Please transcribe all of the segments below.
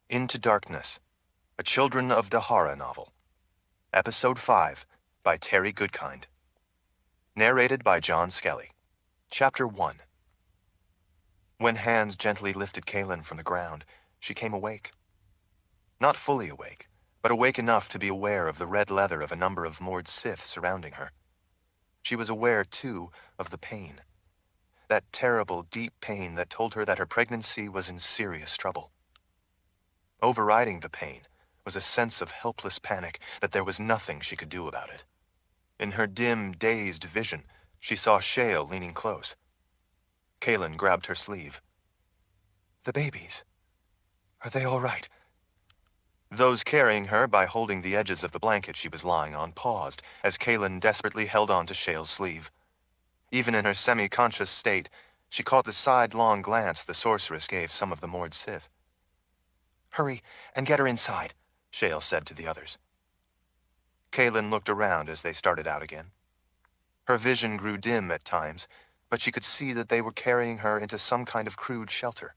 Into Darkness, a Children of Dahara novel. Episode 5, by Terry Goodkind. Narrated by John Skelly. Chapter 1. When hands gently lifted Kaylin from the ground, she came awake. Not fully awake, but awake enough to be aware of the red leather of a number of moored Sith surrounding her. She was aware, too, of the pain. That terrible, deep pain that told her that her pregnancy was in serious trouble. Overriding the pain was a sense of helpless panic that there was nothing she could do about it. In her dim, dazed vision, she saw Shale leaning close. Kaylin grabbed her sleeve. "The babies. Are they all right?" Those carrying her by holding the edges of the blanket she was lying on paused as Kaylin desperately held on to Shale's sleeve. Even in her semi-conscious state, she caught the sidelong glance the sorceress gave some of the moored Sith. "Hurry and get her inside," Shale said to the others. Kaylin looked around as they started out again. Her vision grew dim at times, but she could see that they were carrying her into some kind of crude shelter.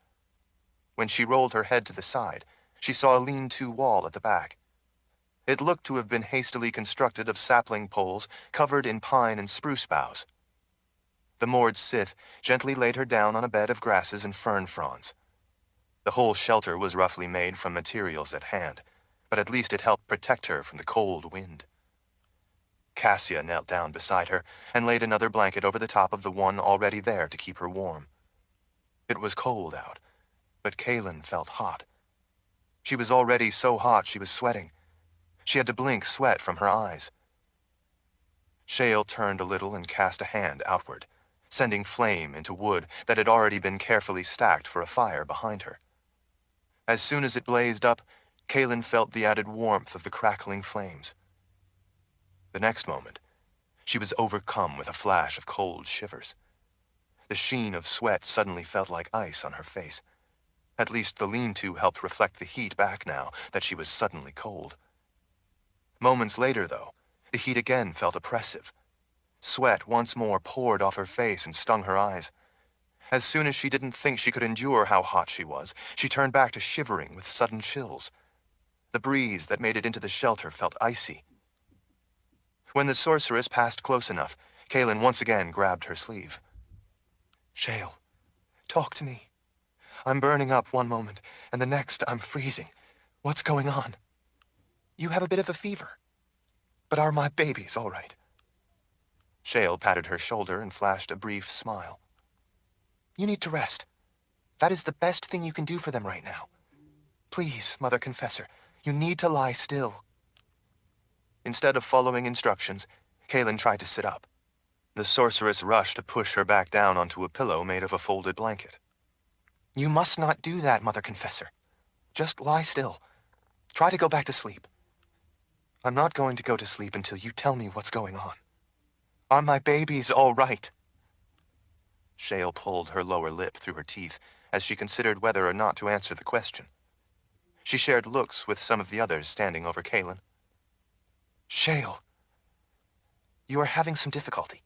When she rolled her head to the side, she saw a lean-to wall at the back. It looked to have been hastily constructed of sapling poles covered in pine and spruce boughs. The moored Sith gently laid her down on a bed of grasses and fern fronds. The whole shelter was roughly made from materials at hand, but at least it helped protect her from the cold wind. Cassia knelt down beside her and laid another blanket over the top of the one already there to keep her warm. It was cold out, but Kaylin felt hot. She was already so hot she was sweating. She had to blink sweat from her eyes. Shale turned a little and cast a hand outward, sending flame into wood that had already been carefully stacked for a fire behind her. As soon as it blazed up, Kaylin felt the added warmth of the crackling flames. The next moment, she was overcome with a flash of cold shivers. The sheen of sweat suddenly felt like ice on her face. At least the lean-to helped reflect the heat back now that she was suddenly cold. Moments later, though, the heat again felt oppressive. Sweat once more poured off her face and stung her eyes. As soon as she didn't think she could endure how hot she was, she turned back to shivering with sudden chills. The breeze that made it into the shelter felt icy. When the sorceress passed close enough, Kaylin once again grabbed her sleeve. "Shale, talk to me. I'm burning up one moment, and the next I'm freezing. What's going on?" "You have a bit of a fever. But are my babies all right?" Shale patted her shoulder and flashed a brief smile. "You need to rest. That is the best thing you can do for them right now. Please, Mother Confessor, you need to lie still." Instead of following instructions, Kaylin tried to sit up. The sorceress rushed to push her back down onto a pillow made of a folded blanket. "You must not do that, Mother Confessor. Just lie still. Try to go back to sleep." "I'm not going to go to sleep until you tell me what's going on. Are my babies all right?" Shale pulled her lower lip through her teeth as she considered whether or not to answer the question. She shared looks with some of the others standing over Kaylin. "Shale, you are having some difficulty.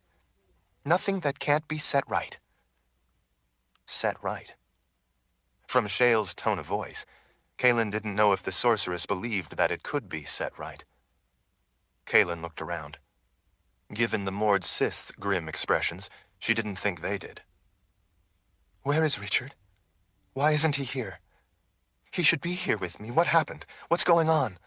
Nothing that can't be set right." Set right? From Shale's tone of voice, Kaylin didn't know if the sorceress believed that it could be set right. Kaylin looked around. Given the moored Sith's grim expressions, she didn't think they did. "Where is Richard? Why isn't he here? He should be here with me. What happened? What's going on?"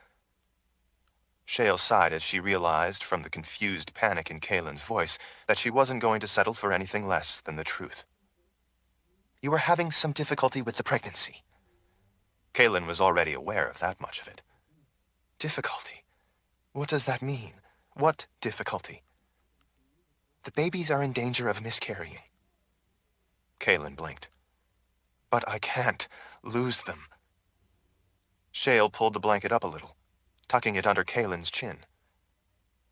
Shale sighed as she realized from the confused panic in Kaylin's voice that she wasn't going to settle for anything less than the truth. "You are having some difficulty with the pregnancy." Kaylin was already aware of that much of it. "Difficulty? What does that mean? What difficulty?" "The babies are in danger of miscarrying." Kaylin blinked. "But I can't lose them." Shale pulled the blanket up a little, tucking it under Kaylin's chin.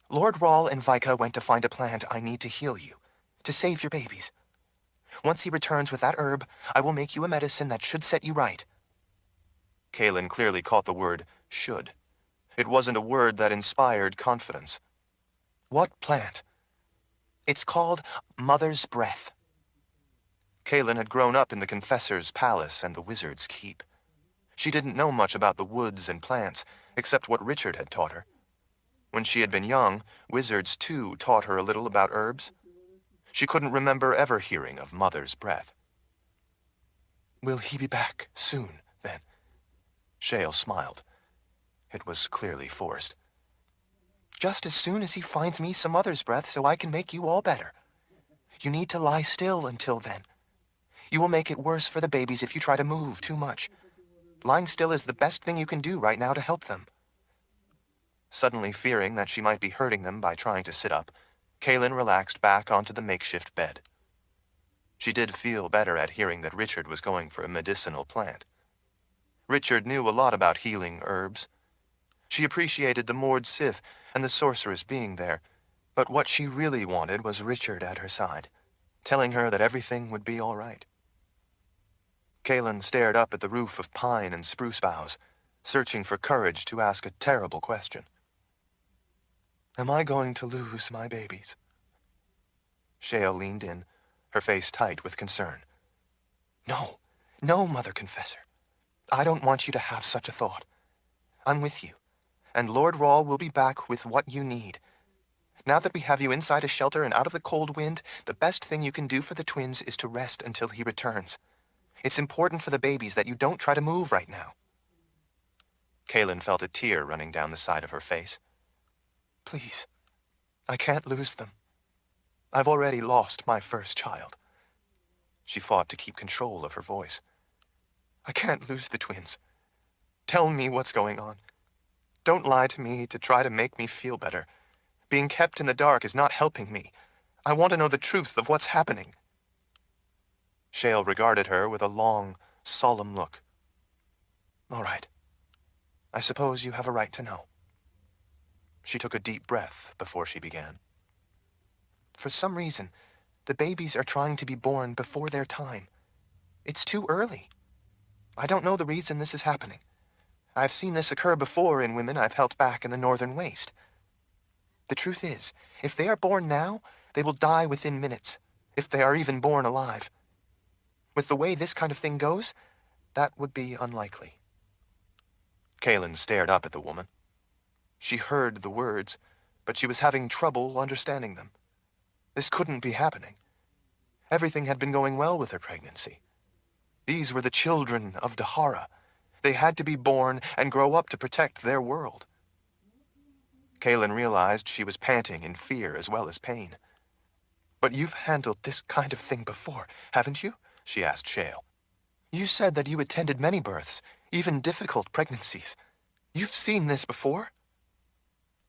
"Lord Rawl and Vika went to find a plant I need to heal you, to save your babies. Once he returns with that herb, I will make you a medicine that should set you right." Kaylin clearly caught the word should. It wasn't a word that inspired confidence. "What plant?" "It's called Mother's Breath." Kaylin had grown up in the Confessor's Palace and the Wizard's Keep. She didn't know much about the woods and plants, except what Richard had taught her. When she had been young, wizards too taught her a little about herbs. She couldn't remember ever hearing of Mother's Breath. "Will he be back soon, then?" Shale smiled. It was clearly forced. "Just as soon as he finds me some Mother's Breath so I can make you all better. You need to lie still until then. You will make it worse for the babies if you try to move too much. Lying still is the best thing you can do right now to help them." Suddenly fearing that she might be hurting them by trying to sit up, Kaelin relaxed back onto the makeshift bed. She did feel better at hearing that Richard was going for a medicinal plant. Richard knew a lot about healing herbs. She appreciated the Mord Sith and the sorceress being there, but what she really wanted was Richard at her side, telling her that everything would be all right. Kaelin stared up at the roof of pine and spruce boughs, searching for courage to ask a terrible question. "Am I going to lose my babies?" Shale leaned in, her face tight with concern. "No, no, Mother Confessor. I don't want you to have such a thought. I'm with you, and Lord Rawl will be back with what you need. Now that we have you inside a shelter and out of the cold wind, the best thing you can do for the twins is to rest until he returns. It's important for the babies that you don't try to move right now." Kaelin felt a tear running down the side of her face. "Please, I can't lose them. I've already lost my first child." She fought to keep control of her voice. "I can't lose the twins. Tell me what's going on. Don't lie to me to try to make me feel better. Being kept in the dark is not helping me. I want to know the truth of what's happening." Shale regarded her with a long, solemn look. "All right. I suppose you have a right to know." She took a deep breath before she began. "For some reason, the babies are trying to be born before their time. It's too early. I don't know the reason this is happening. I've seen this occur before in women I've helped back in the Northern Waste. The truth is, if they are born now, they will die within minutes, if they are even born alive. With the way this kind of thing goes, that would be unlikely." Kaelin stared up at the woman. She heard the words, but she was having trouble understanding them. This couldn't be happening. Everything had been going well with her pregnancy. These were the children of Dahara. They had to be born and grow up to protect their world. Kaelin realized she was panting in fear as well as pain. "But you've handled this kind of thing before, haven't you?" she asked Shale. "You said that you attended many births, even difficult pregnancies. You've seen this before?"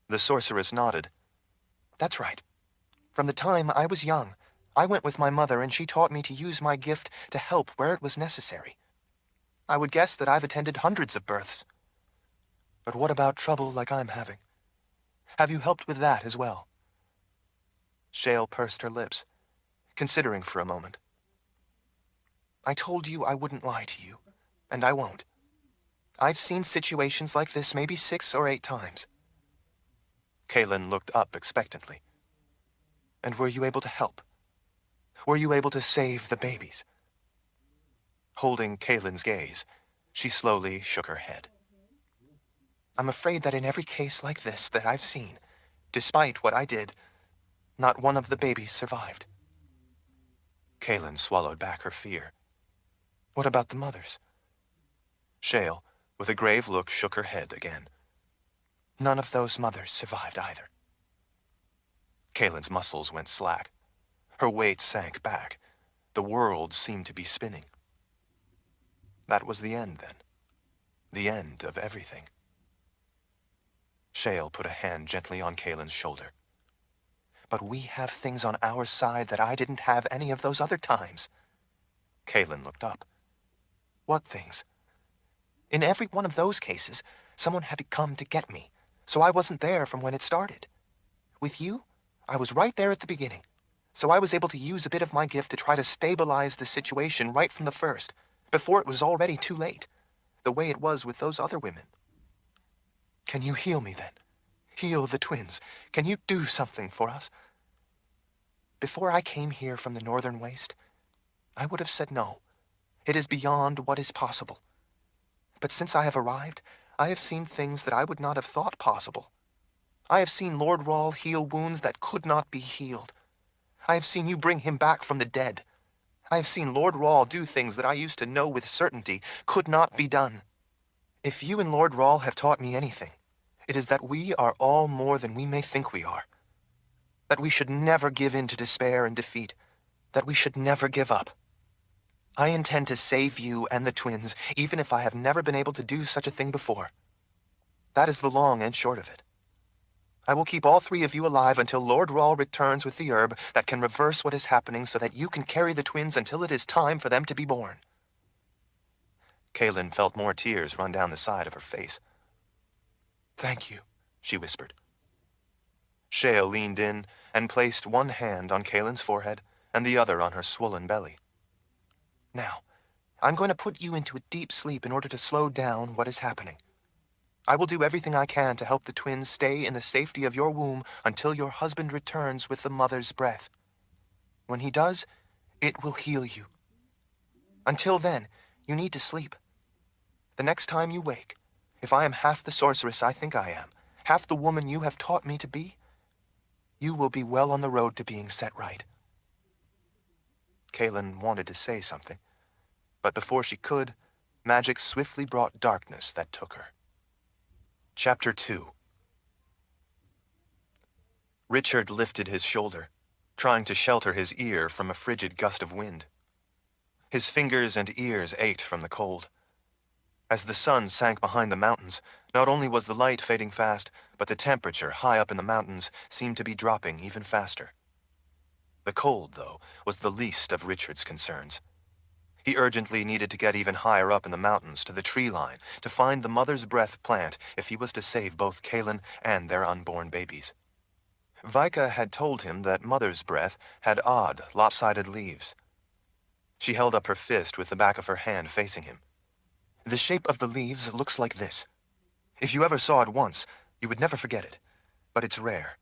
The sorceress nodded. "That's right. From the time I was young, I went with my mother and she taught me to use my gift to help where it was necessary. I would guess that I've attended hundreds of births. But what about trouble like I'm having? Have you helped with that as well?" Shale pursed her lips, considering for a moment. "I told you I wouldn't lie to you, and I won't. I've seen situations like this maybe 6 or 8 times. Kaelin looked up expectantly. "And were you able to help? Were you able to save the babies?" Holding Kaelin's gaze, she slowly shook her head. "I'm afraid that in every case like this that I've seen, despite what I did, not one of the babies survived." Kaelin swallowed back her fear. "What about the mothers?" Shale, with a grave look, shook her head again. "None of those mothers survived either." Kaelin's muscles went slack. Her weight sank back. The world seemed to be spinning. That was the end, then. The end of everything. Shale put a hand gently on Kaelin's shoulder. "But we have things on our side that I didn't have any of those other times." Kaelin looked up. "What things?" "In every one of those cases, someone had to come to get me, so I wasn't there from when it started. With you, I was right there at the beginning, so I was able to use a bit of my gift to try to stabilize the situation right from the first, before it was already too late, the way it was with those other women." "Can you heal me then? Heal the twins? Can you do something for us?" "Before I came here from the Northern Waste, I would have said no. It is beyond what is possible. But since I have arrived, I have seen things that I would not have thought possible. I have seen Lord Rahl heal wounds that could not be healed. I have seen you bring him back from the dead. I have seen Lord Rahl do things that I used to know with certainty could not be done. If you and Lord Rahl have taught me anything, it is that we are all more than we may think we are. That we should never give in to despair and defeat. That we should never give up. I intend to save you and the twins, even if I have never been able to do such a thing before. That is the long and short of it. I will keep all three of you alive until Lord Rahl returns with the herb that can reverse what is happening so that you can carry the twins until it is time for them to be born. Kaelin felt more tears run down the side of her face. Thank you, she whispered. Shale leaned in and placed one hand on Kaelin's forehead and the other on her swollen belly. Now, I'm going to put you into a deep sleep in order to slow down what is happening. I will do everything I can to help the twins stay in the safety of your womb until your husband returns with the mother's breath. When he does, it will heal you. Until then, you need to sleep. The next time you wake, if I am half the sorceress I think I am, half the woman you have taught me to be, you will be well on the road to being set right. Kaelin wanted to say something, but before she could, magic swiftly brought darkness that took her. Chapter 2. Richard lifted his shoulder, trying to shelter his ear from a frigid gust of wind. His fingers and ears ached from the cold. As the sun sank behind the mountains, not only was the light fading fast, but the temperature high up in the mountains seemed to be dropping even faster. The cold, though, was the least of Richard's concerns. He urgently needed to get even higher up in the mountains to the tree line to find the mother's breath plant if he was to save both Kaelin and their unborn babies. Vika had told him that mother's breath had odd, lopsided leaves. She held up her fist with the back of her hand facing him. The shape of the leaves looks like this. If you ever saw it once, you would never forget it, but it's rare.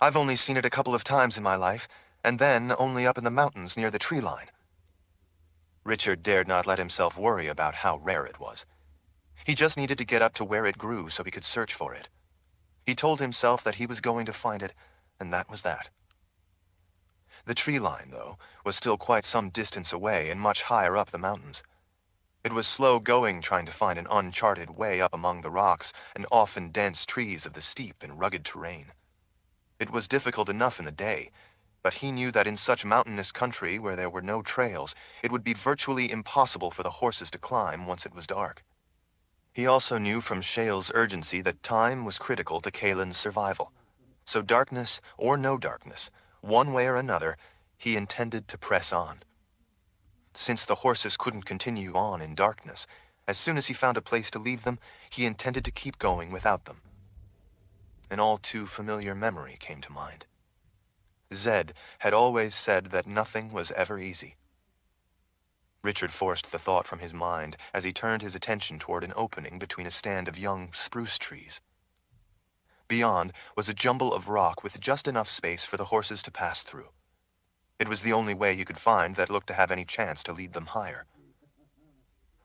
I've only seen it a couple of times in my life, and then only up in the mountains near the tree line. Richard dared not let himself worry about how rare it was. He just needed to get up to where it grew so he could search for it. He told himself that he was going to find it, and that was that. The tree line, though, was still quite some distance away and much higher up the mountains. It was slow going trying to find an uncharted way up among the rocks and often dense trees of the steep and rugged terrain. It was difficult enough in the day, but he knew that in such mountainous country where there were no trails, it would be virtually impossible for the horses to climb once it was dark. He also knew from Shale's urgency that time was critical to Kaelin's survival. So darkness or no darkness, one way or another, he intended to press on. Since the horses couldn't continue on in darkness, as soon as he found a place to leave them, he intended to keep going without them. An all too familiar memory came to mind. Zed had always said that nothing was ever easy. Richard forced the thought from his mind as he turned his attention toward an opening between a stand of young spruce trees. Beyond was a jumble of rock with just enough space for the horses to pass through. It was the only way he could find that looked to have any chance to lead them higher.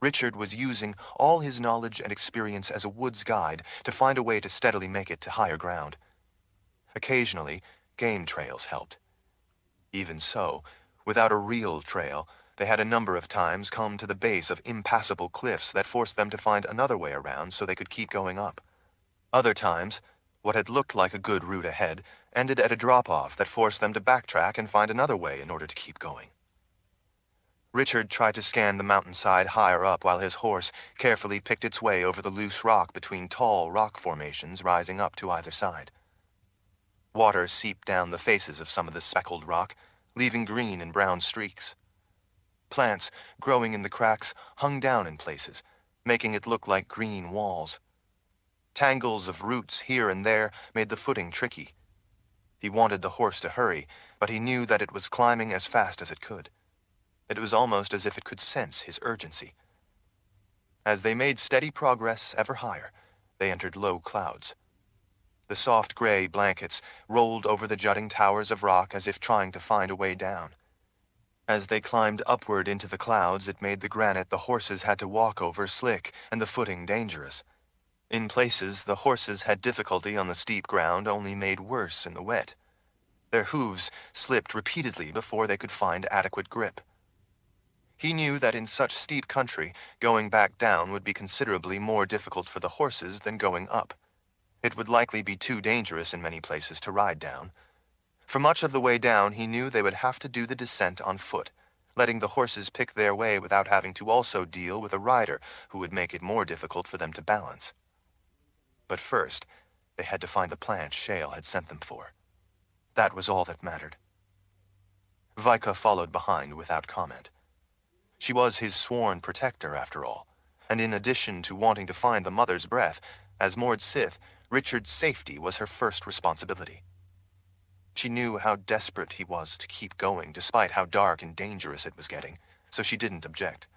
Richard was using all his knowledge and experience as a woods guide to find a way to steadily make it to higher ground. Occasionally, game trails helped. Even so, without a real trail, they had a number of times come to the base of impassable cliffs that forced them to find another way around so they could keep going up. Other times, what had looked like a good route ahead ended at a drop-off that forced them to backtrack and find another way in order to keep going. Richard tried to scan the mountainside higher up while his horse carefully picked its way over the loose rock between tall rock formations rising up to either side. Water seeped down the faces of some of the speckled rock, leaving green and brown streaks. Plants growing in the cracks hung down in places, making it look like green walls. Tangles of roots here and there made the footing tricky. He wanted the horse to hurry, but he knew that it was climbing as fast as it could. It was almost as if it could sense his urgency. As they made steady progress ever higher, they entered low clouds. The soft gray blankets rolled over the jutting towers of rock as if trying to find a way down. As they climbed upward into the clouds, it made the granite the horses had to walk over slick and the footing dangerous. In places, the horses had difficulty on the steep ground, only made worse in the wet. Their hooves slipped repeatedly before they could find adequate grip. He knew that in such steep country, going back down would be considerably more difficult for the horses than going up. It would likely be too dangerous in many places to ride down. For much of the way down, he knew they would have to do the descent on foot, letting the horses pick their way without having to also deal with a rider who would make it more difficult for them to balance. But first, they had to find the plant Shale had sent them for. That was all that mattered. Vika followed behind without comment. She was his sworn protector, after all, and in addition to wanting to find the mother's breath, as Mord Sith, Richard's safety was her first responsibility. She knew how desperate he was to keep going despite how dark and dangerous it was getting, so she didn't object.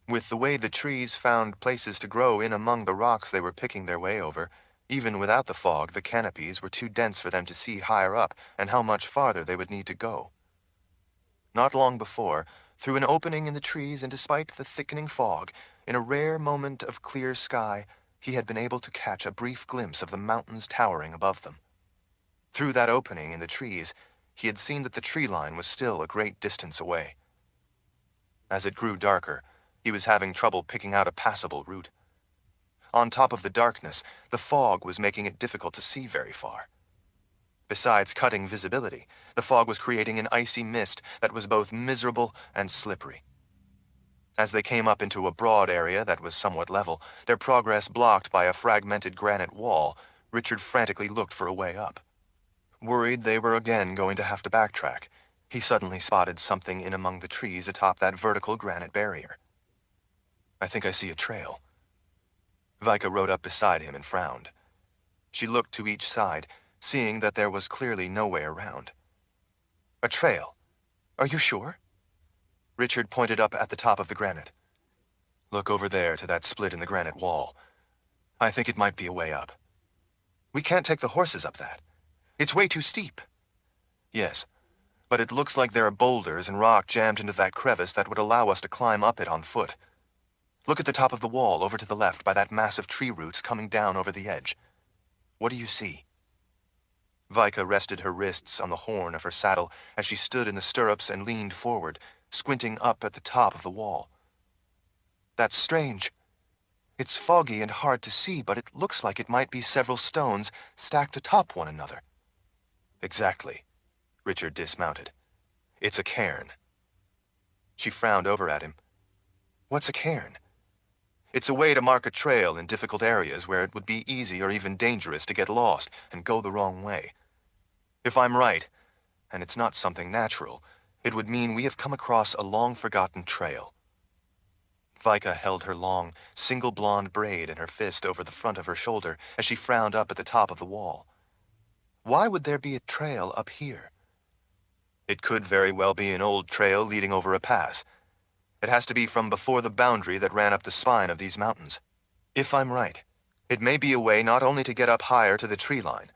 With the way the trees found places to grow in among the rocks they were picking their way over, even without the fog, the canopies were too dense for them to see higher up and how much farther they would need to go. Not long before, through an opening in the trees and despite the thickening fog, in a rare moment of clear sky, he had been able to catch a brief glimpse of the mountains towering above them. Through that opening in the trees, he had seen that the tree line was still a great distance away. As it grew darker, he was having trouble picking out a passable route. On top of the darkness, the fog was making it difficult to see very far. Besides cutting visibility, the fog was creating an icy mist that was both miserable and slippery. As they came up into a broad area that was somewhat level, their progress blocked by a fragmented granite wall, Richard frantically looked for a way up. Worried they were again going to have to backtrack, he suddenly spotted something in among the trees atop that vertical granite barrier. "I think I see a trail." Vika rode up beside him and frowned. She looked to each side, seeing that there was clearly no way around. "A trail? Are you sure?" Richard pointed up at the top of the granite. "Look over there to that split in the granite wall. I think it might be a way up." "We can't take the horses up that. It's way too steep." "Yes, but it looks like there are boulders and rock jammed into that crevice that would allow us to climb up it on foot. Look at the top of the wall over to the left by that mass of tree roots coming down over the edge. What do you see?" Vika rested her wrists on the horn of her saddle as she stood in the stirrups and leaned forward, squinting up at the top of the wall. "That's strange. It's foggy and hard to see, but it looks like it might be several stones stacked atop one another." "Exactly." Richard dismounted. "It's a cairn." She frowned over at him. "What's a cairn?" "It's a way to mark a trail in difficult areas where it would be easy or even dangerous to get lost and go the wrong way. If I'm right, and it's not something natural, it would mean we have come across a long-forgotten trail." Vika held her long, single blonde braid in her fist over the front of her shoulder as she frowned up at the top of the wall. "Why would there be a trail up here?" "It could very well be an old trail leading over a pass. It has to be from before the boundary that ran up the spine of these mountains. If I'm right, it may be a way not only to get up higher to the tree line,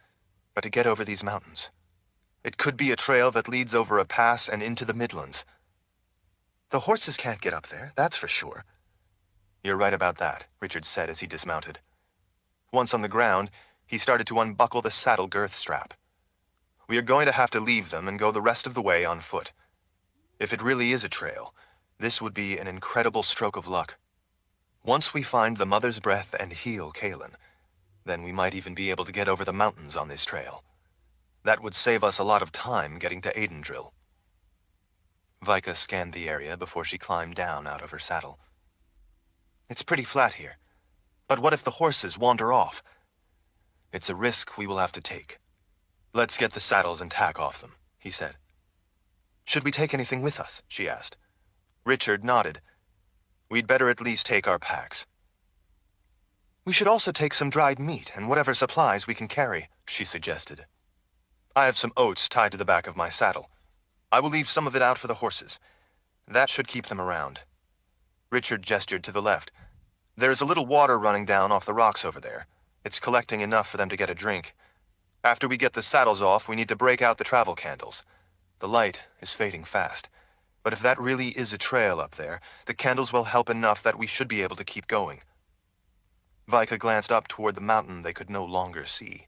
but to get over these mountains. It could be a trail that leads over a pass and into the Midlands." "The horses can't get up there, that's for sure." "You're right about that," Richard said as he dismounted. Once on the ground, he started to unbuckle the saddle girth strap. "We are going to have to leave them and go the rest of the way on foot. If it really is a trail, this would be an incredible stroke of luck. Once we find the mother's breath and heal Kalen, then we might even be able to get over the mountains on this trail. That would save us a lot of time getting to Aidendrill." Vika scanned the area before she climbed down out of her saddle. "It's pretty flat here. But what if the horses wander off?" "It's a risk we will have to take. Let's get the saddles and tack off them," he said. "Should we take anything with us?" she asked. Richard nodded. "We'd better at least take our packs." "We should also take some dried meat and whatever supplies we can carry," she suggested. "I have some oats tied to the back of my saddle. I will leave some of it out for the horses. That should keep them around." Richard gestured to the left. "There is a little water running down off the rocks over there. It's collecting enough for them to get a drink. After we get the saddles off, we need to break out the travel candles. The light is fading fast. But if that really is a trail up there, the candles will help enough that we should be able to keep going. Vika glanced up toward the mountain they could no longer see.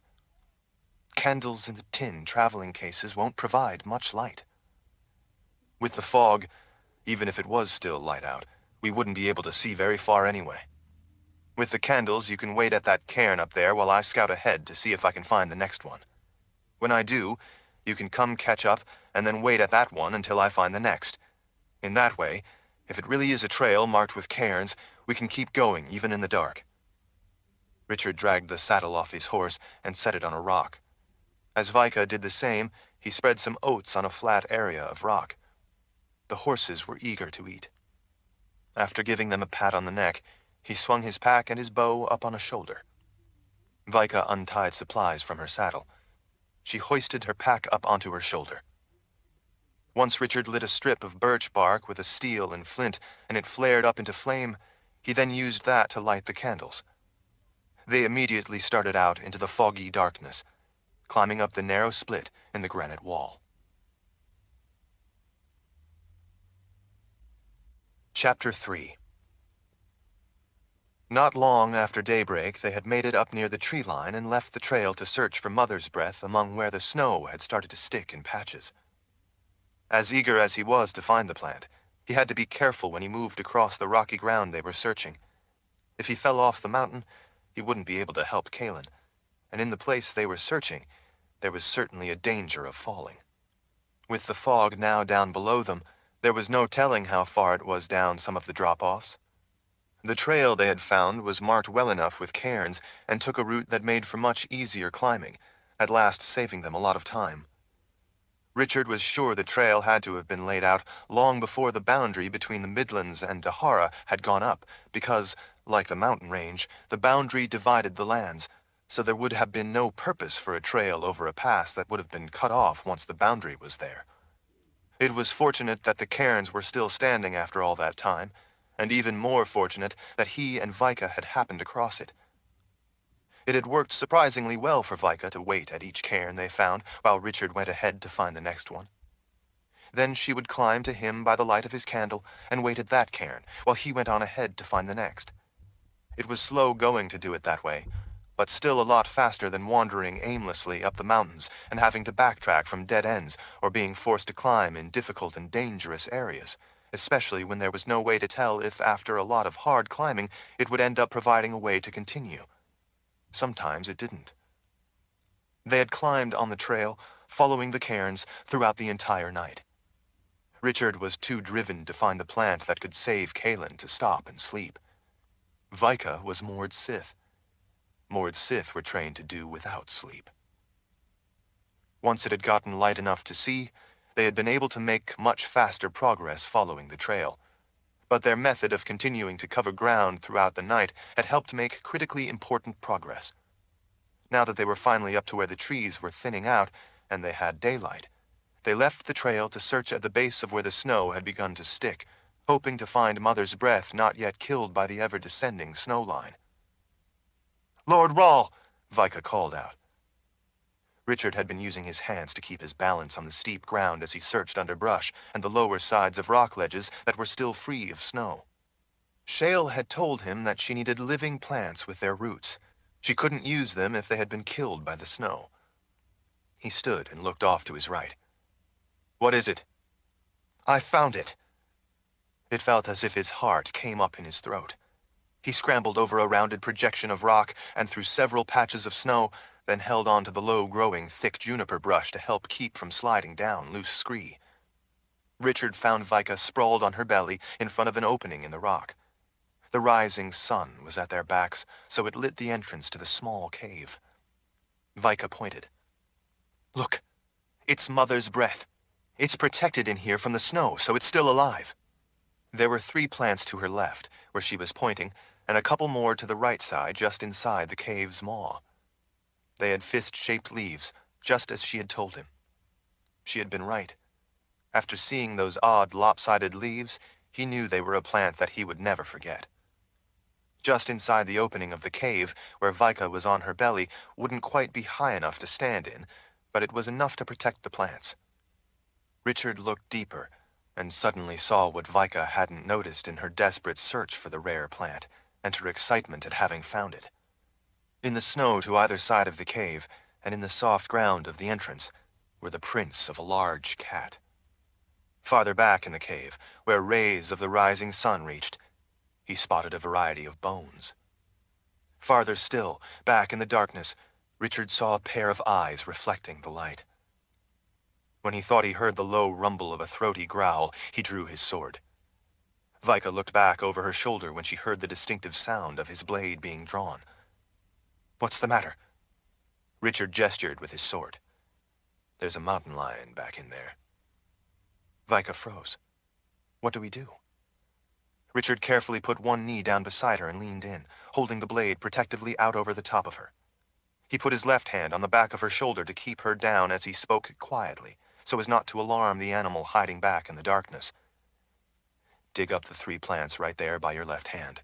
Candles in the tin traveling cases won't provide much light. With the fog, even if it was still light out, we wouldn't be able to see very far anyway. With the candles, you can wait at that cairn up there while I scout ahead to see if I can find the next one. When I do, you can come catch up and then wait at that one until I find the next. In that way, if it really is a trail marked with cairns, we can keep going even in the dark. Richard dragged the saddle off his horse and set it on a rock. As Vika did the same, he spread some oats on a flat area of rock. The horses were eager to eat. After giving them a pat on the neck, he swung his pack and his bow up on a shoulder. Vika untied supplies from her saddle. She hoisted her pack up onto her shoulder. Once Richard lit a strip of birch bark with a steel and flint, and it flared up into flame, he then used that to light the candles. They immediately started out into the foggy darkness, climbing up the narrow split in the granite wall. Chapter 3. Not long after daybreak, they had made it up near the tree line and left the trail to search for Mother's Breath among where the snow had started to stick in patches. As eager as he was to find the plant, he had to be careful when he moved across the rocky ground they were searching. If he fell off the mountain, he wouldn't be able to help Kaelin, and in the place they were searching, there was certainly a danger of falling. With the fog now down below them, there was no telling how far it was down some of the drop-offs. The trail they had found was marked well enough with cairns and took a route that made for much easier climbing, at last saving them a lot of time. Richard was sure the trail had to have been laid out long before the boundary between the Midlands and Dahara had gone up, because, like the mountain range, the boundary divided the lands, so there would have been no purpose for a trail over a pass that would have been cut off once the boundary was there. It was fortunate that the cairns were still standing after all that time, and even more fortunate that he and Vika had happened across it. It had worked surprisingly well for Vika to wait at each cairn they found while Richard went ahead to find the next one. Then she would climb to him by the light of his candle and wait at that cairn while he went on ahead to find the next. It was slow going to do it that way, but still a lot faster than wandering aimlessly up the mountains and having to backtrack from dead ends or being forced to climb in difficult and dangerous areas, especially when there was no way to tell if after a lot of hard climbing it would end up providing a way to continue. Sometimes it didn't. They had climbed on the trail, following the cairns, throughout the entire night. Richard was too driven to find the plant that could save Kaelin to stop and sleep. Vika was Mord Sith. Mord Sith were trained to do without sleep. Once it had gotten light enough to see, they had been able to make much faster progress following the trail. But their method of continuing to cover ground throughout the night had helped make critically important progress. Now that they were finally up to where the trees were thinning out and they had daylight, they left the trail to search at the base of where the snow had begun to stick, hoping to find Mother's Breath not yet killed by the ever-descending snow line. "Lord Rahl!" Vika called out. Richard had been using his hands to keep his balance on the steep ground as he searched under brush and the lower sides of rock ledges that were still free of snow. Shale had told him that she needed living plants with their roots. She couldn't use them if they had been killed by the snow. He stood and looked off to his right. "What is it?" "I found it." It felt as if his heart came up in his throat. He scrambled over a rounded projection of rock and through several patches of snow, then held on to the low-growing, thick juniper brush to help keep from sliding down loose scree. Richard found Vika sprawled on her belly in front of an opening in the rock. The rising sun was at their backs, so it lit the entrance to the small cave. Vika pointed. "Look, it's Mother's Breath. It's protected in here from the snow, so it's still alive." There were 3 plants to her left, where she was pointing, and a couple more to the right side just inside the cave's maw. They had fist-shaped leaves, just as she had told him. She had been right. After seeing those odd, lopsided leaves, he knew they were a plant that he would never forget. Just inside the opening of the cave, where Vika was on her belly, wouldn't quite be high enough to stand in, but it was enough to protect the plants. Richard looked deeper, and suddenly saw what Vika hadn't noticed in her desperate search for the rare plant, and her excitement at having found it. In the snow to either side of the cave, and in the soft ground of the entrance, were the prints of a large cat. Farther back in the cave, where rays of the rising sun reached, he spotted a variety of bones. Farther still, back in the darkness, Richard saw a pair of eyes reflecting the light. When he thought he heard the low rumble of a throaty growl, he drew his sword. Vika looked back over her shoulder when she heard the distinctive sound of his blade being drawn. "What's the matter?" Richard gestured with his sword. "There's a mountain lion back in there." Vika froze. "What do we do?" Richard carefully put one knee down beside her and leaned in, holding the blade protectively out over the top of her. He put his left hand on the back of her shoulder to keep her down as he spoke quietly, so as not to alarm the animal hiding back in the darkness. "Dig up the 3 plants right there by your left hand.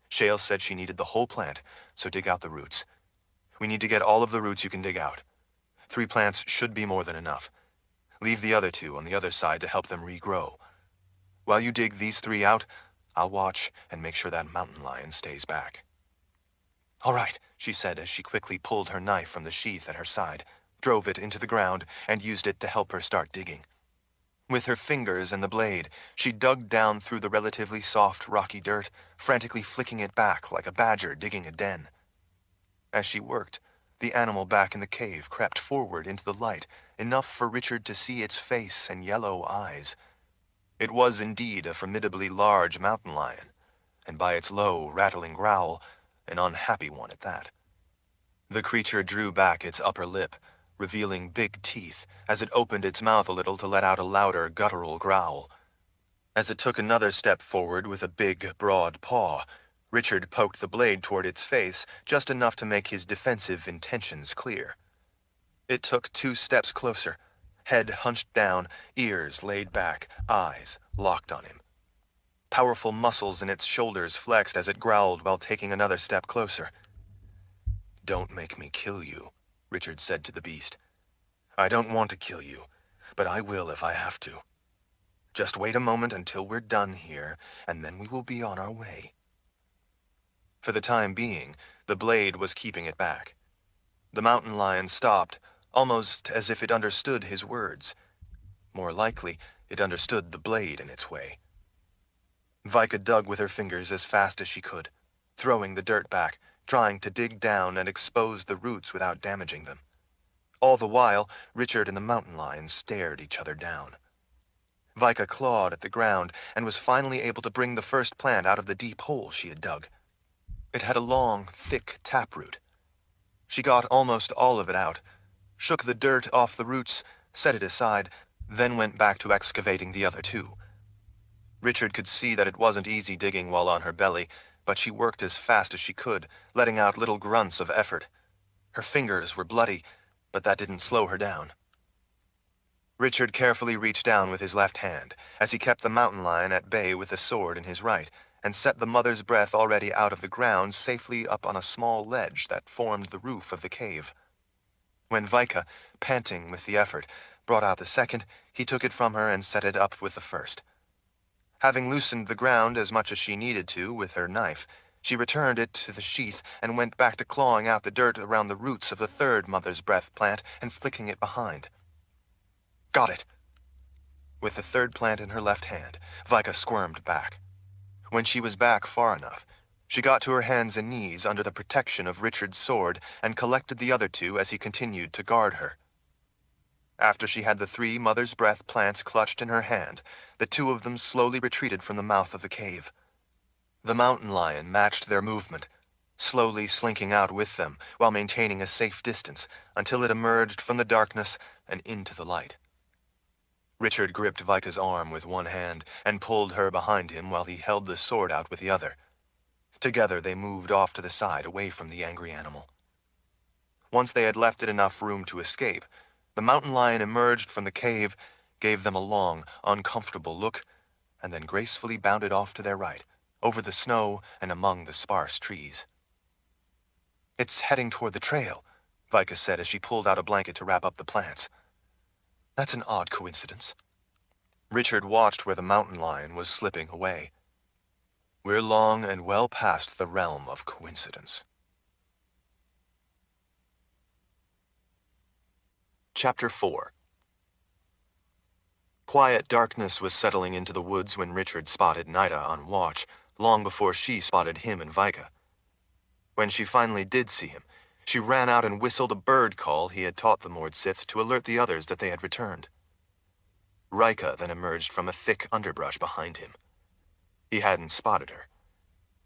Shale said she needed the whole plant, so dig out the roots. We need to get all of the roots you can dig out. 3 plants should be more than enough. Leave the other 2 on the other side to help them regrow. While you dig these 3 out, I'll watch and make sure that mountain lion stays back." "All right," she said as she quickly pulled her knife from the sheath at her side, drove it into the ground, and used it to help her start digging. With her fingers and the blade, she dug down through the relatively soft, rocky dirt, frantically flicking it back like a badger digging a den. As she worked, the animal back in the cave crept forward into the light, enough for Richard to see its face and yellow eyes. It was indeed a formidably large mountain lion, and by its low, rattling growl, an unhappy one at that. The creature drew back its upper lip, revealing big teeth, as it opened its mouth a little to let out a louder, guttural growl. As it took another step forward with a big, broad paw, Richard poked the blade toward its face, just enough to make his defensive intentions clear. It took 2 steps closer, head hunched down, ears laid back, eyes locked on him. Powerful muscles in its shoulders flexed as it growled while taking another step closer. "Don't make me kill you," Richard said to the beast. "I don't want to kill you, but I will if I have to. Just wait a moment until we're done here, and then we will be on our way." For the time being, the blade was keeping it back. The mountain lion stopped, almost as if it understood his words. More likely, it understood the blade in its way. Vika dug with her fingers as fast as she could, throwing the dirt back, trying to dig down and expose the roots without damaging them. All the while, Richard and the mountain lion stared each other down. Vika clawed at the ground and was finally able to bring the first plant out of the deep hole she had dug. It had a long, thick taproot. She got almost all of it out, shook the dirt off the roots, set it aside, then went back to excavating the other 2. Richard could see that it wasn't easy digging while on her belly, but she worked as fast as she could, letting out little grunts of effort. Her fingers were bloody, but that didn't slow her down. Richard carefully reached down with his left hand, as he kept the mountain lion at bay with the sword in his right, and set the mother's breath already out of the ground safely up on a small ledge that formed the roof of the cave. When Vika, panting with the effort, brought out the second, he took it from her and set it up with the first. Having loosened the ground as much as she needed to with her knife, she returned it to the sheath and went back to clawing out the dirt around the roots of the 3rd mother's breath plant and flicking it behind. "Got it!" With the 3rd plant in her left hand, Vika squirmed back. When she was back far enough, she got to her hands and knees under the protection of Richard's sword and collected the other 2 as he continued to guard her. After she had the 3 mother's breath plants clutched in her hand, the 2 of them slowly retreated from the mouth of the cave. The mountain lion matched their movement, slowly slinking out with them while maintaining a safe distance until it emerged from the darkness and into the light. Richard gripped Vika's arm with one hand and pulled her behind him while he held the sword out with the other. Together they moved off to the side away from the angry animal. Once they had left it enough room to escape, the mountain lion emerged from the cave, gave them a long, uncomfortable look, and then gracefully bounded off to their right, over the snow and among the sparse trees. "It's heading toward the trail," Vika said as she pulled out a blanket to wrap up the plants. "That's an odd coincidence." Richard watched where the mountain lion was slipping away. We're long and well past the realm of coincidence. Chapter 4. Quiet darkness was settling into the woods when Richard spotted Nida on watch, long before she spotted him and Vika. When she finally did see him, she ran out and whistled a bird call he had taught the Mord Sith to alert the others that they had returned. Rika then emerged from a thick underbrush behind him. He hadn't spotted her.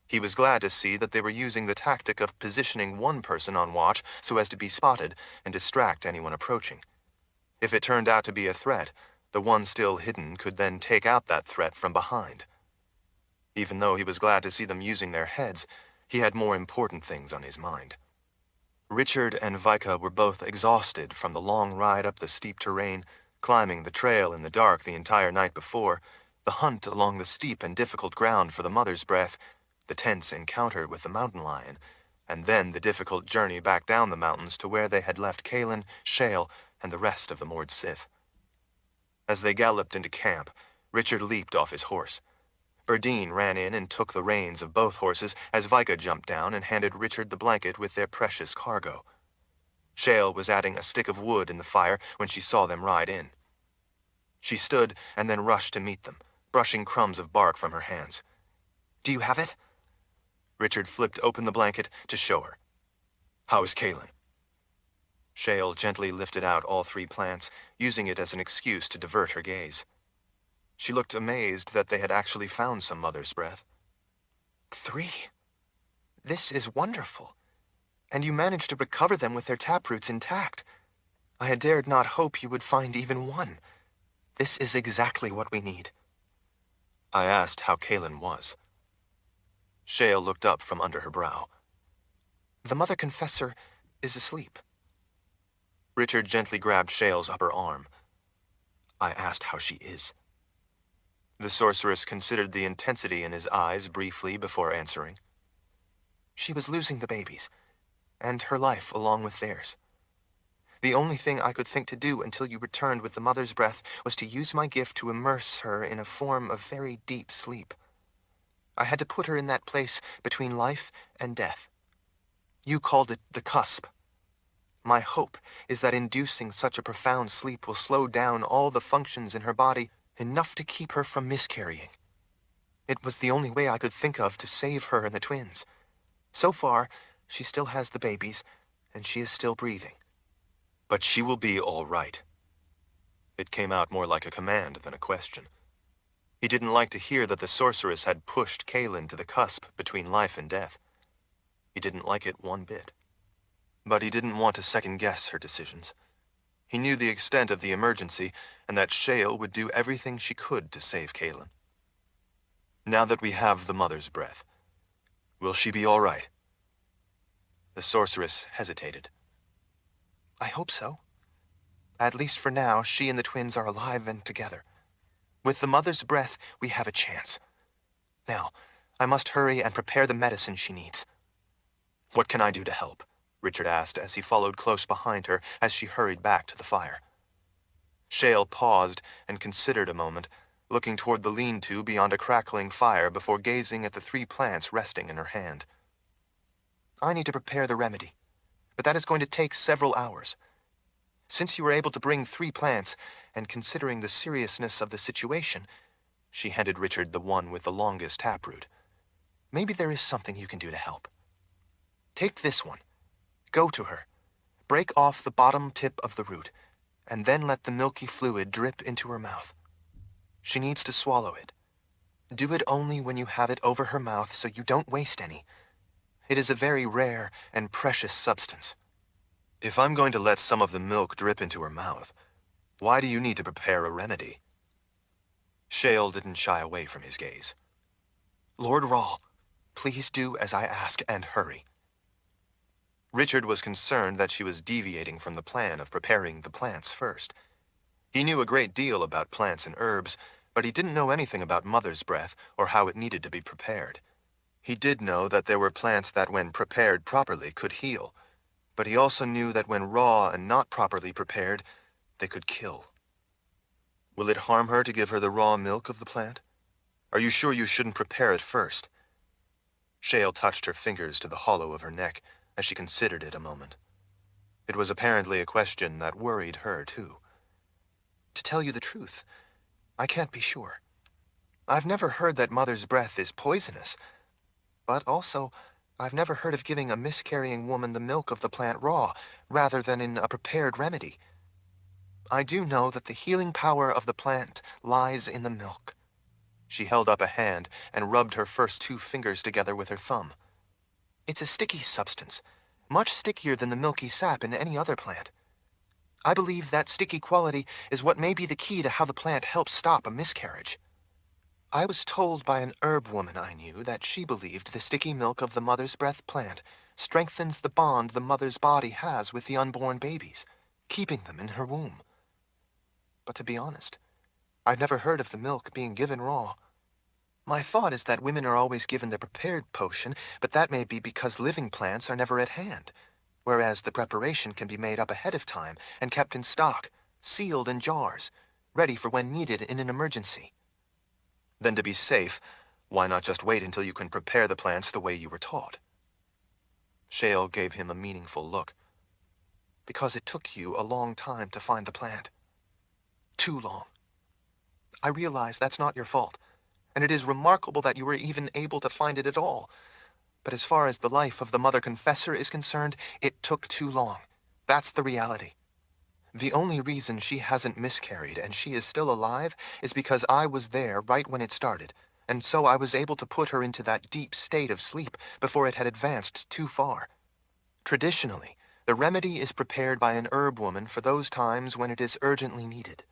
He was glad to see that they were using the tactic of positioning one person on watch so as to be spotted and distract anyone approaching. If it turned out to be a threat, the one still hidden could then take out that threat from behind. Even though he was glad to see them using their heads, he had more important things on his mind. Richard and Vika were both exhausted from the long ride up the steep terrain, climbing the trail in the dark the entire night before, the hunt along the steep and difficult ground for the mother's breath, the tense encounter with the mountain lion, and then the difficult journey back down the mountains to where they had left Kaelin, Shale, and the rest of the Mord Sith. As they galloped into camp, Richard leaped off his horse. Berdine ran in and took the reins of both horses as Vika jumped down and handed Richard the blanket with their precious cargo. Shale was adding a stick of wood in the fire when she saw them ride in. She stood and then rushed to meet them, brushing crumbs of bark from her hands. "Do you have it?" Richard flipped open the blanket to show her. "How is Kaelin?" Shale gently lifted out all 3 plants, using it as an excuse to divert her gaze. She looked amazed that they had actually found some mother's breath. 3? This is wonderful. And you managed to recover them with their taproots intact. I had dared not hope you would find even one. This is exactly what we need. I asked how Kaelin was. Shale looked up from under her brow. The Mother Confessor is asleep. Richard gently grabbed Shale's upper arm. I asked how she is. The sorceress considered the intensity in his eyes briefly before answering. She was losing the babies, and her life along with theirs. The only thing I could think to do until you returned with the mother's breath was to use my gift to immerse her in a form of very deep sleep. I had to put her in that place between life and death. You called it the cusp. My hope is that inducing such a profound sleep will slow down all the functions in her body enough to keep her from miscarrying. It was the only way I could think of to save her and the twins. So far, she still has the babies, and she is still breathing. But she will be all right. It came out more like a command than a question. He didn't like to hear that the sorceress had pushed Kaelin to the cusp between life and death. He didn't like it one bit. But he didn't want to second-guess her decisions. He knew the extent of the emergency, and that Shale would do everything she could to save Kaelin. Now that we have the mother's breath, will she be all right? The sorceress hesitated. I hope so. At least for now, she and the twins are alive and together. With the mother's breath, we have a chance. Now, I must hurry and prepare the medicine she needs. What can I do to help? Richard asked as he followed close behind her as she hurried back to the fire. Shale paused and considered a moment, looking toward the lean-to beyond a crackling fire before gazing at the 3 plants resting in her hand. I need to prepare the remedy, but that is going to take several hours. Since you were able to bring 3 plants, and considering the seriousness of the situation, she handed Richard the one with the longest taproot. Maybe there is something you can do to help. Take this one. Go to her. Break off the bottom tip of the root, and then let the milky fluid drip into her mouth. She needs to swallow it. Do it only when you have it over her mouth so you don't waste any. It is a very rare and precious substance. If I'm going to let some of the milk drip into her mouth, why do you need to prepare a remedy? Shale didn't shy away from his gaze. Lord Rahl, please do as I ask and hurry. Richard was concerned that she was deviating from the plan of preparing the plants first. He knew a great deal about plants and herbs, but he didn't know anything about mother's breath or how it needed to be prepared. He did know that there were plants that, when prepared properly, could heal, but he also knew that when raw and not properly prepared, they could kill. Will it harm her to give her the raw milk of the plant? Are you sure you shouldn't prepare it first? Shale touched her fingers to the hollow of her neck as she considered it a moment. It was apparently a question that worried her, too. To tell you the truth, I can't be sure. I've never heard that mother's breath is poisonous, but also, I've never heard of giving a miscarrying woman the milk of the plant raw, rather than in a prepared remedy. I do know that the healing power of the plant lies in the milk. She held up a hand and rubbed her first 2 fingers together with her thumb. It's a sticky substance, much stickier than the milky sap in any other plant. I believe that sticky quality is what may be the key to how the plant helps stop a miscarriage. I was told by an herb woman I knew that she believed the sticky milk of the mother's breath plant strengthens the bond the mother's body has with the unborn babies, keeping them in her womb. But to be honest, I've never heard of the milk being given raw. My thought is that women are always given the prepared potion, but that may be because living plants are never at hand, whereas the preparation can be made up ahead of time and kept in stock, sealed in jars, ready for when needed in an emergency. Then to be safe, why not just wait until you can prepare the plants the way you were taught? Shale gave him a meaningful look. Because it took you a long time to find the plant. Too long. I realize that's not your fault, and it is remarkable that you were even able to find it at all. But as far as the life of the mother confessor is concerned, it took too long. That's the reality. The only reason she hasn't miscarried and she is still alive is because I was there right when it started, and so I was able to put her into that deep state of sleep before it had advanced too far. Traditionally, the remedy is prepared by an herb woman for those times when it is urgently needed.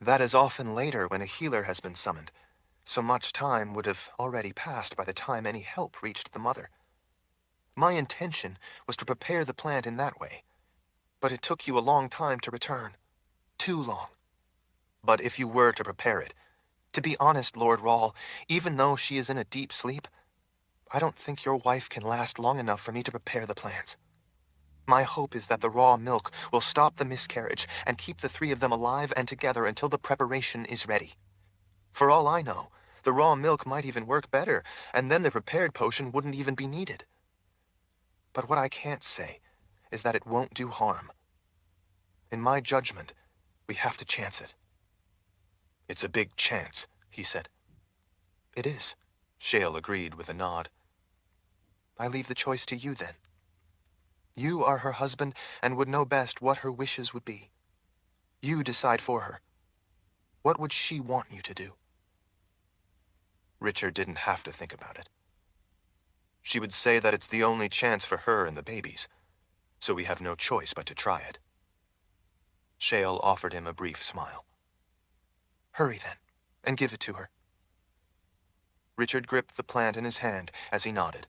That is often later when a healer has been summoned, so much time would have already passed by the time any help reached the mother. My intention was to prepare the plant in that way, but it took you a long time to return. Too long. But if you were to prepare it, to be honest, Lord Rahl, even though she is in a deep sleep, I don't think your wife can last long enough for me to prepare the plants. My hope is that the raw milk will stop the miscarriage and keep the 3 of them alive and together until the preparation is ready. For all I know, the raw milk might even work better, and then the prepared potion wouldn't even be needed. But what I can't say is that it won't do harm. In my judgment, we have to chance it. It's a big chance, he said. It is, Shale agreed with a nod. I leave the choice to you then. You are her husband and would know best what her wishes would be. You decide for her. What would she want you to do? Richard didn't have to think about it. She would say that it's the only chance for her and the babies, so we have no choice but to try it. Shale offered him a brief smile. Hurry then, and give it to her. Richard gripped the plant in his hand as he nodded.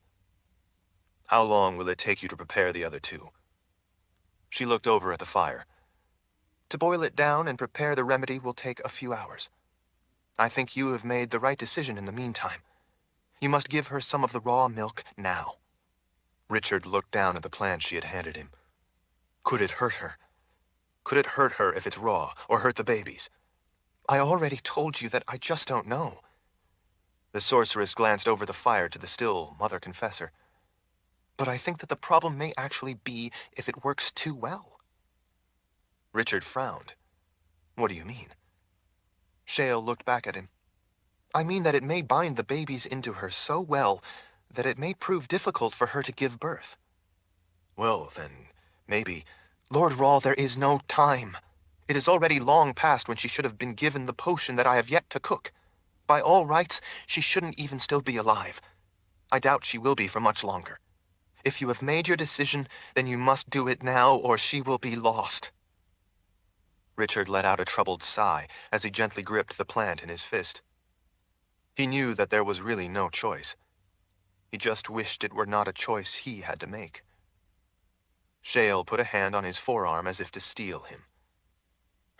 How long will it take you to prepare the other 2? She looked over at the fire. To boil it down and prepare the remedy will take a few hours. I think you have made the right decision in the meantime. You must give her some of the raw milk now. Richard looked down at the plant she had handed him. Could it hurt her? Could it hurt her if it's raw, or hurt the babies? I already told you that I just don't know. The sorceress glanced over the fire to the still mother confessor. But I think that the problem may actually be if it works too well. Richard frowned. What do you mean? Shale looked back at him. I mean that it may bind the babies into her so well that it may prove difficult for her to give birth. Well, then, maybe... Lord Rahl, there is no time. It is already long past when she should have been given the potion that I have yet to cook. By all rights, she shouldn't even still be alive. I doubt she will be for much longer. If you have made your decision, then you must do it now, or she will be lost. Richard let out a troubled sigh as he gently gripped the plant in his fist. He knew that there was really no choice. He just wished it were not a choice he had to make. Shale put a hand on his forearm as if to steel him.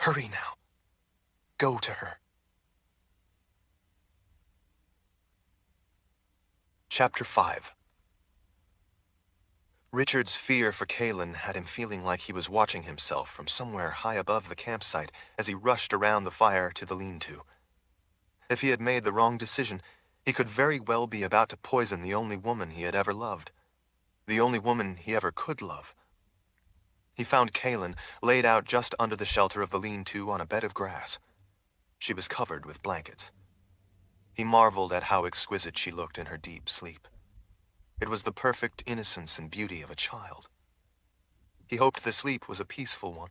Hurry now. Go to her. Chapter 5. Richard's fear for Kaelin had him feeling like he was watching himself from somewhere high above the campsite as he rushed around the fire to the lean-to. If he had made the wrong decision, he could very well be about to poison the only woman he had ever loved, the only woman he ever could love. He found Kaelin laid out just under the shelter of the lean-to on a bed of grass. She was covered with blankets. He marveled at how exquisite she looked in her deep sleep. It was the perfect innocence and beauty of a child. He hoped the sleep was a peaceful one.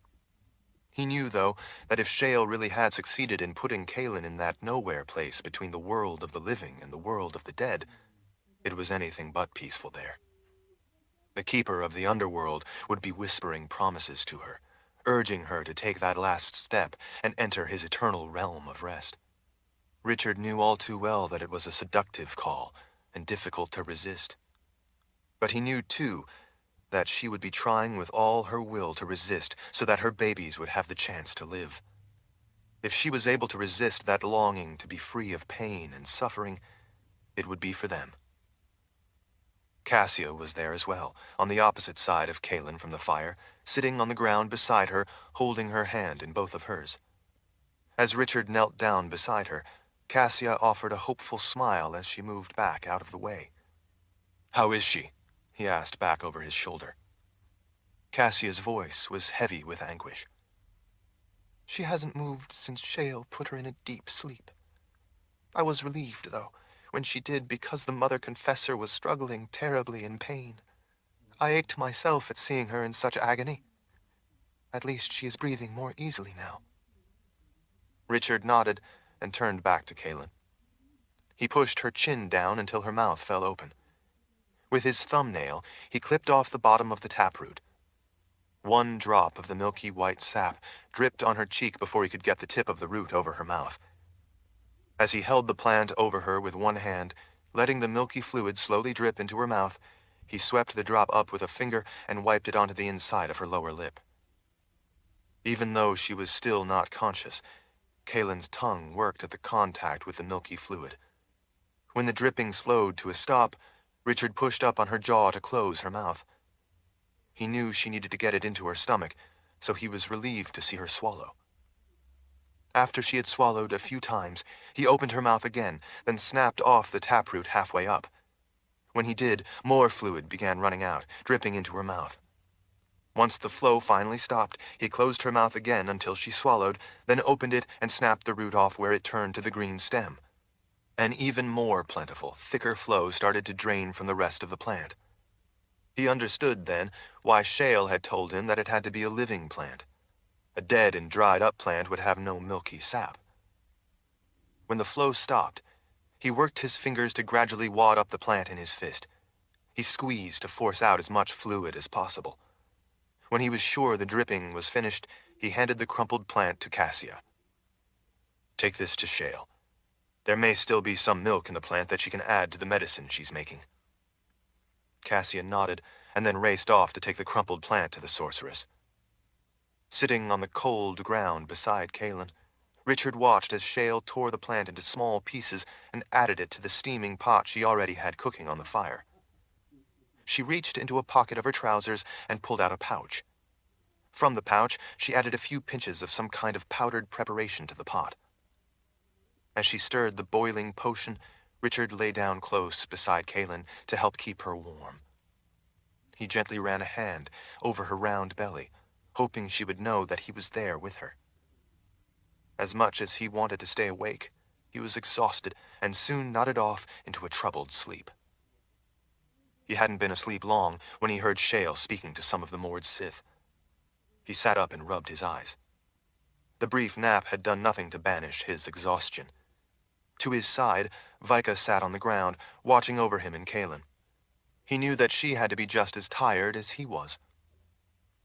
He knew, though, that if Shale really had succeeded in putting Kaelin in that nowhere place between the world of the living and the world of the dead, it was anything but peaceful there. The keeper of the underworld would be whispering promises to her, urging her to take that last step and enter his eternal realm of rest. Richard knew all too well that it was a seductive call and difficult to resist. But he knew, too, that she would be trying with all her will to resist so that her babies would have the chance to live. If she was able to resist that longing to be free of pain and suffering, it would be for them. Cassia was there as well, on the opposite side of Kaelin from the fire, sitting on the ground beside her, holding her hand in both of hers. As Richard knelt down beside her, Cassia offered a hopeful smile as she moved back out of the way. "How is she?" he asked back over his shoulder. Cassia's voice was heavy with anguish. "She hasn't moved since Shale put her in a deep sleep. I was relieved, though, when she did, because the mother confessor was struggling terribly in pain. I ached myself at seeing her in such agony. At least she is breathing more easily now." Richard nodded and turned back to Kaelin. He pushed her chin down until her mouth fell open. With his thumbnail, he clipped off the bottom of the taproot. One drop of the milky white sap dripped on her cheek before he could get the tip of the root over her mouth. As he held the plant over her with one hand, letting the milky fluid slowly drip into her mouth, he swept the drop up with a finger and wiped it onto the inside of her lower lip. Even though she was still not conscious, Kaelin's tongue worked at the contact with the milky fluid. When the dripping slowed to a stop, Richard pushed up on her jaw to close her mouth. He knew she needed to get it into her stomach, so he was relieved to see her swallow. After she had swallowed a few times, he opened her mouth again, then snapped off the taproot halfway up. When he did, more fluid began running out, dripping into her mouth. Once the flow finally stopped, he closed her mouth again until she swallowed, then opened it and snapped the root off where it turned to the green stem. An even more plentiful, thicker flow started to drain from the rest of the plant. He understood, then, why Shale had told him that it had to be a living plant. A dead and dried-up plant would have no milky sap. When the flow stopped, he worked his fingers to gradually wad up the plant in his fist. He squeezed to force out as much fluid as possible. When he was sure the dripping was finished, he handed the crumpled plant to Cassia. "Take this to Shale. There may still be some milk in the plant that she can add to the medicine she's making." Cassia nodded, and then raced off to take the crumpled plant to the sorceress. Sitting on the cold ground beside Kaelin, Richard watched as Shale tore the plant into small pieces and added it to the steaming pot she already had cooking on the fire. She reached into a pocket of her trousers and pulled out a pouch. From the pouch, she added a few pinches of some kind of powdered preparation to the pot. As she stirred the boiling potion, Richard lay down close beside Kaelin to help keep her warm. He gently ran a hand over her round belly, hoping she would know that he was there with her. As much as he wanted to stay awake, he was exhausted and soon nodded off into a troubled sleep. He hadn't been asleep long when he heard Shale speaking to some of the Mord Sith. He sat up and rubbed his eyes. The brief nap had done nothing to banish his exhaustion. To his side, Vika sat on the ground, watching over him and Kaelin. He knew that she had to be just as tired as he was.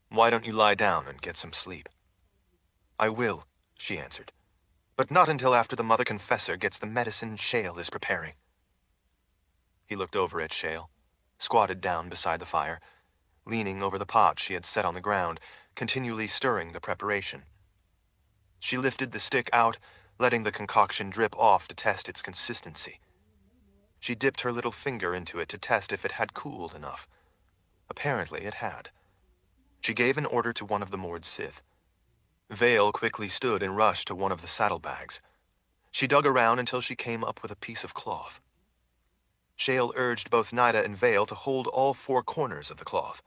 "Why don't you lie down and get some sleep?" "I will," she answered, "but not until after the Mother Confessor gets the medicine Shale is preparing." He looked over at Shale, squatted down beside the fire, leaning over the pot she had set on the ground, continually stirring the preparation. She lifted the stick out, letting the concoction drip off to test its consistency. She dipped her little finger into it to test if it had cooled enough. Apparently it had. She gave an order to one of the moored Sith. Vale quickly stood and rushed to one of the saddlebags. She dug around until she came up with a piece of cloth. Shale urged both Nida and Vale to hold all four corners of the cloth.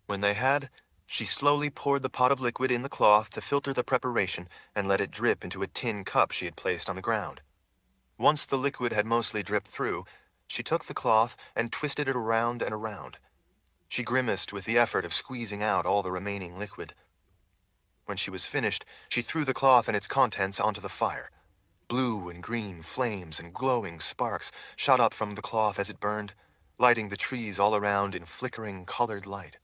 When they had, she slowly poured the pot of liquid in the cloth to filter the preparation and let it drip into a tin cup she had placed on the ground. Once the liquid had mostly dripped through, she took the cloth and twisted it around and around. She grimaced with the effort of squeezing out all the remaining liquid. When she was finished, she threw the cloth and its contents onto the fire. Blue and green flames and glowing sparks shot up from the cloth as it burned, lighting the trees all around in flickering colored light.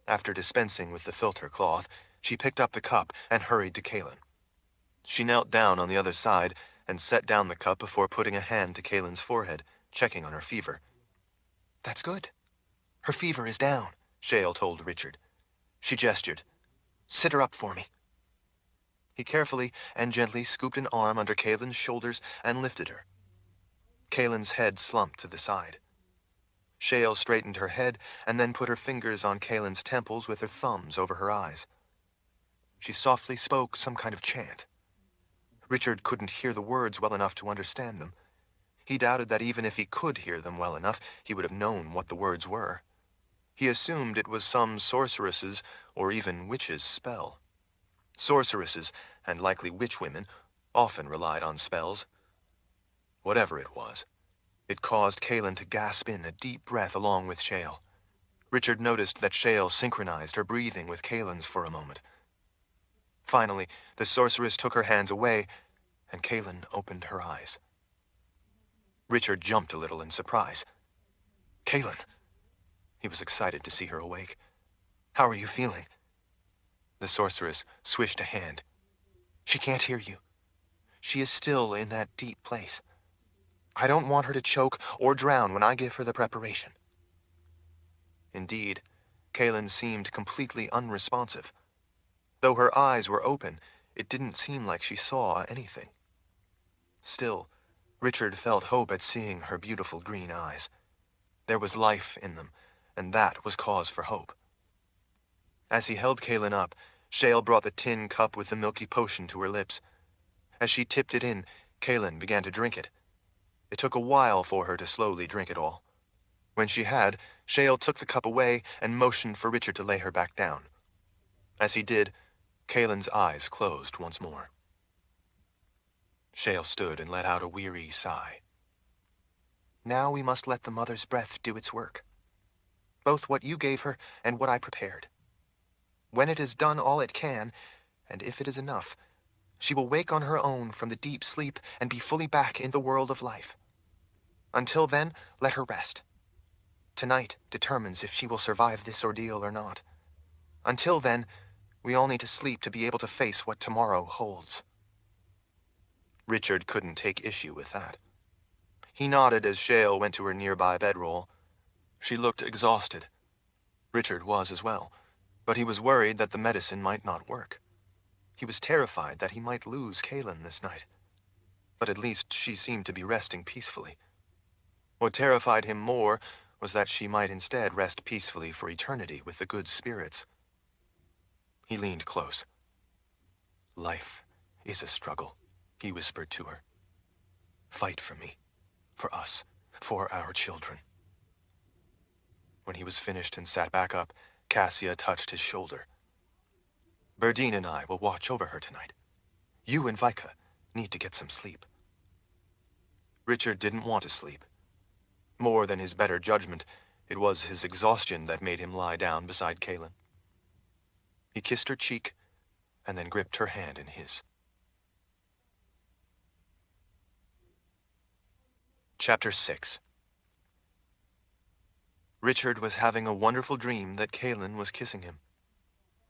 After dispensing with the filter cloth, she picked up the cup and hurried to Kaelin. She knelt down on the other side and set down the cup before putting a hand to Kaelin's forehead, checking on her fever. "That's good. Her fever is down," Shale told Richard. She gestured. "Sit her up for me." He carefully and gently scooped an arm under Kaelin's shoulders and lifted her. Kaelin's head slumped to the side. Shale straightened her head and then put her fingers on Kaelin's temples with her thumbs over her eyes. She softly spoke some kind of chant. Richard couldn't hear the words well enough to understand them. He doubted that even if he could hear them well enough, he would have known what the words were. He assumed it was some sorceress's or even witch's spell. Sorceresses, and likely witchwomen, often relied on spells. Whatever it was, it caused Kaelin to gasp in a deep breath along with Shale. Richard noticed that Shale synchronized her breathing with Kaelin's for a moment. Finally, the sorceress took her hands away, and Kaelin opened her eyes. Richard jumped a little in surprise. "Kaelin!" He was excited to see her awake. "How are you feeling?" The sorceress swished a hand. "She can't hear you. She is still in that deep place. I don't want her to choke or drown when I give her the preparation." Indeed, Kaelin seemed completely unresponsive. Though her eyes were open, it didn't seem like she saw anything. Still, Richard felt hope at seeing her beautiful green eyes. There was life in them, and that was cause for hope. As he held Kaelin up, Shale brought the tin cup with the milky potion to her lips. As she tipped it in, Kaelin began to drink it. It took a while for her to slowly drink it all. When she had, Shale took the cup away and motioned for Richard to lay her back down. As he did, Kaelin's eyes closed once more. Shale stood and let out a weary sigh. "Now we must let the mother's breath do its work. Both what you gave her and what I prepared. When it has done all it can, and if it is enough, she will wake on her own from the deep sleep and be fully back in the world of life. Until then, let her rest. Tonight determines if she will survive this ordeal or not. Until then, we all need to sleep to be able to face what tomorrow holds." Richard couldn't take issue with that. He nodded as Shale went to her nearby bedroll. She looked exhausted. Richard was as well, but he was worried that the medicine might not work. He was terrified that he might lose Kaelin this night. But at least she seemed to be resting peacefully. What terrified him more was that she might instead rest peacefully for eternity with the good spirits. He leaned close. "Life is a struggle," he whispered to her. "Fight for me, for us, for our children." When he was finished and sat back up, Cassia touched his shoulder. "Berdine and I will watch over her tonight. You and Vika need to get some sleep." Richard didn't want to sleep. More than his better judgment, it was his exhaustion that made him lie down beside Kaelin. He kissed her cheek and then gripped her hand in his. Chapter 6. Richard was having a wonderful dream that Kaelin was kissing him.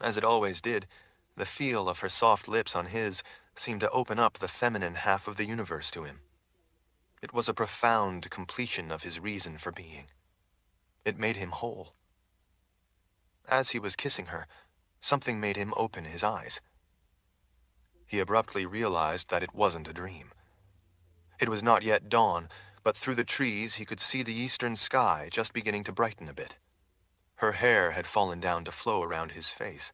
As it always did, the feel of her soft lips on his seemed to open up the feminine half of the universe to him. It was a profound completion of his reason for being. It made him whole. As he was kissing her, something made him open his eyes. He abruptly realized that it wasn't a dream. It was not yet dawn, but through the trees he could see the eastern sky just beginning to brighten a bit. Her hair had fallen down to flow around his face.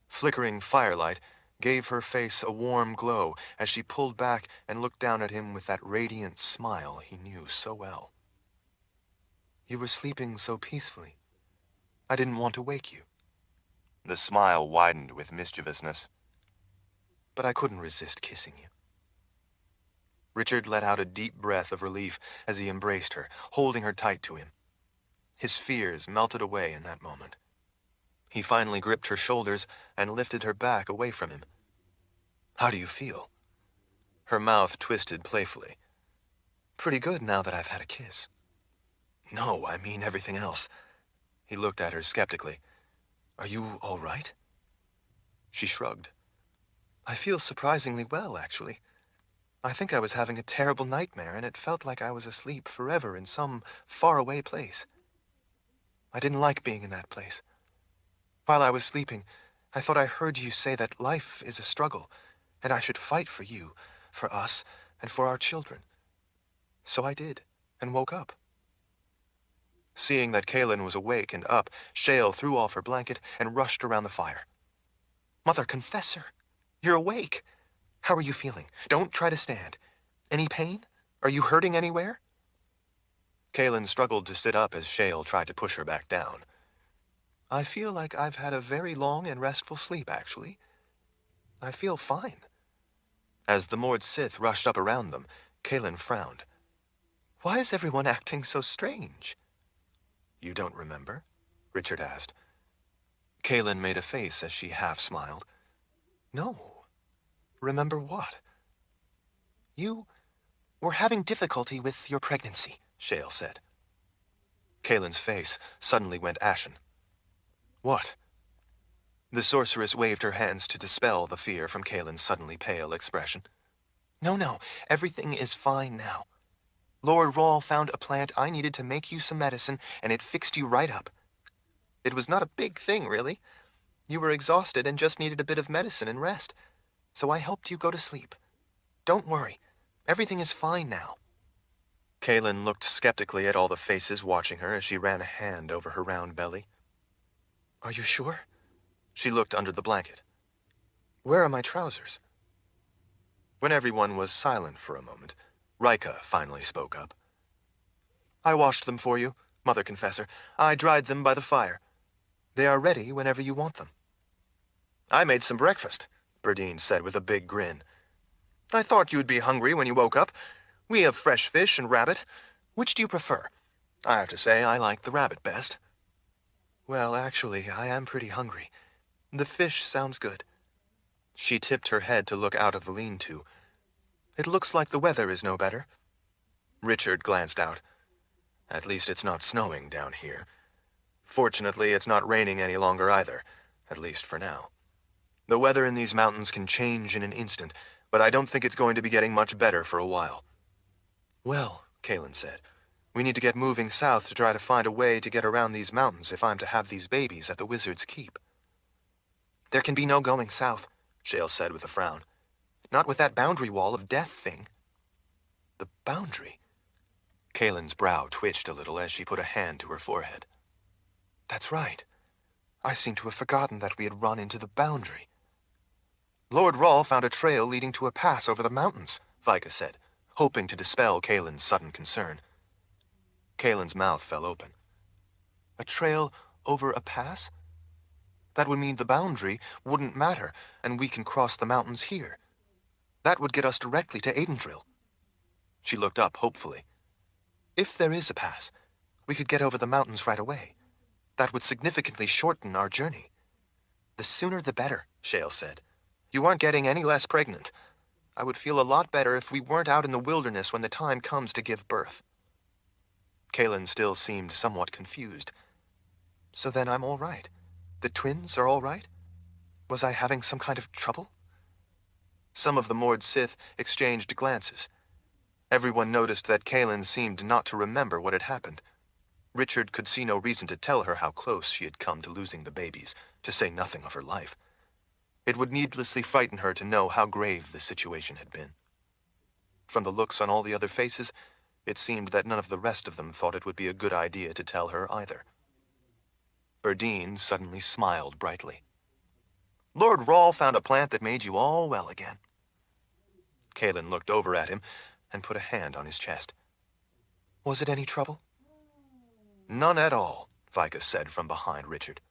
Flickering firelight gave her face a warm glow as she pulled back and looked down at him with that radiant smile he knew so well. "You were sleeping so peacefully. I didn't want to wake you." The smile widened with mischievousness. "But I couldn't resist kissing you." Richard let out a deep breath of relief as he embraced her, holding her tight to him. His fears melted away in that moment. He finally gripped her shoulders and lifted her back away from him. "How do you feel?" Her mouth twisted playfully. "Pretty good now that I've had a kiss." "No, I mean everything else." He looked at her skeptically. "Are you all right?" She shrugged. "I feel surprisingly well, actually. I think I was having a terrible nightmare, and it felt like I was asleep forever in some faraway place. I didn't like being in that place. While I was sleeping, I thought I heard you say that life is a struggle, and I should fight for you, for us, and for our children. So I did, and woke up." Seeing that Kaelin was awake and up, Shale threw off her blanket and rushed around the fire. "Mother Confessor, you're awake. How are you feeling? Don't try to stand. Any pain? Are you hurting anywhere?" Kaelin struggled to sit up as Shale tried to push her back down. "I feel like I've had a very long and restful sleep, actually. I feel fine." As the Mord Sith rushed up around them, Kaelin frowned. "Why is everyone acting so strange?" "You don't remember?" Richard asked. Kaelin made a face as she half-smiled. "No. Remember what?" "You were having difficulty with your pregnancy," Shale said. Kaelin's face suddenly went ashen. "What?" The sorceress waved her hands to dispel the fear from Kaelin's suddenly pale expression. No, everything is fine now. Lord Rawl found a plant I needed to make you some medicine, and it fixed you right up. It was not a big thing, really. You were exhausted and just needed a bit of medicine and rest, so I helped you go to sleep. Don't worry, everything is fine now." Kaelin looked skeptically at all the faces watching her as she ran a hand over her round belly. "Are you sure?" She looked under the blanket. "Where are my trousers?" When everyone was silent for a moment, Rika finally spoke up. "I washed them for you, Mother Confessor. I dried them by the fire. They are ready whenever you want them." "I made some breakfast," Berdine said with a big grin. "I thought you'd be hungry when you woke up. We have fresh fish and rabbit. Which do you prefer? I have to say I like the rabbit best." "Well, actually, I am pretty hungry. The fish sounds good." She tipped her head to look out of the lean-to. "It looks like the weather is no better." Richard glanced out. "At least it's not snowing down here. Fortunately, it's not raining any longer either, at least for now. The weather in these mountains can change in an instant, but I don't think it's going to be getting much better for a while." "Well," Kaelin said, "we need to get moving south to try to find a way to get around these mountains if I'm to have these babies at the Wizard's Keep." "There can be no going south," Shale said with a frown. "Not with that boundary wall of death thing." "The boundary?" Kaelin's brow twitched a little as she put a hand to her forehead. "That's right. I seem to have forgotten that we had run into the boundary." "Lord Rawl found a trail leading to a pass over the mountains," Vika said, hoping to dispel Kaelin's sudden concern. Kaelin's mouth fell open. "A trail over a pass? That would mean the boundary wouldn't matter, and we can cross the mountains here. That would get us directly to Aidendril." She looked up hopefully. "If there is a pass, we could get over the mountains right away. That would significantly shorten our journey." "The sooner the better," Shale said. "You aren't getting any less pregnant. I would feel a lot better if we weren't out in the wilderness when the time comes to give birth." Kaelin still seemed somewhat confused. "So then I'm all right. The twins are all right? Was I having some kind of trouble?" Some of the Mord Sith exchanged glances. Everyone noticed that Kaelin seemed not to remember what had happened. Richard could see no reason to tell her how close she had come to losing the babies, to say nothing of her life. It would needlessly frighten her to know how grave the situation had been. From the looks on all the other faces, it seemed that none of the rest of them thought it would be a good idea to tell her either. Berdine suddenly smiled brightly. Lord Rawl found a plant that made you all well again. Kalen looked over at him and put a hand on his chest. Was it any trouble? None at all, Vicus said from behind Richard.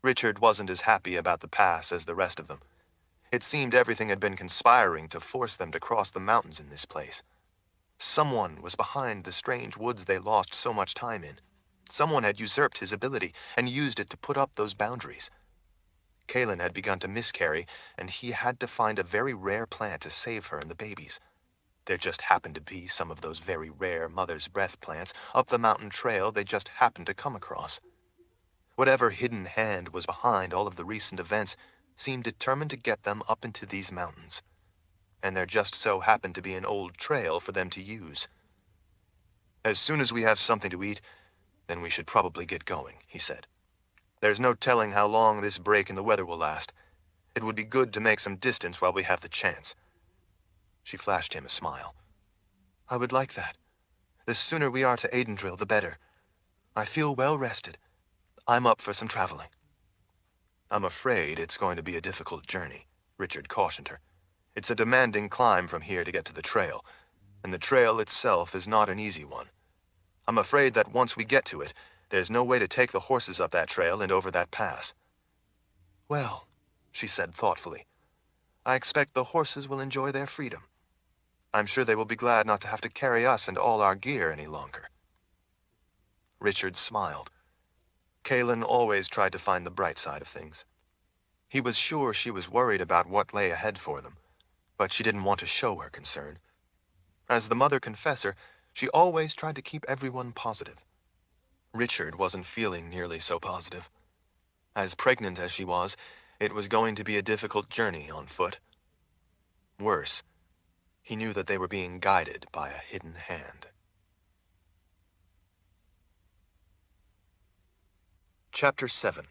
Richard wasn't as happy about the pass as the rest of them. It seemed everything had been conspiring to force them to cross the mountains in this place. Someone was behind the strange woods they lost so much time in. Someone had usurped his ability and used it to put up those boundaries. Kalen had begun to miscarry, and he had to find a very rare plant to save her and the babies. There just happened to be some of those very rare mother's breath plants up the mountain trail they just happened to come across. Whatever hidden hand was behind all of the recent events seemed determined to get them up into these mountains. And there just so happened to be an old trail for them to use. As soon as we have something to eat, then we should probably get going, he said. There's no telling how long this break in the weather will last. It would be good to make some distance while we have the chance. She flashed him a smile. I would like that. The sooner we are to Aidendrill, the better. I feel well rested. I'm up for some traveling. I'm afraid it's going to be a difficult journey, Richard cautioned her. It's a demanding climb from here to get to the trail, and the trail itself is not an easy one. I'm afraid that once we get to it, there's no way to take the horses up that trail and over that pass. Well, she said thoughtfully, I expect the horses will enjoy their freedom. I'm sure they will be glad not to have to carry us and all our gear any longer. Richard smiled. Kalen always tried to find the bright side of things. He was sure she was worried about what lay ahead for them, but she didn't want to show her concern. As the mother confessor, she always tried to keep everyone positive. Richard wasn't feeling nearly so positive. As pregnant as she was, it was going to be a difficult journey on foot. Worse, he knew that they were being guided by a hidden hand. Chapter 7.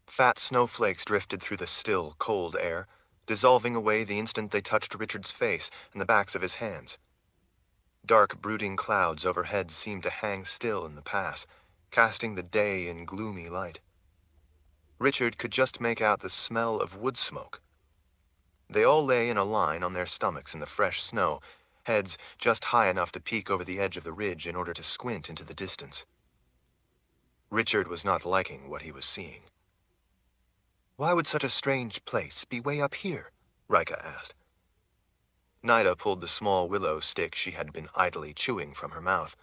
Fat snowflakes drifted through the still, cold air, dissolving away the instant they touched Richard's face and the backs of his hands. Dark, brooding clouds overhead seemed to hang still in the pass, casting the day in gloomy light. Richard could just make out the smell of wood smoke. They all lay in a line on their stomachs in the fresh snow, heads just high enough to peek over the edge of the ridge in order to squint into the distance. Richard was not liking what he was seeing. Why would such a strange place be way up here? Rika asked. Nida pulled the small willow stick she had been idly chewing from her mouth.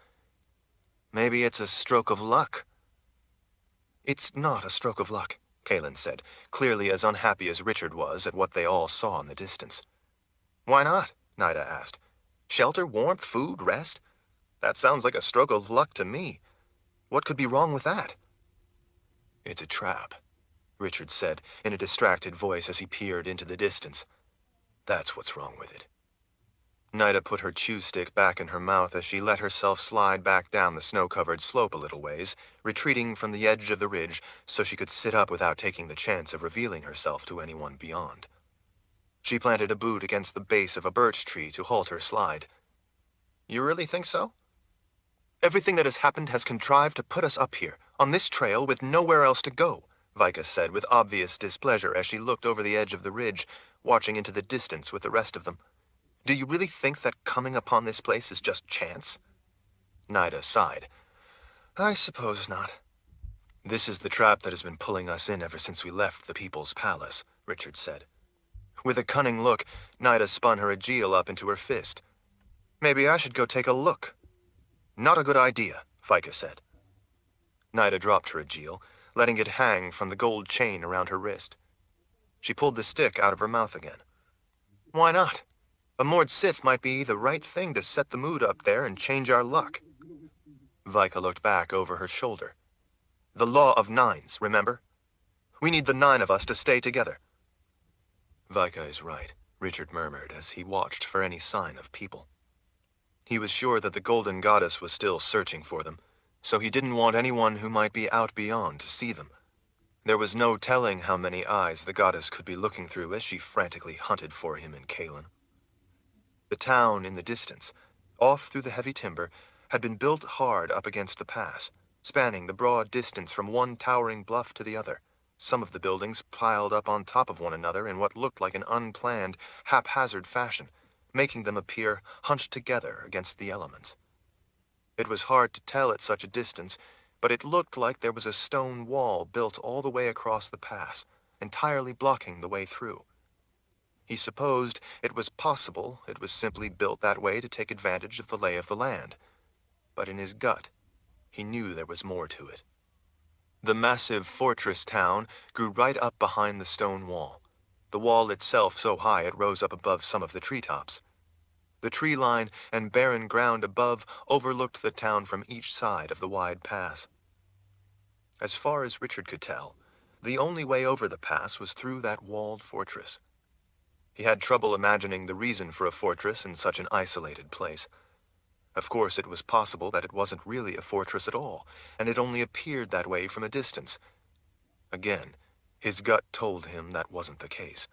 Maybe it's a stroke of luck. It's not a stroke of luck, Kalen said, clearly as unhappy as Richard was at what they all saw in the distance. Why not? Nida asked. Shelter, warmth, food, rest? That sounds like a stroke of luck to me. What could be wrong with that? It's a trap, Richard said in a distracted voice as he peered into the distance. That's what's wrong with it. Nida put her chew stick back in her mouth as she let herself slide back down the snow-covered slope a little ways, retreating from the edge of the ridge so she could sit up without taking the chance of revealing herself to anyone beyond. She planted a boot against the base of a birch tree to halt her slide. You really think so? Everything that has happened has contrived to put us up here, on this trail with nowhere else to go, Vicus said with obvious displeasure as she looked over the edge of the ridge, watching into the distance with the rest of them. Do you really think that coming upon this place is just chance? Nida sighed. I suppose not. This is the trap that has been pulling us in ever since we left the People's Palace, Richard said. With a cunning look, Nida spun her aegil up into her fist. Maybe I should go take a look. Not a good idea, Vicus said. Nida dropped her aegil, letting it hang from the gold chain around her wrist. She pulled the stick out of her mouth again. Why not? A Mord Sith might be the right thing to set the mood up there and change our luck. Vika looked back over her shoulder. The law of nines, remember? We need the 9 of us to stay together. Vika is right, Richard murmured as he watched for any sign of people. He was sure that the Golden Goddess was still searching for them, so he didn't want anyone who might be out beyond to see them. There was no telling how many eyes the goddess could be looking through as she frantically hunted for him in Kalen. The town in the distance, off through the heavy timber, had been built hard up against the pass, spanning the broad distance from one towering bluff to the other. Some of the buildings piled up on top of one another in what looked like an unplanned, haphazard fashion, making them appear hunched together against the elements. It was hard to tell at such a distance, but it looked like there was a stone wall built all the way across the pass, entirely blocking the way through. He supposed it was possible it was simply built that way to take advantage of the lay of the land, but in his gut, he knew there was more to it. The massive fortress town grew right up behind the stone wall, the wall itself so high it rose up above some of the treetops. The tree line and barren ground above overlooked the town from each side of the wide pass. As far as Richard could tell, the only way over the pass was through that walled fortress. He had trouble imagining the reason for a fortress in such an isolated place. Of course, it was possible that it wasn't really a fortress at all, and it only appeared that way from a distance. Again, his gut told him that wasn't the case.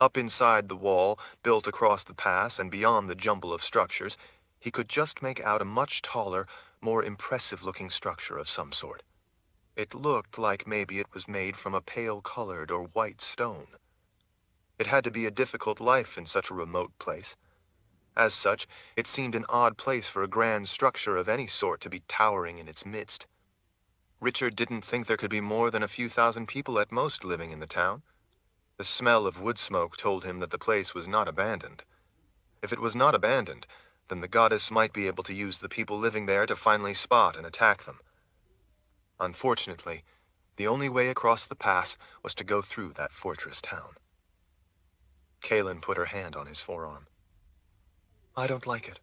Up inside the wall, built across the pass and beyond the jumble of structures, he could just make out a much taller, more impressive-looking structure of some sort. It looked like maybe it was made from a pale-colored or white stone. It had to be a difficult life in such a remote place. As such, it seemed an odd place for a grand structure of any sort to be towering in its midst. Richard didn't think there could be more than a few thousand people at most living in the town. The smell of wood smoke told him that the place was not abandoned. If it was not abandoned, then the goddess might be able to use the people living there to finally spot and attack them. Unfortunately, the only way across the pass was to go through that fortress town. Kaelin put her hand on his forearm. I don't like it.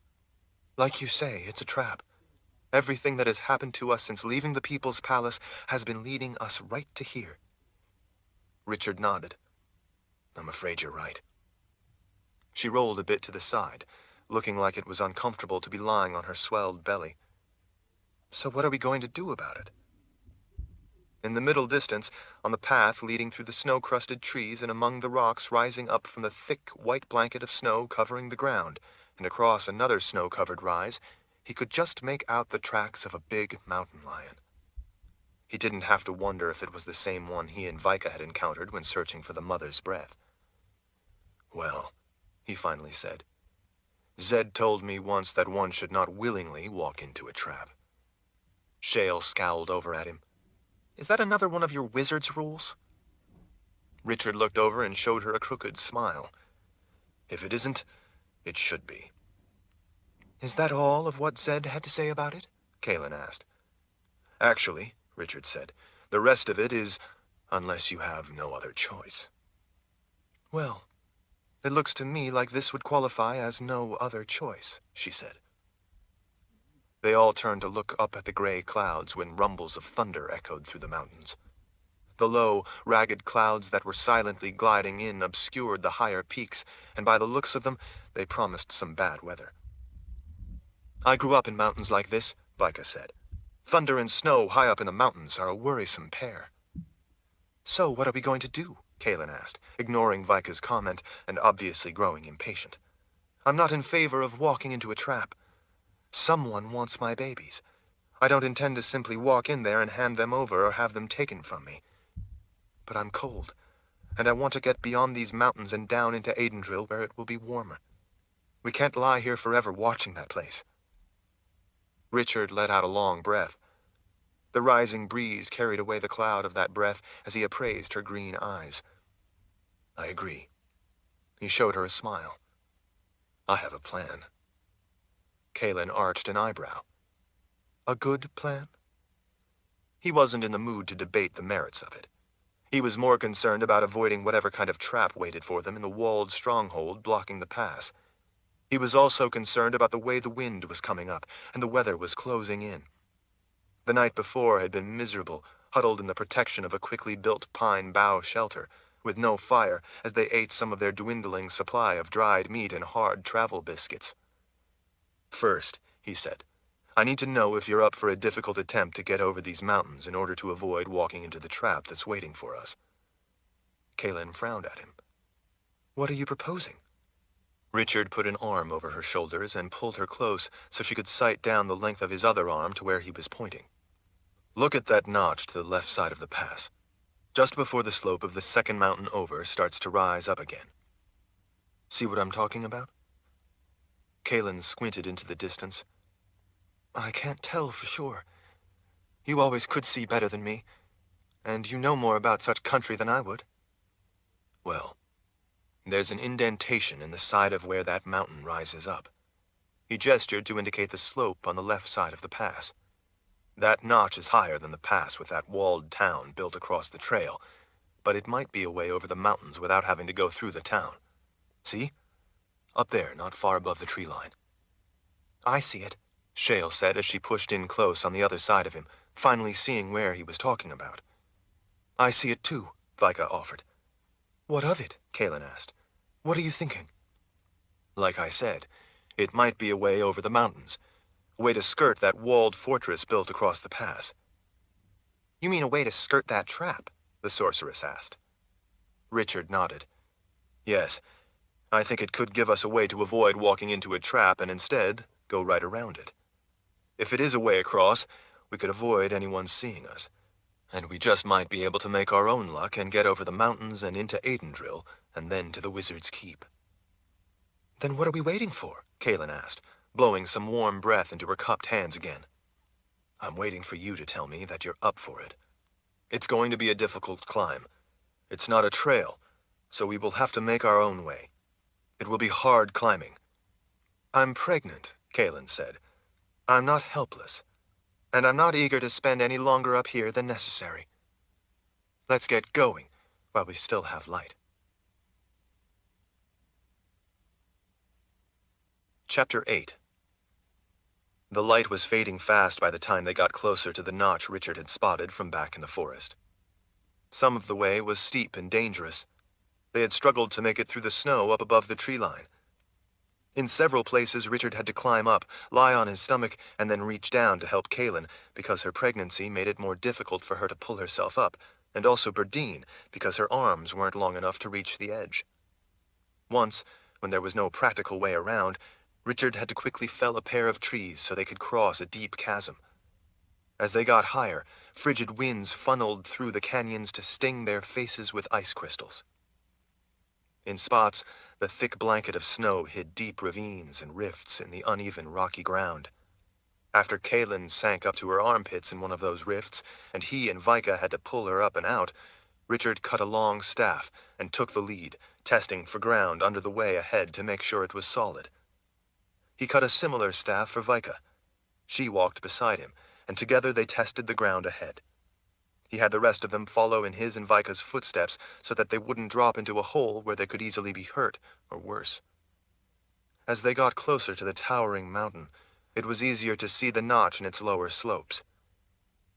Like you say, it's a trap. Everything that has happened to us since leaving the People's Palace has been leading us right to here. Richard nodded. I'm afraid you're right. She rolled a bit to the side, looking like it was uncomfortable to be lying on her swelled belly. So what are we going to do about it? In the middle distance, on the path leading through the snow-crusted trees and among the rocks rising up from the thick white blanket of snow covering the ground, and across another snow-covered rise, he could just make out the tracks of a big mountain lion. He didn't have to wonder if it was the same one he and Vika had encountered when searching for the mother's breath. Well, he finally said, Zed told me once that one should not willingly walk into a trap. Shale scowled over at him. Is that another one of your wizard's rules? Richard looked over and showed her a crooked smile. If it isn't, it should be. Is that all of what Zed had to say about it? Kaelin asked. Actually, Richard said, the rest of it is, unless you have no other choice. Well, it looks to me like this would qualify as no other choice, she said. They all turned to look up at the gray clouds when rumbles of thunder echoed through the mountains. The low, ragged clouds that were silently gliding in obscured the higher peaks, and by the looks of them, they promised some bad weather. I grew up in mountains like this, Vika said. Thunder and snow high up in the mountains are a worrisome pair. So what are we going to do? Kaelin asked, ignoring Vika's comment and obviously growing impatient. I'm not in favor of walking into a trap. Someone wants my babies. I don't intend to simply walk in there and hand them over or have them taken from me. But I'm cold, and I want to get beyond these mountains and down into Aidendrill where it will be warmer. We can't lie here forever watching that place. Richard let out a long breath. The rising breeze carried away the cloud of that breath as he appraised her green eyes. I agree. He showed her a smile. I have a plan. Kaelin arched an eyebrow. A good plan? He wasn't in the mood to debate the merits of it. He was more concerned about avoiding whatever kind of trap waited for them in the walled stronghold blocking the pass. He was also concerned about the way the wind was coming up and the weather was closing in. The night before had been miserable, huddled in the protection of a quickly built pine bough shelter, with no fire as they ate some of their dwindling supply of dried meat and hard travel biscuits. First, he said, I need to know if you're up for a difficult attempt to get over these mountains in order to avoid walking into the trap that's waiting for us. Kaelin frowned at him. What are you proposing? Richard put an arm over her shoulders and pulled her close so she could sight down the length of his other arm to where he was pointing. Look at that notch to the left side of the pass, just before the slope of the second mountain over starts to rise up again. See what I'm talking about? Kalen squinted into the distance. I can't tell for sure. You always could see better than me, and you know more about such country than I would. Well, there's an indentation in the side of where that mountain rises up. He gestured to indicate the slope on the left side of the pass. That notch is higher than the pass with that walled town built across the trail, but it might be a way over the mountains without having to go through the town. See? Up there, not far above the tree line. I see it, Shale said as she pushed in close on the other side of him, finally seeing where he was talking about. I see it too, Vika offered. What of it? Kalen asked. What are you thinking? Like I said, it might be a way over the mountains, a way to skirt that walled fortress built across the pass. You mean a way to skirt that trap? The sorceress asked. Richard nodded. Yes, I think it could give us a way to avoid walking into a trap and instead go right around it. If it is a way across, we could avoid anyone seeing us, and we just might be able to make our own luck and get over the mountains and into Aidendrill, and then to the Wizard's Keep. Then what are we waiting for? Kalen asked, blowing some warm breath into her cupped hands again. I'm waiting for you to tell me that you're up for it. It's going to be a difficult climb. It's not a trail, so we will have to make our own way. It will be hard climbing. I'm pregnant, Kalen said. I'm not helpless, and I'm not eager to spend any longer up here than necessary. Let's get going while we still have light. Chapter 8. The light was fading fast by the time they got closer to the notch Richard had spotted from back in the forest. Some of the way was steep and dangerous. They had struggled to make it through the snow up above the tree line. In several places, Richard had to climb up, lie on his stomach, and then reach down to help Kalen, because her pregnancy made it more difficult for her to pull herself up, and also Berdine, because her arms weren't long enough to reach the edge. Once, when there was no practical way around, Richard had to quickly fell a pair of trees so they could cross a deep chasm. As they got higher, frigid winds funneled through the canyons to sting their faces with ice crystals. In spots, the thick blanket of snow hid deep ravines and rifts in the uneven rocky ground. After Kalen sank up to her armpits in one of those rifts, and he and Vika had to pull her up and out, Richard cut a long staff and took the lead, testing for ground under the way ahead to make sure it was solid. He cut a similar staff for Vika. She walked beside him, and together they tested the ground ahead. He had the rest of them follow in his and Vika's footsteps so that they wouldn't drop into a hole where they could easily be hurt, or worse. As they got closer to the towering mountain, it was easier to see the notch in its lower slopes.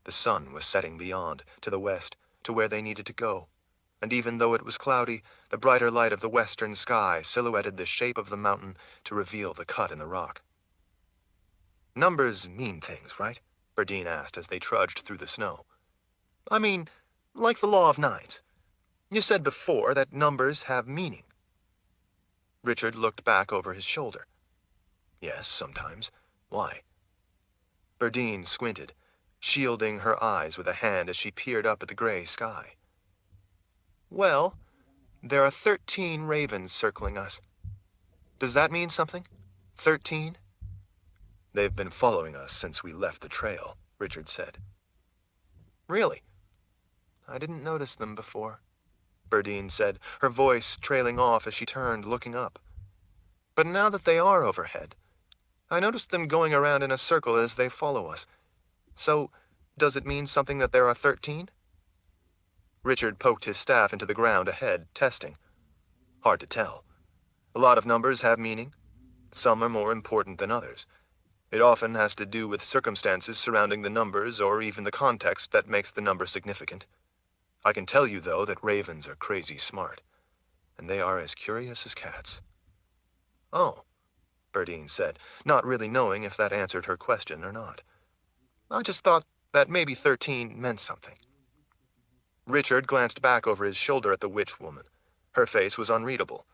The sun was setting beyond, to the west, to where they needed to go, and even though it was cloudy, the brighter light of the western sky silhouetted the shape of the mountain to reveal the cut in the rock. Numbers mean things, right? Berdine asked as they trudged through the snow. I mean, like the law of nines. You said before that numbers have meaning. Richard looked back over his shoulder. Yes, sometimes. Why? Berdine squinted, shielding her eyes with a hand as she peered up at the gray sky. Well, there are 13 ravens circling us. Does that mean something? 13? They've been following us since we left the trail, Richard said. Really? I didn't notice them before, Berdine said, her voice trailing off as she turned, looking up. But now that they are overhead, I noticed them going around in a circle as they follow us. So, does it mean something that there are 13? Richard poked his staff into the ground ahead, testing. Hard to tell. A lot of numbers have meaning. Some are more important than others. It often has to do with circumstances surrounding the numbers or even the context that makes the number significant. I can tell you, though, that ravens are crazy smart, and they are as curious as cats. Oh, Berdine said, not really knowing if that answered her question or not. I just thought that maybe 13 meant something. Richard glanced back over his shoulder at the witch woman. Her face was unreadable.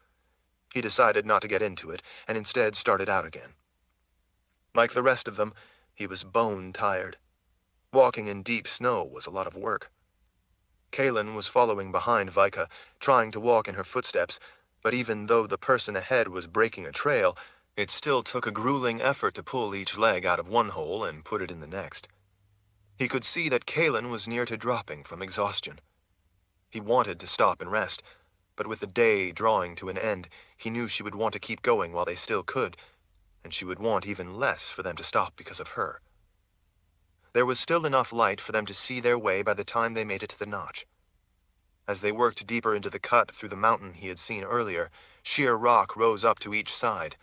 He decided not to get into it, and instead started out again. Like the rest of them, he was bone tired. Walking in deep snow was a lot of work. Kaylin was following behind Vika, trying to walk in her footsteps, but even though the person ahead was breaking a trail, it still took a grueling effort to pull each leg out of one hole and put it in the next. He could see that Kaylin was near to dropping from exhaustion. He wanted to stop and rest, but with the day drawing to an end, he knew she would want to keep going while they still could, and she would want even less for them to stop because of her. There was still enough light for them to see their way by the time they made it to the notch. As they worked deeper into the cut through the mountain he had seen earlier, sheer rock rose up to each side.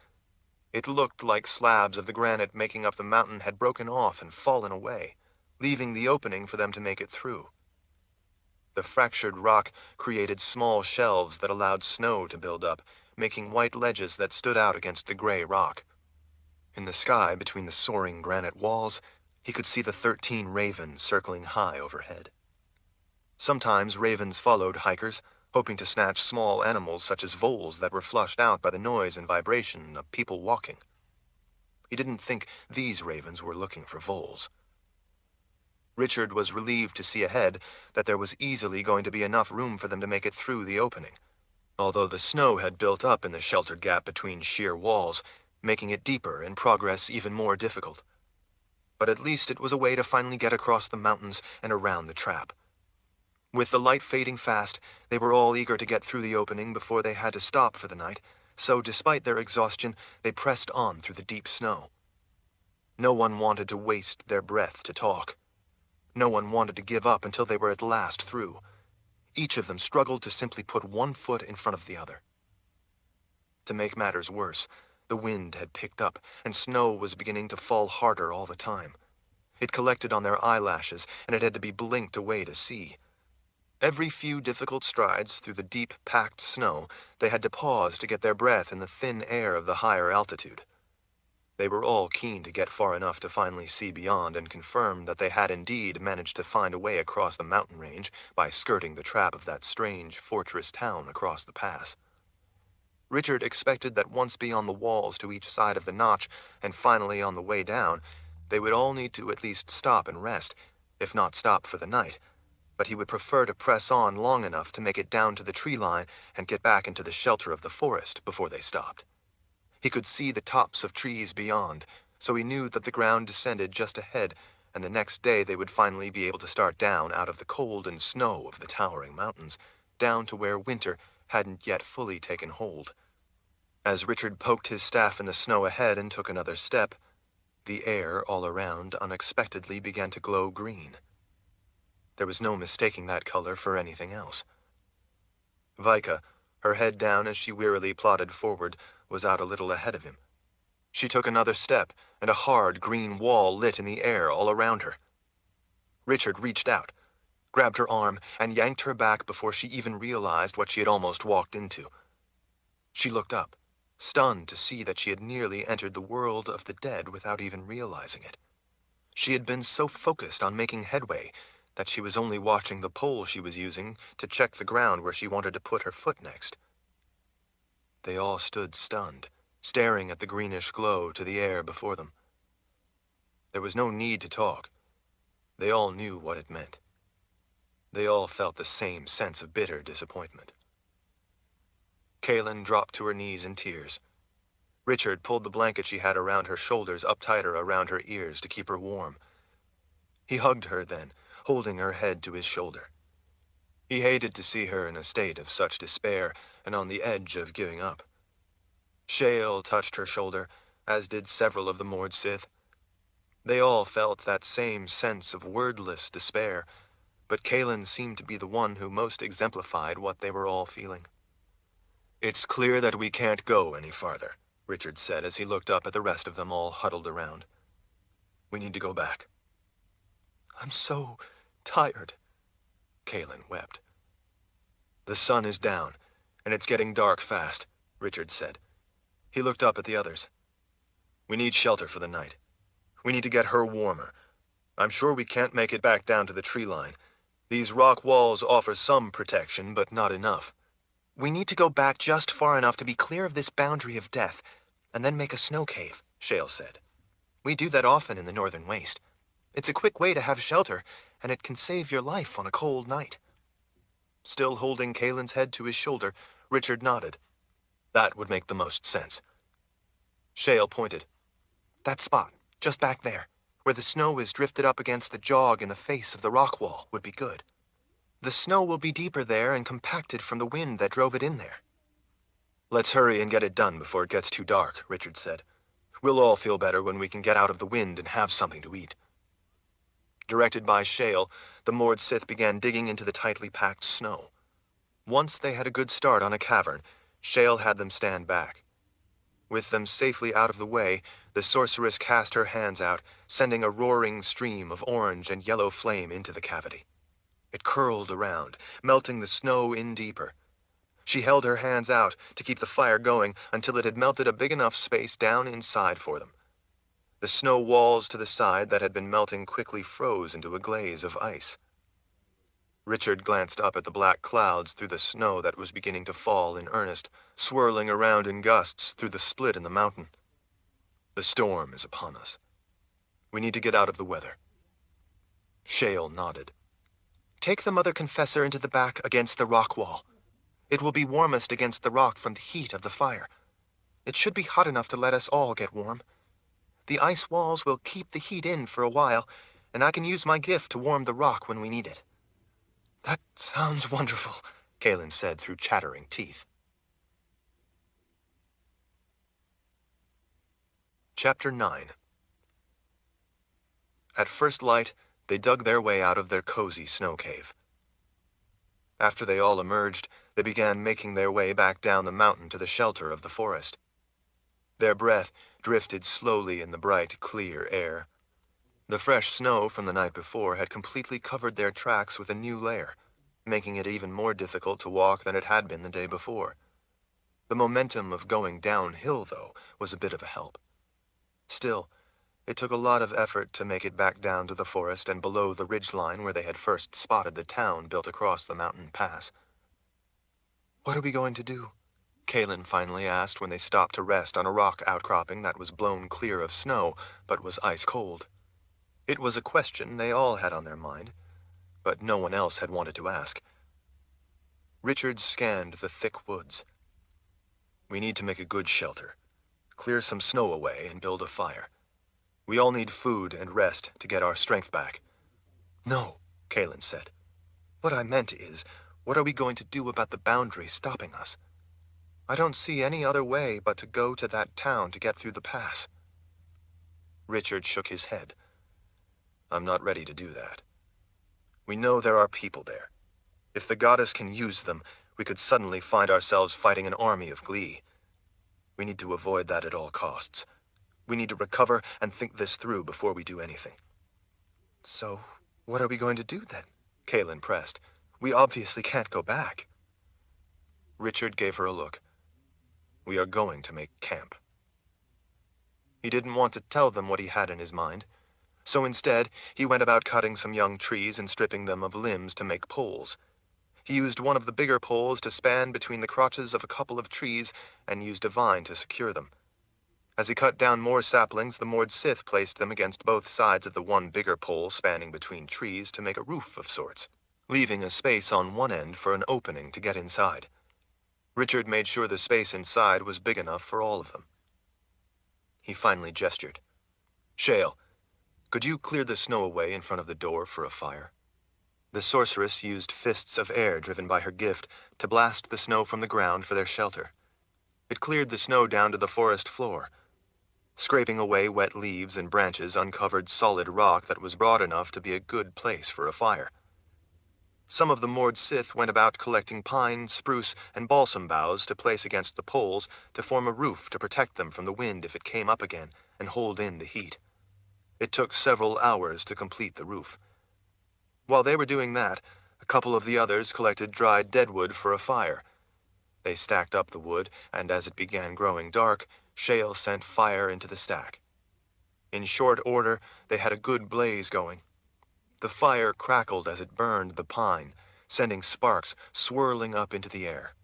It looked like slabs of the granite making up the mountain had broken off and fallen away, leaving the opening for them to make it through. The fractured rock created small shelves that allowed snow to build up, making white ledges that stood out against the gray rock. In the sky between the soaring granite walls, he could see the 13 ravens circling high overhead. Sometimes ravens followed hikers, hoping to snatch small animals such as voles that were flushed out by the noise and vibration of people walking. He didn't think these ravens were looking for voles. Richard was relieved to see ahead that there was easily going to be enough room for them to make it through the opening, although the snow had built up in the sheltered gap between sheer walls, making it deeper and progress even more difficult. But at least it was a way to finally get across the mountains and around the trap. With the light fading fast, they were all eager to get through the opening before they had to stop for the night, so despite their exhaustion, they pressed on through the deep snow. No one wanted to waste their breath to talk. No one wanted to give up until they were at last through. Each of them struggled to simply put one foot in front of the other. To make matters worse, the wind had picked up, and snow was beginning to fall harder all the time. It collected on their eyelashes, and it had to be blinked away to see. Every few difficult strides through the deep, packed snow, they had to pause to get their breath in the thin air of the higher altitude. They were all keen to get far enough to finally see beyond and confirm that they had indeed managed to find a way across the mountain range by skirting the trap of that strange fortress town across the pass. Richard expected that once beyond the walls to each side of the notch, and finally on the way down, they would all need to at least stop and rest, if not stop for the night, but he would prefer to press on long enough to make it down to the tree line and get back into the shelter of the forest before they stopped. He could see the tops of trees beyond, so he knew that the ground descended just ahead, and the next day they would finally be able to start down out of the cold and snow of the towering mountains, down to where winter hadn't yet fully taken hold. As Richard poked his staff in the snow ahead and took another step, the air all around unexpectedly began to glow green. There was no mistaking that color for anything else. Vika, her head down as she wearily plodded forward, was out a little ahead of him. She took another step, and a hard green wall lit in the air all around her. Richard reached out, grabbed her arm, and yanked her back before she even realized what she had almost walked into. She looked up, stunned to see that she had nearly entered the world of the dead without even realizing it. She had been so focused on making headway that she was only watching the pole she was using to check the ground where she wanted to put her foot next. They all stood stunned, staring at the greenish glow to the air before them. There was no need to talk. They all knew what it meant. They all felt the same sense of bitter disappointment. Kaylin dropped to her knees in tears. Richard pulled the blanket she had around her shoulders up tighter around her ears to keep her warm. He hugged her then, holding her head to his shoulder. He hated to see her in a state of such despair and on the edge of giving up. Shale touched her shoulder, as did several of the Mord Sith. They all felt that same sense of wordless despair, but Kaylin seemed to be the one who most exemplified what they were all feeling. "It's clear that we can't go any farther," Richard said as he looked up at the rest of them all huddled around. "We need to go back." "I'm so tired," Kaylin wept. "The sun is down, and it's getting dark fast," Richard said. He looked up at the others. "We need shelter for the night. We need to get her warmer. I'm sure we can't make it back down to the tree line. These rock walls offer some protection, but not enough." "We need to go back just far enough to be clear of this boundary of death, and then make a snow cave," Shale said. "We do that often in the Northern Waste. It's a quick way to have shelter, and it can save your life on a cold night. Still holding Kalen's head to his shoulder, Richard nodded. That would make the most sense. Shale pointed. That spot, just back there, where the snow is drifted up against the jog in the face of the rock wall, would be good. The snow will be deeper there and compacted from the wind that drove it in there. Let's hurry and get it done before it gets too dark, Richard said. We'll all feel better when we can get out of the wind and have something to eat. Directed by Shale, the Mord Sith began digging into the tightly packed snow. Once they had a good start on a cavern, Shale had them stand back. With them safely out of the way, the sorceress cast her hands out, sending a roaring stream of orange and yellow flame into the cavity. It curled around, melting the snow in deeper. She held her hands out to keep the fire going until it had melted a big enough space down inside for them. The snow walls to the side that had been melting quickly froze into a glaze of ice. Richard glanced up at the black clouds through the snow that was beginning to fall in earnest, swirling around in gusts through the split in the mountain. The storm is upon us. We need to get out of the weather. Shale nodded. Take the Mother Confessor into the back against the rock wall. It will be warmest against the rock from the heat of the fire. It should be hot enough to let us all get warm. The ice walls will keep the heat in for a while, and I can use my gift to warm the rock when we need it. That sounds wonderful, Kalen said through chattering teeth. Chapter 9. At first light, they dug their way out of their cozy snow cave. After they all emerged, they began making their way back down the mountain to the shelter of the forest. Their breath drifted slowly in the bright, clear air. The fresh snow from the night before had completely covered their tracks with a new layer, making it even more difficult to walk than it had been the day before. The momentum of going downhill, though, was a bit of a help. Still, it took a lot of effort to make it back down to the forest and below the ridgeline where they had first spotted the town built across the mountain pass. What are we going to do? Kalen finally asked when they stopped to rest on a rock outcropping that was blown clear of snow, but was ice cold. It was a question they all had on their mind, but no one else had wanted to ask. Richard scanned the thick woods. We need to make a good shelter, clear some snow away, and build a fire. We all need food and rest to get our strength back. No, Kalen said. What I meant is, what are we going to do about the boundary stopping us? I don't see any other way but to go to that town to get through the pass. Richard shook his head. I'm not ready to do that. We know there are people there. If the goddess can use them, we could suddenly find ourselves fighting an army of Glee. We need to avoid that at all costs. We need to recover and think this through before we do anything. So, what are we going to do then? Kalen pressed. We obviously can't go back. Richard gave her a look. We are going to make camp. He didn't want to tell them what he had in his mind, so instead he went about cutting some young trees and stripping them of limbs to make poles. He used one of the bigger poles to span between the crotches of a couple of trees and used a vine to secure them. As he cut down more saplings, the Mord Sith placed them against both sides of the one bigger pole spanning between trees to make a roof of sorts, leaving a space on one end for an opening to get inside. Richard made sure the space inside was big enough for all of them. He finally gestured. Shale, could you clear the snow away in front of the door for a fire? The sorceress used fists of air driven by her gift to blast the snow from the ground for their shelter. It cleared the snow down to the forest floor. Scraping away wet leaves and branches uncovered solid rock that was broad enough to be a good place for a fire. Some of the Mord Sith went about collecting pine, spruce, and balsam boughs to place against the poles to form a roof to protect them from the wind if it came up again and hold in the heat. It took several hours to complete the roof. While they were doing that, a couple of the others collected dried deadwood for a fire. They stacked up the wood, and as it began growing dark, Shale sent fire into the stack. In short order, they had a good blaze going. The fire crackled as it burned the pine, sending sparks swirling up into the air.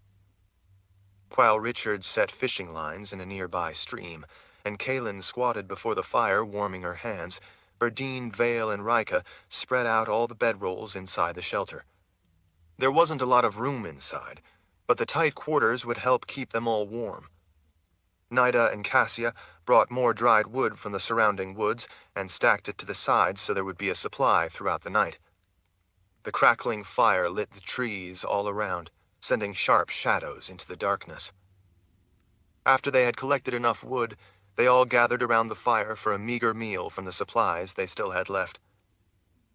While Richard set fishing lines in a nearby stream, and Kalen squatted before the fire warming her hands, Berdine, Vale, and Rika spread out all the bedrolls inside the shelter. There wasn't a lot of room inside, but the tight quarters would help keep them all warm. Nida and Cassia brought more dried wood from the surrounding woods and stacked it to the sides so there would be a supply throughout the night. The crackling fire lit the trees all around, sending sharp shadows into the darkness. After they had collected enough wood, they all gathered around the fire for a meager meal from the supplies they still had left.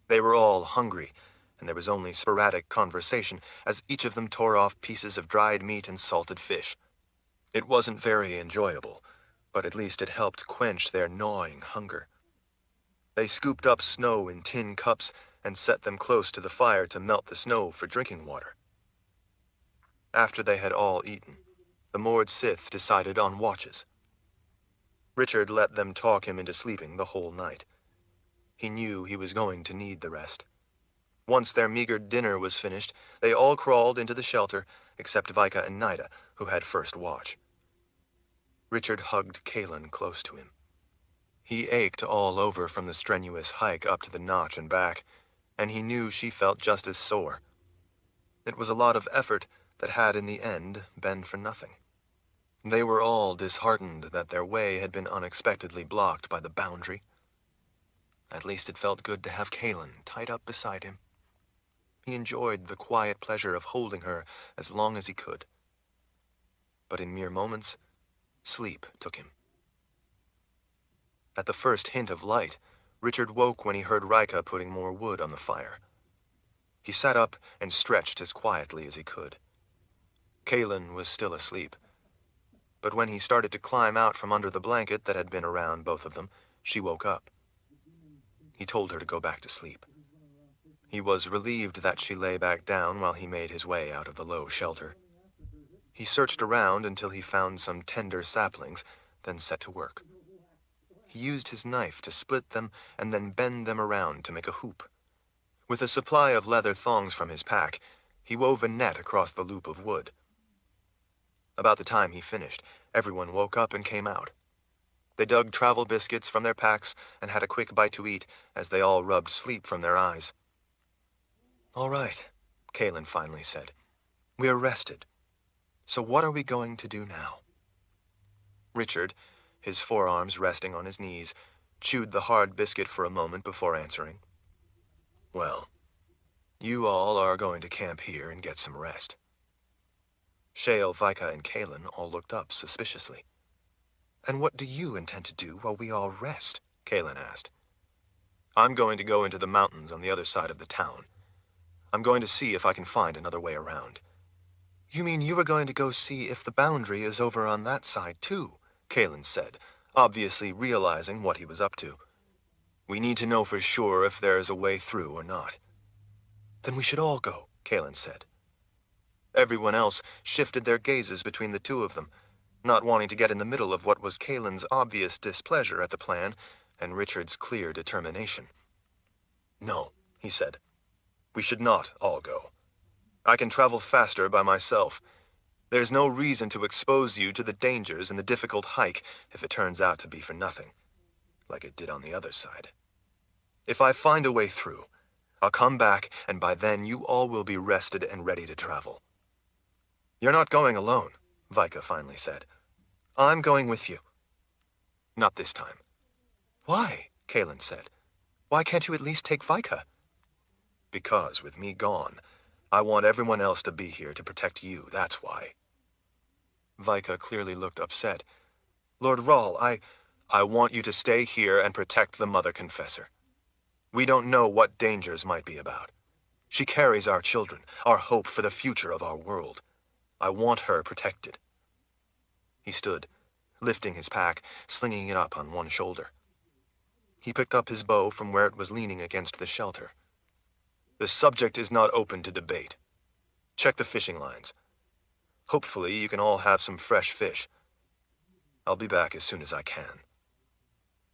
They were all hungry, and there was only sporadic conversation as each of them tore off pieces of dried meat and salted fish. It wasn't very enjoyable, but at least it helped quench their gnawing hunger. They scooped up snow in tin cups and set them close to the fire to melt the snow for drinking water. After they had all eaten, the Mord Sith decided on watches. Richard let them talk him into sleeping the whole night. He knew he was going to need the rest. Once their meager dinner was finished, they all crawled into the shelter, except Vika and Nida, who had first watch. Richard hugged Kaelin close to him. He ached all over from the strenuous hike up to the notch and back, and he knew she felt just as sore. It was a lot of effort that had in the end been for nothing. They were all disheartened that their way had been unexpectedly blocked by the boundary. At least it felt good to have Kaelin tied up beside him. He enjoyed the quiet pleasure of holding her as long as he could. But in mere moments, sleep took him. At the first hint of light, Richard woke when he heard Rika putting more wood on the fire. He sat up and stretched as quietly as he could. Kaelin was still asleep, but when he started to climb out from under the blanket that had been around both of them, she woke up. He told her to go back to sleep. He was relieved that she lay back down while he made his way out of the low shelter. He searched around until he found some tender saplings, then set to work. He used his knife to split them and then bend them around to make a hoop. With a supply of leather thongs from his pack, he wove a net across the loop of wood. About the time he finished, everyone woke up and came out. They dug travel biscuits from their packs and had a quick bite to eat as they all rubbed sleep from their eyes. "All right," Kaelin finally said. "We are rested. So what are we going to do now?" Richard, his forearms resting on his knees, chewed the hard biscuit for a moment before answering. "Well, you all are going to camp here and get some rest." Shale, Vika, and Kaelin all looked up suspiciously. "And what do you intend to do while we all rest?" Kaelin asked. "I'm going to go into the mountains on the other side of the town. I'm going to see if I can find another way around." "You mean you were going to go see if the boundary is over on that side, too?" Kaelin said, obviously realizing what he was up to. "We need to know for sure if there is a way through or not." "Then we should all go," Kaelin said. Everyone else shifted their gazes between the two of them, not wanting to get in the middle of what was Kaelin's obvious displeasure at the plan and Richard's clear determination. "No," he said. "We should not all go. I can travel faster by myself. There's no reason to expose you to the dangers and the difficult hike if it turns out to be for nothing, like it did on the other side. If I find a way through, I'll come back, and by then you all will be rested and ready to travel." "You're not going alone," Vika finally said. "I'm going with you." "Not this time." "Why?" Kaelin said. "Why can't you at least take Vika?" "Because with me gone, I want everyone else to be here to protect you, that's why." Vika clearly looked upset. "Lord Rahl, I want you to stay here and protect the Mother Confessor. We don't know what dangers might be about. She carries our children, our hope for the future of our world. I want her protected." He stood, lifting his pack, slinging it up on one shoulder. He picked up his bow from where it was leaning against the shelter. "The subject is not open to debate. Check the fishing lines. Hopefully you can all have some fresh fish. I'll be back as soon as I can."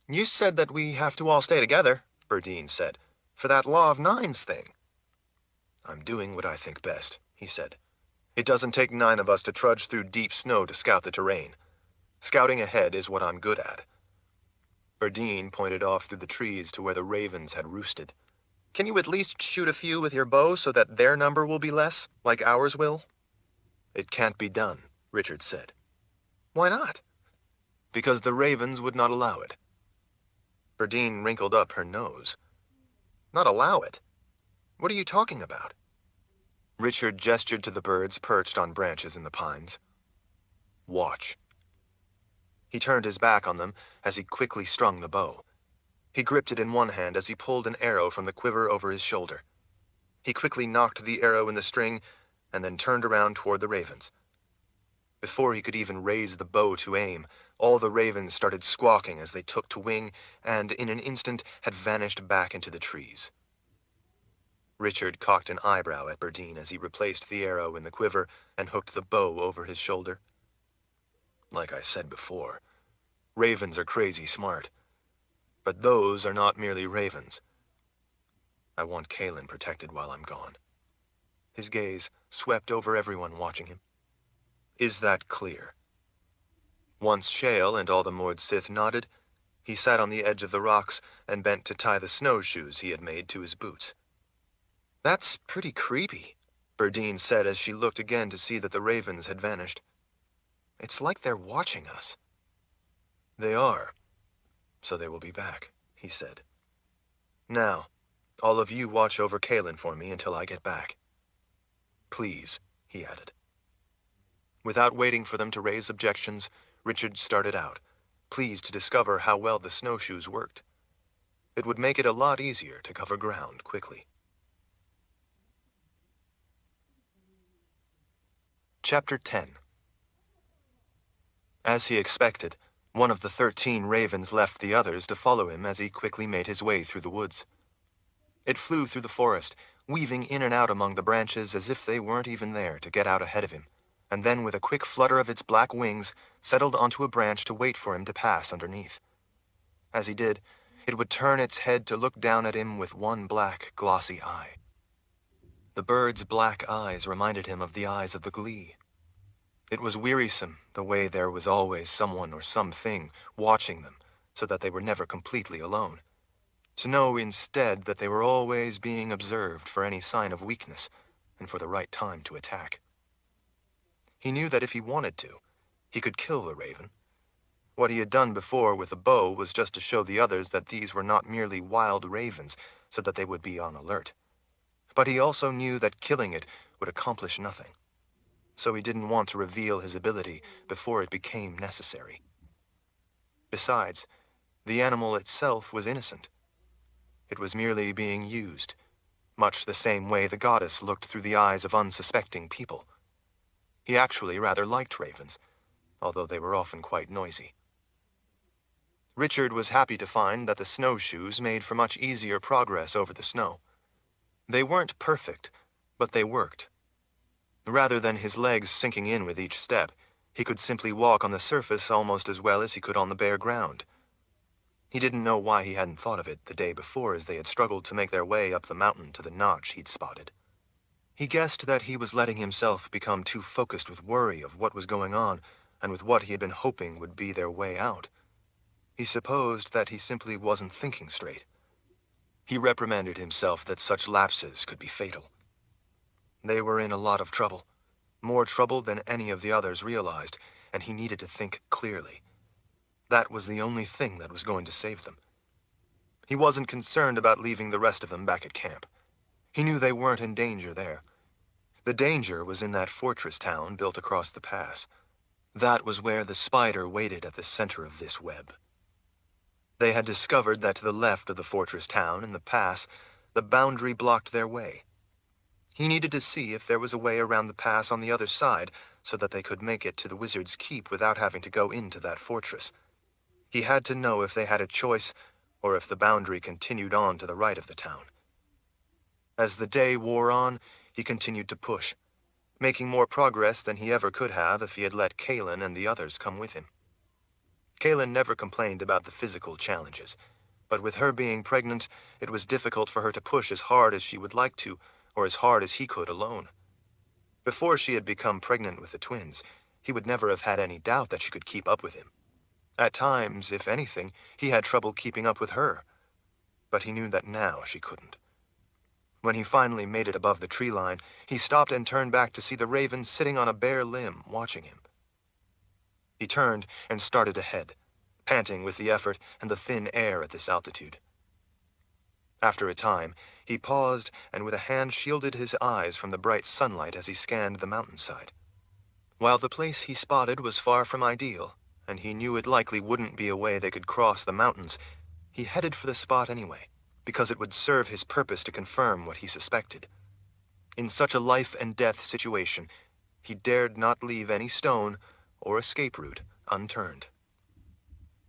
"You said that we have to all stay together," Berdine said, "for that Law of Nines thing." "I'm doing what I think best," he said. "It doesn't take 9 of us to trudge through deep snow to scout the terrain. Scouting ahead is what I'm good at." Berdine pointed off through the trees to where the ravens had roosted. Can you at least shoot a few with your bow so that their number will be less, like ours will? It can't be done, Richard said. Why not? Because the ravens would not allow it. Berdine wrinkled up her nose. Not allow it? What are you talking about? Richard gestured to the birds perched on branches in the pines. Watch. He turned his back on them as he quickly strung the bow. He gripped it in one hand as he pulled an arrow from the quiver over his shoulder. He quickly knocked the arrow in the string and then turned around toward the ravens. Before he could even raise the bow to aim, all the ravens started squawking as they took to wing and in an instant had vanished back into the trees. Richard cocked an eyebrow at Berdine as he replaced the arrow in the quiver and hooked the bow over his shoulder. Like I said before, ravens are crazy smart. But those are not merely ravens. I want Kaelin protected while I'm gone. His gaze swept over everyone watching him. Is that clear? Once Shale and all the Mord Sith nodded, he sat on the edge of the rocks and bent to tie the snowshoes he had made to his boots. That's pretty creepy, Berdine said as she looked again to see that the ravens had vanished. It's like they're watching us. They are. So they will be back, he said. Now, all of you watch over Kaelin for me until I get back. Please, he added. Without waiting for them to raise objections, Richard started out, pleased to discover how well the snowshoes worked. It would make it a lot easier to cover ground quickly. Chapter 10. As he expected, one of the 13 ravens left the others to follow him as he quickly made his way through the woods. It flew through the forest, weaving in and out among the branches as if they weren't even there to get out ahead of him, and then with a quick flutter of its black wings, settled onto a branch to wait for him to pass underneath. As he did, it would turn its head to look down at him with one black, glossy eye. The bird's black eyes reminded him of the eyes of the Glee. It was wearisome, the way there was always someone or something watching them, so that they were never completely alone. To know instead that they were always being observed for any sign of weakness, and for the right time to attack. He knew that if he wanted to, he could kill the raven. What he had done before with the bow was just to show the others that these were not merely wild ravens, so that they would be on alert. But he also knew that killing it would accomplish nothing. So he didn't want to reveal his ability before it became necessary. Besides, the animal itself was innocent. It was merely being used, much the same way the goddess looked through the eyes of unsuspecting people. He actually rather liked ravens, although they were often quite noisy. Richard was happy to find that the snowshoes made for much easier progress over the snow. They weren't perfect, but they worked. Rather than his legs sinking in with each step, he could simply walk on the surface almost as well as he could on the bare ground. He didn't know why he hadn't thought of it the day before as they had struggled to make their way up the mountain to the notch he'd spotted. He guessed that he was letting himself become too focused with worry of what was going on and with what he had been hoping would be their way out. He supposed that he simply wasn't thinking straight. He reprimanded himself that such lapses could be fatal. They were in a lot of trouble, more trouble than any of the others realized, and he needed to think clearly. That was the only thing that was going to save them. He wasn't concerned about leaving the rest of them back at camp. He knew they weren't in danger there. The danger was in that fortress town built across the pass. That was where the spider waited at the center of this web. They had discovered that to the left of the fortress town in the pass, the boundary blocked their way. He needed to see if there was a way around the pass on the other side so that they could make it to the Wizard's Keep without having to go into that fortress. He had to know if they had a choice or if the boundary continued on to the right of the town. As the day wore on, he continued to push, making more progress than he ever could have if he had let Kaelin and the others come with him. Kaelin never complained about the physical challenges, but with her being pregnant, it was difficult for her to push as hard as she would like to, or as hard as he could alone. Before she had become pregnant with the twins, he would never have had any doubt that she could keep up with him. At times, if anything, he had trouble keeping up with her, but he knew that now she couldn't. When he finally made it above the tree line, he stopped and turned back to see the raven sitting on a bare limb, watching him. He turned and started ahead, panting with the effort and the thin air at this altitude. After a time, he paused and with a hand shielded his eyes from the bright sunlight as he scanned the mountainside. While the place he spotted was far from ideal, and he knew it likely wouldn't be a way they could cross the mountains, he headed for the spot anyway, because it would serve his purpose to confirm what he suspected. In such a life-and-death situation, he dared not leave any stone or escape route unturned.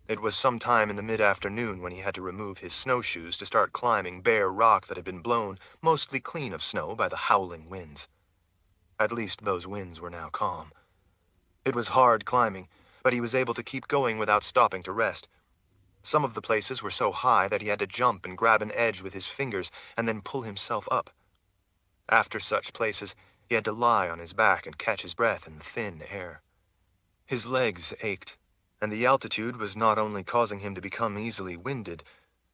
It was sometime in the mid-afternoon when he had to remove his snowshoes to start climbing bare rock that had been blown mostly clean of snow by the howling winds. At least those winds were now calm. It was hard climbing, but he was able to keep going without stopping to rest. Some of the places were so high that he had to jump and grab an edge with his fingers and then pull himself up. After such places, he had to lie on his back and catch his breath in the thin air. His legs ached, and the altitude was not only causing him to become easily winded,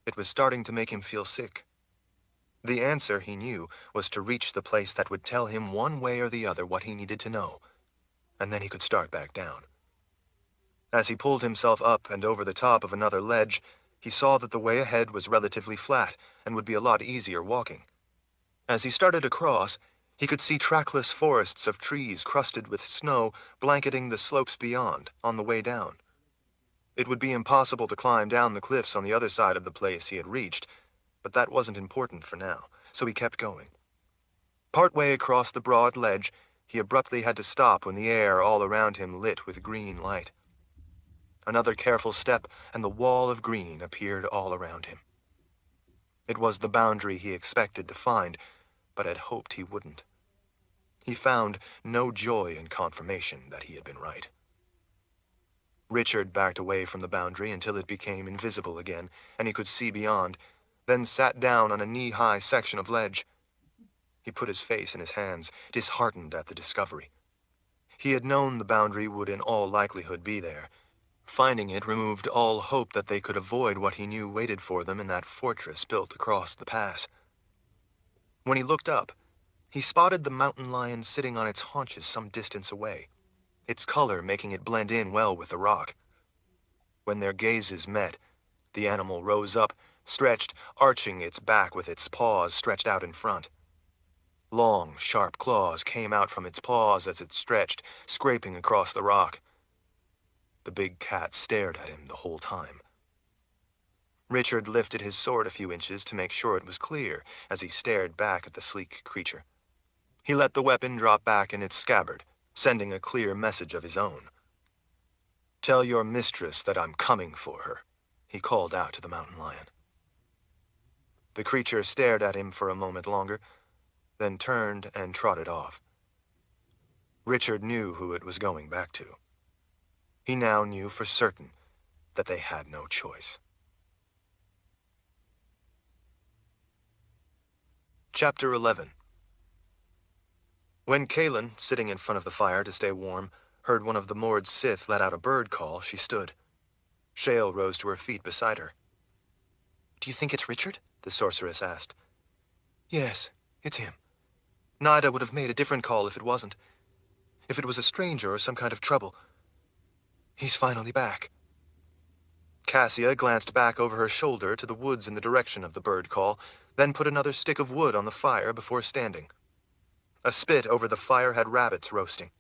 it was starting to make him feel sick. The answer, he knew, was to reach the place that would tell him one way or the other what he needed to know, and then he could start back down. As he pulled himself up and over the top of another ledge, he saw that the way ahead was relatively flat and would be a lot easier walking. As he started across, he could see trackless forests of trees crusted with snow blanketing the slopes beyond on the way down. It would be impossible to climb down the cliffs on the other side of the place he had reached, but that wasn't important for now, so he kept going. Partway across the broad ledge, he abruptly had to stop when the air all around him lit with green light. Another careful step, and the wall of green appeared all around him. It was the boundary he expected to find, but had hoped he wouldn't. He found no joy in confirmation that he had been right. Richard backed away from the boundary until it became invisible again, and he could see beyond, then sat down on a knee-high section of ledge. He put his face in his hands, disheartened at the discovery. He had known the boundary would in all likelihood be there. Finding it removed all hope that they could avoid what he knew waited for them in that fortress built across the pass. When he looked up, he spotted the mountain lion sitting on its haunches some distance away, its color making it blend in well with the rock. When their gazes met, the animal rose up, stretched, arching its back with its paws stretched out in front. Long, sharp claws came out from its paws as it stretched, scraping across the rock. The big cat stared at him the whole time. Richard lifted his sword a few inches to make sure it was clear as he stared back at the sleek creature. He let the weapon drop back in its scabbard, sending a clear message of his own. "Tell your mistress that I'm coming for her," he called out to the mountain lion. The creature stared at him for a moment longer, then turned and trotted off. Richard knew who it was going back to. He now knew for certain that they had no choice. Chapter 11. When Kaelin, sitting in front of the fire to stay warm, heard one of the Mord Sith let out a bird call, she stood. Shale rose to her feet beside her. "Do you think it's Richard?" the sorceress asked. "Yes, it's him. Nida would have made a different call if it wasn't. If it was a stranger or some kind of trouble. He's finally back." Cassia glanced back over her shoulder to the woods in the direction of the bird call, then put another stick of wood on the fire before standing. A spit over the fire had rabbits roasting.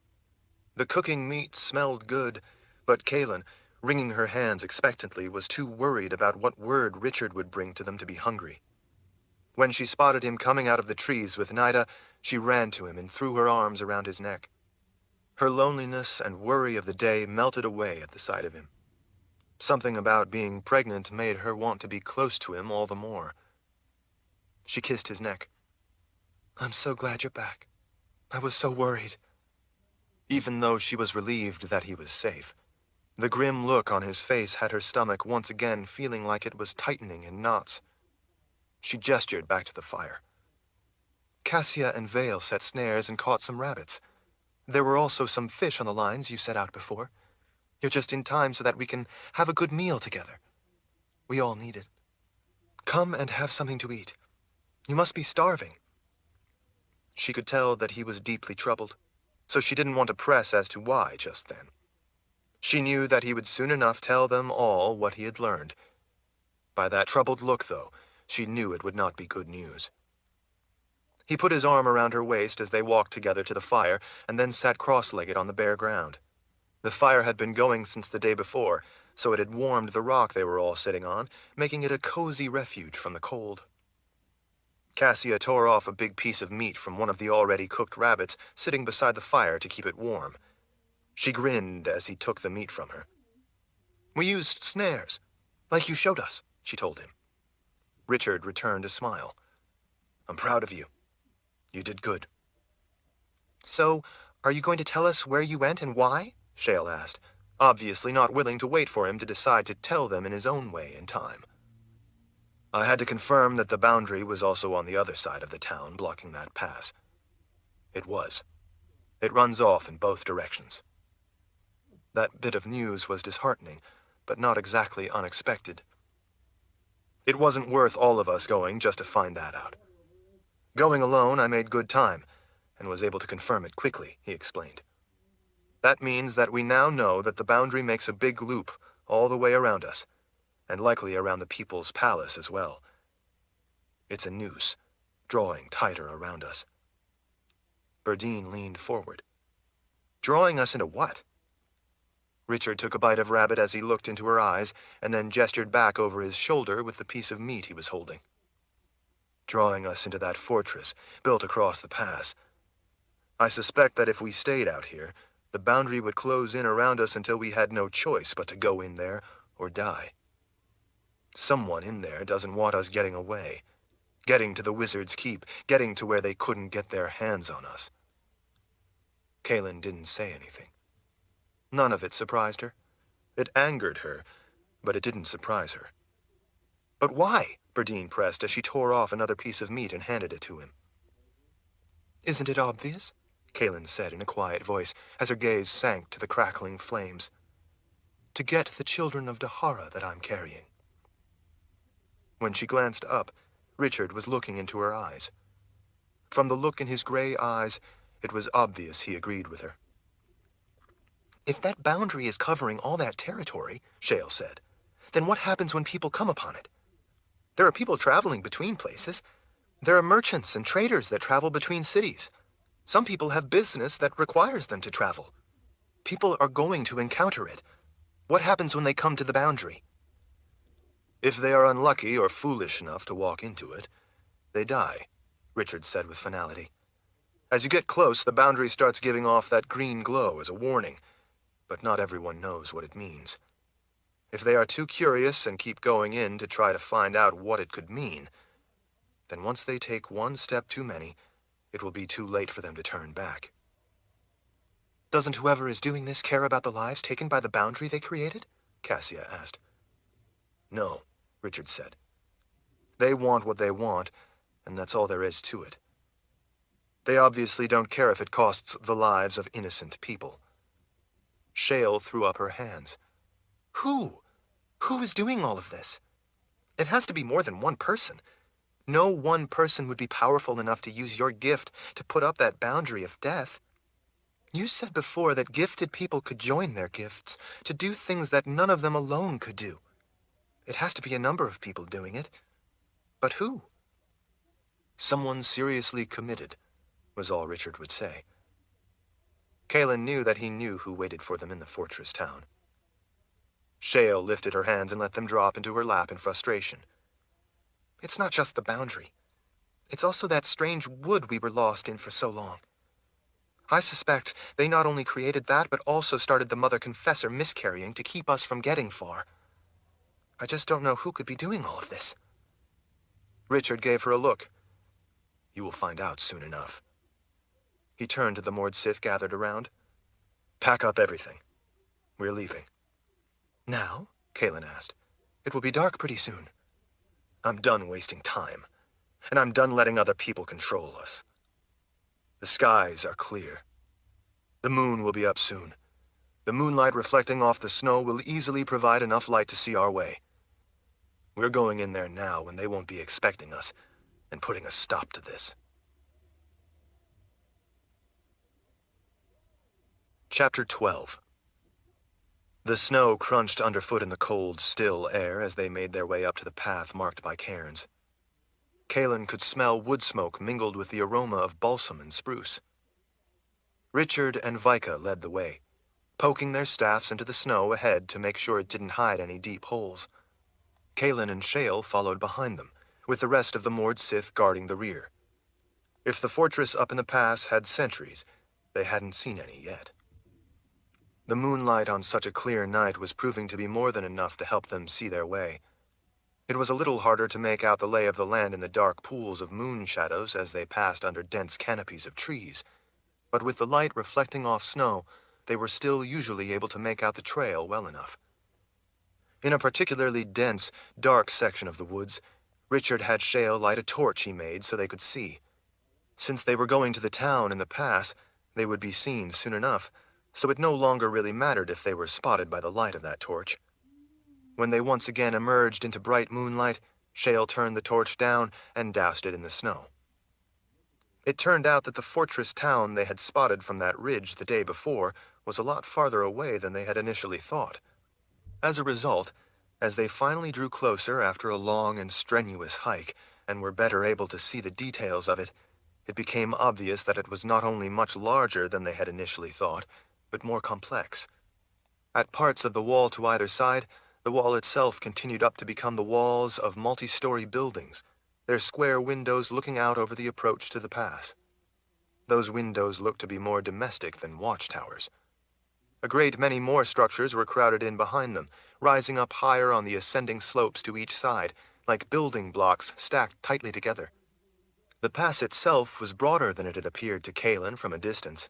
The cooking meat smelled good, but Kaelin, wringing her hands expectantly, was too worried about what word Richard would bring to them to be hungry. When she spotted him coming out of the trees with Nida, she ran to him and threw her arms around his neck. Her loneliness and worry of the day melted away at the sight of him. Something about being pregnant made her want to be close to him all the more. She kissed his neck. "I'm so glad you're back. I was so worried." Even though she was relieved that he was safe, the grim look on his face had her stomach once again feeling like it was tightening in knots. She gestured back to the fire. "Cassia and Vale set snares and caught some rabbits. There were also some fish on the lines you set out before. You're just in time so that we can have a good meal together. We all need it. Come and have something to eat. You must be starving." She could tell that he was deeply troubled, so she didn't want to press as to why just then. She knew that he would soon enough tell them all what he had learned. By that troubled look, though, she knew it would not be good news. He put his arm around her waist as they walked together to the fire, and then sat cross-legged on the bare ground. The fire had been going since the day before, so it had warmed the rock they were all sitting on, making it a cozy refuge from the cold. Cassia tore off a big piece of meat from one of the already cooked rabbits sitting beside the fire to keep it warm. She grinned as he took the meat from her. "We used snares, like you showed us," she told him. Richard returned a smile. "I'm proud of you. You did good." "So, are you going to tell us where you went and why?" Shale asked, obviously not willing to wait for him to decide to tell them in his own way in time. "I had to confirm that the boundary was also on the other side of the town, blocking that pass. It was. It runs off in both directions." That bit of news was disheartening, but not exactly unexpected. "It wasn't worth all of us going just to find that out. Going alone, I made good time, and was able to confirm it quickly," he explained. "That means that we now know that the boundary makes a big loop all the way around us, and likely around the people's palace as well. It's a noose, drawing tighter around us." Berdine leaned forward. "Drawing us into what?" Richard took a bite of rabbit as he looked into her eyes, and then gestured back over his shoulder with the piece of meat he was holding. "Drawing us into that fortress built across the pass. I suspect that if we stayed out here, the boundary would close in around us until we had no choice but to go in there or die. Someone in there doesn't want us getting away, getting to the Wizard's Keep, getting to where they couldn't get their hands on us." Kaelin didn't say anything. None of it surprised her. It angered her, but it didn't surprise her. "But why?" Berdine pressed as she tore off another piece of meat and handed it to him. "Isn't it obvious?" Kaelin said in a quiet voice as her gaze sank to the crackling flames. "To get the children of Dahara that I'm carrying." When she glanced up, Richard was looking into her eyes. From the look in his gray eyes, it was obvious he agreed with her. "If that boundary is covering all that territory," Shale said, "then what happens when people come upon it? There are people traveling between places. There are merchants and traders that travel between cities. Some people have business that requires them to travel. People are going to encounter it. What happens when they come to the boundary?" "If they are unlucky or foolish enough to walk into it, they die," Richard said with finality. "As you get close, the boundary starts giving off that green glow as a warning, but not everyone knows what it means. If they are too curious and keep going in to try to find out what it could mean, then once they take one step too many, it will be too late for them to turn back." "Doesn't whoever is doing this care about the lives taken by the boundary they created?" Cassia asked. "No," Richard said. "They want what they want, and that's all there is to it. They obviously don't care if it costs the lives of innocent people." Shale threw up her hands. "Who? Who is doing all of this? It has to be more than one person. No one person would be powerful enough to use your gift to put up that boundary of death. You said before that gifted people could join their gifts to do things that none of them alone could do. It has to be a number of people doing it. But who?" "Someone seriously committed," was all Richard would say. Kaelin knew that he knew who waited for them in the fortress town. Shale lifted her hands and let them drop into her lap in frustration. "It's not just the boundary. It's also that strange wood we were lost in for so long. I suspect they not only created that, but also started the Mother Confessor miscarrying to keep us from getting far. I just don't know who could be doing all of this." Richard gave her a look. "You will find out soon enough." He turned to the Mord Sith gathered around. "Pack up everything. We're leaving." "Now?" Kaelin asked. "It will be dark pretty soon." "I'm done wasting time, and I'm done letting other people control us. The skies are clear. The moon will be up soon. The moonlight reflecting off the snow will easily provide enough light to see our way. We're going in there now when they won't be expecting us, and putting a stop to this. Chapter 12. The snow crunched underfoot in the cold, still air as they made their way up to the path marked by cairns. Kalen could smell wood smoke mingled with the aroma of balsam and spruce. Richard and Vika led the way, poking their staffs into the snow ahead to make sure it didn't hide any deep holes. Kalen and Shale followed behind them, with the rest of the moored Sith guarding the rear. If the fortress up in the pass had sentries, they hadn't seen any yet. The moonlight on such a clear night was proving to be more than enough to help them see their way. It was a little harder to make out the lay of the land in the dark pools of moon shadows as they passed under dense canopies of trees, but with the light reflecting off snow, they were still usually able to make out the trail well enough. In a particularly dense, dark section of the woods, Richard had Shale light a torch he made so they could see. Since they were going to the town in the pass, they would be seen soon enough, so it no longer really mattered if they were spotted by the light of that torch. When they once again emerged into bright moonlight, Shale turned the torch down and doused it in the snow. It turned out that the fortress town they had spotted from that ridge the day before was a lot farther away than they had initially thought. As a result, as they finally drew closer after a long and strenuous hike and were better able to see the details of it, it became obvious that it was not only much larger than they had initially thought, but more complex. At parts of the wall to either side, the wall itself continued up to become the walls of multi-story buildings, their square windows looking out over the approach to the pass. Those windows looked to be more domestic than watchtowers. A great many more structures were crowded in behind them, rising up higher on the ascending slopes to each side, like building blocks stacked tightly together. The pass itself was broader than it had appeared to Kalen from a distance,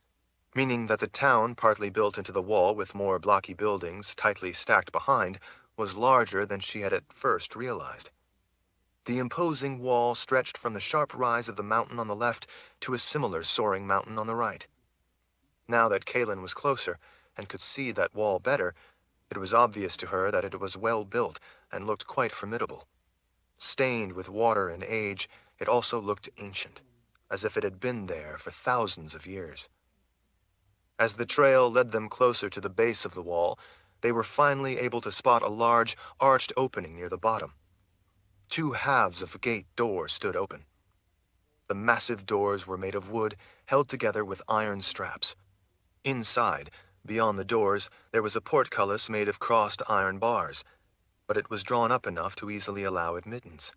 meaning that the town, partly built into the wall with more blocky buildings tightly stacked behind, was larger than she had at first realized. The imposing wall stretched from the sharp rise of the mountain on the left to a similar soaring mountain on the right. Now that Kalen was closer and could see that wall better, it was obvious to her that it was well built and looked quite formidable. Stained with water and age, it also looked ancient, as if it had been there for thousands of years. As the trail led them closer to the base of the wall, they were finally able to spot a large, arched opening near the bottom. Two halves of the gate door stood open. The massive doors were made of wood, held together with iron straps. Inside, beyond the doors, there was a portcullis made of crossed iron bars, but it was drawn up enough to easily allow admittance.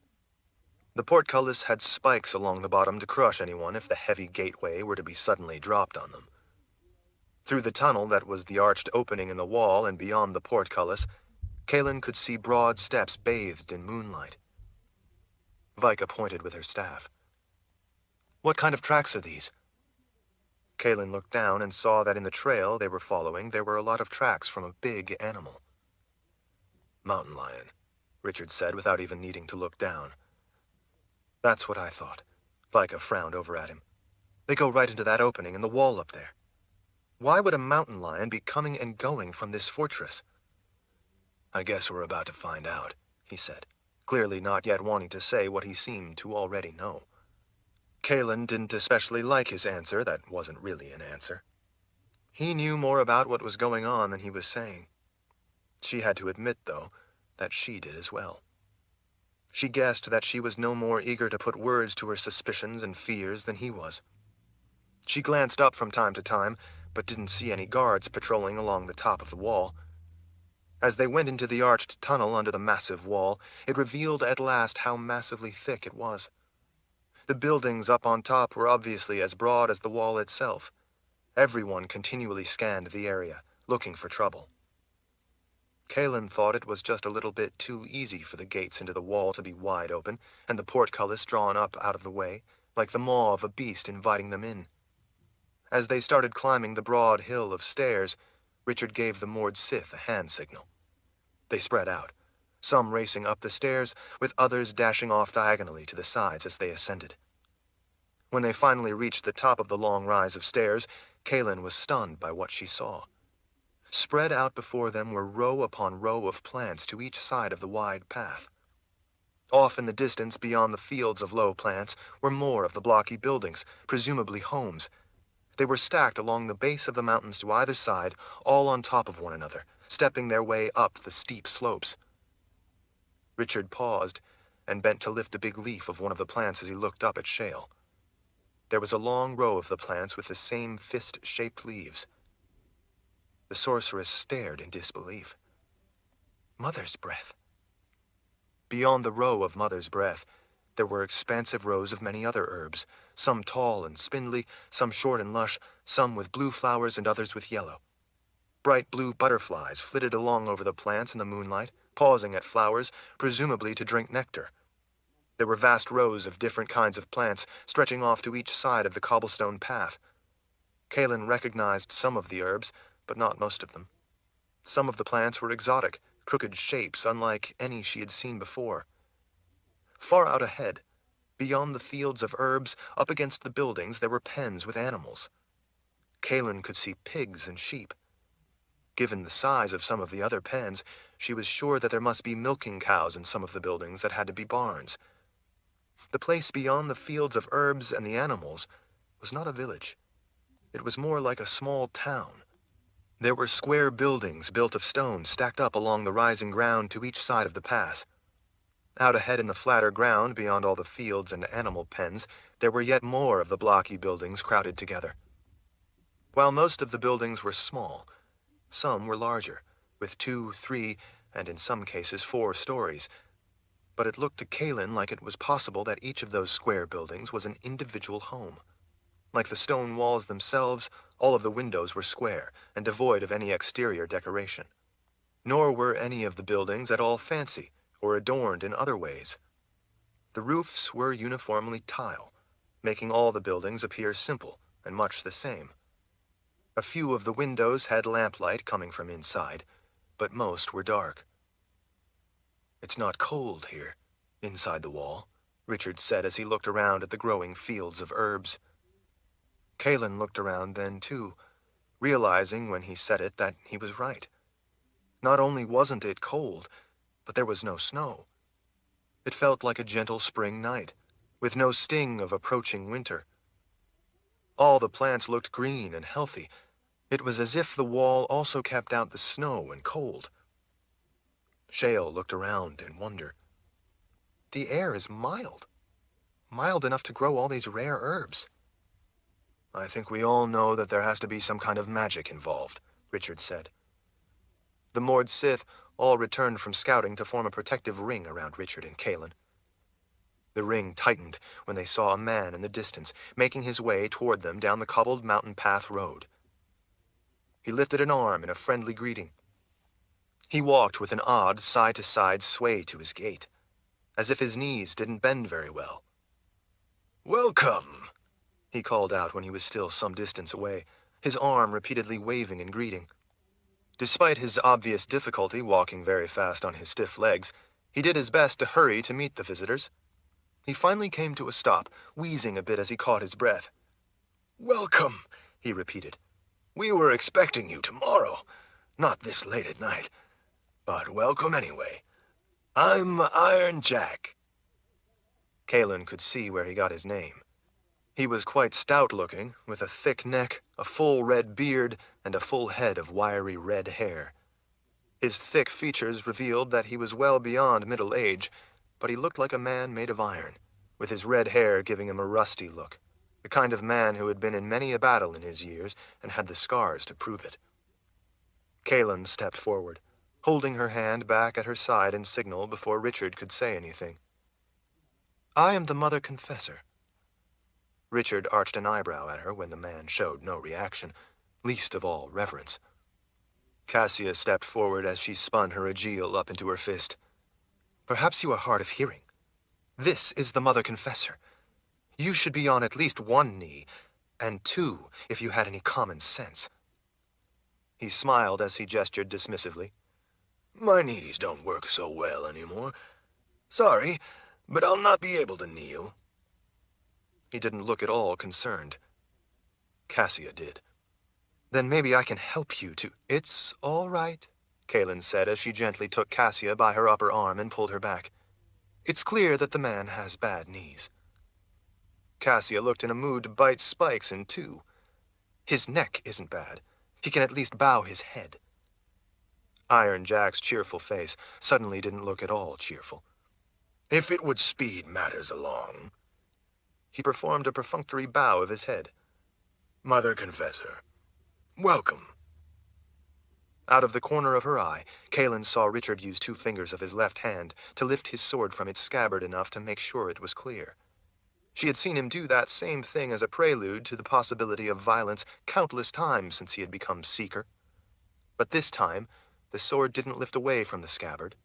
The portcullis had spikes along the bottom to crush anyone if the heavy gateway were to be suddenly dropped on them. Through the tunnel that was the arched opening in the wall and beyond the portcullis, Kalen could see broad steps bathed in moonlight. Vika pointed with her staff. "What kind of tracks are these?" Kalen looked down and saw that in the trail they were following there were a lot of tracks from a big animal. "Mountain lion," Richard said without even needing to look down. "That's what I thought." Vika frowned over at him. "They go right into that opening in the wall up there. Why would a mountain lion be coming and going from this fortress?" "I guess we're about to find out," he said, clearly not yet wanting to say what he seemed to already know. Kalen didn't especially like his answer that wasn't really an answer. He knew more about what was going on than he was saying. She had to admit, though, that she did as well. She guessed that she was no more eager to put words to her suspicions and fears than he was. She glanced up from time to time, but didn't see any guards patrolling along the top of the wall. As they went into the arched tunnel under the massive wall, it revealed at last how massively thick it was. The buildings up on top were obviously as broad as the wall itself. Everyone continually scanned the area, looking for trouble. Kalen thought it was just a little bit too easy for the gates into the wall to be wide open and the portcullis drawn up out of the way, like the maw of a beast inviting them in. As they started climbing the broad hill of stairs, Richard gave the moored Sith a hand signal. They spread out, some racing up the stairs, with others dashing off diagonally to the sides as they ascended. When they finally reached the top of the long rise of stairs, Kalen was stunned by what she saw. Spread out before them were row upon row of plants to each side of the wide path. Off in the distance beyond the fields of low plants were more of the blocky buildings, presumably homes. They were stacked along the base of the mountains to either side, all on top of one another, stepping their way up the steep slopes. Richard paused and bent to lift a big leaf of one of the plants as he looked up at Shale. There was a long row of the plants with the same fist-shaped leaves. The sorceress stared in disbelief. Mother's breath. Beyond the row of mother's breath, there were expansive rows of many other herbs, some tall and spindly, some short and lush, some with blue flowers and others with yellow. Bright blue butterflies flitted along over the plants in the moonlight, pausing at flowers, presumably to drink nectar. There were vast rows of different kinds of plants stretching off to each side of the cobblestone path. Kaelin recognized some of the herbs, but not most of them. Some of the plants were exotic, crooked shapes unlike any she had seen before. Far out ahead, beyond the fields of herbs, up against the buildings, there were pens with animals. Kaelin could see pigs and sheep. Given the size of some of the other pens, she was sure that there must be milking cows in some of the buildings that had to be barns. The place beyond the fields of herbs and the animals was not a village. It was more like a small town. There were square buildings built of stone stacked up along the rising ground to each side of the pass. Out ahead in the flatter ground, beyond all the fields and animal pens, there were yet more of the blocky buildings crowded together. While most of the buildings were small, some were larger, with 2, 3, and in some cases 4 stories. But it looked to Kaelin like it was possible that each of those square buildings was an individual home. Like the stone walls themselves, all of the windows were square and devoid of any exterior decoration. Nor were any of the buildings at all fancy or adorned in other ways. The roofs were uniformly tile, making all the buildings appear simple and much the same. A few of the windows had lamplight coming from inside, but most were dark. "It's not cold here, inside the wall," Richard said as he looked around at the growing fields of herbs. Kaelin looked around then, too, realizing when he said it that he was right. Not only wasn't it cold, but there was no snow. It felt like a gentle spring night, with no sting of approaching winter. All the plants looked green and healthy. It was as if the wall also kept out the snow and cold. Shale looked around in wonder. The air is mild. Mild enough to grow all these rare herbs. "I think we all know that there has to be some kind of magic involved," Richard said. The Mord Sith all returned from scouting to form a protective ring around Richard and Kaelin. The ring tightened when they saw a man in the distance, making his way toward them down the cobbled mountain path road. He lifted an arm in a friendly greeting. He walked with an odd side-to-side sway to his gait, as if his knees didn't bend very well. "Welcome," he called out when he was still some distance away, his arm repeatedly waving in greeting. Despite his obvious difficulty walking very fast on his stiff legs, he did his best to hurry to meet the visitors. He finally came to a stop, wheezing a bit as he caught his breath. "Welcome," he repeated. "We were expecting you tomorrow, not this late at night. But welcome anyway. I'm Iron Jack." Kaelin could see where he got his name. He was quite stout-looking, with a thick neck, a full red beard, and a full head of wiry red hair. His thick features revealed that he was well beyond middle age, but he looked like a man made of iron, with his red hair giving him a rusty look, the kind of man who had been in many a battle in his years and had the scars to prove it. Kaelin stepped forward, holding her hand back at her side in signal before Richard could say anything. "I am the Mother Confessor." Richard arched an eyebrow at her when the man showed no reaction, least of all reverence. Cassia stepped forward as she spun her aegil up into her fist. "Perhaps you are hard of hearing. This is the Mother Confessor. You should be on at least 1 knee, and 2 if you had any common sense." He smiled as he gestured dismissively. "My knees don't work so well anymore. Sorry, but I'll not be able to kneel." He didn't look at all concerned. Cassia did. Then maybe I can help you to— It's all right, Kaelin said as she gently took Cassia by her upper arm and pulled her back. It's clear that the man has bad knees. Cassia looked in a mood to bite Spikes in two. His neck isn't bad. He can at least bow his head. Iron Jack's cheerful face suddenly didn't look at all cheerful. If it would speed matters along. He performed a perfunctory bow of his head. Mother Confessor, welcome. Out of the corner of her eye, Kaelin saw Richard use 2 fingers of his left hand to lift his sword from its scabbard enough to make sure it was clear. She had seen him do that same thing as a prelude to the possibility of violence countless times since he had become Seeker. But this time, the sword didn't lift away from the scabbard.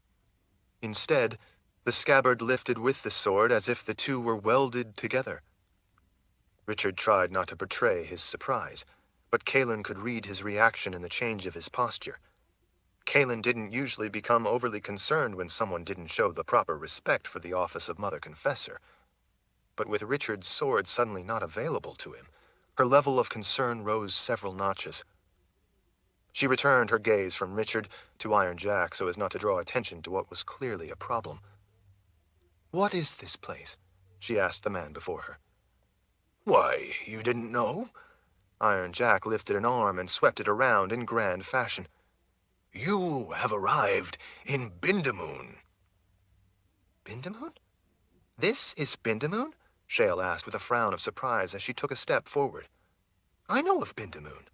Instead, the scabbard lifted with the sword as if the two were welded together. Richard tried not to betray his surprise, but Kaelin could read his reaction in the change of his posture. Kaelin didn't usually become overly concerned when someone didn't show the proper respect for the office of Mother Confessor. But with Richard's sword suddenly not available to him, her level of concern rose several notches. She returned her gaze from Richard to Iron Jack so as not to draw attention to what was clearly a problem. "What is this place?" she asked the man before her. "Why, you didn't know?" Iron Jack lifted an arm and swept it around in grand fashion. "You have arrived in Bindamoon." "Bindamoon? This is Bindamoon?" Shale asked with a frown of surprise as she took a step forward. "I know of Bindamoon."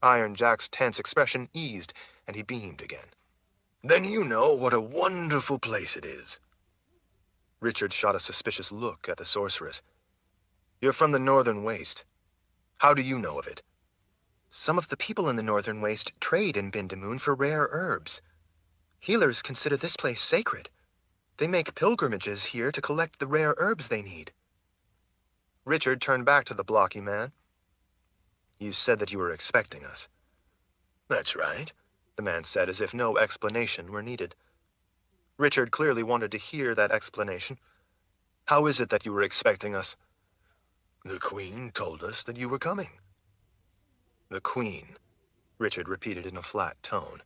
Iron Jack's tense expression eased, and he beamed again. "Then you know what a wonderful place it is." Richard shot a suspicious look at the sorceress. "You're from the Northern Waste. How do you know of it?" "Some of the people in the Northern Waste trade in Bindamoon for rare herbs. Healers consider this place sacred. They make pilgrimages here to collect the rare herbs they need." Richard turned back to the blocky man. "You said that you were expecting us." "That's right," the man said as if no explanation were needed. Richard clearly wanted to hear that explanation. "How is it that you were expecting us?" "The Queen told us that you were coming." "The Queen," Richard repeated in a flat tone.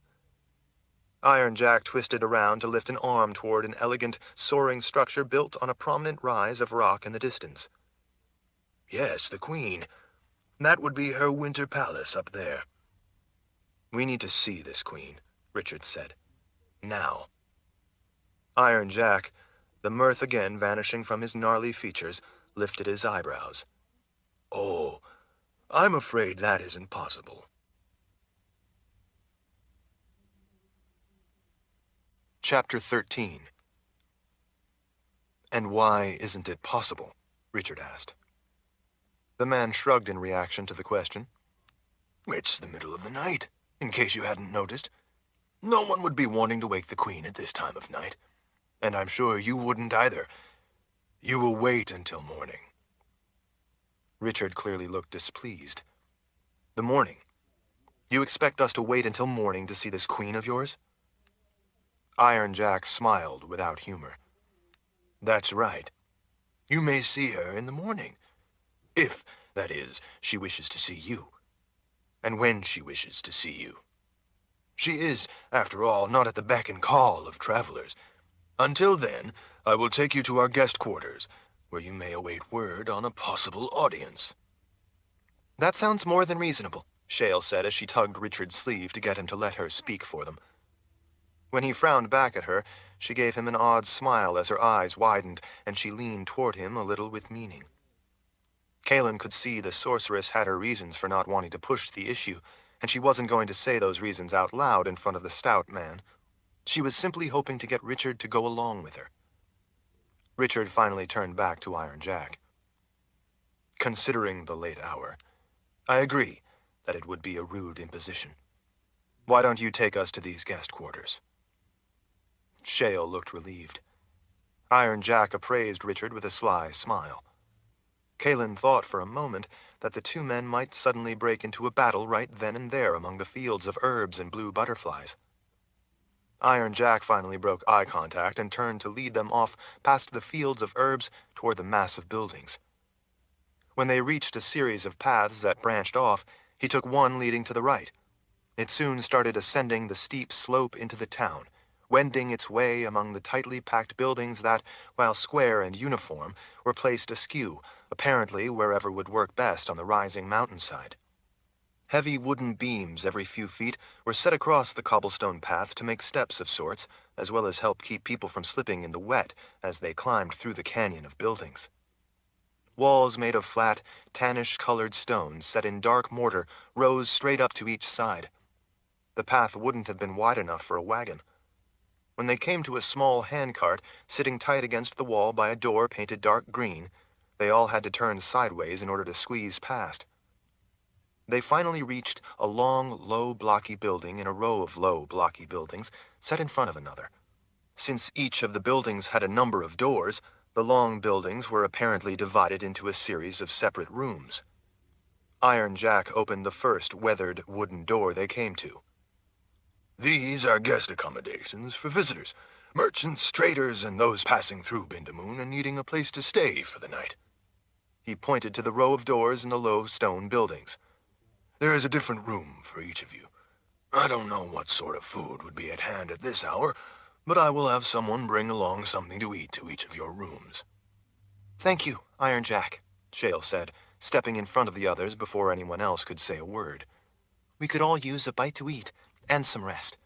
Iron Jack twisted around to lift an arm toward an elegant, soaring structure built on a prominent rise of rock in the distance. "Yes, the Queen. That would be her winter palace up there." "We need to see this Queen," Richard said. "Now." Iron Jack, the mirth again vanishing from his gnarly features, lifted his eyebrows. "Oh, I'm afraid that isn't possible." Chapter 13. "And why isn't it possible?" Richard asked. The man shrugged in reaction to the question. "It's the middle of the night, in case you hadn't noticed. No one would be wanting to wake the Queen at this time of night. And I'm sure you wouldn't either. You will wait until morning." Richard clearly looked displeased. "The morning? You expect us to wait until morning to see this Queen of yours?" Iron Jack smiled without humor. "That's right. You may see her in the morning. If, that is, she wishes to see you. And when she wishes to see you. She is, after all, not at the beck and call of travelers. Until then, I will take you to our guest quarters, where you may await word on a possible audience." "That sounds more than reasonable," Shale said as she tugged Richard's sleeve to get him to let her speak for them. When he frowned back at her, she gave him an odd smile as her eyes widened, and she leaned toward him a little with meaning. Kaelin could see the sorceress had her reasons for not wanting to push the issue, and she wasn't going to say those reasons out loud in front of the stout man. She was simply hoping to get Richard to go along with her. Richard finally turned back to Iron Jack. "Considering the late hour, I agree that it would be a rude imposition. Why don't you take us to these guest quarters?" Shale looked relieved. Iron Jack appraised Richard with a sly smile. Kaelin thought for a moment that the two men might suddenly break into a battle right then and there among the fields of herbs and blue butterflies. Iron Jack finally broke eye contact and turned to lead them off past the fields of herbs toward the massive buildings. When they reached a series of paths that branched off, He took one leading to the right. It soon started ascending the steep slope into the town, wending its way among the tightly packed buildings that, while square and uniform, were placed askew, apparently wherever would work best on the rising mountainside. Heavy wooden beams every few feet were set across the cobblestone path to make steps of sorts, as well as help keep people from slipping in the wet as they climbed through the canyon of buildings. Walls made of flat, tannish-colored stones set in dark mortar rose straight up to each side. The path wouldn't have been wide enough for a wagon. When they came to a small handcart sitting tight against the wall by a door painted dark green, they all had to turn sideways in order to squeeze past. They finally reached a long, low, blocky building in a row of low, blocky buildings set in front of another. Since each of the buildings had a number of doors, the long buildings were apparently divided into a series of separate rooms. Iron Jack opened the first weathered wooden door they came to. "These are guest accommodations for visitors, merchants, traders, and those passing through Bindamoon and needing a place to stay for the night." He pointed to the row of doors in the low stone buildings. "There is a different room for each of you. I don't know what sort of food would be at hand at this hour, but I will have someone bring along something to eat to each of your rooms." "Thank you, Iron Jack," Shale said, stepping in front of the others before anyone else could say a word. "We could all use a bite to eat, and some rest."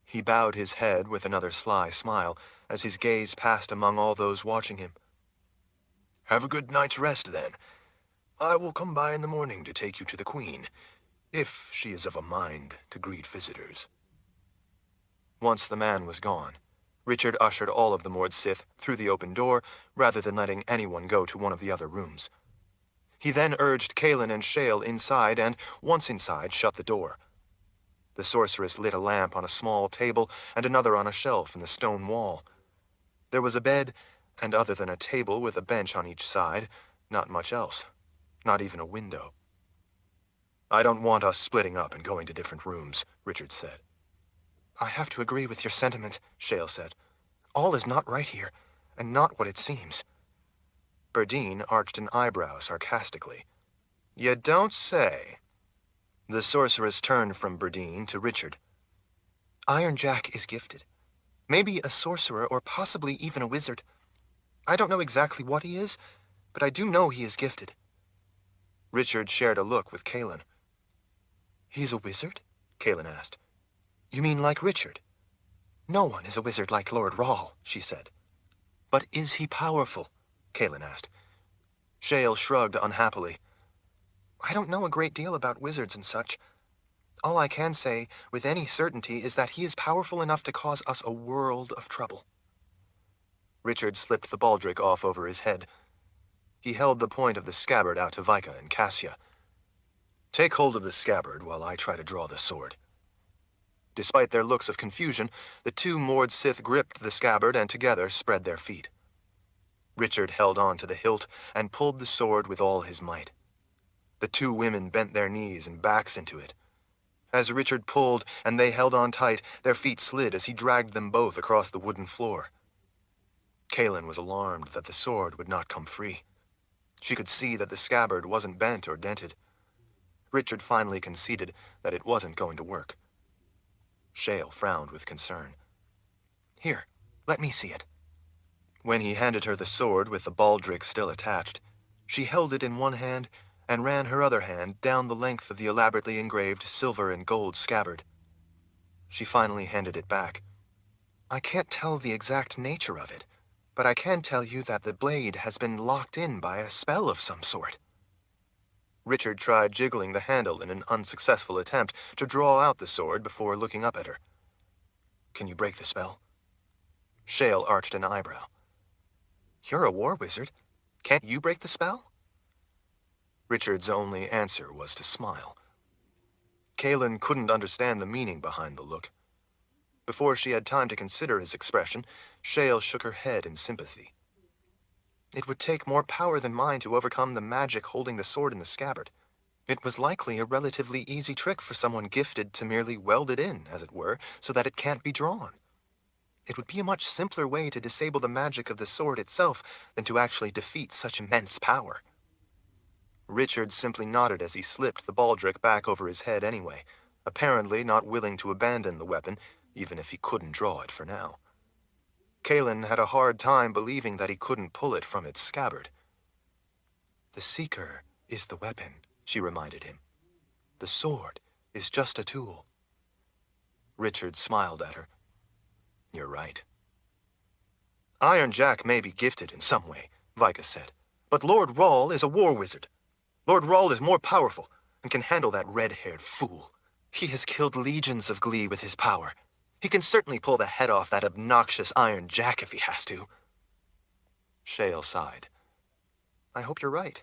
He bowed his head with another sly smile as his gaze passed among all those watching him. "Have a good night's rest, then. I will come by in the morning to take you to the Queen, if she is of a mind to greet visitors." Once the man was gone, Richard ushered all of the Mord Sith through the open door rather than letting anyone go to one of the other rooms. He then urged Kalen and Shale inside and, once inside, shut the door. The sorceress lit a lamp on a small table and another on a shelf in the stone wall. There was a bed, and other than a table with a bench on each side, not much else, not even a window. "I don't want us splitting up and going to different rooms," Richard said. "I have to agree with your sentiment," Shale said. "All is not right here, and not what it seems." Berdine arched an eyebrow sarcastically. "You don't say." The sorceress turned from Berdine to Richard. "Iron Jack is gifted. Maybe a sorcerer or possibly even a wizard. I don't know exactly what he is, but I do know he is gifted." Richard shared a look with Kalen. "He's a wizard?" Kalen asked. "You mean like Richard?" "No one is a wizard like Lord Rahl," she said. "But is he powerful?" Kalen asked. Shale shrugged unhappily. "I don't know a great deal about wizards and such. All I can say with any certainty is that he is powerful enough to cause us a world of trouble." Richard slipped the baldric off over his head. He held the point of the scabbard out to Vika and Cassia. "Take hold of the scabbard while I try to draw the sword." Despite their looks of confusion, the two Mord Sith gripped the scabbard and together spread their feet. Richard held on to the hilt and pulled the sword with all his might. The two women bent their knees and backs into it. As Richard pulled and they held on tight, their feet slid as he dragged them both across the wooden floor. Kalen was alarmed that the sword would not come free. She could see that the scabbard wasn't bent or dented. Richard finally conceded that it wasn't going to work. Shale frowned with concern. "Here, let me see it." When he handed her the sword with the baldric still attached, she held it in one hand and ran her other hand down the length of the elaborately engraved silver and gold scabbard. She finally handed it back. "I can't tell the exact nature of it, but I can tell you that the blade has been locked in by a spell of some sort." Richard tried jiggling the handle in an unsuccessful attempt to draw out the sword before looking up at her. "Can you break the spell?" Shale arched an eyebrow. "You're a war wizard. Can't you break the spell?" Richard's only answer was to smile. Kalen couldn't understand the meaning behind the look. Before she had time to consider his expression, Shale shook her head in sympathy. "It would take more power than mine to overcome the magic holding the sword in the scabbard. It was likely a relatively easy trick for someone gifted to merely weld it in, as it were, so that it can't be drawn. It would be a much simpler way to disable the magic of the sword itself than to actually defeat such immense power." Richard simply nodded as he slipped the baldric back over his head anyway, apparently not willing to abandon the weapon, even if he couldn't draw it for now. Kaelin had a hard time believing that he couldn't pull it from its scabbard. "The Seeker is the weapon," she reminded him. "The sword is just a tool." Richard smiled at her. "You're right." "Iron Jack may be gifted in some way," Vicus said, "but Lord Rahl is a war wizard. Lord Rahl is more powerful and can handle that red-haired fool. He has killed legions of Glee with his power. He can certainly pull the head off that obnoxious Iron Jack if he has to." Shale sighed. "I hope you're right.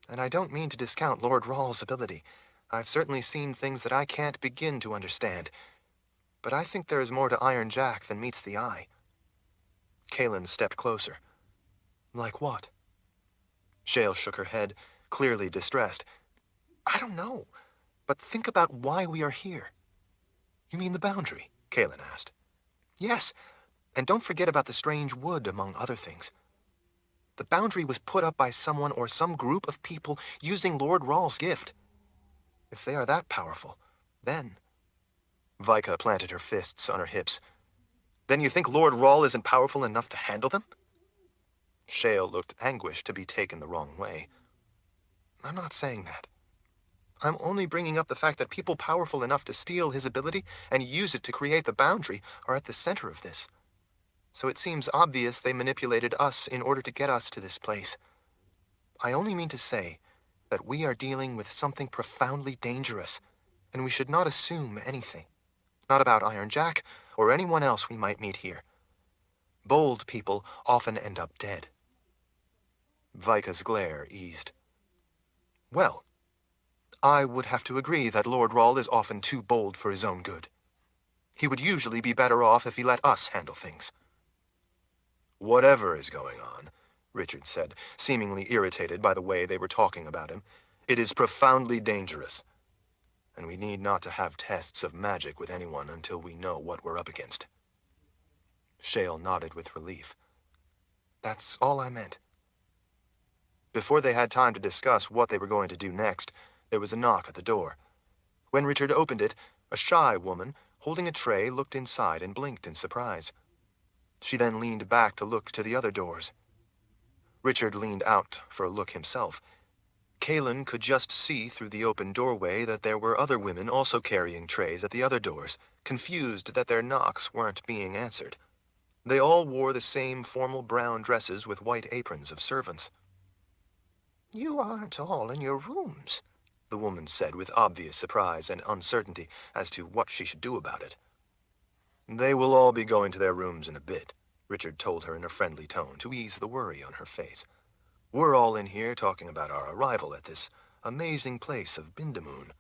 And I don't mean to discount Lord Rahl's ability. I've certainly seen things that I can't begin to understand. But I think there is more to Iron Jack than meets the eye." Kaelin stepped closer. "Like what?" Shale shook her head, clearly distressed. "I don't know, but think about why we are here." "You mean the Boundary?" Kaelin asked. "Yes, and don't forget about the strange wood, among other things. The Boundary was put up by someone or some group of people using Lord Rahl's gift. If they are that powerful, then..." Vika planted her fists on her hips. "Then you think Lord Rahl isn't powerful enough to handle them?" Shale looked anguished to be taken the wrong way. "I'm not saying that. I'm only bringing up the fact that people powerful enough to steal his ability and use it to create the Boundary are at the center of this. So it seems obvious they manipulated us in order to get us to this place. I only mean to say that we are dealing with something profoundly dangerous, and we should not assume anything. Not about Iron Jack or anyone else we might meet here. Bold people often end up dead." Vika's glare eased. "Well, I would have to agree that Lord Rahl is often too bold for his own good. He would usually be better off if he let us handle things." "Whatever is going on," Richard said, seemingly irritated by the way they were talking about him, "it is profoundly dangerous. And we need not to have tests of magic with anyone until we know what we're up against." Shale nodded with relief. "That's all I meant." Before they had time to discuss what they were going to do next, there was a knock at the door. When Richard opened it, a shy woman, holding a tray, looked inside and blinked in surprise. She then leaned back to look to the other doors. Richard leaned out for a look himself. Kaelin could just see through the open doorway that there were other women also carrying trays at the other doors, confused that their knocks weren't being answered. They all wore the same formal brown dresses with white aprons of servants. "You aren't all in your rooms," the woman said with obvious surprise and uncertainty as to what she should do about it. "They will all be going to their rooms in a bit," Richard told her in a friendly tone to ease the worry on her face. "We're all in here talking about our arrival at this amazing place of Bindamoon."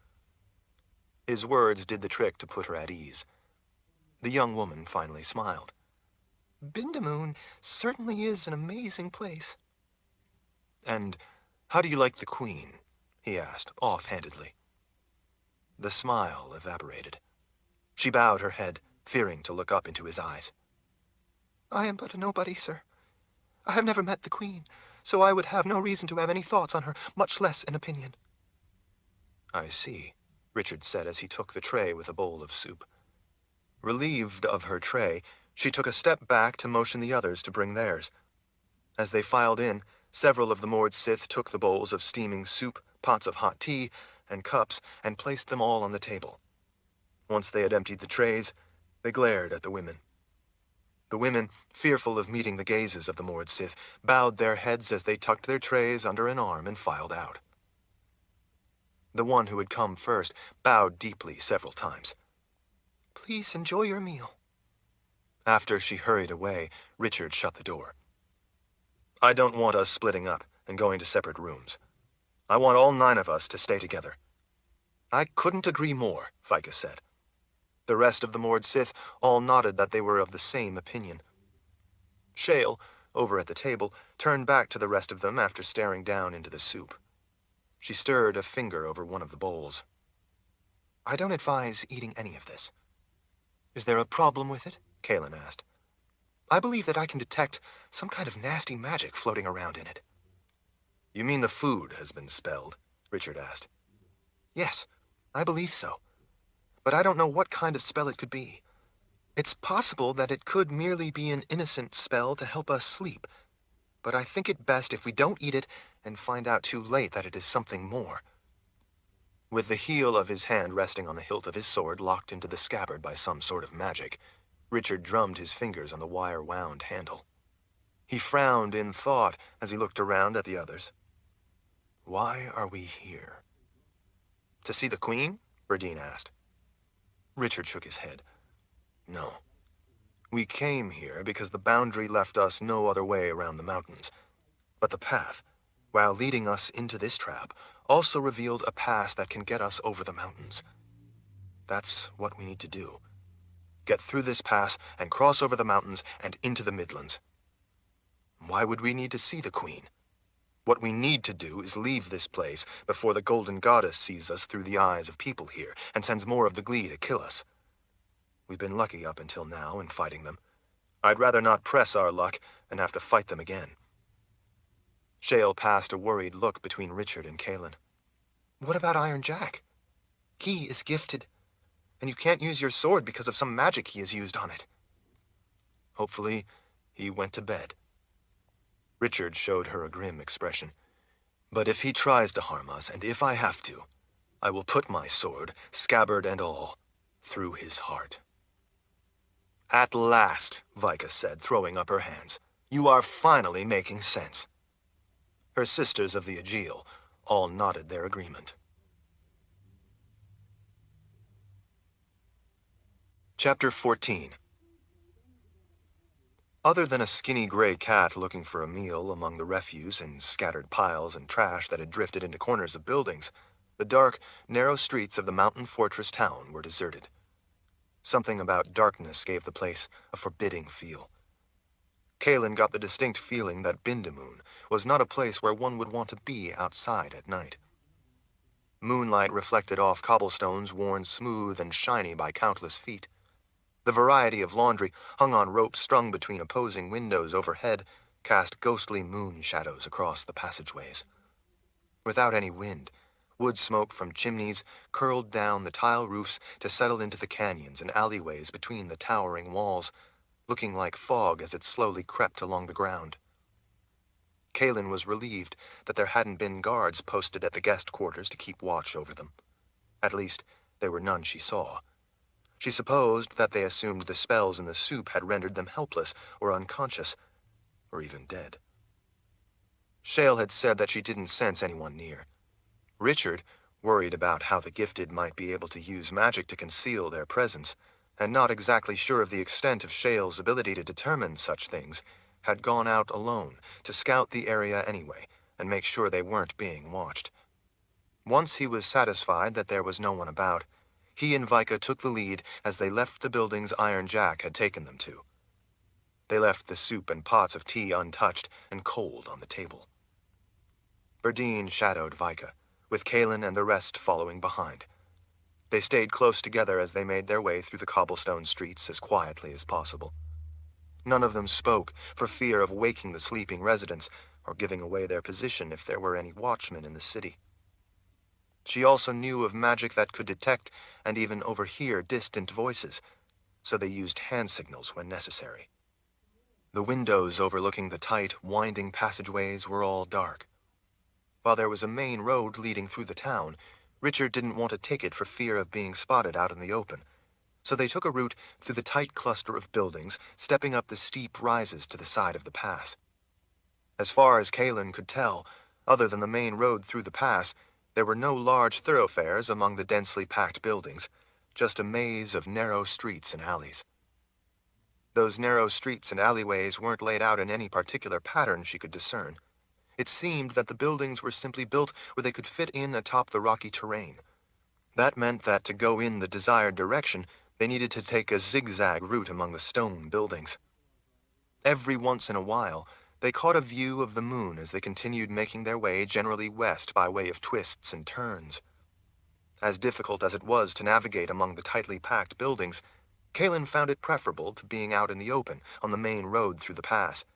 His words did the trick to put her at ease. The young woman finally smiled. "Bindamoon certainly is an amazing place." "And how do you like the Queen?" he asked, offhandedly. The smile evaporated. She bowed her head, fearing to look up into his eyes. "I am but a nobody, sir. I have never met the Queen, so I would have no reason to have any thoughts on her, much less an opinion." "I see," Richard said as he took the tray with a bowl of soup. Relieved of her tray, she took a step back to motion the others to bring theirs. As they filed in, several of the Mord Sith took the bowls of steaming soup, pots of hot tea, and cups, and placed them all on the table. Once they had emptied the trays, they glared at the women. The women, fearful of meeting the gazes of the Mord Sith, bowed their heads as they tucked their trays under an arm and filed out. The one who had come first bowed deeply several times. "Please enjoy your meal." After she hurried away, Richard shut the door. "I don't want us splitting up and going to separate rooms. I want all 9 of us to stay together." "I couldn't agree more," Vika said. The rest of the Mord Sith all nodded that they were of the same opinion. Shale, over at the table, turned back to the rest of them after staring down into the soup. She stirred a finger over one of the bowls. "I don't advise eating any of this." "Is there a problem with it?" Kaelin asked. "I believe that I can detect some kind of nasty magic floating around in it." You mean the food has been spelled? Richard asked. Yes, I believe so. But I don't know what kind of spell it could be. It's possible that it could merely be an innocent spell to help us sleep, but I think it best if we don't eat it and find out too late that it is something more. With the heel of his hand resting on the hilt of his sword locked into the scabbard by some sort of magic, Richard drummed his fingers on the wire-wound handle. He frowned in thought as he looked around at the others. Why are we here? To see the Queen? Berdine asked. Richard shook his head. No. We came here because the boundary left us no other way around the mountains. But the path, while leading us into this trap, also revealed a pass that can get us over the mountains. That's what we need to do. Get through this pass and cross over the mountains and into the Midlands. Why would we need to see the Queen? What we need to do is leave this place before the Golden Goddess sees us through the eyes of people here and sends more of the Glee to kill us. We've been lucky up until now in fighting them. I'd rather not press our luck and have to fight them again. Shale passed a worried look between Richard and Kaelin. What about Iron Jack? He is gifted, and you can't use your sword because of some magic he has used on it. Hopefully, he went to bed. Richard showed her a grim expression. But if he tries to harm us, and if I have to, I will put my sword, scabbard and all, through his heart. At last, Vika said, throwing up her hands. You are finally making sense. Her sisters of the Aegeal all nodded their agreement. Chapter 14. Other than a skinny gray cat looking for a meal among the refuse and scattered piles and trash that had drifted into corners of buildings, the dark, narrow streets of the mountain fortress town were deserted. Something about darkness gave the place a forbidding feel. Kaelin got the distinct feeling that Bindamoon was not a place where one would want to be outside at night. Moonlight reflected off cobblestones worn smooth and shiny by countless feet. The variety of laundry hung on ropes strung between opposing windows overhead cast ghostly moon shadows across the passageways. Without any wind, wood smoke from chimneys curled down the tile roofs to settle into the canyons and alleyways between the towering walls, looking like fog as it slowly crept along the ground. Kaelin was relieved that there hadn't been guards posted at the guest quarters to keep watch over them. At least, there were none she saw. She supposed that they assumed the spells in the soup had rendered them helpless or unconscious, or even dead. Shale had said that she didn't sense anyone near. Richard, worried about how the gifted might be able to use magic to conceal their presence, and not exactly sure of the extent of Shale's ability to determine such things, had gone out alone to scout the area anyway and make sure they weren't being watched. Once he was satisfied that there was no one about, he and Vika took the lead as they left the buildings Iron Jack had taken them to. They left the soup and pots of tea untouched and cold on the table. Berdine shadowed Vika, with Kaelin and the rest following behind. They stayed close together as they made their way through the cobblestone streets as quietly as possible. None of them spoke for fear of waking the sleeping residents or giving away their position if there were any watchmen in the city. She also knew of magic that could detect and even overhear distant voices, so they used hand signals when necessary. The windows overlooking the tight, winding passageways were all dark. While there was a main road leading through the town, Richard didn't want to take it for fear of being spotted out in the open, so they took a route through the tight cluster of buildings, stepping up the steep rises to the side of the pass. As far as Kaelin could tell, other than the main road through the pass, there were no large thoroughfares among the densely packed buildings, just a maze of narrow streets and alleys. Those narrow streets and alleyways weren't laid out in any particular pattern she could discern. It seemed that the buildings were simply built where they could fit in atop the rocky terrain. That meant that to go in the desired direction, they needed to take a zigzag route among the stone buildings. Every once in a while, they caught a view of the moon as they continued making their way generally west by way of twists and turns. As difficult as it was to navigate among the tightly packed buildings, Kaelin found it preferable to being out in the open on the main road through the pass.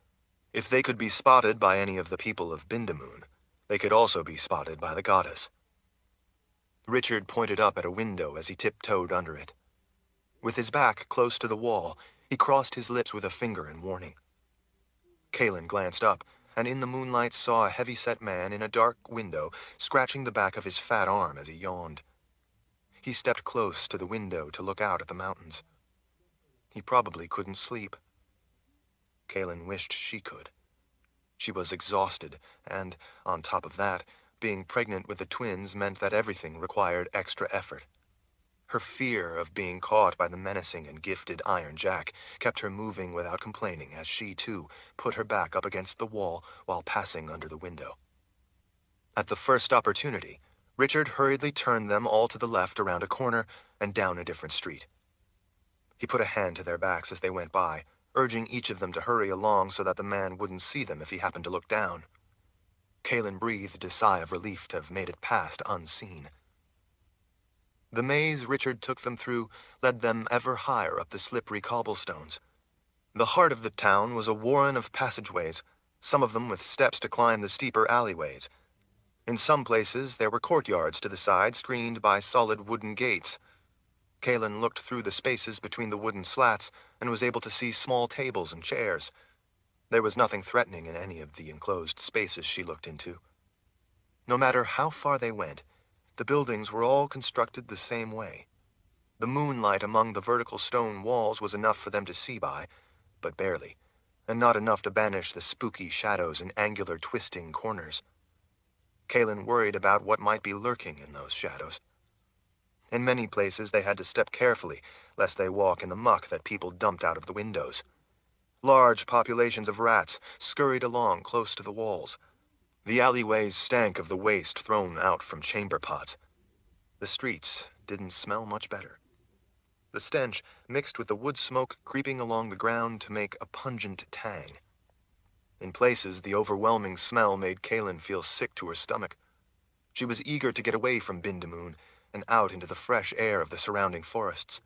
If they could be spotted by any of the people of Bindamoon, They could also be spotted by the goddess. Richard pointed up at a window as he tiptoed under it. With his back close to the wall, he crossed his lips with a finger in warning. Kalen glanced up, and in the moonlight saw a heavy-set man in a dark window, scratching the back of his fat arm as he yawned. He stepped close to the window to look out at the mountains. He probably couldn't sleep. Kalen wished she could. She was exhausted, and, on top of that, being pregnant with the twins meant that everything required extra effort. Her fear of being caught by the menacing and gifted Iron Jack kept her moving without complaining as she, too, put her back up against the wall while passing under the window. At the first opportunity, Richard hurriedly turned them all to the left around a corner and down a different street. He put a hand to their backs as they went by, urging each of them to hurry along so that the man wouldn't see them if he happened to look down. Kalen breathed a sigh of relief to have made it past unseen. The maze Richard took them through led them ever higher up the slippery cobblestones. The heart of the town was a warren of passageways, some of them with steps to climb the steeper alleyways. In some places there were courtyards to the side screened by solid wooden gates. Kalen looked through the spaces between the wooden slats and was able to see small tables and chairs. There was nothing threatening in any of the enclosed spaces she looked into. No matter how far they went, the buildings were all constructed the same way. The moonlight among the vertical stone walls was enough for them to see by, but barely, and not enough to banish the spooky shadows and angular twisting corners. Kalen worried about what might be lurking in those shadows. In many places they had to step carefully, lest they walk in the muck that people dumped out of the windows. Large populations of rats scurried along close to the walls. The alleyways stank of the waste thrown out from chamber pots. The streets didn't smell much better. The stench mixed with the wood smoke creeping along the ground to make a pungent tang. In places, the overwhelming smell made Kalen feel sick to her stomach. She was eager to get away from Bindamoon and out into the fresh air of the surrounding forests.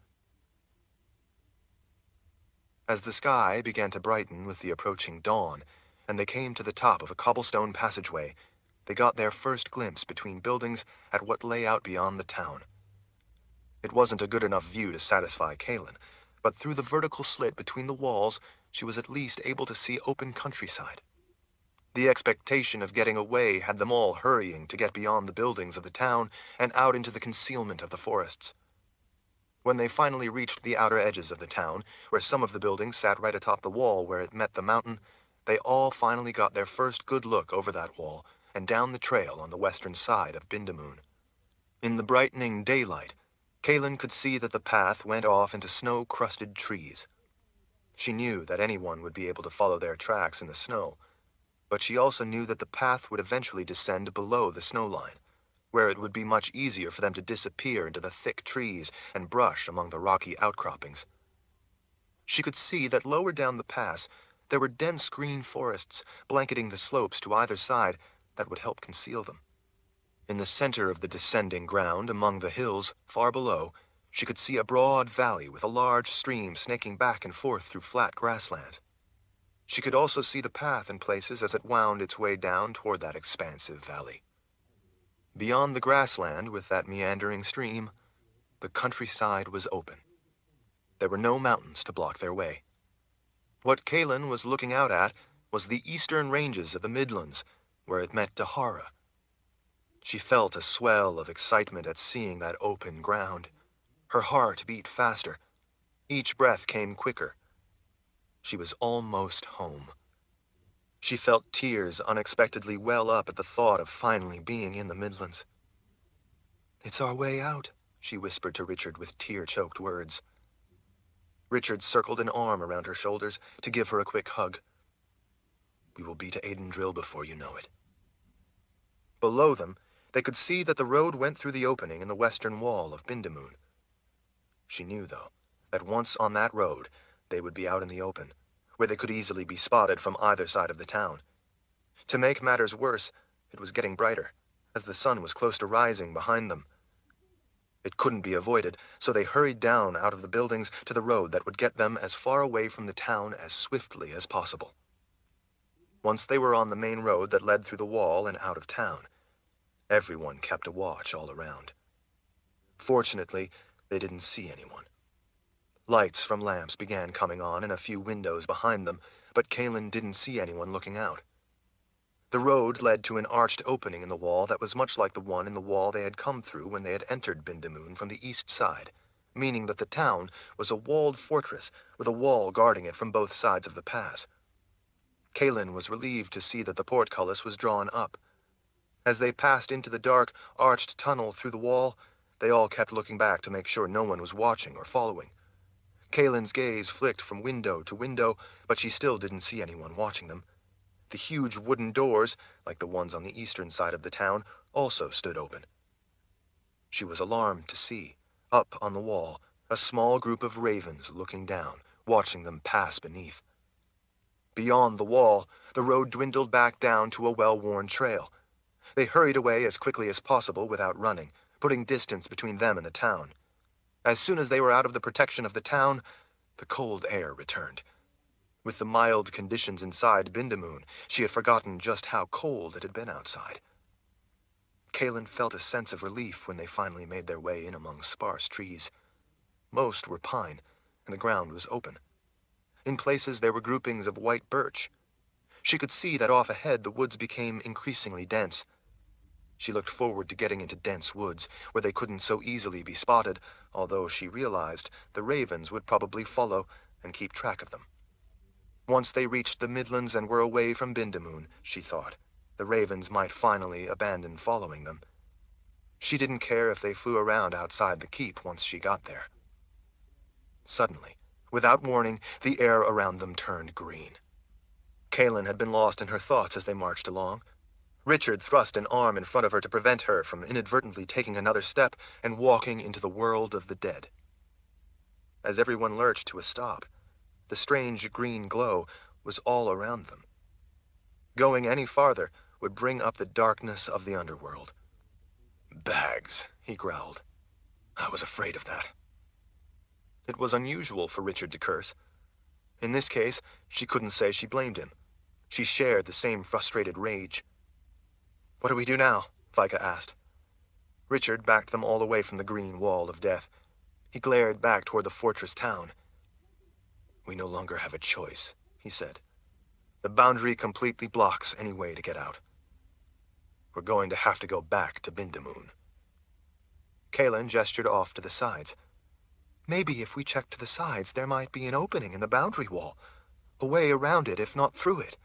As the sky began to brighten with the approaching dawn, and they came to the top of a cobblestone passageway, they got their first glimpse between buildings at what lay out beyond the town. It wasn't a good enough view to satisfy Kalen, but through the vertical slit between the walls, she was at least able to see open countryside. The expectation of getting away had them all hurrying to get beyond the buildings of the town and out into the concealment of the forests. When they finally reached the outer edges of the town, where some of the buildings sat right atop the wall where it met the mountain, they all finally got their first good look over that wall and down the trail on the western side of Bindamoon. In the brightening daylight, Kalen could see that the path went off into snow-crusted trees. She knew that anyone would be able to follow their tracks in the snow, but she also knew that the path would eventually descend below the snow line, where it would be much easier for them to disappear into the thick trees and brush among the rocky outcroppings. She could see that lower down the pass, there were dense green forests blanketing the slopes to either side that would help conceal them. In the center of the descending ground, among the hills, far below, she could see a broad valley with a large stream snaking back and forth through flat grassland. She could also see the path in places as it wound its way down toward that expansive valley. Beyond the grassland, with that meandering stream, the countryside was open. There were no mountains to block their way. What Kalen was looking out at was the eastern ranges of the Midlands, where it met Dahara. She felt a swell of excitement at seeing that open ground. Her heart beat faster. Each breath came quicker. She was almost home. She felt tears unexpectedly well up at the thought of finally being in the Midlands. "It's our way out," she whispered to Richard with tear-choked words. Richard circled an arm around her shoulders to give her a quick hug. "We will be to Aidendrill before you know it." Below them, they could see that the road went through the opening in the western wall of Bindamoon. She knew, though, that once on that road, they would be out in the open, where they could easily be spotted from either side of the town. To make matters worse, it was getting brighter, as the sun was close to rising behind them. It couldn't be avoided, so they hurried down out of the buildings to the road that would get them as far away from the town as swiftly as possible. once they were on the main road that led through the wall and out of town. Everyone kept a watch all around. Fortunately, they didn't see anyone. Lights from lamps began coming on in a few windows behind them, but Kaelin didn't see anyone looking out. The road led to an arched opening in the wall that was much like the one in the wall they had come through when they had entered Bindamoon from the east side, meaning that the town was a walled fortress with a wall guarding it from both sides of the pass. Kaelin was relieved to see that the portcullis was drawn up. As they passed into the dark, arched tunnel through the wall, they all kept looking back to make sure no one was watching or following. Kaelin's gaze flicked from window to window, but she still didn't see anyone watching them. The huge wooden doors, like the ones on the eastern side of the town, also stood open. She was alarmed to see, up on the wall, a small group of ravens looking down, watching them pass beneath. Beyond the wall, the road dwindled back down to a well-worn trail. They hurried away as quickly as possible without running, putting distance between them and the town. As soon as they were out of the protection of the town, the cold air returned. With the mild conditions inside Bindamoon, she had forgotten just how cold it had been outside. Kaelin felt a sense of relief when they finally made their way in among sparse trees. Most were pine, and the ground was open. In places there were groupings of white birch. She could see that off ahead the woods became increasingly dense. She looked forward to getting into dense woods, where they couldn't so easily be spotted, although she realized the ravens would probably follow and keep track of them. Once they reached the Midlands and were away from Bindamoon, she thought, the ravens might finally abandon following them. She didn't care if they flew around outside the keep once she got there. Suddenly, without warning, the air around them turned green. Kaelin had been lost in her thoughts as they marched along. Richard thrust an arm in front of her to prevent her from inadvertently taking another step and walking into the world of the dead. As everyone lurched to a stop, the strange green glow was all around them. Going any farther would bring up the darkness of the underworld. "Bags," he growled. "I was afraid of that." It was unusual for Richard to curse. In this case, she couldn't say she blamed him. She shared the same frustrated rage. "What do we do now?" Vika asked. Richard backed them all away from the green wall of death. He glared back toward the fortress town. "We no longer have a choice," he said. "The boundary completely blocks any way to get out. We're going to have to go back to Bindamoon." Kaelin gestured off to the sides. "Maybe if we check to the sides, there might be an opening in the boundary wall. A way around it, if not through it."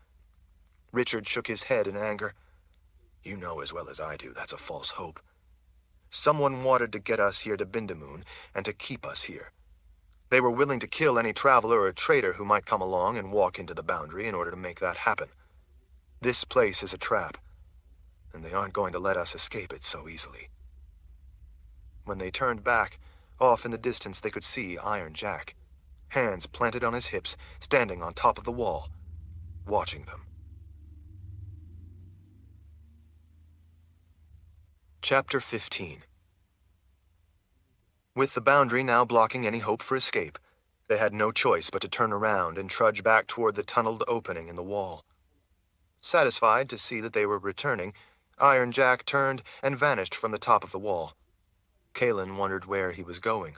Richard shook his head in anger. "You know as well as I do that's a false hope. Someone wanted to get us here to Bindamoon and to keep us here. They were willing to kill any traveler or trader who might come along and walk into the boundary in order to make that happen. This place is a trap, and they aren't going to let us escape it so easily." When they turned back, off in the distance they could see Iron Jack, hands planted on his hips, standing on top of the wall, watching them. Chapter 15. With the boundary now blocking any hope for escape, they had no choice but to turn around and trudge back toward the tunneled opening in the wall. Satisfied to see that they were returning, Iron Jack turned and vanished from the top of the wall. Kaelin wondered where he was going.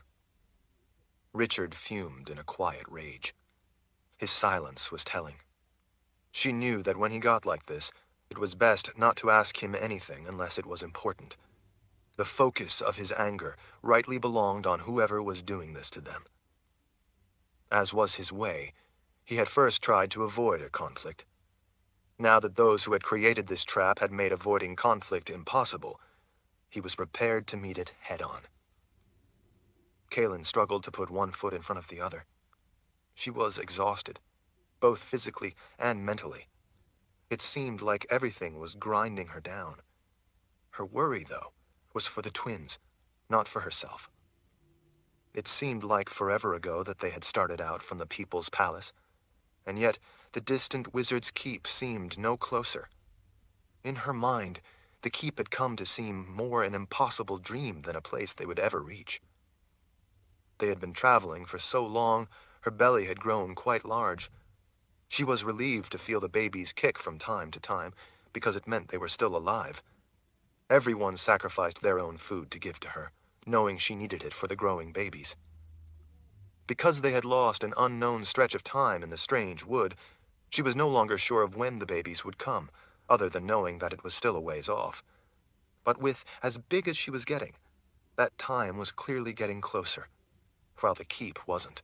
Richard fumed in a quiet rage. His silence was telling. She knew that when he got like this, it was best not to ask him anything unless it was important. The focus of his anger rightly belonged on whoever was doing this to them. As was his way, he had first tried to avoid a conflict. Now that those who had created this trap had made avoiding conflict impossible, he was prepared to meet it head-on. Kaelin struggled to put one foot in front of the other. She was exhausted, both physically and mentally. It seemed like everything was grinding her down. Her worry, though, was for the twins, not for herself. It seemed like forever ago that they had started out from the People's Palace, and yet the distant Wizard's Keep seemed no closer. In her mind, the keep had come to seem more an impossible dream than a place they would ever reach. They had been traveling for so long, her belly had grown quite large. She was relieved to feel the babies kick from time to time, because it meant they were still alive. Everyone sacrificed their own food to give to her, knowing she needed it for the growing babies. Because they had lost an unknown stretch of time in the strange wood, she was no longer sure of when the babies would come, other than knowing that it was still a ways off. But with as big as she was getting, that time was clearly getting closer, while the keep wasn't.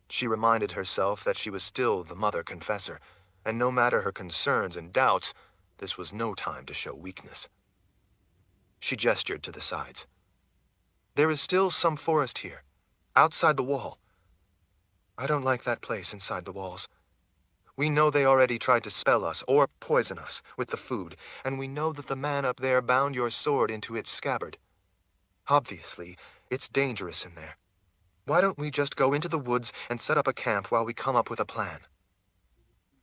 She reminded herself that she was still the Mother Confessor, and no matter her concerns and doubts, this was no time to show weakness. She gestured to the sides. There is still some forest here, outside the wall. I don't like that place inside the walls. We know they already tried to spell us or poison us with the food, and we know that the man up there bound your sword into its scabbard. Obviously, it's dangerous in there. Why don't we just go into the woods and set up a camp while we come up with a plan?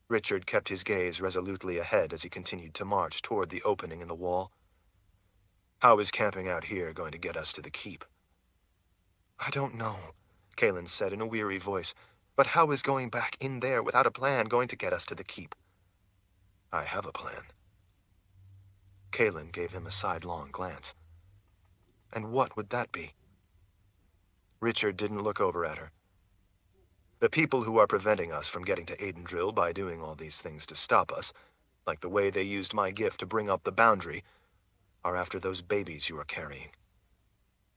Richard kept his gaze resolutely ahead as he continued to march toward the opening in the wall. How is camping out here going to get us to the keep? I don't know, Kaelin said in a weary voice, but how is going back in there without a plan going to get us to the keep? I have a plan. Kaelin gave him a sidelong glance. And what would that be? Richard didn't look over at her. The people who are preventing us from getting to Aidendrill by doing all these things to stop us, like the way they used my gift to bring up the boundary, are after those babies you are carrying.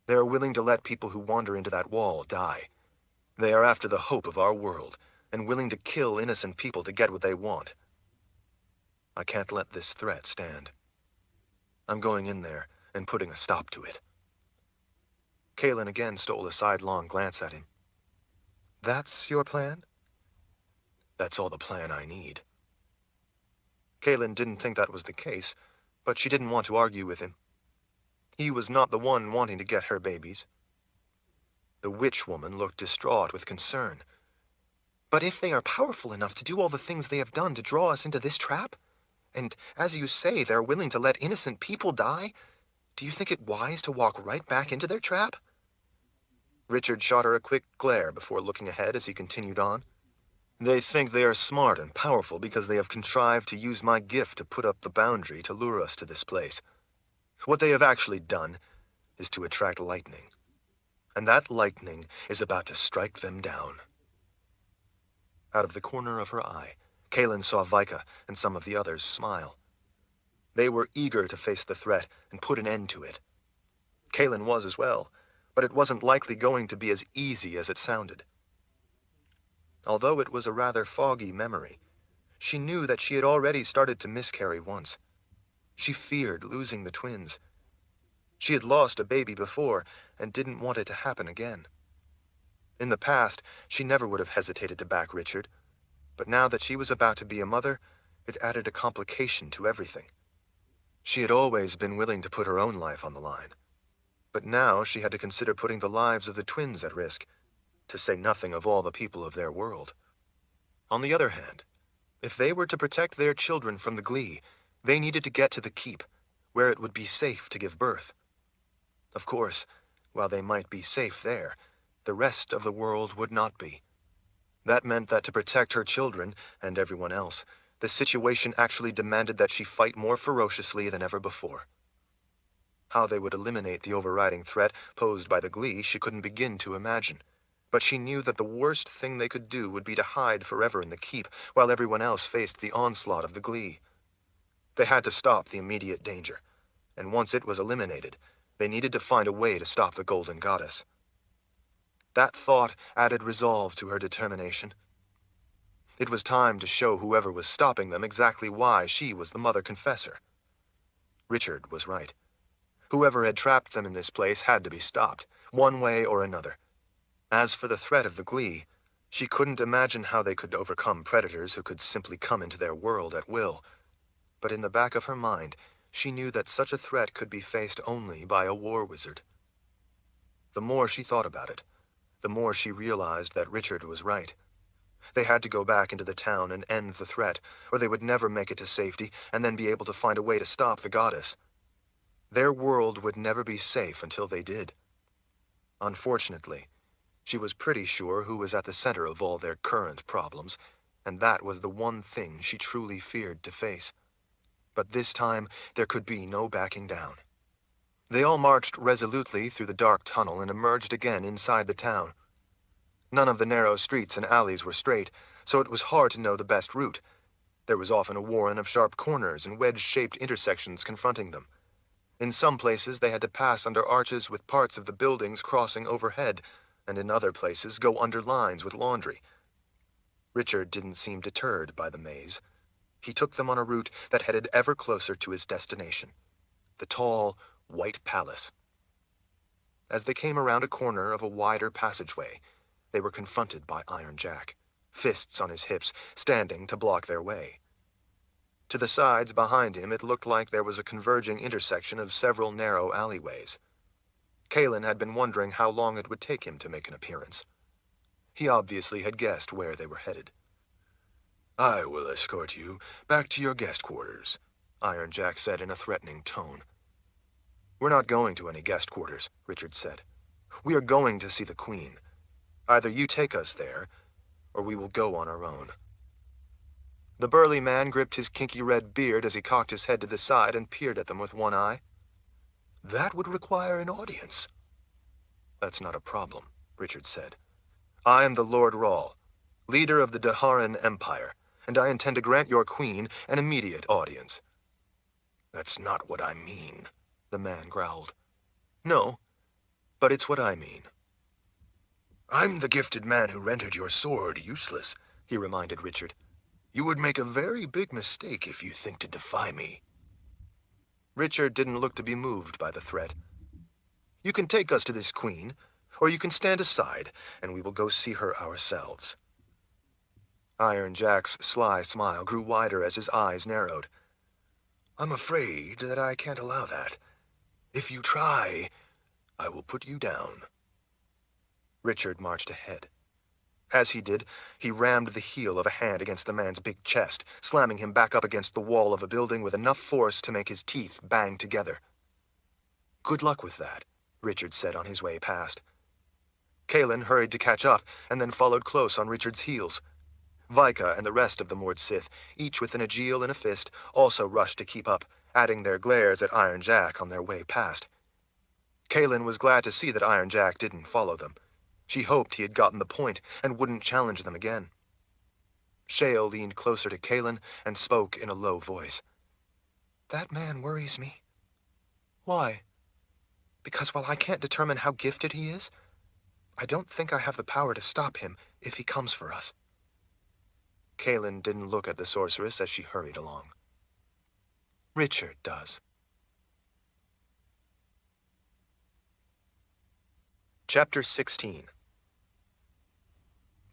They are willing to let people who wander into that wall die. They are after the hope of our world, and willing to kill innocent people to get what they want. I can't let this threat stand. I'm going in there and putting a stop to it. Kaelin again stole a sidelong glance at him. That's your plan? That's all the plan I need. Kaelin didn't think that was the case, but she didn't want to argue with him. He was not the one wanting to get her babies. The witch woman looked distraught with concern. But if they are powerful enough to do all the things they have done to draw us into this trap, and as you say, they're willing to let innocent people die, do you think it wise to walk right back into their trap? Richard shot her a quick glare before looking ahead as he continued on. They think they are smart and powerful because they have contrived to use my gift to put up the boundary to lure us to this place. What they have actually done is to attract lightning. And that lightning is about to strike them down. Out of the corner of her eye, Kaelin saw Vika and some of the others smile. They were eager to face the threat and put an end to it. Kaelin was as well, but it wasn't likely going to be as easy as it sounded. Although it was a rather foggy memory, she knew that she had already started to miscarry once. She feared losing the twins. She had lost a baby before and didn't want it to happen again. In the past, she never would have hesitated to back Richard, but now that she was about to be a mother, it added a complication to everything. She had always been willing to put her own life on the line, but now she had to consider putting the lives of the twins at risk, to say nothing of all the people of their world. On the other hand, if they were to protect their children from the Glee, they needed to get to the keep, where it would be safe to give birth. Of course, while they might be safe there, the rest of the world would not be. That meant that to protect her children, and everyone else, the situation actually demanded that she fight more ferociously than ever before. How they would eliminate the overriding threat posed by the Glee she couldn't begin to imagine, but she knew that the worst thing they could do would be to hide forever in the keep while everyone else faced the onslaught of the Glee. They had to stop the immediate danger, and once it was eliminated, they needed to find a way to stop the Golden Goddess. That thought added resolve to her determination. It was time to show whoever was stopping them exactly why she was the Mother Confessor. Richard was right. Whoever had trapped them in this place had to be stopped, one way or another. As for the threat of the Glee, she couldn't imagine how they could overcome predators who could simply come into their world at will. But in the back of her mind, she knew that such a threat could be faced only by a war wizard. The more she thought about it, the more she realized that Richard was right. They had to go back into the town and end the threat, or they would never make it to safety and then be able to find a way to stop the goddess. Their world would never be safe until they did. Unfortunately, she was pretty sure who was at the center of all their current problems, and that was the one thing she truly feared to face. But this time, there could be no backing down. They all marched resolutely through the dark tunnel and emerged again inside the town. None of the narrow streets and alleys were straight, so it was hard to know the best route. There was often a warren of sharp corners and wedge-shaped intersections confronting them. In some places, they had to pass under arches with parts of the buildings crossing overhead, and in other places go under lines with laundry. Richard didn't seem deterred by the maze. He took them on a route that headed ever closer to his destination, the tall, white palace. As they came around a corner of a wider passageway, they were confronted by Iron Jack, fists on his hips, standing to block their way. To the sides behind him, it looked like there was a converging intersection of several narrow alleyways. Kalen had been wondering how long it would take him to make an appearance. He obviously had guessed where they were headed. "I will escort you back to your guest quarters," Iron Jack said in a threatening tone. "We're not going to any guest quarters," Richard said. "We are going to see the Queen. Either you take us there, or we will go on our own." The burly man gripped his kinky red beard as he cocked his head to the side and peered at them with one eye. "That would require an audience." "That's not a problem," Richard said. "I am the Lord Rahl, leader of the Daharan Empire, and I intend to grant your queen an immediate audience." "That's not what I mean," the man growled. "No, but it's what I mean." "I'm the gifted man who rendered your sword useless," he reminded Richard. "You would make a very big mistake if you think to defy me." Richard didn't look to be moved by the threat. "You can take us to this queen, or you can stand aside, and we will go see her ourselves." Iron Jack's sly smile grew wider as his eyes narrowed. "I'm afraid that I can't allow that. If you try, I will put you down." Richard marched ahead. As he did, he rammed the heel of a hand against the man's big chest, slamming him back up against the wall of a building with enough force to make his teeth bang together. "Good luck with that," Richard said on his way past. Kalen hurried to catch up, and then followed close on Richard's heels. Vika and the rest of the Mord Sith, each with an Aegil in a fist, also rushed to keep up, adding their glares at Iron Jack on their way past. Kalen was glad to see that Iron Jack didn't follow them. She hoped he had gotten the point and wouldn't challenge them again. Shale leaned closer to Kalen and spoke in a low voice. "That man worries me." "Why?" "Because while I can't determine how gifted he is, I don't think I have the power to stop him if he comes for us." Kalen didn't look at the sorceress as she hurried along. "Richard does." Chapter 16.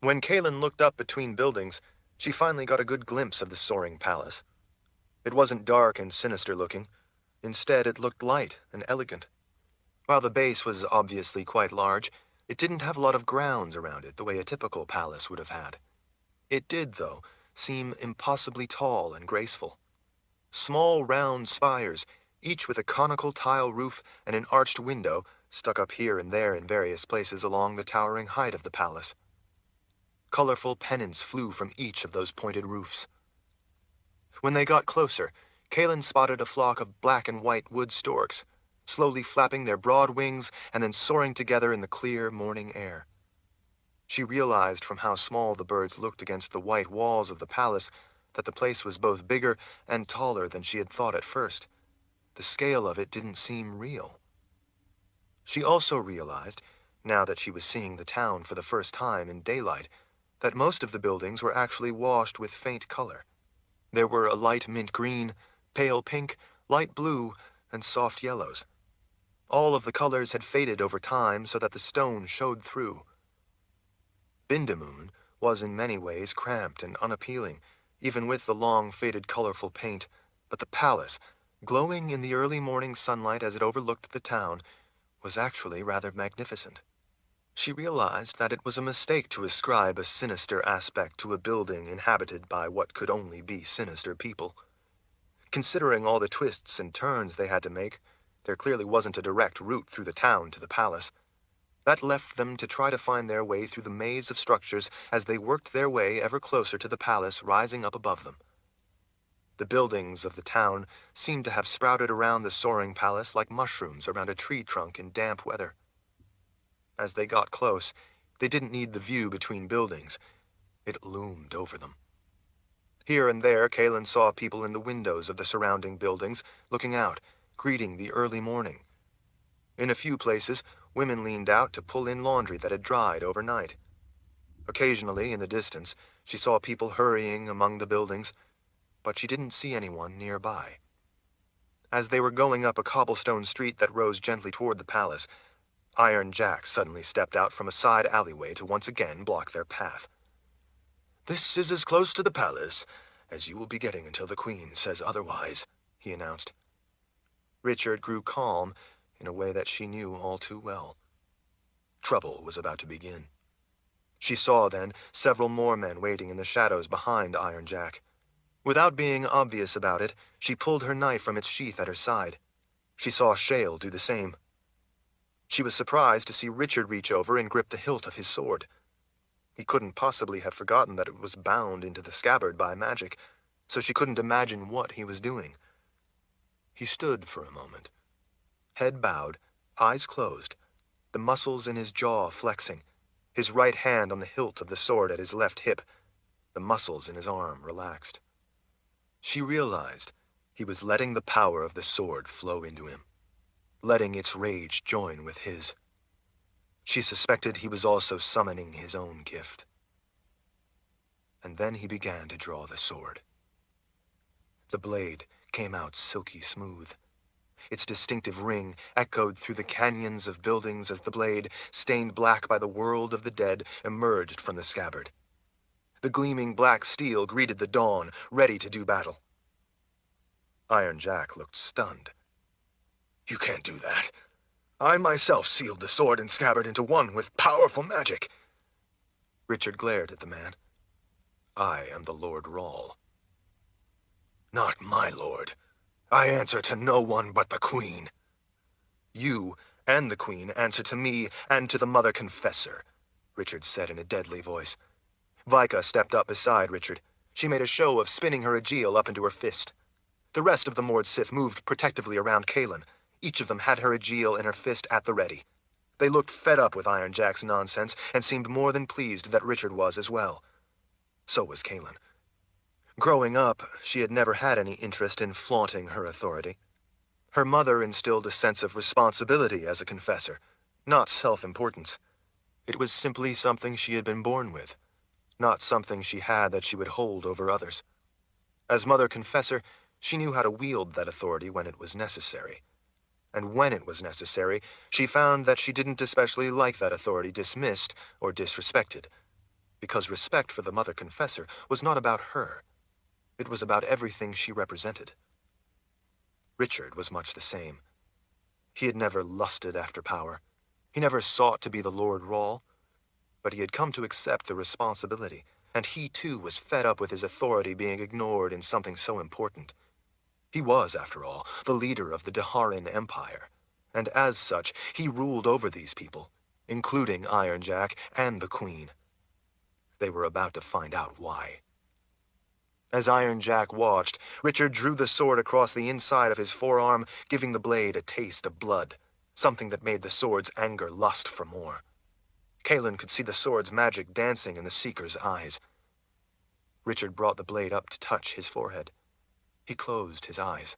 When Kalen looked up between buildings, she finally got a good glimpse of the soaring palace. It wasn't dark and sinister looking. Instead, it looked light and elegant. While the base was obviously quite large, it didn't have a lot of grounds around it the way a typical palace would have had. It did, though, seem impossibly tall and graceful. Small round spires, each with a conical tile roof and an arched window, stuck up here and there in various places along the towering height of the palace. Colorful pennants flew from each of those pointed roofs. When they got closer, Kalen spotted a flock of black and white wood storks, slowly flapping their broad wings and then soaring together in the clear morning air. She realized from how small the birds looked against the white walls of the palace that the place was both bigger and taller than she had thought at first. The scale of it didn't seem real. She also realized, now that she was seeing the town for the first time in daylight, that most of the buildings were actually washed with faint color. There were a light mint green, pale pink, light blue, and soft yellows. All of the colors had faded over time so that the stone showed through. Bindamoon was in many ways cramped and unappealing, even with the long, faded, colorful paint, but the palace, glowing in the early morning sunlight as it overlooked the town, was actually rather magnificent. She realized that it was a mistake to ascribe a sinister aspect to a building inhabited by what could only be sinister people. Considering all the twists and turns they had to make, there clearly wasn't a direct route through the town to the palace. That left them to try to find their way through the maze of structures as they worked their way ever closer to the palace rising up above them. The buildings of the town seemed to have sprouted around the soaring palace like mushrooms around a tree trunk in damp weather. As they got close, they didn't need the view between buildings. It loomed over them. Here and there, Kalen saw people in the windows of the surrounding buildings, looking out, greeting the early morning. In a few places, women leaned out to pull in laundry that had dried overnight. Occasionally, in the distance, she saw people hurrying among the buildings, but she didn't see anyone nearby. As they were going up a cobblestone street that rose gently toward the palace, Iron Jack suddenly stepped out from a side alleyway to once again block their path. "This is as close to the palace as you will be getting until the Queen says otherwise," he announced. Richard grew calm in a way that she knew all too well. Trouble was about to begin. She saw, then, several more men waiting in the shadows behind Iron Jack. Without being obvious about it, she pulled her knife from its sheath at her side. She saw Shale do the same. She was surprised to see Richard reach over and grip the hilt of his sword. He couldn't possibly have forgotten that it was bound into the scabbard by magic, so she couldn't imagine what he was doing. He stood for a moment, head bowed, eyes closed, the muscles in his jaw flexing, his right hand on the hilt of the sword at his left hip, the muscles in his arm relaxed. She realized he was letting the power of the sword flow into him, letting its rage join with his. She suspected he was also summoning his own gift. And then he began to draw the sword. The blade came out silky smooth. Its distinctive ring echoed through the canyons of buildings as the blade, stained black by the world of the dead, emerged from the scabbard. The gleaming black steel greeted the dawn, ready to do battle. Iron Jack looked stunned. "You can't do that. I myself sealed the sword and scabbard into one with powerful magic." Richard glared at the man. "I am the Lord Rahl." "Not my lord. I answer to no one but the Queen." "You and the Queen answer to me and to the Mother Confessor," Richard said in a deadly voice. Vika stepped up beside Richard. She made a show of spinning her Aegil up into her fist. The rest of the Mord Sith moved protectively around Kalen. Each of them had her Aegil in her fist at the ready. They looked fed up with Iron Jack's nonsense and seemed more than pleased that Richard was as well. So was Kalen. Growing up, she had never had any interest in flaunting her authority. Her mother instilled a sense of responsibility as a confessor, not self-importance. It was simply something she had been born with, not something she had that she would hold over others. As Mother Confessor, she knew how to wield that authority when it was necessary. And when it was necessary, she found that she didn't especially like that authority dismissed or disrespected, because respect for the Mother Confessor was not about her. It was about everything she represented. Richard was much the same. He had never lusted after power. He never sought to be the Lord Rahl. But he had come to accept the responsibility, and he too was fed up with his authority being ignored in something so important. He was, after all, the leader of the D'Haran Empire, and as such, he ruled over these people, including Iron Jack and the Queen. They were about to find out why. As Iron Jack watched, Richard drew the sword across the inside of his forearm, giving the blade a taste of blood, something that made the sword's anger lust for more. Kalen could see the sword's magic dancing in the Seeker's eyes. Richard brought the blade up to touch his forehead. He closed his eyes.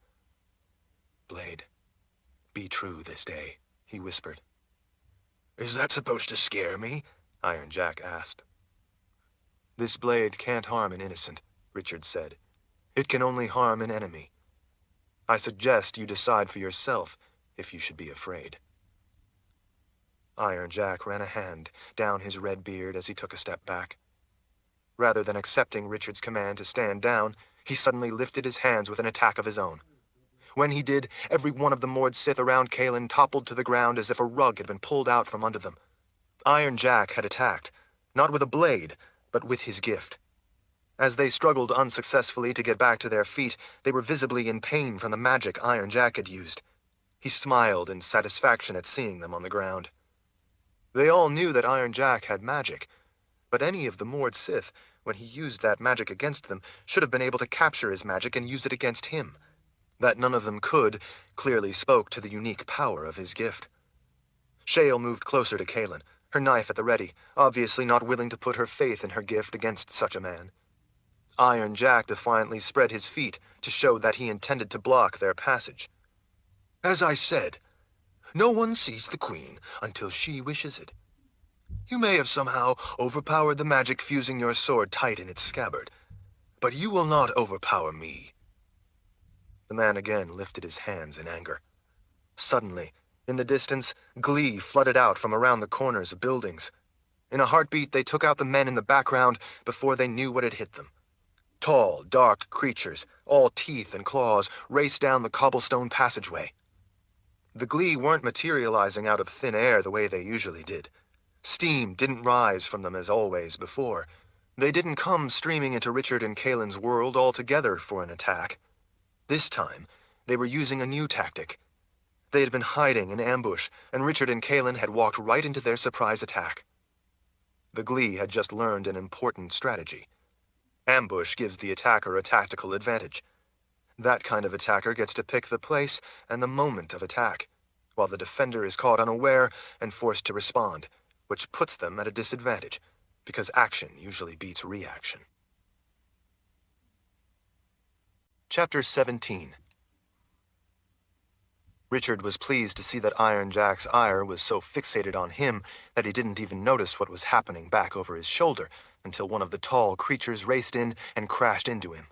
"Blade, be true this day," he whispered. "Is that supposed to scare me?" Iron Jack asked. "This blade can't harm an innocent," Richard said. "It can only harm an enemy. I suggest you decide for yourself if you should be afraid." Iron Jack ran a hand down his red beard as he took a step back. Rather than accepting Richard's command to stand down, he suddenly lifted his hands with an attack of his own. When he did, every one of the Mord Sith around Kalen toppled to the ground as if a rug had been pulled out from under them. Iron Jack had attacked, not with a blade, but with his gift. As they struggled unsuccessfully to get back to their feet, they were visibly in pain from the magic Iron Jack had used. He smiled in satisfaction at seeing them on the ground. They all knew that Iron Jack had magic, but any of the Mord Sith, when he used that magic against them, should have been able to capture his magic and use it against him. That none of them could clearly spoke to the unique power of his gift. Shale moved closer to Kaelin, her knife at the ready, obviously not willing to put her faith in her gift against such a man. Iron Jack defiantly spread his feet to show that he intended to block their passage. As I said, no one sees the Queen until she wishes it. You may have somehow overpowered the magic fusing your sword tight in its scabbard, but you will not overpower me. The man again lifted his hands in anger. Suddenly, in the distance, glee flooded out from around the corners of buildings. In a heartbeat, they took out the men in the background before they knew what had hit them. Tall, dark creatures, all teeth and claws, raced down the cobblestone passageway. The glee weren't materializing out of thin air the way they usually did. Steam didn't rise from them as always before. They didn't come streaming into Richard and Kaelin's world all together for an attack. This time, they were using a new tactic. They had been hiding in ambush, and Richard and Kaelin had walked right into their surprise attack. The glee had just learned an important strategy. Ambush gives the attacker a tactical advantage. That kind of attacker gets to pick the place and the moment of attack, while the defender is caught unaware and forced to respond, which puts them at a disadvantage, because action usually beats reaction. Chapter 17. Richard was pleased to see that Iron Jack's ire was so fixated on him that he didn't even notice what was happening back over his shoulder until one of the tall creatures raced in and crashed into him.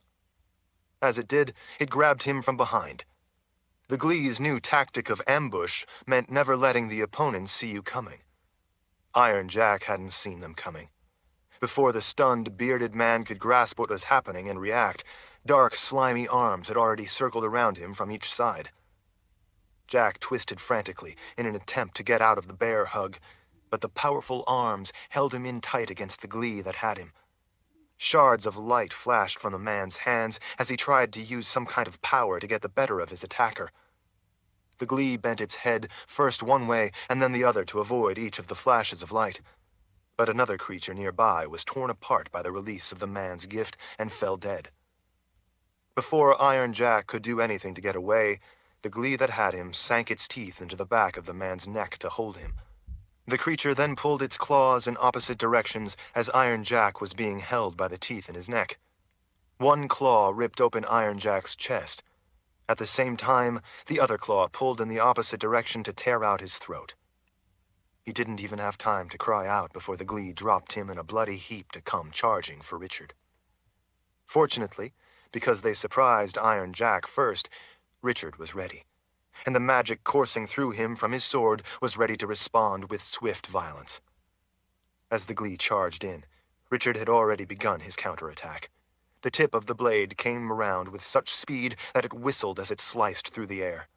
As it did, it grabbed him from behind. The glee's new tactic of ambush meant never letting the opponents see you coming. Iron Jack hadn't seen them coming. Before the stunned, bearded man could grasp what was happening and react, dark, slimy arms had already circled around him from each side. Jack twisted frantically in an attempt to get out of the bear hug, but the powerful arms held him in tight against the glee that had him. Shards of light flashed from the man's hands as he tried to use some kind of power to get the better of his attacker. The glee bent its head first one way and then the other to avoid each of the flashes of light. But another creature nearby was torn apart by the release of the man's gift and fell dead. Before Iron Jack could do anything to get away, the glee that had him sank its teeth into the back of the man's neck to hold him. The creature then pulled its claws in opposite directions as Iron Jack was being held by the teeth in his neck. One claw ripped open Iron Jack's chest. At the same time, the other claw pulled in the opposite direction to tear out his throat. He didn't even have time to cry out before the glee dropped him in a bloody heap to come charging for Richard. Fortunately, because they surprised Iron Jack first, Richard was ready, and the magic coursing through him from his sword was ready to respond with swift violence. As the glee charged in, Richard had already begun his counterattack. The tip of the blade came around with such speed that it whistled as it sliced through the air.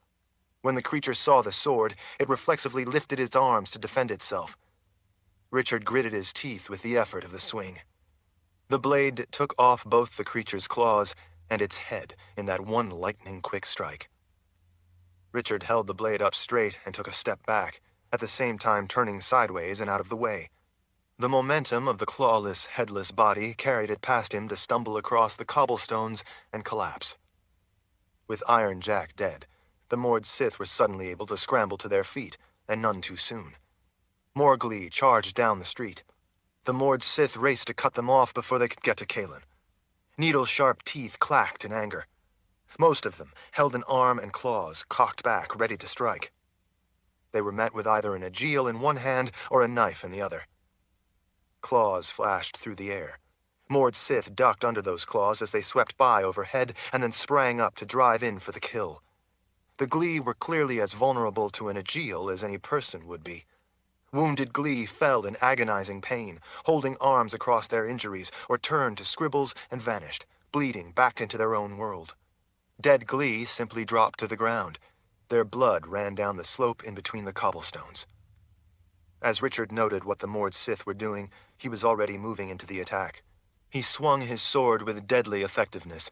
When the creature saw the sword, it reflexively lifted its arms to defend itself. Richard gritted his teeth with the effort of the swing. The blade took off both the creature's claws and its head in that one lightning-quick strike. Richard held the blade up straight and took a step back, at the same time turning sideways and out of the way. The momentum of the clawless, headless body carried it past him to stumble across the cobblestones and collapse. With Iron Jack dead, the Mord Sith were suddenly able to scramble to their feet, and none too soon. More glee charged down the street. The Mord Sith raced to cut them off before they could get to Kaelin. Needle-sharp teeth clacked in anger. Most of them held an arm and claws cocked back, ready to strike. They were met with either an aegil in one hand or a knife in the other. Claws flashed through the air. Mord Sith ducked under those claws as they swept by overhead and then sprang up to drive in for the kill. The glee were clearly as vulnerable to an aegil as any person would be. Wounded glee fell in agonizing pain, holding arms across their injuries, or turned to scribbles and vanished, bleeding back into their own world. Dead glee simply dropped to the ground. Their blood ran down the slope in between the cobblestones. As Richard noted what the Mord Sith were doing, he was already moving into the attack. He swung his sword with deadly effectiveness.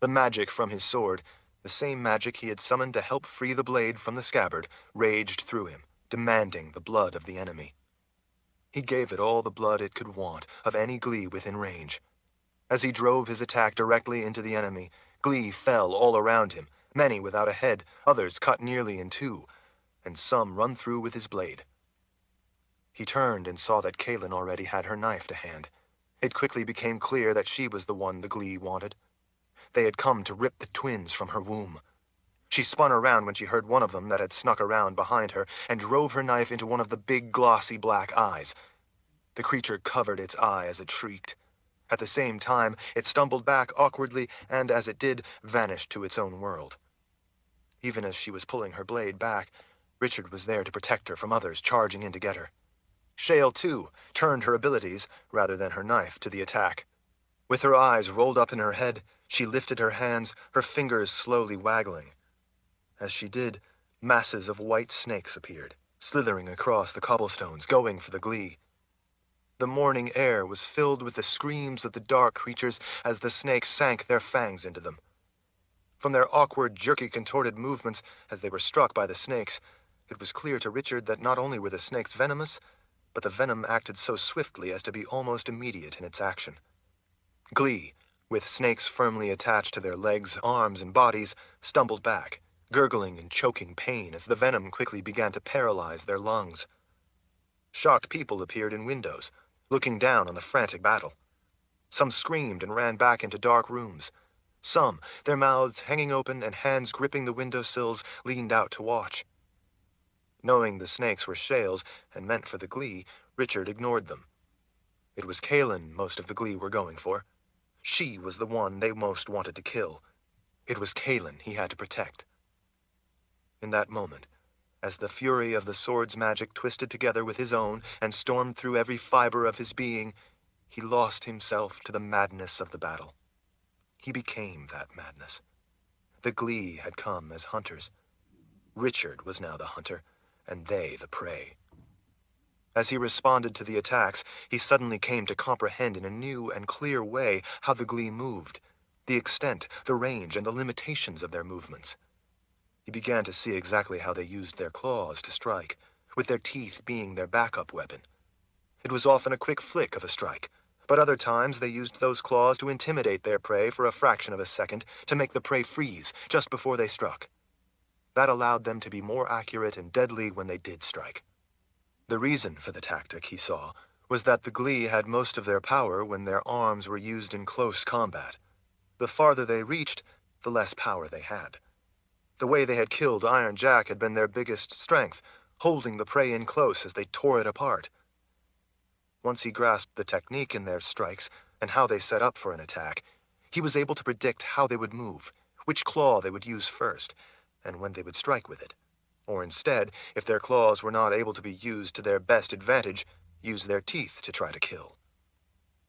The magic from his sword, the same magic he had summoned to help free the blade from the scabbard, raged through him, demanding the blood of the enemy. He gave it all the blood it could want of any Glee within range. As he drove his attack directly into the enemy, Glee fell all around him, many without a head, others cut nearly in two, and some run through with his blade. He turned and saw that Kaelin already had her knife to hand. It quickly became clear that she was the one the Glee wanted. They had come to rip the twins from her womb. She spun around when she heard one of them that had snuck around behind her and drove her knife into one of the big glossy black eyes. The creature covered its eye as it shrieked. At the same time, it stumbled back awkwardly and, as it did, vanished to its own world. Even as she was pulling her blade back, Richard was there to protect her from others charging in to get her. Shale, too, turned her abilities, rather than her knife, to the attack. With her eyes rolled up in her head, she lifted her hands, her fingers slowly waggling. As she did, masses of white snakes appeared, slithering across the cobblestones, going for the Glee. The morning air was filled with the screams of the dark creatures as the snakes sank their fangs into them. From their awkward, jerky, contorted movements as they were struck by the snakes, it was clear to Richard that not only were the snakes venomous, but the venom acted so swiftly as to be almost immediate in its action. Glee, with snakes firmly attached to their legs, arms, and bodies, stumbled back, gurgling in choking pain as the venom quickly began to paralyze their lungs. Shocked people appeared in windows, looking down on the frantic battle. Some screamed and ran back into dark rooms. Some, their mouths hanging open and hands gripping the windowsills, leaned out to watch. Knowing the snakes were Shale's and meant for the Glee, Richard ignored them. It was Kaelin most of the Glee were going for. She was the one they most wanted to kill. It was Kaelin he had to protect. In that moment, as the fury of the sword's magic twisted together with his own and stormed through every fiber of his being, he lost himself to the madness of the battle. He became that madness. The Glee had come as hunters. Richard was now the hunter, and they the prey. As he responded to the attacks, he suddenly came to comprehend in a new and clear way how the Glee moved, the extent, the range, and the limitations of their movements. He began to see exactly how they used their claws to strike, with their teeth being their backup weapon. It was often a quick flick of a strike, but other times they used those claws to intimidate their prey for a fraction of a second, to make the prey freeze just before they struck. That allowed them to be more accurate and deadly when they did strike. The reason for the tactic, he saw, was that the Glee had most of their power when their arms were used in close combat. The farther they reached, the less power they had. The way they had killed Iron Jack had been their biggest strength, holding the prey in close as they tore it apart. Once he grasped the technique in their strikes and how they set up for an attack, he was able to predict how they would move, which claw they would use first, and when they would strike with it. Or instead, if their claws were not able to be used to their best advantage, use their teeth to try to kill.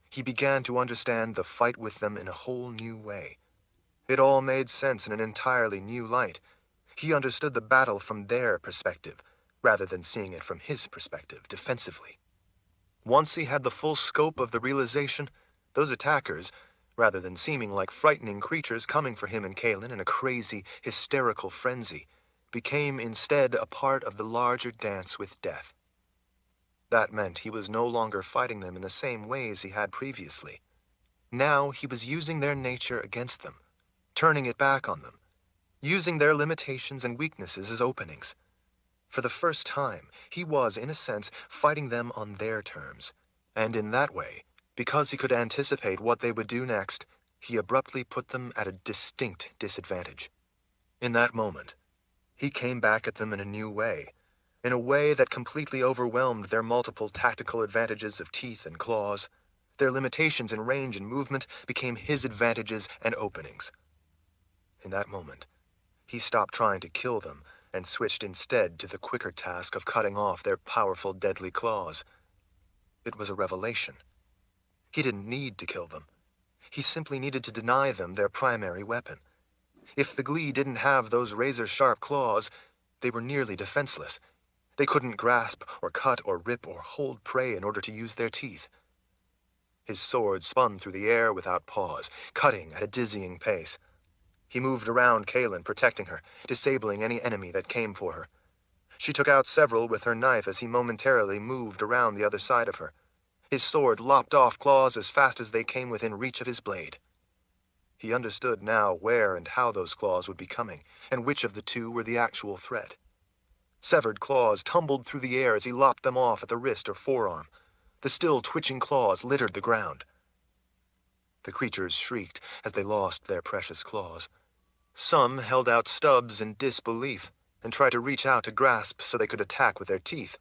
He began to understand the fight with them in a whole new way. It all made sense in an entirely new light. He understood the battle from their perspective, rather than seeing it from his perspective, defensively. Once he had the full scope of the realization, those attackers, rather than seeming like frightening creatures coming for him and Kaelin in a crazy, hysterical frenzy, became instead a part of the larger dance with death. That meant he was no longer fighting them in the same ways he had previously. Now he was using their nature against them, turning it back on them, using their limitations and weaknesses as openings. For the first time, he was, in a sense, fighting them on their terms, and in that way, because he could anticipate what they would do next, he abruptly put them at a distinct disadvantage. In that moment, he came back at them in a new way, in a way that completely overwhelmed their multiple tactical advantages of teeth and claws. Their limitations in range and movement became his advantages and openings. In that moment, he stopped trying to kill them and switched instead to the quicker task of cutting off their powerful, deadly claws. It was a revelation. He didn't need to kill them. He simply needed to deny them their primary weapon. If the Glee didn't have those razor-sharp claws, they were nearly defenseless. They couldn't grasp or cut or rip or hold prey in order to use their teeth. His sword spun through the air without pause, cutting at a dizzying pace. He moved around Kaelin, protecting her, disabling any enemy that came for her. She took out several with her knife as he momentarily moved around the other side of her. His sword lopped off claws as fast as they came within reach of his blade. He understood now where and how those claws would be coming, and which of the two were the actual threat. Severed claws tumbled through the air as he lopped them off at the wrist or forearm. The still twitching claws littered the ground. The creatures shrieked as they lost their precious claws. Some held out stubs in disbelief and tried to reach out to grasp so they could attack with their teeth.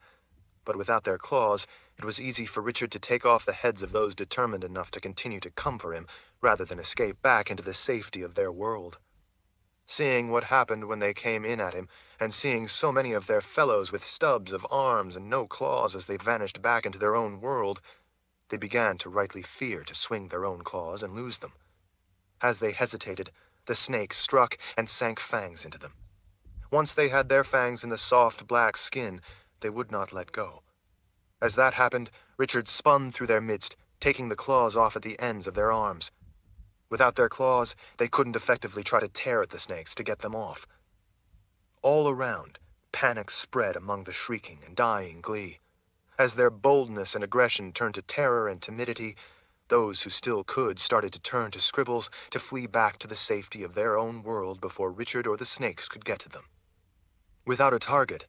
But without their claws, it was easy for Richard to take off the heads of those determined enough to continue to come for him, rather than escape back into the safety of their world. Seeing what happened when they came in at him, and seeing so many of their fellows with stubs of arms and no claws as they vanished back into their own world, they began to rightly fear to swing their own claws and lose them. As they hesitated, the snakes struck and sank fangs into them. Once they had their fangs in the soft black skin, they would not let go. As that happened, Richard spun through their midst, taking the claws off at the ends of their arms. Without their claws, they couldn't effectively try to tear at the snakes to get them off. All around, panic spread among the shrieking and dying glee. As their boldness and aggression turned to terror and timidity, those who still could started to turn to scribbles to flee back to the safety of their own world before Richard or the snakes could get to them. Without a target,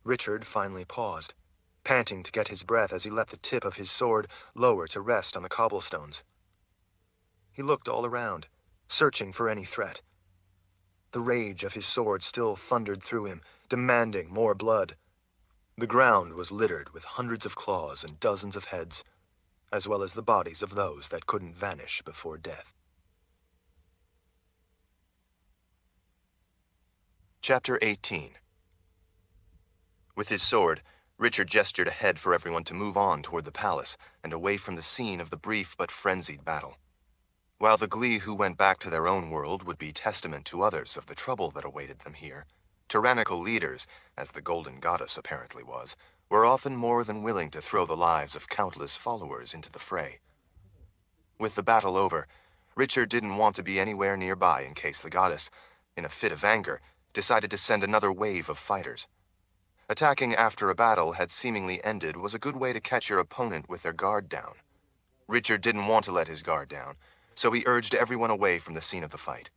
Richard finally paused, panting to get his breath as he let the tip of his sword lower to rest on the cobblestones. He looked all around, searching for any threat. The rage of his sword still thundered through him, demanding more blood. The ground was littered with hundreds of claws and dozens of heads, as well as the bodies of those that couldn't vanish before death. Chapter 18. With his sword, Richard gestured ahead for everyone to move on toward the palace and away from the scene of the brief but frenzied battle. While the glee who went back to their own world would be testament to others of the trouble that awaited them here, tyrannical leaders, as the Golden Goddess apparently was, were often more than willing to throw the lives of countless followers into the fray. With the battle over, Richard didn't want to be anywhere nearby in case the goddess, in a fit of anger, decided to send another wave of fighters. Attacking after a battle had seemingly ended was a good way to catch your opponent with their guard down. Richard didn't want to let his guard down, so he urged everyone away from the scene of the fight.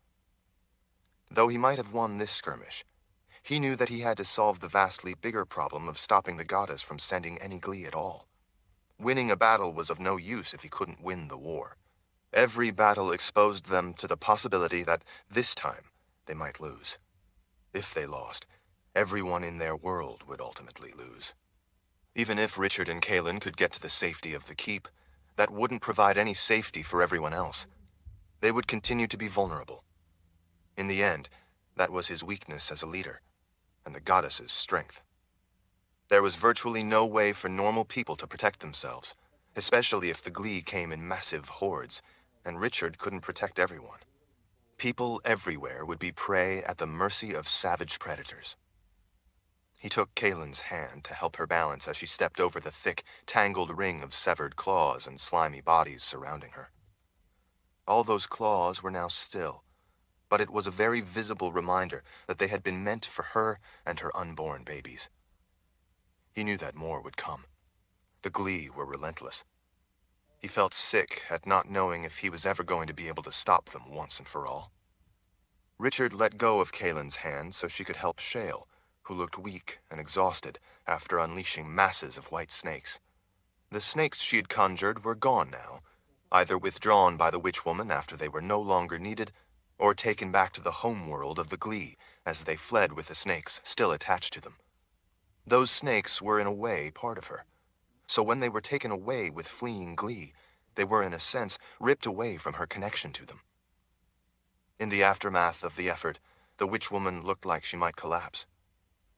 Though he might have won this skirmish, he knew that he had to solve the vastly bigger problem of stopping the goddess from sending any glee at all. Winning a battle was of no use if he couldn't win the war. Every battle exposed them to the possibility that this time they might lose. If they lost, everyone in their world would ultimately lose. Even if Richard and Kaelin could get to the safety of the keep, that wouldn't provide any safety for everyone else. They would continue to be vulnerable. In the end, that was his weakness as a leader, and the goddess's strength. There was virtually no way for normal people to protect themselves, especially if the glee came in massive hordes, and Richard couldn't protect everyone. People everywhere would be prey at the mercy of savage predators. He took Kaelin's hand to help her balance as she stepped over the thick, tangled ring of severed claws and slimy bodies surrounding her. All those claws were now still, but it was a very visible reminder that they had been meant for her and her unborn babies. He knew that more would come. The glee were relentless. He felt sick at not knowing if he was ever going to be able to stop them once and for all. Richard let go of Kaelin's hand so she could help Shale, who looked weak and exhausted after unleashing masses of white snakes. The snakes she had conjured were gone now, either withdrawn by the witch woman after they were no longer needed, or taken back to the home world of the glee as they fled with the snakes still attached to them. Those snakes were in a way part of her, so when they were taken away with fleeing glee, they were in a sense ripped away from her connection to them. In the aftermath of the effort, the witch woman looked like she might collapse.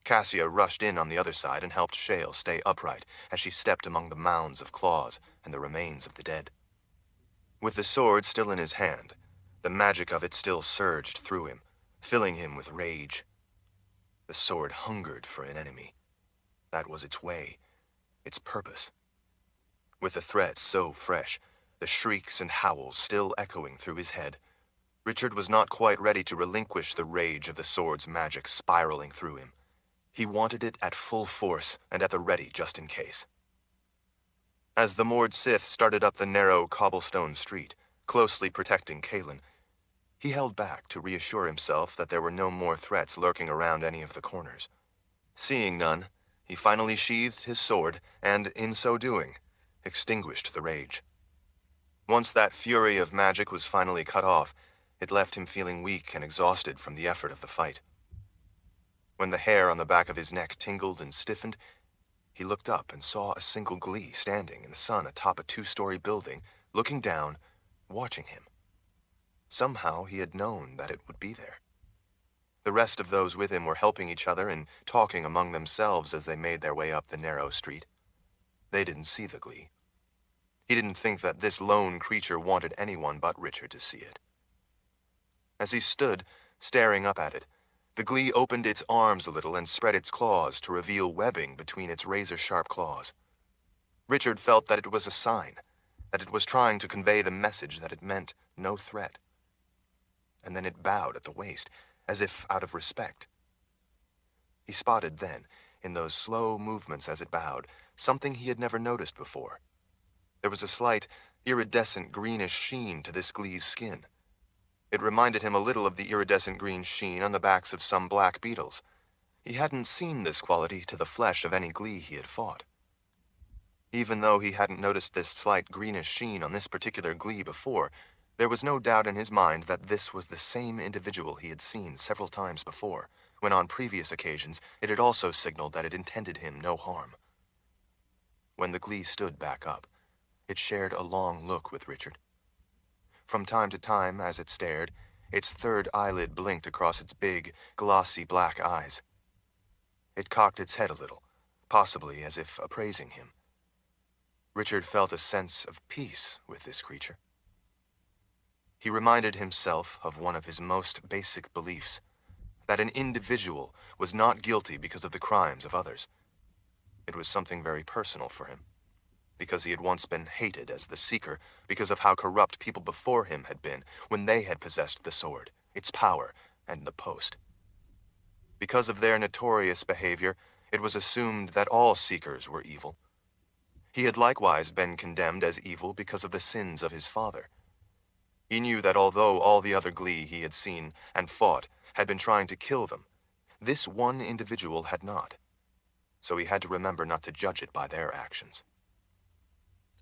Cassia rushed in on the other side and helped Shale stay upright as she stepped among the mounds of claws and the remains of the dead. With the sword still in his hand, the magic of it still surged through him, filling him with rage. The sword hungered for an enemy. That was its way, its purpose. With the threat so fresh, the shrieks and howls still echoing through his head, Richard was not quite ready to relinquish the rage of the sword's magic spiraling through him. He wanted it at full force and at the ready just in case. As the moored Sith started up the narrow cobblestone street, closely protecting Kaelin, he held back to reassure himself that there were no more threats lurking around any of the corners. Seeing none, he finally sheathed his sword and, in so doing, extinguished the rage. Once that fury of magic was finally cut off, it left him feeling weak and exhausted from the effort of the fight. When the hair on the back of his neck tingled and stiffened, he looked up and saw a single Glee standing in the sun atop a 2-story building, looking down, watching him. Somehow he had known that it would be there. The rest of those with him were helping each other and talking among themselves as they made their way up the narrow street. They didn't see the Glee. He didn't think that this lone creature wanted anyone but Richard to see it. As he stood, staring up at it, the Glee opened its arms a little and spread its claws to reveal webbing between its razor-sharp claws. Richard felt that it was a sign, that it was trying to convey the message that it meant no threat. And then it bowed at the waist, as if out of respect. He spotted then, in those slow movements as it bowed, something he had never noticed before. There was a slight, iridescent greenish sheen to this Glee's skin. It reminded him a little of the iridescent green sheen on the backs of some black beetles. He hadn't seen this quality to the flesh of any Glee he had fought. Even though he hadn't noticed this slight greenish sheen on this particular Glee before, there was no doubt in his mind that this was the same individual he had seen several times before, when on previous occasions it had also signaled that it intended him no harm. When the Glee stood back up, it shared a long look with Richard. From time to time, as it stared, its third eyelid blinked across its big, glossy black eyes. It cocked its head a little, possibly as if appraising him. Richard felt a sense of peace with this creature. He reminded himself of one of his most basic beliefs, that an individual was not guilty because of the crimes of others. It was something very personal for him, because he had once been hated as the Seeker because of how corrupt people before him had been when they had possessed the sword, its power, and the post. Because of their notorious behavior, it was assumed that all Seekers were evil. He had likewise been condemned as evil because of the sins of his father. He knew that although all the other Glee he had seen and fought had been trying to kill them, this one individual had not. So he had to remember not to judge it by their actions.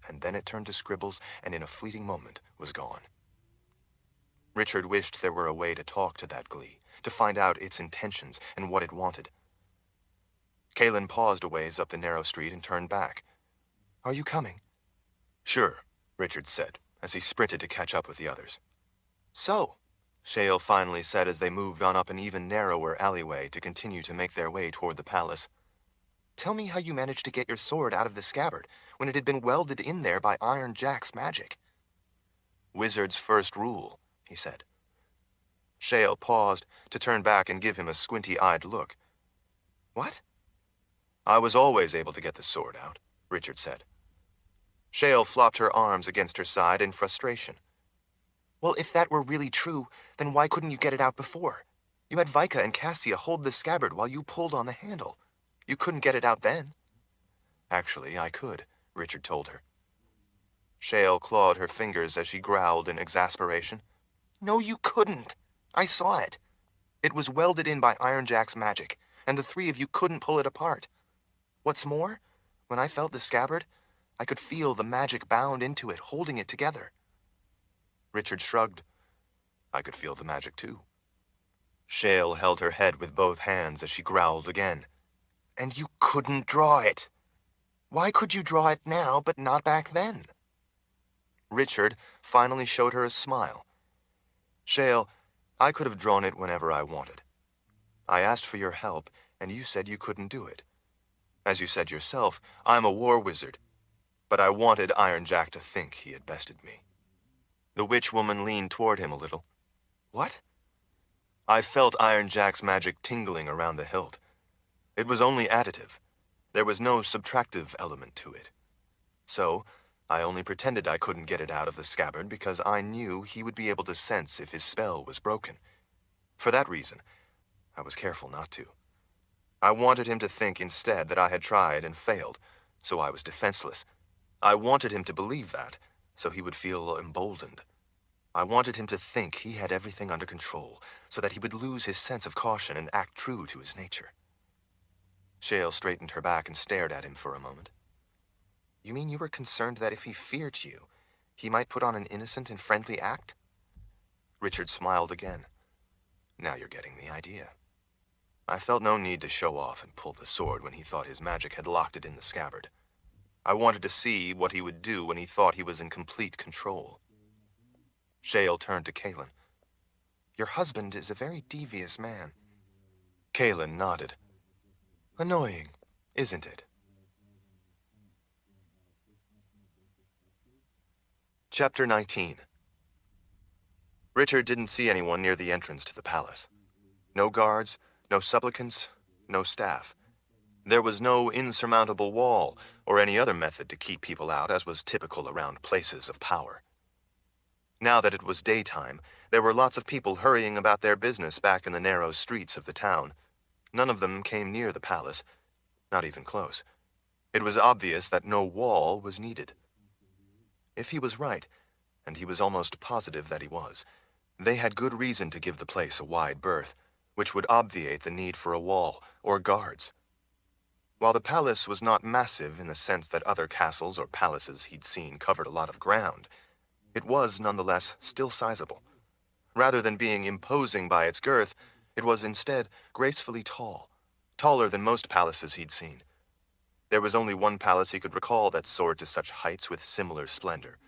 And then it turned to Scribbles, and in a fleeting moment was gone. Richard wished there were a way to talk to that Glee, to find out its intentions and what it wanted. Kaelin paused a ways up the narrow street and turned back. "Are you coming?" "Sure," Richard said, as he sprinted to catch up with the others. "So," Shale finally said as they moved on up an even narrower alleyway to continue to make their way toward the palace. "Tell me how you managed to get your sword out of the scabbard when it had been welded in there by Iron Jack's magic." "Wizard's first rule," he said. Shale paused to turn back and give him a squinty-eyed look. "What?" "I was always able to get the sword out," Richard said. Shale flopped her arms against her side in frustration. "Well, if that were really true, then why couldn't you get it out before? You had Vika and Cassia hold the scabbard while you pulled on the handle. You couldn't get it out then." "Actually, I could," Richard told her. Shale clawed her fingers as she growled in exasperation. "No, you couldn't. I saw it. It was welded in by Iron Jack's magic, and the three of you couldn't pull it apart. What's more, when I felt the scabbard, I could feel the magic bound into it, holding it together." Richard shrugged. "I could feel the magic too." Shale held her head with both hands as she growled again. "And you couldn't draw it. Why could you draw it now, but not back then?" Richard finally showed her a smile. "Shale, I could have drawn it whenever I wanted. I asked for your help, and you said you couldn't do it. As you said yourself, I'm a war wizard. But I wanted Iron Jack to think he had bested me." The witch woman leaned toward him a little. "What?" "I felt Iron Jack's magic tingling around the hilt. It was only additive. There was no subtractive element to it. So, I only pretended I couldn't get it out of the scabbard because I knew he would be able to sense if his spell was broken. For that reason, I was careful not to. I wanted him to think instead that I had tried and failed, so I was defenseless. I wanted him to believe that, so he would feel emboldened. I wanted him to think he had everything under control, so that he would lose his sense of caution and act true to his nature. Shale straightened her back and stared at him for a moment. You mean you were concerned that if he feared you, he might put on an innocent and friendly act? Richard smiled again. Now you're getting the idea. I felt no need to show off and pull the sword when he thought his magic had locked it in the scabbard. I wanted to see what he would do when he thought he was in complete control. Shale turned to Kaelin. Your husband is a very devious man. Kaelin nodded. Annoying, isn't it? Chapter 19. Richard didn't see anyone near the entrance to the palace. No guards, no supplicants, no staff. There was no insurmountable wall or any other method to keep people out, as was typical around places of power. Now that it was daytime, there were lots of people hurrying about their business back in the narrow streets of the town. None of them came near the palace, not even close. It was obvious that no wall was needed. If he was right, and he was almost positive that he was, they had good reason to give the place a wide berth, which would obviate the need for a wall or guards. While the palace was not massive in the sense that other castles or palaces he'd seen covered a lot of ground, it was nonetheless still sizable. Rather than being imposing by its girth, it was instead gracefully tall, taller than most palaces he'd seen. There was only one palace he could recall that soared to such heights with similar splendor.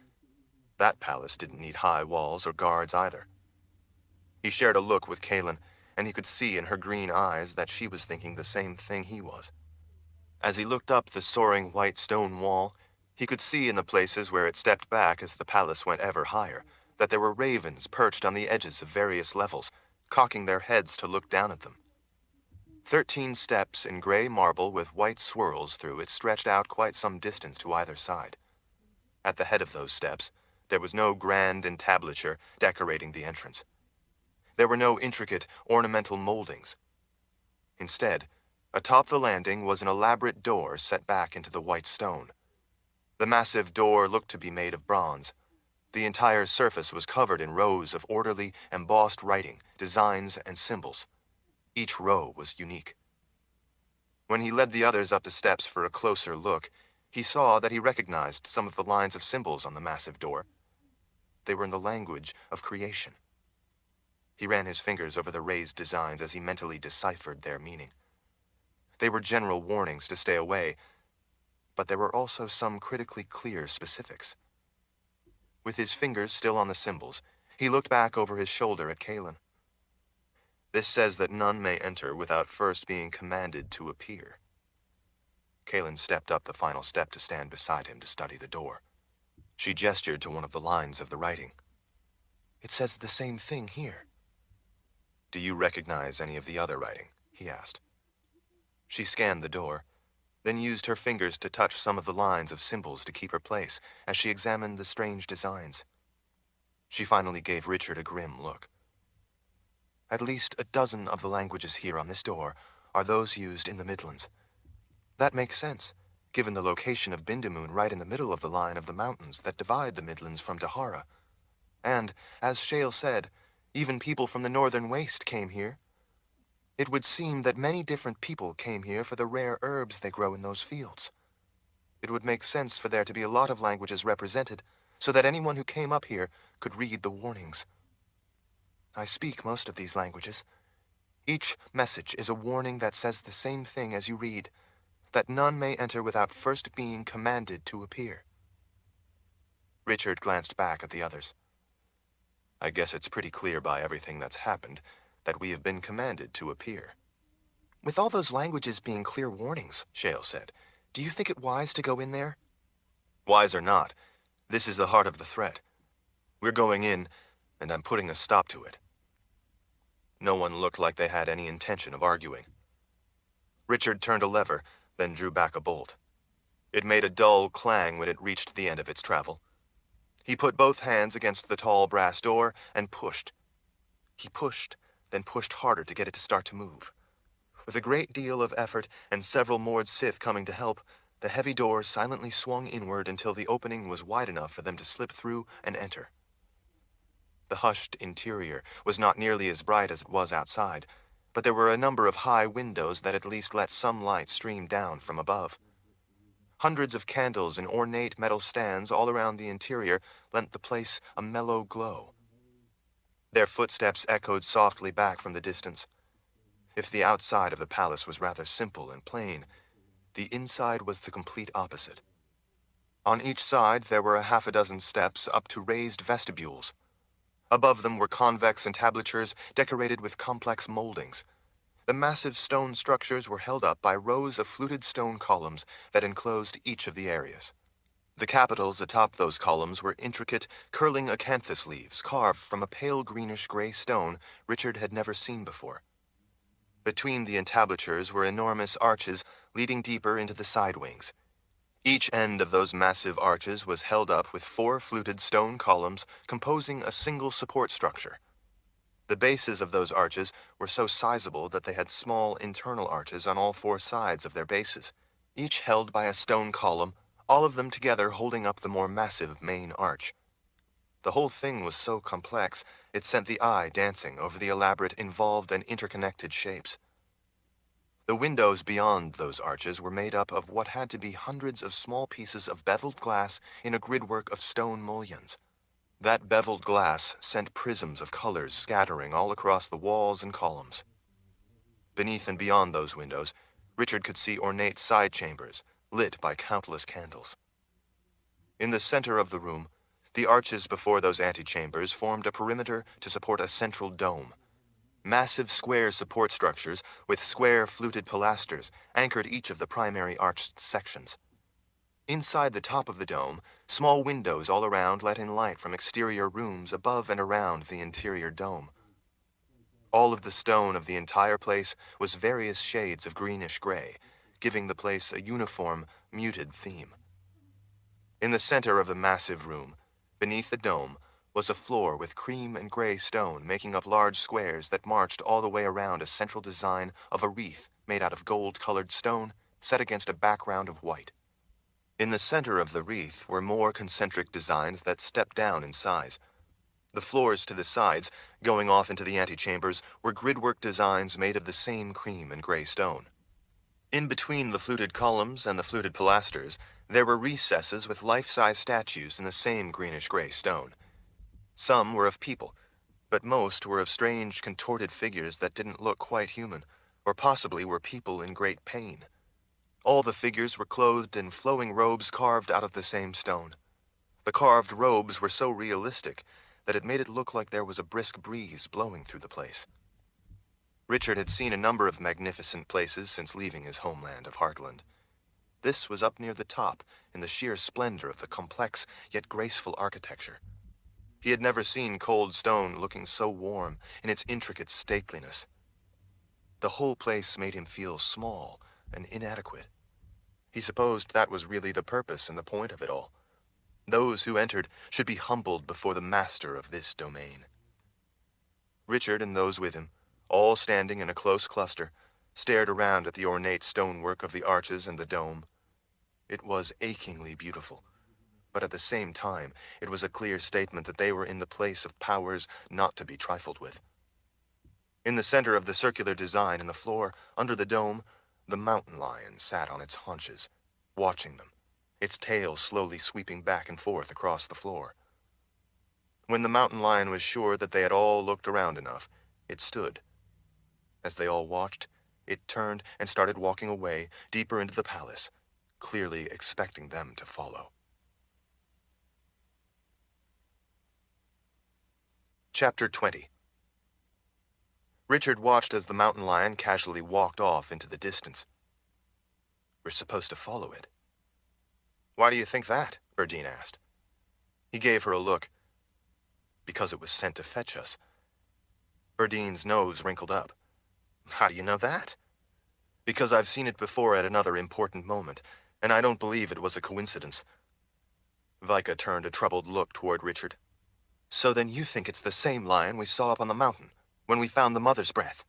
That palace didn't need high walls or guards either. He shared a look with Kaelin, and he could see in her green eyes that she was thinking the same thing he was. As he looked up the soaring white stone wall, he could see in the places where it stepped back as the palace went ever higher, that there were ravens perched on the edges of various levels, cocking their heads to look down at them. 13 steps in gray marble with white swirls through it stretched out quite some distance to either side. At the head of those steps, there was no grand entablature decorating the entrance. There were no intricate ornamental moldings. Instead, atop the landing was an elaborate door set back into the white stone. The massive door looked to be made of bronze. The entire surface was covered in rows of orderly, embossed writing, designs, and symbols. Each row was unique. When he led the others up the steps for a closer look, he saw that he recognized some of the lines of symbols on the massive door. They were in the language of creation. He ran his fingers over the raised designs as he mentally deciphered their meaning. They were general warnings to stay away, but there were also some critically clear specifics. With his fingers still on the symbols, he looked back over his shoulder at Kaelin. This says that none may enter without first being commanded to appear. Kaelin stepped up the final step to stand beside him to study the door. She gestured to one of the lines of the writing. It says the same thing here. Do you recognize any of the other writing? He asked. She scanned the door, then used her fingers to touch some of the lines of symbols to keep her place as she examined the strange designs. She finally gave Richard a grim look. At least a dozen of the languages here on this door are those used in the Midlands. That makes sense, given the location of Bindamoon right in the middle of the line of the mountains that divide the Midlands from Dahara. And, as Shale said, even people from the northern waste came here. It would seem that many different people came here for the rare herbs they grow in those fields. It would make sense for there to be a lot of languages represented, so that anyone who came up here could read the warnings. I speak most of these languages. Each message is a warning that says the same thing as you read, that none may enter without first being commanded to appear. Richard glanced back at the others. I guess it's pretty clear by everything that's happened that we have been commanded to appear. With all those languages being clear warnings, Shale said, do you think it wise to go in there? Wise or not, this is the heart of the threat. We're going in, and I'm putting a stop to it. No one looked like they had any intention of arguing. Richard turned a lever, then drew back a bolt. It made a dull clang when it reached the end of its travel. He put both hands against the tall brass door and pushed. He pushed, then pushed harder to get it to start to move. With a great deal of effort and several Mord Sith coming to help, the heavy door silently swung inward until the opening was wide enough for them to slip through and enter. The hushed interior was not nearly as bright as it was outside, but there were a number of high windows that at least let some light stream down from above. Hundreds of candles in ornate metal stands all around the interior lent the place a mellow glow. Their footsteps echoed softly back from the distance. If the outside of the palace was rather simple and plain, the inside was the complete opposite. On each side there were a half a dozen steps up to raised vestibules. Above them were convex entablatures decorated with complex moldings. The massive stone structures were held up by rows of fluted stone columns that enclosed each of the areas. The capitals atop those columns were intricate, curling acanthus leaves carved from a pale greenish-gray stone Richard had never seen before. Between the entablatures were enormous arches leading deeper into the side wings. Each end of those massive arches was held up with 4 fluted stone columns composing a single support structure. The bases of those arches were so sizable that they had small internal arches on all 4 sides of their bases, each held by a stone column, all of them together holding up the more massive main arch. The whole thing was so complex, it sent the eye dancing over the elaborate, involved, and interconnected shapes. The windows beyond those arches were made up of what had to be hundreds of small pieces of beveled glass in a gridwork of stone mullions. That beveled glass sent prisms of colors scattering all across the walls and columns. Beneath and beyond those windows, Richard could see ornate side chambers, lit by countless candles. In the center of the room, the arches before those antechambers formed a perimeter to support a central dome. Massive square support structures with square fluted pilasters anchored each of the primary arched sections. Inside the top of the dome, small windows all around let in light from exterior rooms above and around the interior dome. All of the stone of the entire place was various shades of greenish-gray, giving the place a uniform, muted theme. In the center of the massive room, beneath the dome, was a floor with cream and gray stone making up large squares that marched all the way around a central design of a wreath made out of gold-colored stone set against a background of white. In the center of the wreath were more concentric designs that stepped down in size. The floors to the sides, going off into the antechambers, were gridwork designs made of the same cream and gray stone. In between the fluted columns and the fluted pilasters, there were recesses with life-size statues in the same greenish-gray stone. Some were of people, but most were of strange, contorted figures that didn't look quite human, or possibly were people in great pain. All the figures were clothed in flowing robes carved out of the same stone. The carved robes were so realistic that it made it look like there was a brisk breeze blowing through the place. Richard had seen a number of magnificent places since leaving his homeland of Heartland. This was up near the top in the sheer splendor of the complex yet graceful architecture. He had never seen cold stone looking so warm in its intricate stateliness. The whole place made him feel small and inadequate. He supposed that was really the purpose and the point of it all. Those who entered should be humbled before the master of this domain. Richard and those with him, all standing in a close cluster, stared around at the ornate stonework of the arches and the dome. It was achingly beautiful, but at the same time, it was a clear statement that they were in the place of powers not to be trifled with. In the center of the circular design in the floor, under the dome, the mountain lion sat on its haunches, watching them, its tail slowly sweeping back and forth across the floor. When the mountain lion was sure that they had all looked around enough, it stood. As they all watched, it turned and started walking away deeper into the palace, clearly expecting them to follow. Chapter 20. Richard watched as the mountain lion casually walked off into the distance. "We're supposed to follow it." "Why do you think that?" Berdine asked. He gave her a look. "Because it was sent to fetch us." Berdine's nose wrinkled up. "How do you know that?" "Because I've seen it before at another important moment, and I don't believe it was a coincidence." Vika turned a troubled look toward Richard. "So then you think it's the same lion we saw up on the mountain, when we found the mother's breath?"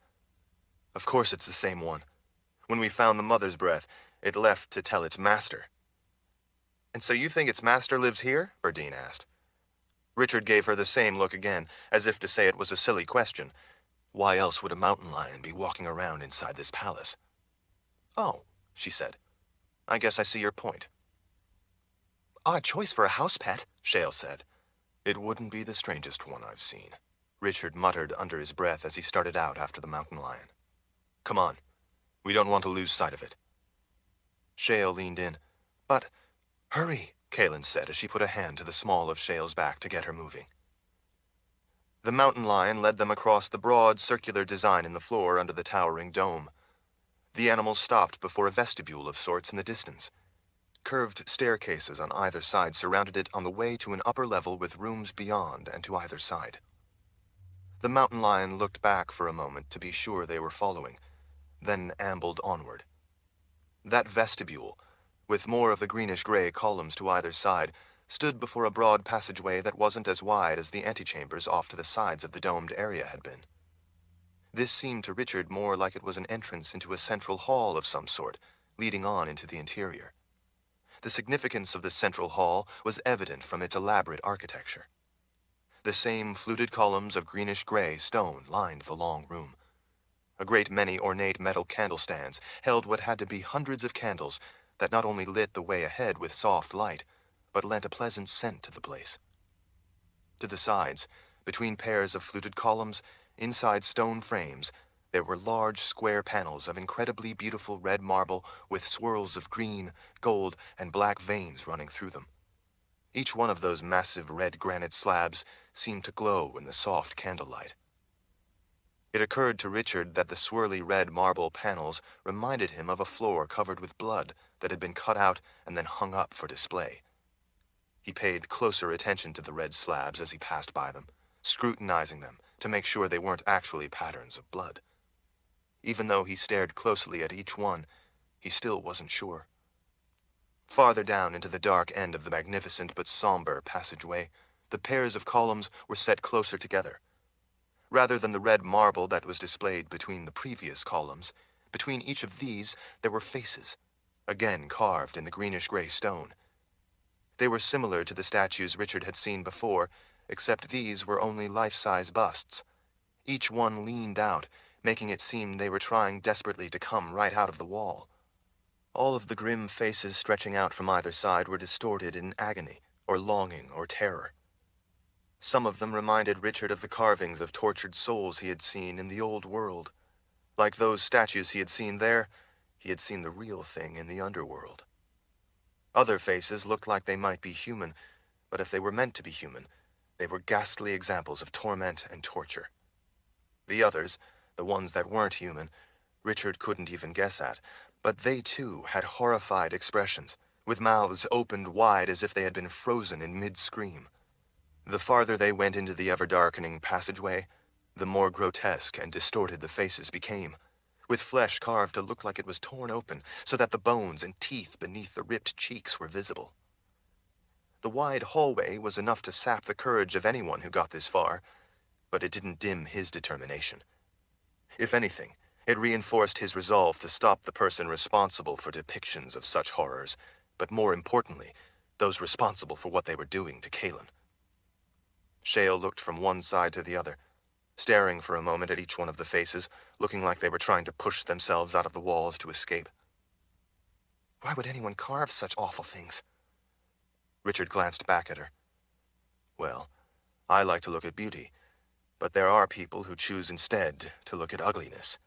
Of course it's the same one. When we found the mother's breath, it left to tell its master. And so you think its master lives here? Berdine asked. Richard gave her the same look again, as if to say it was a silly question. Why else would a mountain lion be walking around inside this palace? Oh, she said. I guess I see your point. Odd choice for a house pet, Shale said. It wouldn't be the strangest one I've seen, Richard muttered under his breath as he started out after the mountain lion. Come on. We don't want to lose sight of it. Shale leaned in. But, hurry, Kaelin said as she put a hand to the small of Shale's back to get her moving. The mountain lion led them across the broad, circular design in the floor under the towering dome. The animal stopped before a vestibule of sorts in the distance. Curved staircases on either side surrounded it on the way to an upper level with rooms beyond and to either side. The mountain lion looked back for a moment to be sure they were following, then ambled onward. That vestibule, with more of the greenish-gray columns to either side, stood before a broad passageway that wasn't as wide as the antechambers off to the sides of the domed area had been. This seemed to Richard more like it was an entrance into a central hall of some sort, leading on into the interior. The significance of the central hall was evident from its elaborate architecture. The same fluted columns of greenish-gray stone lined the long room. A great many ornate metal candlestands held what had to be hundreds of candles that not only lit the way ahead with soft light, but lent a pleasant scent to the place. To the sides, between pairs of fluted columns, inside stone frames, there were large square panels of incredibly beautiful red marble with swirls of green, gold, and black veins running through them. Each one of those massive red granite slabs seemed to glow in the soft candlelight. It occurred to Richard that the swirly red marble panels reminded him of a floor covered with blood that had been cut out and then hung up for display. He paid closer attention to the red slabs as he passed by them, scrutinizing them to make sure they weren't actually patterns of blood. Even though he stared closely at each one, he still wasn't sure. Farther down into the dark end of the magnificent but somber passageway, the pairs of columns were set closer together. Rather than the red marble that was displayed between the previous columns, between each of these there were faces, again carved in the greenish-gray stone. They were similar to the statues Richard had seen before, except these were only life-size busts. Each one leaned out, making it seem they were trying desperately to come right out of the wall. All of the grim faces stretching out from either side were distorted in agony, or longing, or terror. Some of them reminded Richard of the carvings of tortured souls he had seen in the old world. Like those statues he had seen there, he had seen the real thing in the underworld. Other faces looked like they might be human, but if they were meant to be human, they were ghastly examples of torment and torture. The others, the ones that weren't human, Richard couldn't even guess at, but they too had horrified expressions, with mouths opened wide as if they had been frozen in mid-scream. The farther they went into the ever-darkening passageway, the more grotesque and distorted the faces became, with flesh carved to look like it was torn open so that the bones and teeth beneath the ripped cheeks were visible. The wide hallway was enough to sap the courage of anyone who got this far, but it didn't dim his determination. If anything, it reinforced his resolve to stop the person responsible for depictions of such horrors, but more importantly, those responsible for what they were doing to Kaelin. Shale looked from one side to the other, staring for a moment at each one of the faces, looking like they were trying to push themselves out of the walls to escape. Why would anyone carve such awful things? Richard glanced back at her. Well, I like to look at beauty, but there are people who choose instead to look at ugliness.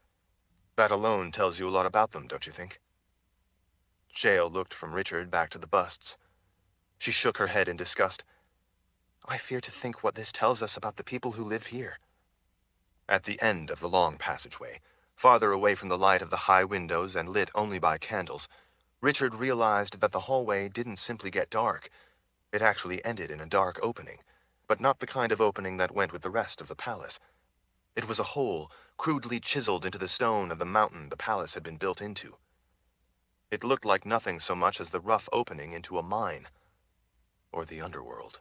That alone tells you a lot about them, don't you think? Shale looked from Richard back to the busts. She shook her head in disgust. I fear to think what this tells us about the people who live here. At the end of the long passageway, farther away from the light of the high windows and lit only by candles, Richard realized that the hallway didn't simply get dark. It actually ended in a dark opening, but not the kind of opening that went with the rest of the palace. It was a hole, crudely chiseled into the stone of the mountain the palace had been built into. It looked like nothing so much as the rough opening into a mine, or the underworld.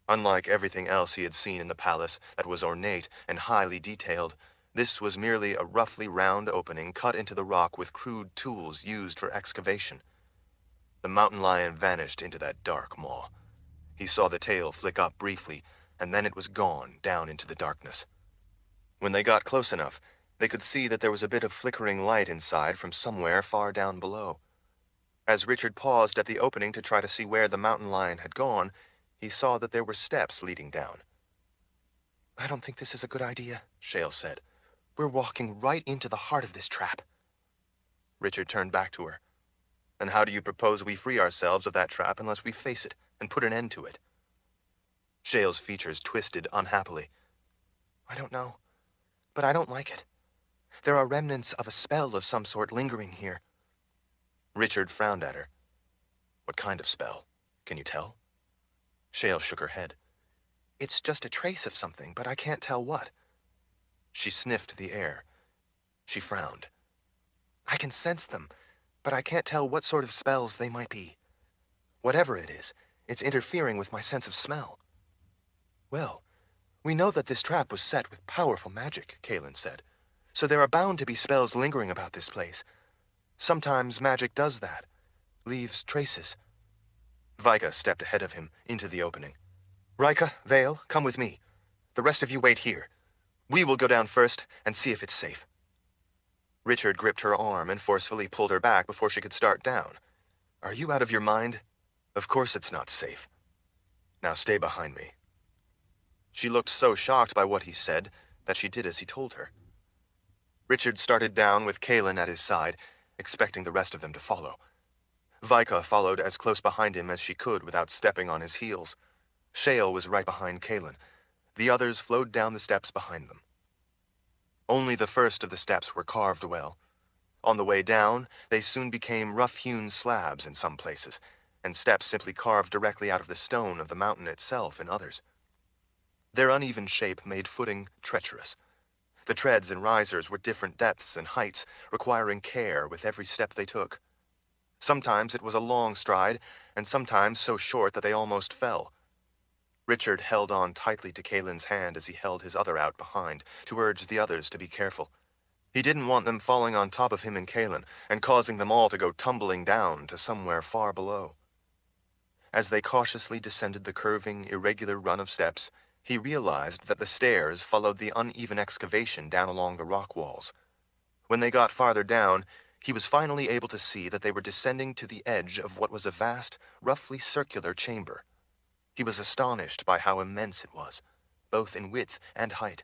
Unlike everything else he had seen in the palace that was ornate and highly detailed, This was merely a roughly round opening cut into the rock with crude tools used for excavation. The mountain lion vanished into that dark maw. He saw the tail flick up briefly, and then it was gone down into the darkness. When they got close enough, they could see that there was a bit of flickering light inside from somewhere far down below. As Richard paused at the opening to try to see where the mountain lion had gone, he saw that there were steps leading down. "I don't think this is a good idea," Shale said. "We're walking right into the heart of this trap." Richard turned back to her. "And how do you propose we free ourselves of that trap unless we face it and put an end to it?" Shale's features twisted unhappily. "I don't know, but I don't like it. There are remnants of a spell of some sort lingering here." Richard frowned at her. "What kind of spell? Can you tell?" Shale shook her head. "It's just a trace of something, but I can't tell what." She sniffed the air. She frowned. "I can sense them, but I can't tell what sort of spells they might be. Whatever it is, it's interfering with my sense of smell." "Well, we know that this trap was set with powerful magic," Kaelin said. "So there are bound to be spells lingering about this place. Sometimes magic does that, leaves traces." Vika stepped ahead of him into the opening. "Rika, Vale, come with me. The rest of you wait here. We will go down first and see if it's safe." Richard gripped her arm and forcefully pulled her back before she could start down. "Are you out of your mind? Of course it's not safe. Now stay behind me." She looked so shocked by what he said that she did as he told her. Richard started down with Kaelin at his side, expecting the rest of them to follow. Vika followed as close behind him as she could without stepping on his heels. Shale was right behind Kaelin. The others flowed down the steps behind them. Only the first of the steps were carved well. On the way down, they soon became rough-hewn slabs in some places, and steps simply carved directly out of the stone of the mountain itself in others. Their uneven shape made footing treacherous. The treads and risers were different depths and heights, requiring care with every step they took. Sometimes it was a long stride, and sometimes so short that they almost fell. Richard held on tightly to Kaelin's hand as he held his other out behind, to urge the others to be careful. He didn't want them falling on top of him and Kaelin, and causing them all to go tumbling down to somewhere far below. As they cautiously descended the curving, irregular run of steps, he realized that the stairs followed the uneven excavation down along the rock walls. When they got farther down, he was finally able to see that they were descending to the edge of what was a vast, roughly circular chamber. He was astonished by how immense it was, both in width and height.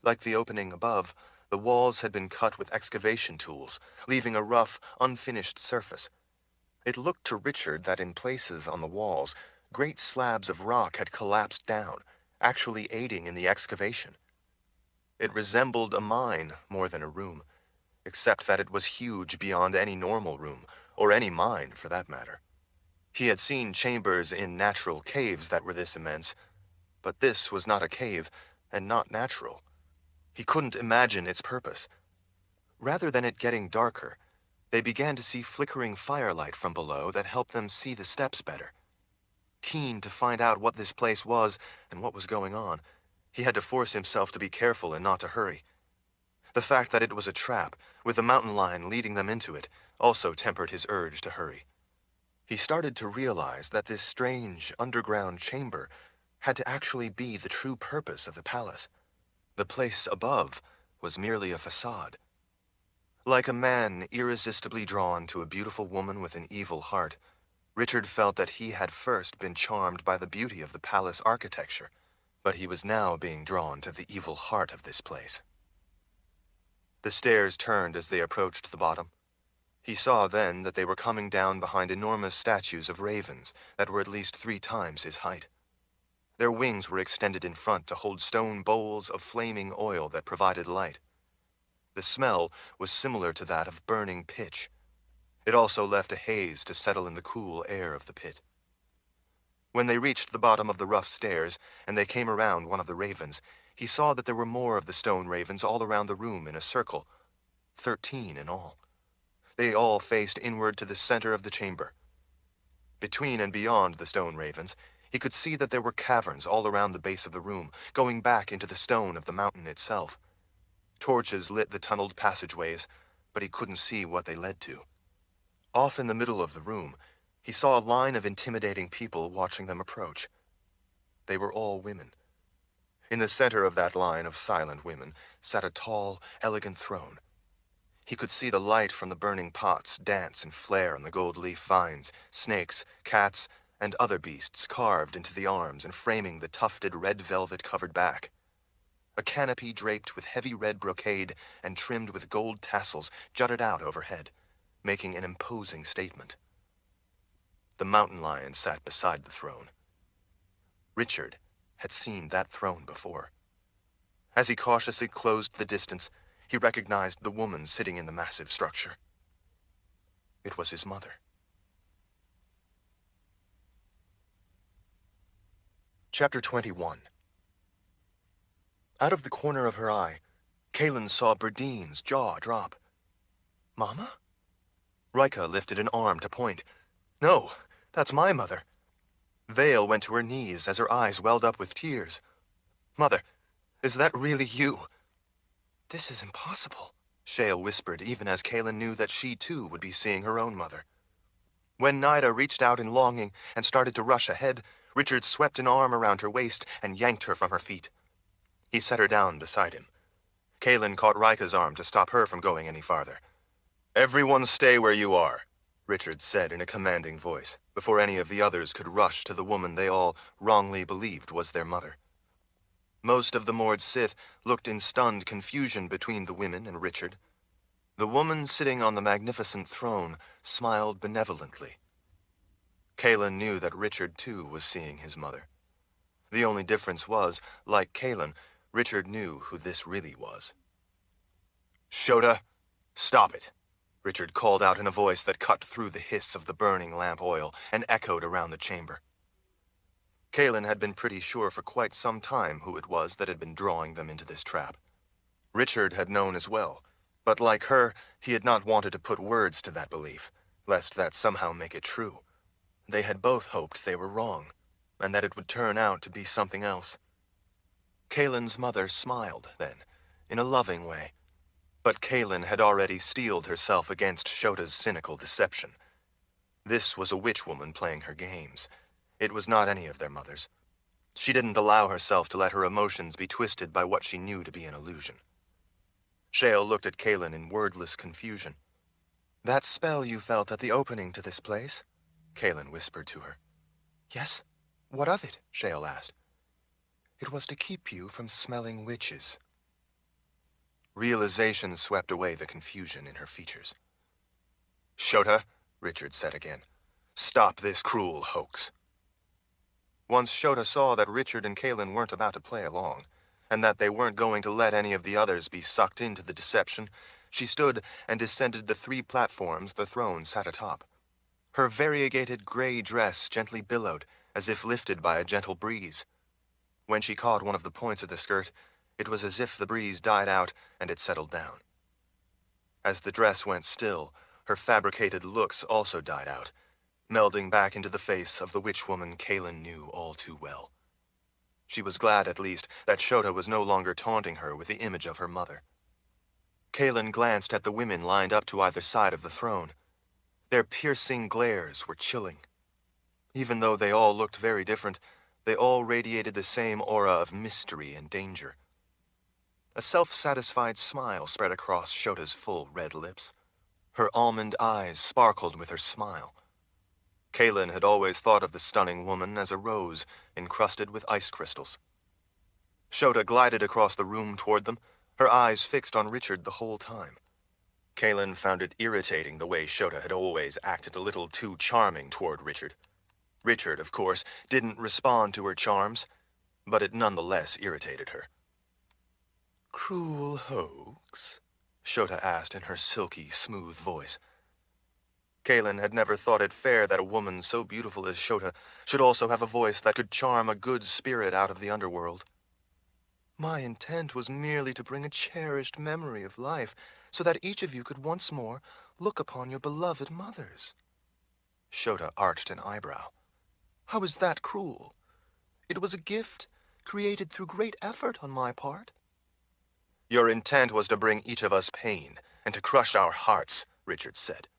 Like the opening above, the walls had been cut with excavation tools, leaving a rough, unfinished surface. It looked to Richard that in places on the walls, great slabs of rock had collapsed down, actually aiding in the excavation. It resembled a mine more than a room, except that it was huge beyond any normal room, or any mine for that matter. He had seen chambers in natural caves that were this immense, but this was not a cave, and not natural. He couldn't imagine its purpose. Rather than it getting darker, they began to see flickering firelight from below that helped them see the steps better. Keen to find out what this place was and what was going on, he had to force himself to be careful and not to hurry. The fact that it was a trap, with the mountain lion leading them into it, also tempered his urge to hurry. He started to realize that this strange, underground chamber had to actually be the true purpose of the palace. The place above was merely a facade. Like a man irresistibly drawn to a beautiful woman with an evil heart, Richard felt that he had first been charmed by the beauty of the palace architecture, but he was now being drawn to the evil heart of this place. The stairs turned as they approached the bottom. He saw then that they were coming down behind enormous statues of ravens that were at least 3 times his height. Their wings were extended in front to hold stone bowls of flaming oil that provided light. The smell was similar to that of burning pitch. It also left a haze to settle in the cool air of the pit. When they reached the bottom of the rough stairs, and they came around one of the ravens, he saw that there were more of the stone ravens all around the room in a circle, 13 in all. They all faced inward to the center of the chamber. Between and beyond the stone ravens, he could see that there were caverns all around the base of the room, going back into the stone of the mountain itself. Torches lit the tunneled passageways, but he couldn't see what they led to. Off in the middle of the room, he saw a line of intimidating people watching them approach. They were all women. In the center of that line of silent women sat a tall, elegant throne. He could see the light from the burning pots dance and flare on the gold leaf vines, snakes, cats, and other beasts carved into the arms and framing the tufted red velvet-covered back. A canopy draped with heavy red brocade and trimmed with gold tassels jutted out overhead, making an imposing statement. The mountain lion sat beside the throne. Richard had seen that throne before. As he cautiously closed the distance, he recognized the woman sitting in the massive structure. It was his mother. Chapter 21. Out of the corner of her eye, Kaelin saw Berdine's jaw drop. Mama? Rika lifted an arm to point. No, that's my mother. Vale went to her knees as her eyes welled up with tears. Mother, is that really you? This is impossible, Shale whispered, even as Kaelin knew that she too would be seeing her own mother. When Nida reached out in longing and started to rush ahead, Richard swept an arm around her waist and yanked her from her feet. He set her down beside him. Kaelin caught Rika's arm to stop her from going any farther. Everyone stay where you are, Richard said in a commanding voice, before any of the others could rush to the woman they all wrongly believed was their mother. Most of the Mord Sith looked in stunned confusion between the women and Richard. The woman sitting on the magnificent throne smiled benevolently. Kaelin knew that Richard too was seeing his mother. The only difference was, like Kaelin, Richard knew who this really was. Shota, stop it, Richard called out in a voice that cut through the hiss of the burning lamp oil and echoed around the chamber. Kaelin had been pretty sure for quite some time who it was that had been drawing them into this trap. Richard had known as well, but like her, he had not wanted to put words to that belief, lest that somehow make it true. They had both hoped they were wrong, and that it would turn out to be something else. Kaelin's mother smiled, then, in a loving way. But Kaelin had already steeled herself against Shota's cynical deception. This was a witch woman playing her games. It was not any of their mothers. She didn't allow herself to let her emotions be twisted by what she knew to be an illusion. Shale looked at Kaelin in wordless confusion. That spell you felt at the opening to this place? Kaelin whispered to her. Yes? What of it? Shale asked. It was to keep you from smelling witches. Realization swept away the confusion in her features. Shota, Richard said again, stop this cruel hoax. Once Shota saw that Richard and Kaelin weren't about to play along, and that they weren't going to let any of the others be sucked into the deception, she stood and descended the 3 platforms the throne sat atop. Her variegated gray dress gently billowed, as if lifted by a gentle breeze. When she caught one of the points of the skirt, it was as if the breeze died out and it settled down. As the dress went still, her fabricated looks also died out, melding back into the face of the witch woman Kaelin knew all too well. She was glad, at least, that Shota was no longer taunting her with the image of her mother. Kaelin glanced at the women lined up to either side of the throne. Their piercing glares were chilling. Even though they all looked very different, they all radiated the same aura of mystery and danger. A self-satisfied smile spread across Shota's full red lips. Her almond eyes sparkled with her smile. Kaelin had always thought of the stunning woman as a rose encrusted with ice crystals. Shota glided across the room toward them, her eyes fixed on Richard the whole time. Kaelin found it irritating the way Shota had always acted a little too charming toward Richard. Richard, of course, didn't respond to her charms, but it nonetheless irritated her. Cruel hoax? Shota asked in her silky, smooth voice. Kaelin had never thought it fair that a woman so beautiful as Shota should also have a voice that could charm a good spirit out of the underworld. My intent was merely to bring a cherished memory of life, so that each of you could once more look upon your beloved mothers. Shota arched an eyebrow. How is that cruel? It was a gift, created through great effort on my part. Your intent was to bring each of us pain and to crush our hearts, Richard said.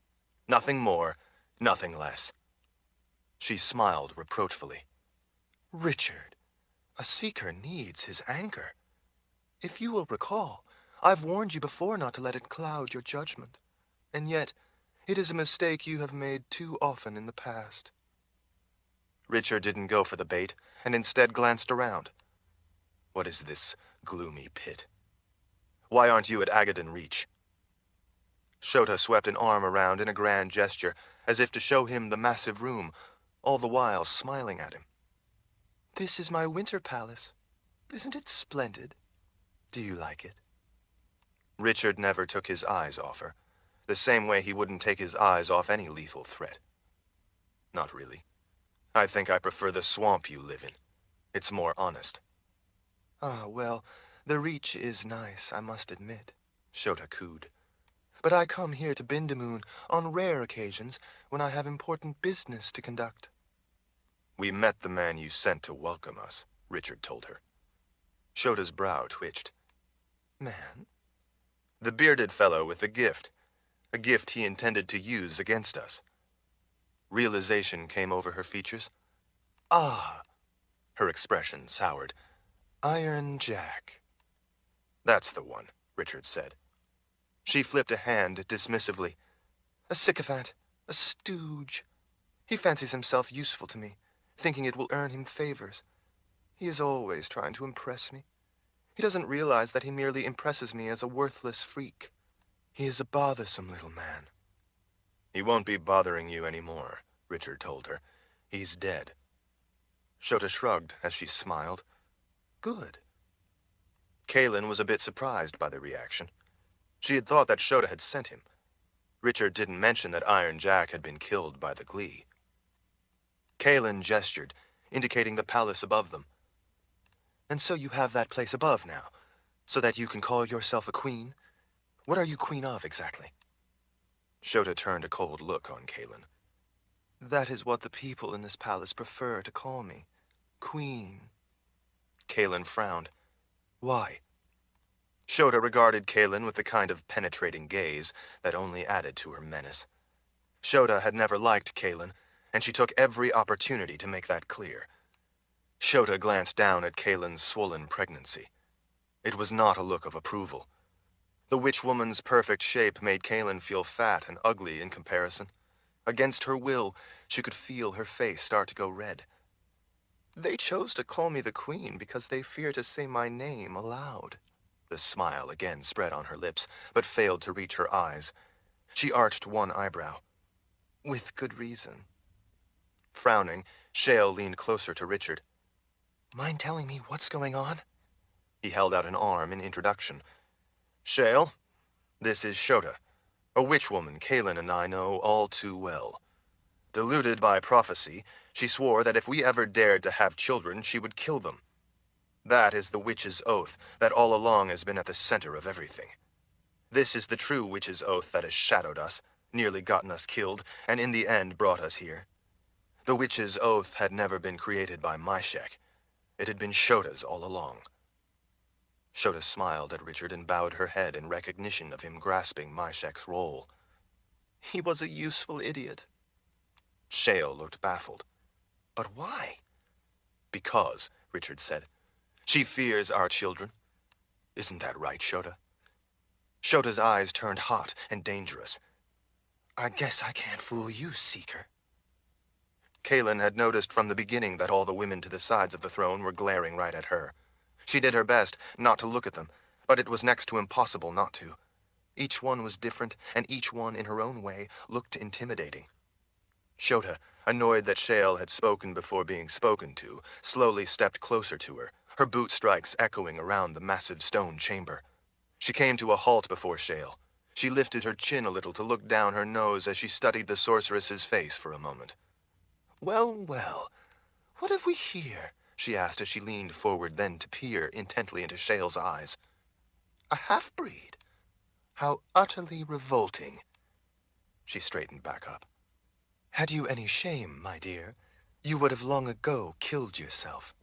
Nothing more, nothing less. She smiled reproachfully. Richard, a seeker needs his anchor. If you will recall, I've warned you before not to let it cloud your judgment. And yet, it is a mistake you have made too often in the past. Richard didn't go for the bait, and instead glanced around. What is this gloomy pit? Why aren't you at Agaddon Reach? Shota swept an arm around in a grand gesture, as if to show him the massive room, all the while smiling at him. This is my winter palace. Isn't it splendid? Do you like it? Richard never took his eyes off her, the same way he wouldn't take his eyes off any lethal threat. Not really. I think I prefer the swamp you live in. It's more honest. Ah, well, the Reach is nice, I must admit, Shota cooed. But I come here to Bindamoon on rare occasions when I have important business to conduct. We met the man you sent to welcome us, Richard told her. Shota's brow twitched. Man? The bearded fellow with the gift. A gift he intended to use against us. Realization came over her features. Ah! Her expression soured. Iron Jack. That's the one, Richard said. She flipped a hand dismissively. A sycophant. A stooge. He fancies himself useful to me, thinking it will earn him favors. He is always trying to impress me. He doesn't realize that he merely impresses me as a worthless freak. He is a bothersome little man. He won't be bothering you anymore, Richard told her. He's dead. Shota shrugged as she smiled. Good. Kaelin was a bit surprised by the reaction. She had thought that Shota had sent him. Richard didn't mention that Iron Jack had been killed by the Glee. Kaelin gestured, indicating the palace above them. And so you have that place above now, so that you can call yourself a queen? What are you queen of, exactly? Shota turned a cold look on Kaelin. That is what the people in this palace prefer to call me. Queen. Kaelin frowned. Why? Shota regarded Kaelin with the kind of penetrating gaze that only added to her menace. Shota had never liked Kaelin, and she took every opportunity to make that clear. Shota glanced down at Kaelin's swollen pregnancy. It was not a look of approval. The witch woman's perfect shape made Kaelin feel fat and ugly in comparison. Against her will, she could feel her face start to go red. They chose to call me the queen because they fear to say my name aloud. The smile again spread on her lips, but failed to reach her eyes. She arched one eyebrow. With good reason. Frowning, Shale leaned closer to Richard. Mind telling me what's going on? He held out an arm in introduction. Shale, this is Shota, a witch woman Kaelin and I know all too well. Deluded by prophecy, she swore that if we ever dared to have children, she would kill them. That is the witch's oath that all along has been at the center of everything. This is the true witch's oath that has shadowed us, nearly gotten us killed, and in the end brought us here. The witch's oath had never been created by Myshek. It had been Shota's all along. Shota smiled at Richard and bowed her head in recognition of him grasping Myshek's role. He was a useful idiot. Shale looked baffled. But why? Because, Richard said. She fears our children. Isn't that right, Shota? Shota's eyes turned hot and dangerous. I guess I can't fool you, Seeker. Kaelin had noticed from the beginning that all the women to the sides of the throne were glaring right at her. She did her best not to look at them, but it was next to impossible not to. Each one was different, and each one in her own way looked intimidating. Shota, annoyed that Shale had spoken before being spoken to, slowly stepped closer to her, her boot strikes echoing around the massive stone chamber. She came to a halt before Shale. She lifted her chin a little to look down her nose as she studied the sorceress's face for a moment. Well, well, what have we here? She asked as she leaned forward then to peer intently into Shale's eyes. A half-breed? How utterly revolting. She straightened back up. Had you any shame, my dear, you would have long ago killed yourself.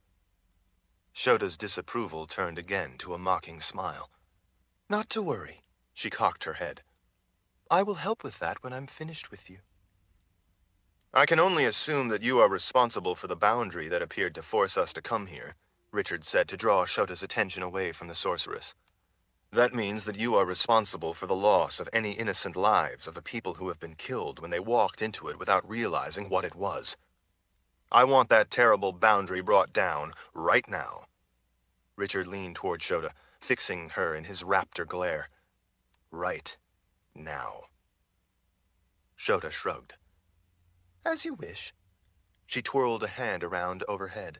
Shota's disapproval turned again to a mocking smile. Not to worry. She cocked her head. I will help with that when I'm finished with you. I can only assume that you are responsible for the boundary that appeared to force us to come here, Richard said to draw Shota's attention away from the sorceress. That means that you are responsible for the loss of any innocent lives of the people who have been killed when they walked into it without realizing what it was. I want that terrible boundary brought down right now. Richard leaned toward Shota, fixing her in his raptor glare. Right now. Shota shrugged. As you wish. She twirled a hand around overhead.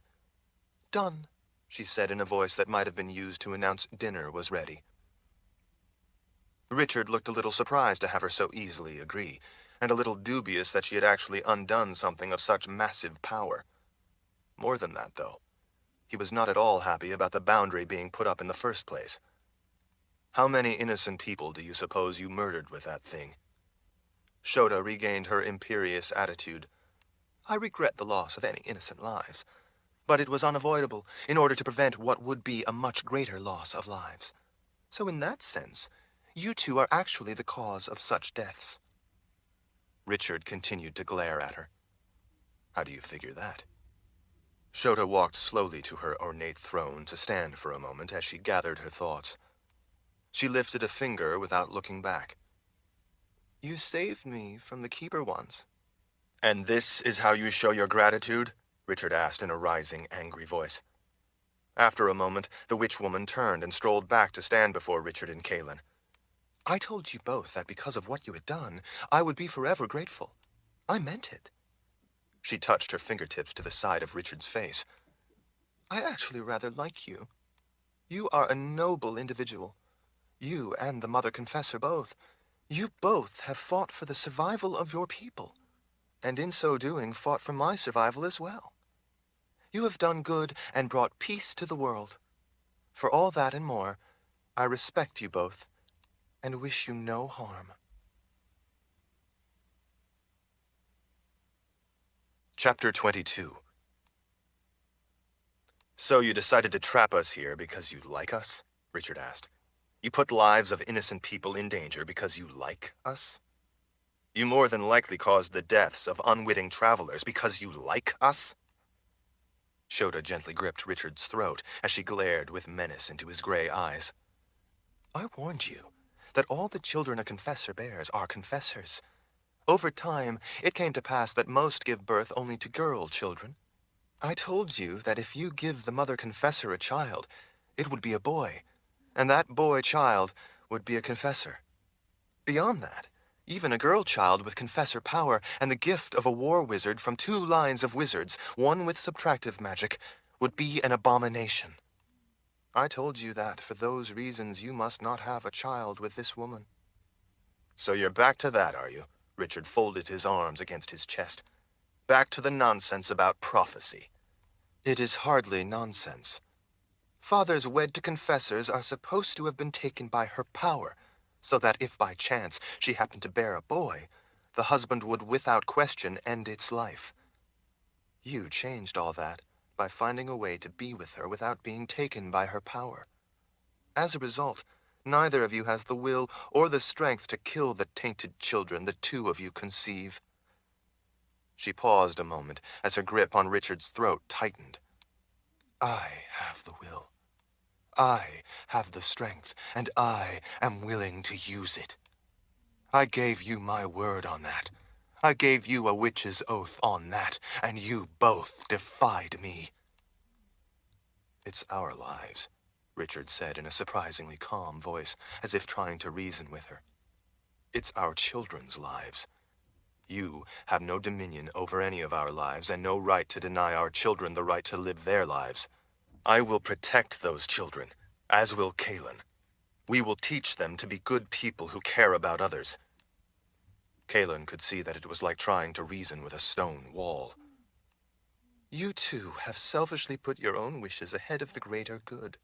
Done, she said in a voice that might have been used to announce dinner was ready. Richard looked a little surprised to have her so easily agree, and a little dubious that she had actually undone something of such massive power. More than that, though, he was not at all happy about the boundary being put up in the first place. How many innocent people do you suppose you murdered with that thing? Shota regained her imperious attitude. I regret the loss of any innocent lives, but it was unavoidable in order to prevent what would be a much greater loss of lives. So in that sense, you two are actually the cause of such deaths. Richard continued to glare at her. How do you figure that? Shota walked slowly to her ornate throne to stand for a moment as she gathered her thoughts. She lifted a finger without looking back. You saved me from the Keeper once. And this is how you show your gratitude? Richard asked in a rising, angry voice. After a moment, the witch-woman turned and strolled back to stand before Richard and Kaelin. I told you both that because of what you had done, I would be forever grateful. I meant it. She touched her fingertips to the side of Richard's face. I actually rather like you. You are a noble individual. You and the Mother Confessor both. You both have fought for the survival of your people, and in so doing fought for my survival as well. You have done good and brought peace to the world. For all that and more, I respect you both, and wish you no harm. Chapter 22. So you decided to trap us here because you like us? Richard asked. You put lives of innocent people in danger because you like us? You more than likely caused the deaths of unwitting travelers because you like us? Shota gently gripped Richard's throat as she glared with menace into his gray eyes. I warned you that all the children a confessor bears are confessors. Over time, it came to pass that most give birth only to girl children. I told you that if you give the Mother Confessor a child, it would be a boy, and that boy child would be a confessor. Beyond that, even a girl child with confessor power and the gift of a war wizard from 2 lines of wizards, one with subtractive magic, would be an abomination. I told you that for those reasons you must not have a child with this woman. So you're back to that, are you? Richard folded his arms against his chest. Back to the nonsense about prophecy. It is hardly nonsense. Fathers wed to confessors are supposed to have been taken by her power, so that if by chance she happened to bear a boy, the husband would without question end its life. You changed all that by finding a way to be with her without being taken by her power. As a result, neither of you has the will or the strength to kill the tainted children the 2 of you conceive. She paused a moment as her grip on Richard's throat tightened. I have the will. I have the strength, and I am willing to use it. I gave you my word on that. I gave you a witch's oath on that, and you both defied me. It's our lives, Richard said in a surprisingly calm voice, as if trying to reason with her. It's our children's lives. You have no dominion over any of our lives, and no right to deny our children the right to live their lives. I will protect those children, as will Kaelin. We will teach them to be good people who care about others. Kaelin could see that it was like trying to reason with a stone wall. You two have selfishly put your own wishes ahead of the greater good.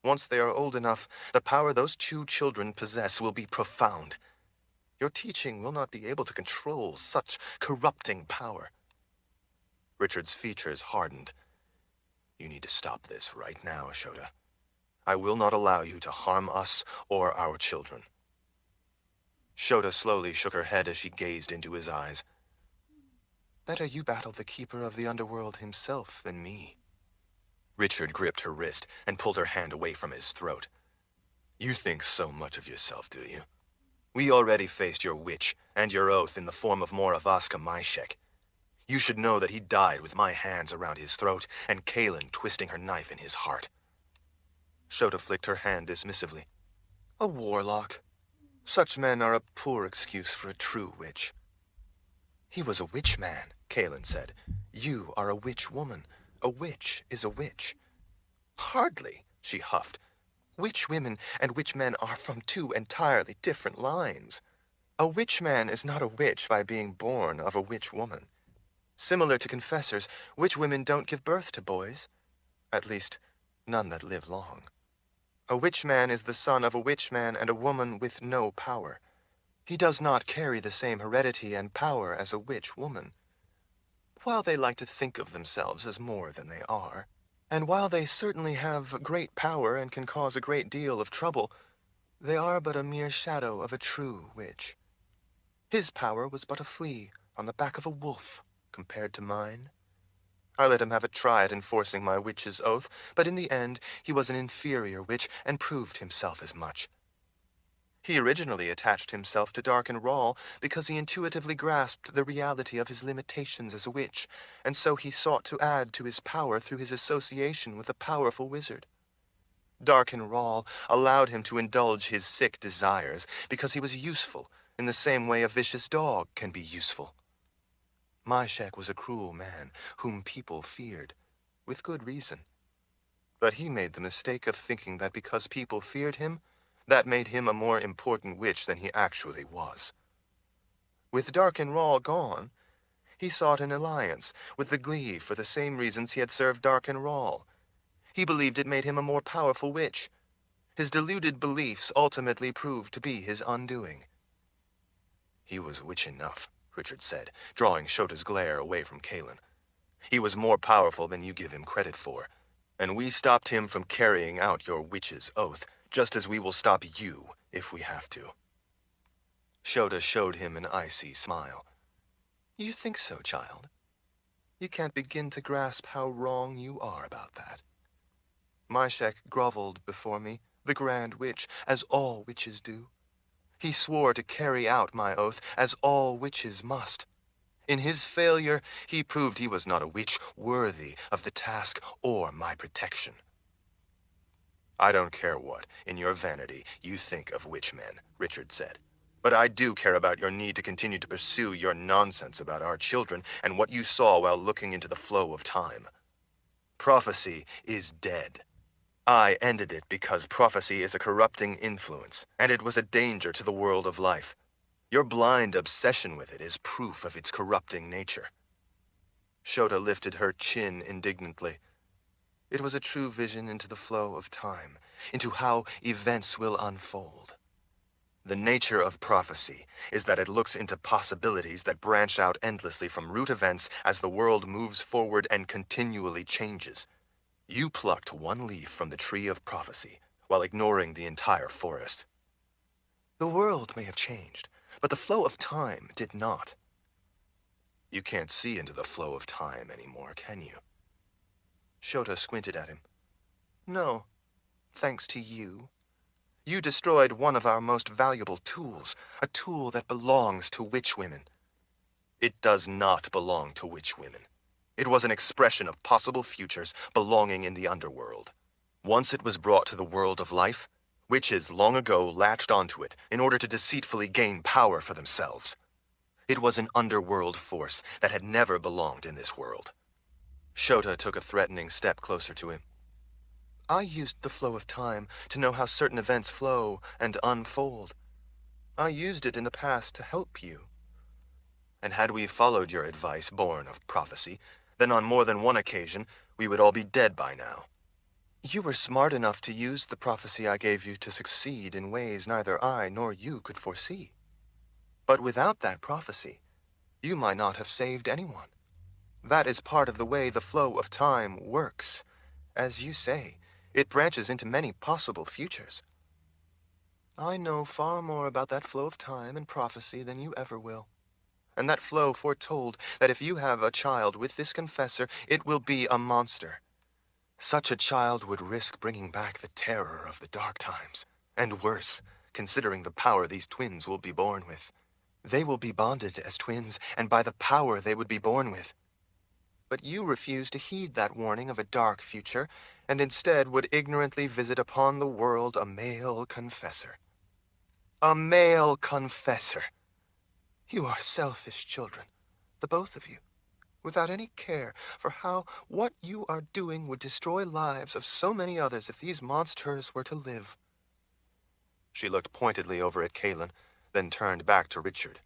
Once they are old enough, the power those 2 children possess will be profound. Your teaching will not be able to control such corrupting power. Richard's features hardened. You need to stop this right now, Shota. I will not allow you to harm us or our children. Shota slowly shook her head as she gazed into his eyes. Better you battle the keeper of the underworld himself than me. Richard gripped her wrist and pulled her hand away from his throat. You think so much of yourself, do you? We already faced your witch and your oath in the form of Moravasca Myshek. You should know that he died with my hands around his throat and Kaelin twisting her knife in his heart. Shota flicked her hand dismissively. A warlock. Such men are a poor excuse for a true witch. He was a witch man, Kaelin said. You are a witch woman. A witch is a witch. Hardly, she huffed. Witch women and witch men are from two entirely different lines. A witch man is not a witch by being born of a witch woman. Similar to confessors, witch women don't give birth to boys. At least, none that live long. A witch man is the son of a witch man and a woman with no power. He does not carry the same heredity and power as a witch woman. While they like to think of themselves as more than they are, and while they certainly have great power and can cause a great deal of trouble, they are but a mere shadow of a true witch. His power was but a flea on the back of a wolf compared to mine. I let him have a try at enforcing my witch's oath, but in the end he was an inferior witch and proved himself as much. He originally attached himself to Darken Rahl because he intuitively grasped the reality of his limitations as a witch, and so he sought to add to his power through his association with a powerful wizard. Darken Rahl allowed him to indulge his sick desires because he was useful in the same way a vicious dog can be useful. Myshek was a cruel man whom people feared, with good reason. But he made the mistake of thinking that because people feared him, that made him a more important witch than he actually was. With Darken Rahl gone, he sought an alliance with the Glaive for the same reasons he had served Darken Rahl. He believed it made him a more powerful witch. His deluded beliefs ultimately proved to be his undoing. He was witch enough, Richard said, drawing Shota's glare away from Kaelin. He was more powerful than you give him credit for, and we stopped him from carrying out your witch's oath, just as we will stop you if we have to. Shota showed him an icy smile. You think so, child? You can't begin to grasp how wrong you are about that. Myshek groveled before me, the Grand Witch, as all witches do. He swore to carry out my oath, as all witches must. In his failure, he proved he was not a witch worthy of the task or my protection. I don't care what, in your vanity, you think of witchmen, Richard said. But I do care about your need to continue to pursue your nonsense about our children and what you saw while looking into the flow of time. Prophecy is dead. I ended it because prophecy is a corrupting influence, and it was a danger to the world of life. Your blind obsession with it is proof of its corrupting nature. Shota lifted her chin indignantly. It was a true vision into the flow of time, into how events will unfold. The nature of prophecy is that it looks into possibilities that branch out endlessly from root events as the world moves forward and continually changes. You plucked one leaf from the tree of prophecy, while ignoring the entire forest. The world may have changed, but the flow of time did not. You can't see into the flow of time anymore, can you? Shota squinted at him. No, thanks to you. You destroyed one of our most valuable tools, a tool that belongs to witch women. It does not belong to witch women. It was an expression of possible futures belonging in the underworld. Once it was brought to the world of life, witches long ago latched onto it in order to deceitfully gain power for themselves. It was an underworld force that had never belonged in this world. Shota took a threatening step closer to him. I used the flow of time to know how certain events flow and unfold. I used it in the past to help you. And had we followed your advice born of prophecy, then on more than one occasion, we would all be dead by now. You were smart enough to use the prophecy I gave you to succeed in ways neither I nor you could foresee. But without that prophecy, you might not have saved anyone. That is part of the way the flow of time works. As you say, It branches into many possible futures. I know far more about that flow of time and prophecy than you ever will. And that flow foretold that if you have a child with this confessor, it will be a monster. Such a child would risk bringing back the terror of the dark times. And worse, considering the power these twins will be born with. They will be bonded as twins, and by the power they would be born with. But you refuse to heed that warning of a dark future, and instead would ignorantly visit upon the world a male confessor. A male confessor. You are selfish children, the both of you, without any care for how what you are doing would destroy lives of so many others if these monsters were to live. She looked pointedly over at Kaelin, then turned back to Richard.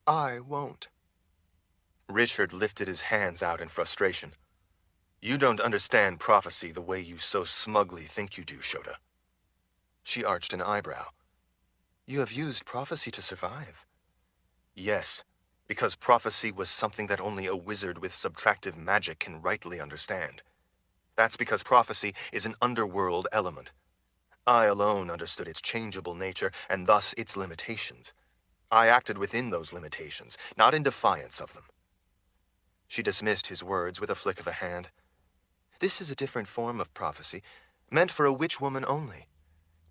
I won't. Richard lifted his hands out in frustration. You don't understand prophecy the way you so smugly think you do, Shota. She arched an eyebrow. You have used prophecy to survive. Yes, because prophecy was something that only a wizard with subtractive magic can rightly understand. That's because prophecy is an underworld element. I alone understood its changeable nature and thus its limitations. I acted within those limitations, not in defiance of them. She dismissed his words with a flick of a hand. This is a different form of prophecy, meant for a witch woman only.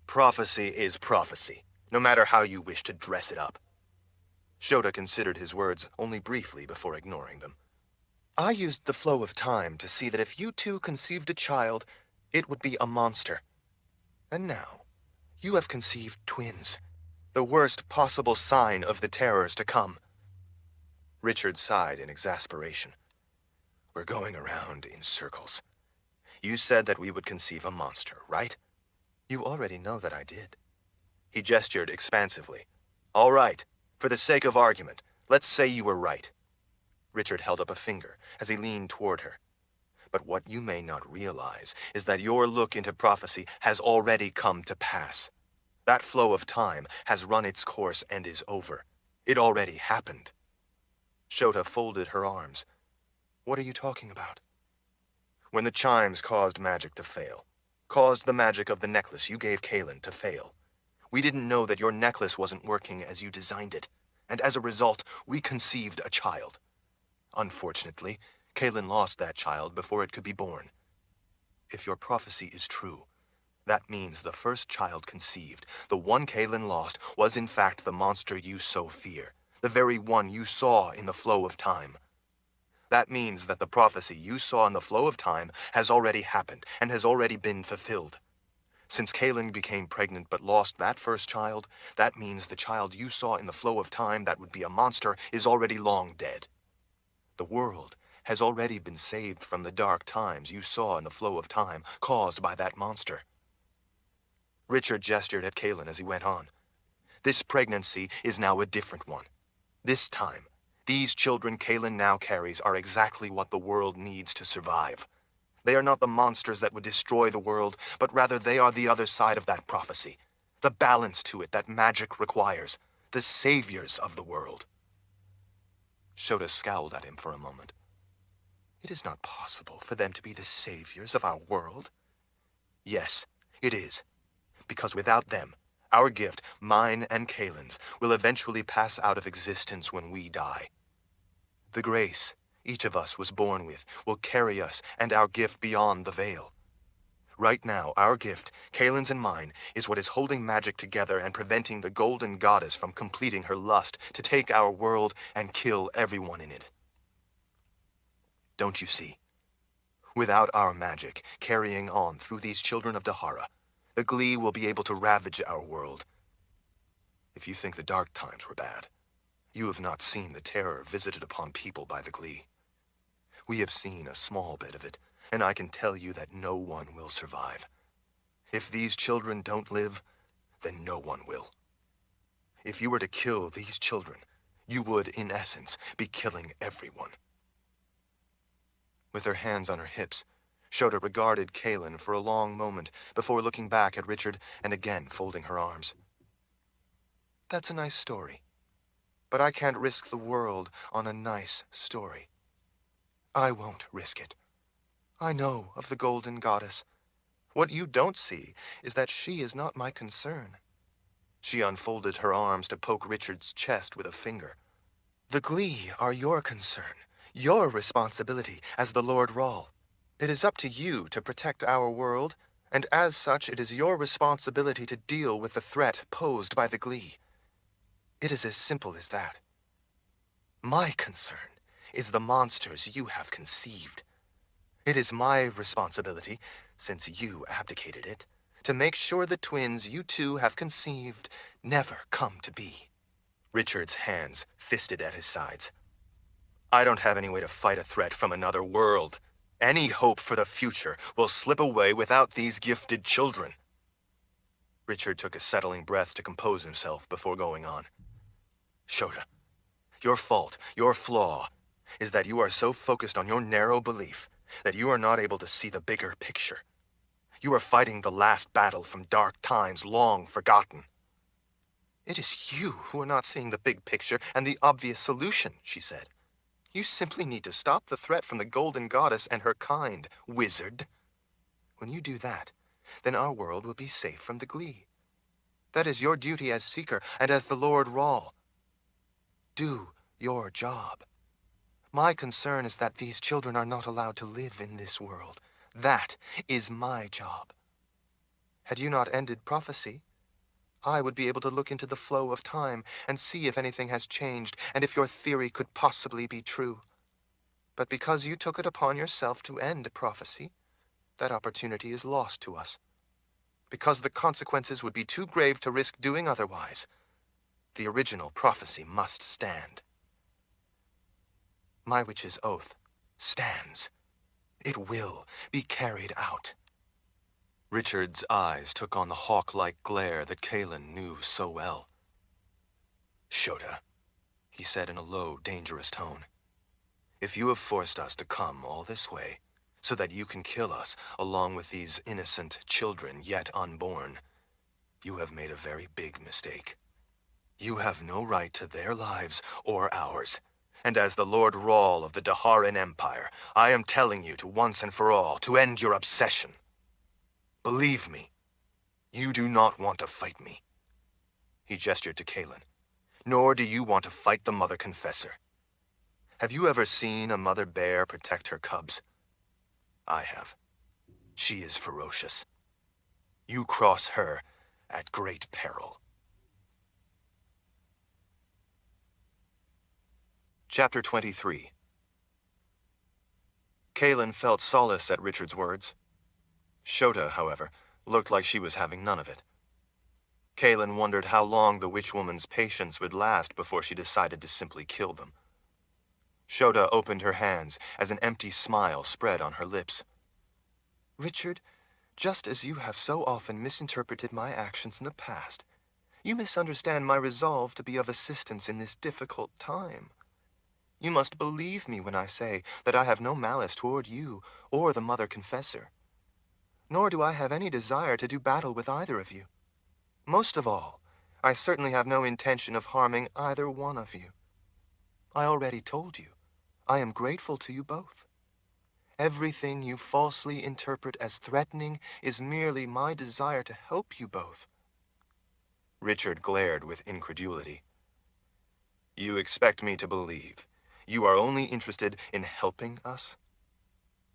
Prophecy is prophecy, no matter how you wish to dress it up. Shota considered his words only briefly before ignoring them. I used the flow of time to see that if you two conceived a child, it would be a monster. And now, you have conceived twins, the worst possible sign of the terrors to come. Richard sighed in exasperation. We're going around in circles. You said that we would conceive a monster, right? You already know that I did. He gestured expansively. All right, for the sake of argument, let's say you were right. Richard held up a finger as he leaned toward her. But what you may not realize is that your look into prophecy has already come to pass. That flow of time has run its course and is over. It already happened. Shota folded her arms. What are you talking about? When the chimes caused magic to fail, caused the magic of the necklace you gave Kaelin to fail. We didn't know that your necklace wasn't working as you designed it, and as a result, we conceived a child. Unfortunately, Kaelin lost that child before it could be born. If your prophecy is true, that means the first child conceived, the one Kaelin lost, was in fact the monster you so fear, the very one you saw in the flow of time. That means that the prophecy you saw in the flow of time has already happened and has already been fulfilled. Since Kaelin became pregnant but lost that first child, that means the child you saw in the flow of time that would be a monster is already long dead. The world has already been saved from the dark times you saw in the flow of time caused by that monster. Richard gestured at Kaelin as he went on. This pregnancy is now a different one. This time, these children Kaelin now carries are exactly what the world needs to survive. They are not the monsters that would destroy the world, but rather they are the other side of that prophecy. The balance to it that magic requires. The saviors of the world. Shota scowled at him for a moment. It is not possible for them to be the saviors of our world. Yes, it is. Because without them, our gift, mine and Kaelin's, will eventually pass out of existence when we die. The grace each of us was born with will carry us and our gift beyond the veil. Right now, our gift, Kaelin's and mine, is what is holding magic together and preventing the Golden Goddess from completing her lust to take our world and kill everyone in it. Don't you see? Without our magic carrying on through these children of Dahara, the Glee will be able to ravage our world. If you think the dark times were bad, you have not seen the terror visited upon people by the Glee. We have seen a small bit of it, and I can tell you that no one will survive. If these children don't live, then no one will. If you were to kill these children, you would, in essence, be killing everyone. With her hands on her hips, Shota regarded Kaelin for a long moment before looking back at Richard and again folding her arms. That's a nice story, but I can't risk the world on a nice story. I won't risk it. I know of the Golden Goddess. What you don't see is that she is not my concern. She unfolded her arms to poke Richard's chest with a finger. The Glee are your concern, your responsibility as the Lord Rahl. It is up to you to protect our world, and as such it is your responsibility to deal with the threat posed by the Glee. It is as simple as that. My concern is the monsters you have conceived. It is my responsibility, since you abdicated it, to make sure the twins you two have conceived never come to be. Richard's hands fisted at his sides. I don't have any way to fight a threat from another world. Any hope for the future will slip away without these gifted children. Richard took a settling breath to compose himself before going on. Shota, your fault, your flaw, is that you are so focused on your narrow belief that you are not able to see the bigger picture. You are fighting the last battle from dark times long forgotten. It is you who are not seeing the big picture and the obvious solution, she said. You simply need to stop the threat from the Golden Goddess and her kind, wizard. When you do that, then our world will be safe from the Glee. That is your duty as Seeker and as the Lord Rahl. Do your job. My concern is that these children are not allowed to live in this world. That is my job. Had you not ended prophecy, I would be able to look into the flow of time and see if anything has changed and if your theory could possibly be true. But because you took it upon yourself to end prophecy, that opportunity is lost to us. Because the consequences would be too grave to risk doing otherwise, the original prophecy must stand. My witch's oath stands. It will be carried out. Richard's eyes took on the hawk-like glare that Kaelin knew so well. Shota, he said in a low, dangerous tone, if you have forced us to come all this way, so that you can kill us along with these innocent children yet unborn, you have made a very big mistake. You have no right to their lives or ours. And as the Lord Rahl of the D'Haran Empire, I am telling you to once and for all to end your obsession. Believe me, you do not want to fight me. He gestured to Kaelin. Nor do you want to fight the Mother Confessor. Have you ever seen a mother bear protect her cubs? I have. She is ferocious. You cross her at great peril. Chapter 23. Kaelin felt solace at Richard's words. Shota, however, looked like she was having none of it. Kaelin wondered how long the witchwoman's patience would last before she decided to simply kill them. Shota opened her hands as an empty smile spread on her lips. Richard, just as you have so often misinterpreted my actions in the past, you misunderstand my resolve to be of assistance in this difficult time. You must believe me when I say that I have no malice toward you or the Mother Confessor. Nor do I have any desire to do battle with either of you. Most of all, I certainly have no intention of harming either one of you. I already told you, I am grateful to you both. Everything you falsely interpret as threatening is merely my desire to help you both. Richard glared with incredulity. You expect me to believe you are only interested in helping us?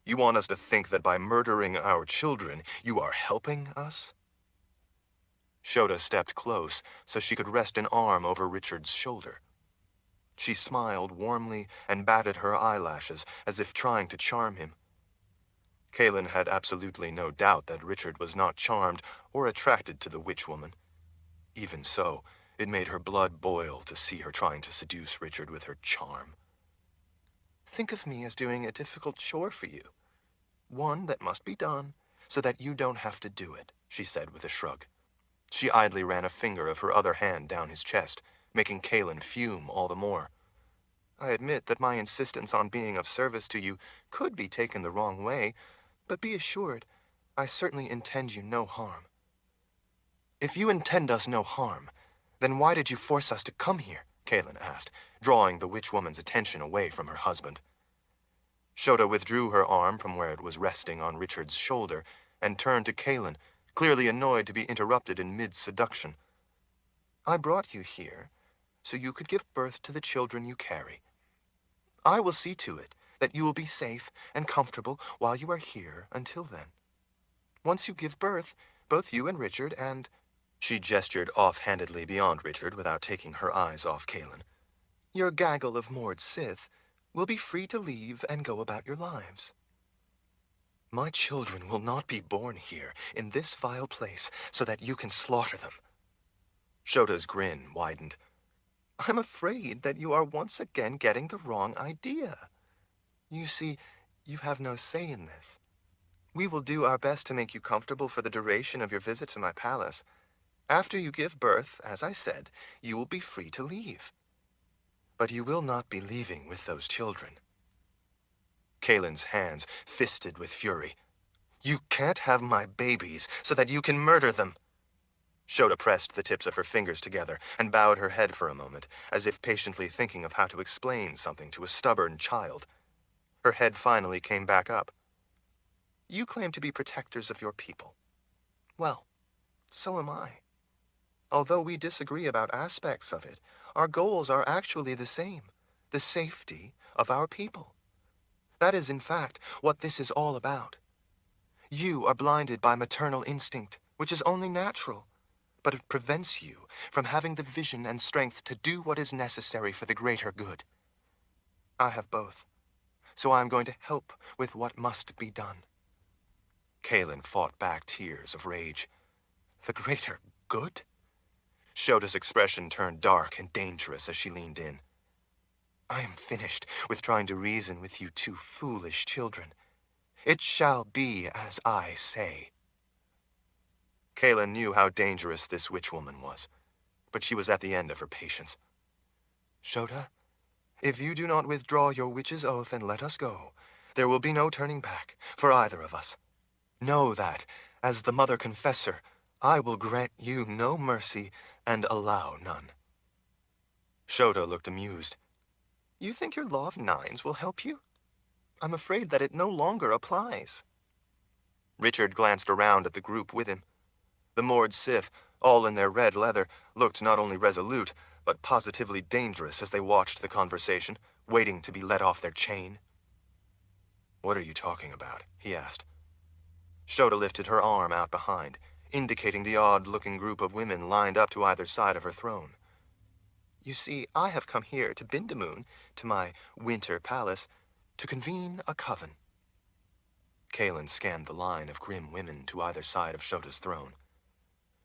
You want us to think that by murdering our children, you are helping us? Shota stepped close so she could rest an arm over Richard's shoulder. She smiled warmly and batted her eyelashes as if trying to charm him. Kaelin had absolutely no doubt that Richard was not charmed or attracted to the witchwoman. Even so, it made her blood boil to see her trying to seduce Richard with her charm. Think of me as doing a difficult chore for you. One that must be done, so that you don't have to do it, she said with a shrug. She idly ran a finger of her other hand down his chest, making Kaelin fume all the more. I admit that my insistence on being of service to you could be taken the wrong way, but be assured, I certainly intend you no harm. If you intend us no harm, then why did you force us to come here? Kaelin asked, drawing the witchwoman's attention away from her husband. Shota withdrew her arm from where it was resting on Richard's shoulder and turned to Kaelin, clearly annoyed to be interrupted in mid-seduction. I brought you here so you could give birth to the children you carry. I will see to it that you will be safe and comfortable while you are here until then. Once you give birth, both you and Richard and... She gestured offhandedly beyond Richard without taking her eyes off Kaelin. Your gaggle of Mord Sith will be free to leave and go about your lives. My children will not be born here, in this vile place, so that you can slaughter them. Shota's grin widened. I'm afraid that you are once again getting the wrong idea. You see, you have no say in this. We will do our best to make you comfortable for the duration of your visit to my palace. After you give birth, as I said, you will be free to leave. But you will not be leaving with those children. Kaelin's hands fisted with fury. You can't have my babies so that you can murder them. Shota pressed the tips of her fingers together and bowed her head for a moment, as if patiently thinking of how to explain something to a stubborn child. Her head finally came back up. You claim to be protectors of your people. Well, so am I. Although we disagree about aspects of it, our goals are actually the same, the safety of our people. That is, in fact, what this is all about. You are blinded by maternal instinct, which is only natural, but it prevents you from having the vision and strength to do what is necessary for the greater good. I have both, so I am going to help with what must be done. Kaelin fought back tears of rage. The greater good? Shota's expression turned dark and dangerous as she leaned in. I am finished with trying to reason with you two foolish children. It shall be as I say. Kaelin knew how dangerous this witchwoman was, but she was at the end of her patience. Shota, if you do not withdraw your witch's oath and let us go, there will be no turning back for either of us. Know that, as the Mother Confessor, I will grant you no mercy and allow none. Shota looked amused. You think your Law of Nines will help you? I'm afraid that it no longer applies. Richard glanced around at the group with him. The Mord Sith, all in their red leather, looked not only resolute, but positively dangerous as they watched the conversation, waiting to be let off their chain. What are you talking about? He asked. Shota lifted her arm out behind, indicating the odd-looking group of women lined up to either side of her throne. You see, I have come here to Bindamoon, to my winter palace, to convene a coven. Kaelin scanned the line of grim women to either side of Shota's throne.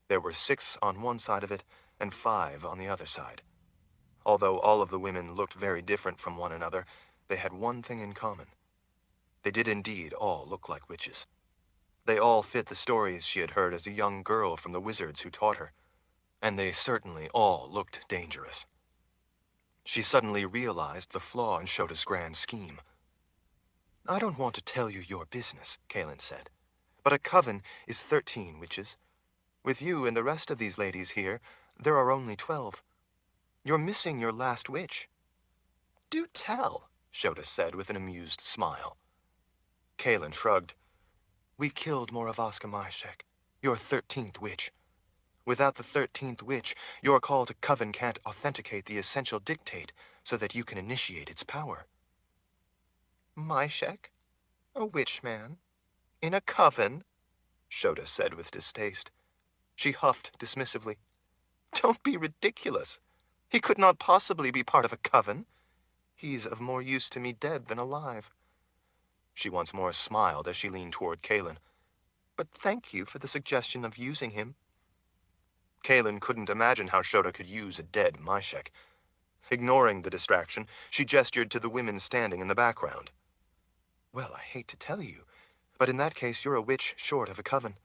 There were 6 on one side of it, and 5 on the other side. Although all of the women looked very different from one another, they had one thing in common. They did indeed all look like witches. They all fit the stories she had heard as a young girl from the wizards who taught her, and they certainly all looked dangerous. She suddenly realized the flaw in Shota's grand scheme. I don't want to tell you your business, Kaelin said, but a coven is 13 witches. With you and the rest of these ladies here, there are only 12. You're missing your last witch. Do tell, Shota said with an amused smile. Kaelin shrugged. We killed Moravaska Myshek, your 13th witch. Without the 13th witch, your call to coven can't authenticate the essential dictate so that you can initiate its power. Myshek? A witch man? In a coven? Shota said with distaste. She huffed dismissively. Don't be ridiculous. He could not possibly be part of a coven. He's of more use to me dead than alive. She once more smiled as she leaned toward Kaelin. But thank you for the suggestion of using him. Kaelin couldn't imagine how Shota could use a dead Myshek. Ignoring the distraction, she gestured to the women standing in the background. Well, I hate to tell you, but in that case you're a witch short of a coven.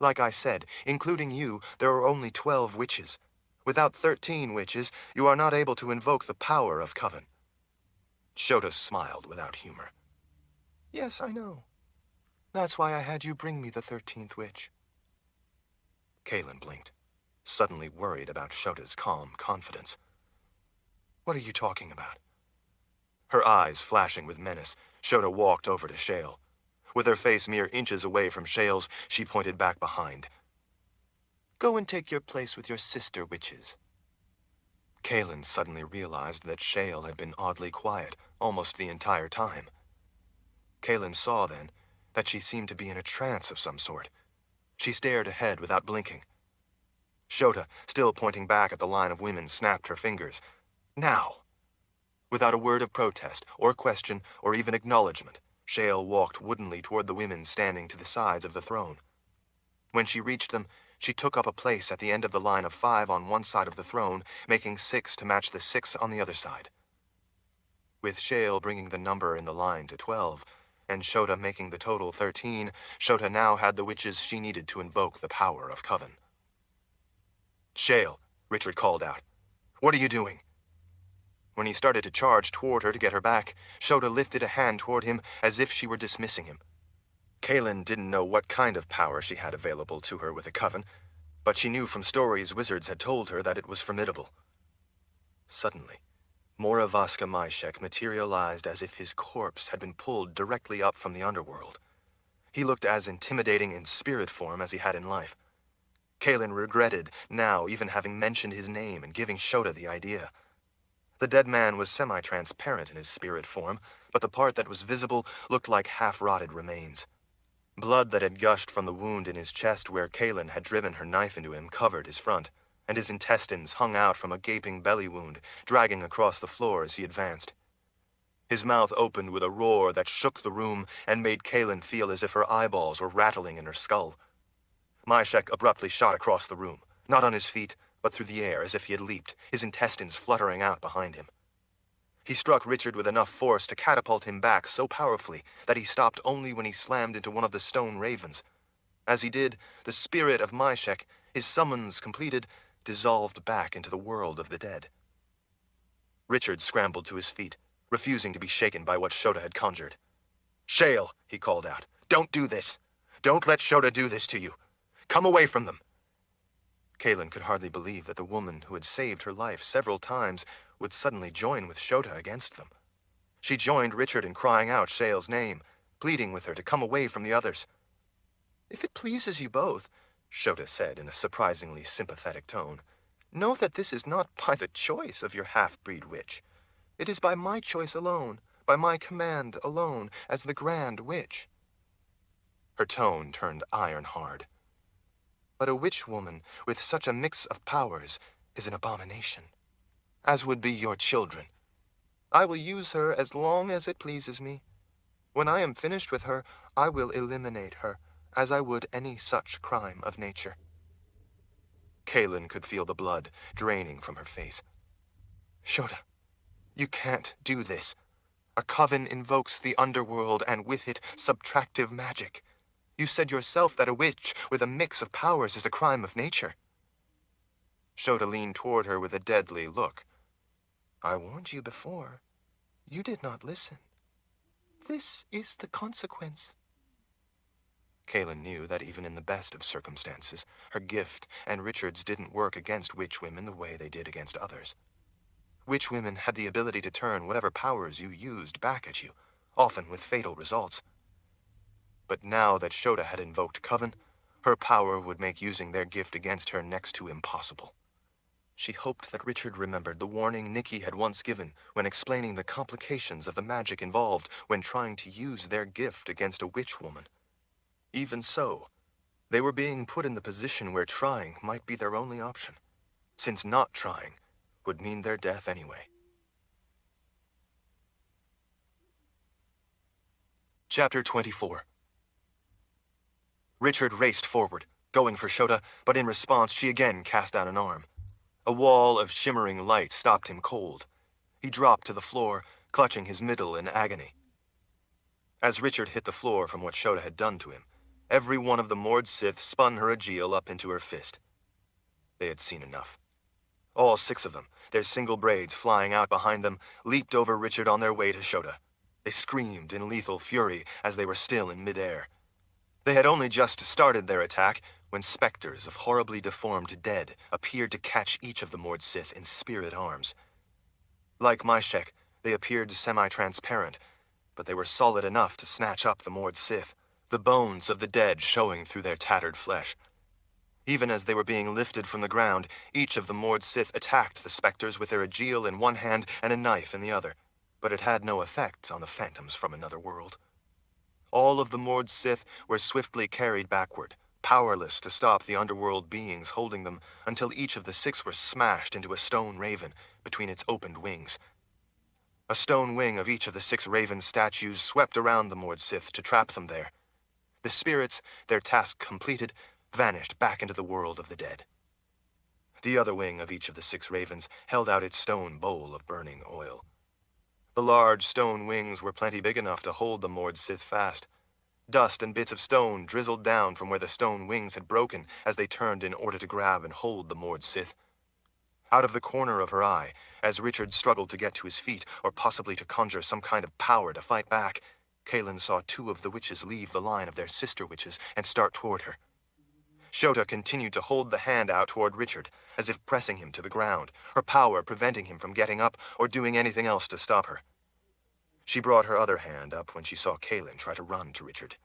Like I said, including you, there are only 12 witches. Without 13 witches, you are not able to invoke the power of coven. Shota smiled without humor. Yes, I know. That's why I had you bring me the 13th witch. Kaelin blinked, suddenly worried about Shota's calm confidence. What are you talking about? Her eyes flashing with menace, Shota walked over to Shale. With her face mere inches away from Shale's, she pointed back behind. "Go and take your place with your sister witches." Kaelin suddenly realized that Shale had been oddly quiet almost the entire time. Kaelin saw, then, that she seemed to be in a trance of some sort. She stared ahead without blinking. Shota, still pointing back at the line of women, snapped her fingers. "Now!" Without a word of protest, or question, or even acknowledgement, Shale walked woodenly toward the women standing to the sides of the throne. When she reached them, she took up a place at the end of the line of 5 on one side of the throne, making 6 to match the 6 on the other side. With Shale bringing the number in the line to 12, and Shota making the total 13, Shota now had the witches she needed to invoke the power of Coven. "Shale," Richard called out. "What are you doing?" When he started to charge toward her to get her back, Shota lifted a hand toward him as if she were dismissing him. Kaelin didn't know what kind of power she had available to her with a Coven, but she knew from stories wizards had told her that it was formidable. Suddenly, Moravaska Myshek materialized as if his corpse had been pulled directly up from the underworld. He looked as intimidating in spirit form as he had in life. Kaelin regretted now even having mentioned his name and giving Shota the idea. The dead man was semi-transparent in his spirit form, but the part that was visible looked like half-rotted remains. Blood that had gushed from the wound in his chest where Kaelin had driven her knife into him covered his front, and his intestines hung out from a gaping belly wound, dragging across the floor as he advanced. His mouth opened with a roar that shook the room and made Kaelin feel as if her eyeballs were rattling in her skull. Myshek abruptly shot across the room, not on his feet, but through the air as if he had leaped, his intestines fluttering out behind him. He struck Richard with enough force to catapult him back so powerfully that he stopped only when he slammed into one of the stone ravens. As he did, the spirit of Myshek, his summons completed, dissolved back into the world of the dead. Richard scrambled to his feet, refusing to be shaken by what Shota had conjured. "Shale," he called out, "don't do this. Don't let Shota do this to you. Come away from them." Kaelin could hardly believe that the woman who had saved her life several times would suddenly join with Shota against them. She joined Richard in crying out Shale's name, pleading with her to come away from the others. "If it pleases you both," Shota said in a surprisingly sympathetic tone, "know that this is not by the choice of your half-breed witch. It is by my choice alone, by my command alone, as the Grand Witch." Her tone turned iron-hard. "But a witch woman with such a mix of powers is an abomination, as would be your children. I will use her as long as it pleases me. When I am finished with her, I will eliminate her, as I would any such crime of nature." Kaelin could feel the blood draining from her face. "Shota, you can't do this. A Coven invokes the underworld and with it subtractive magic. You said yourself that a witch with a mix of powers is a crime of nature." Shota leaned toward her with a deadly look. "I warned you before. You did not listen. This is the consequence." Kaelin knew that even in the best of circumstances, her gift and Richard's didn't work against witch women the way they did against others. Witch women had the ability to turn whatever powers you used back at you, often with fatal results. But now that Shota had invoked Coven, her power would make using their gift against her next to impossible. She hoped that Richard remembered the warning Nikki had once given when explaining the complications of the magic involved when trying to use their gift against a witch woman. Even so, they were being put in the position where trying might be their only option, since not trying would mean their death anyway. Chapter 24. Richard raced forward, going for Shota, but in response she again cast out an arm. A wall of shimmering light stopped him cold. He dropped to the floor, clutching his middle in agony. As Richard hit the floor from what Shota had done to him, every one of the Mord Sith spun her Aegil up into her fist. They had seen enough. All 6 of them, their single braids flying out behind them, leaped over Richard on their way to Shota. They screamed in lethal fury as they were still in midair. They had only just started their attack when specters of horribly deformed dead appeared to catch each of the Mord Sith in spirit arms. Like Myshek, they appeared semi-transparent, but they were solid enough to snatch up the Mord Sith. the bones of the dead showing through their tattered flesh. Even as they were being lifted from the ground, each of the Mord Sith attacked the specters with their Aegil in one hand and a knife in the other, but it had no effect on the phantoms from another world. All of the Mord Sith were swiftly carried backward, powerless to stop the underworld beings holding them, until each of the six were smashed into a stone raven between its opened wings. A stone wing of each of the six raven statues swept around the Mord Sith to trap them there. The spirits, their task completed, vanished back into the world of the dead. The other wing of each of the six ravens held out its stone bowl of burning oil. The large stone wings were plenty big enough to hold the Mord Sith fast. Dust and bits of stone drizzled down from where the stone wings had broken as they turned in order to grab and hold the Mord Sith. Out of the corner of her eye, as Richard struggled to get to his feet or possibly to conjure some kind of power to fight back, Kaelin saw two of the witches leave the line of their sister witches and start toward her. Shota continued to hold the hand out toward Richard, as if pressing him to the ground, her power preventing him from getting up or doing anything else to stop her. She brought her other hand up when she saw Kaelin try to run to Richard.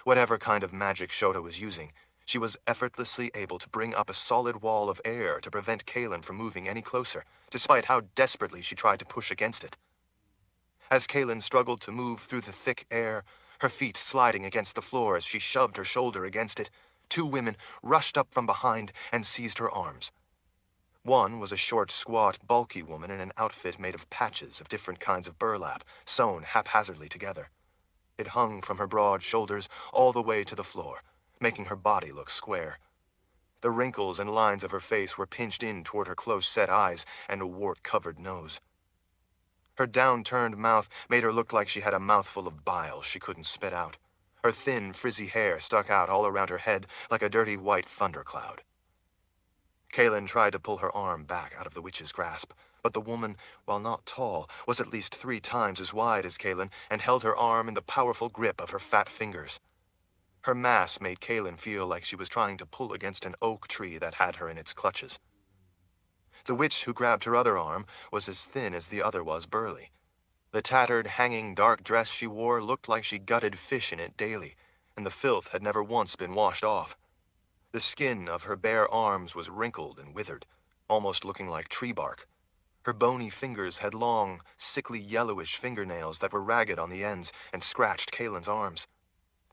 Whatever kind of magic Shota was using, she was effortlessly able to bring up a solid wall of air to prevent Kaelin from moving any closer, despite how desperately she tried to push against it. As Kaelin struggled to move through the thick air, her feet sliding against the floor as she shoved her shoulder against it, two women rushed up from behind and seized her arms. One was a short, squat, bulky woman in an outfit made of patches of different kinds of burlap, sewn haphazardly together. It hung from her broad shoulders all the way to the floor, making her body look square. The wrinkles and lines of her face were pinched in toward her close-set eyes and a wart-covered nose. Her down-turned mouth made her look like she had a mouthful of bile she couldn't spit out. Her thin, frizzy hair stuck out all around her head like a dirty white thundercloud. Kaelin tried to pull her arm back out of the witch's grasp, but the woman, while not tall, was at least 3 times as wide as Kaelin and held her arm in the powerful grip of her fat fingers. Her mass made Kaelin feel like she was trying to pull against an oak tree that had her in its clutches. The witch who grabbed her other arm was as thin as the other was burly. The tattered, hanging dark dress she wore looked like she gutted fish in it daily, and the filth had never once been washed off. The skin of her bare arms was wrinkled and withered, almost looking like tree bark. Her bony fingers had long, sickly yellowish fingernails that were ragged on the ends and scratched Kaelin's arms.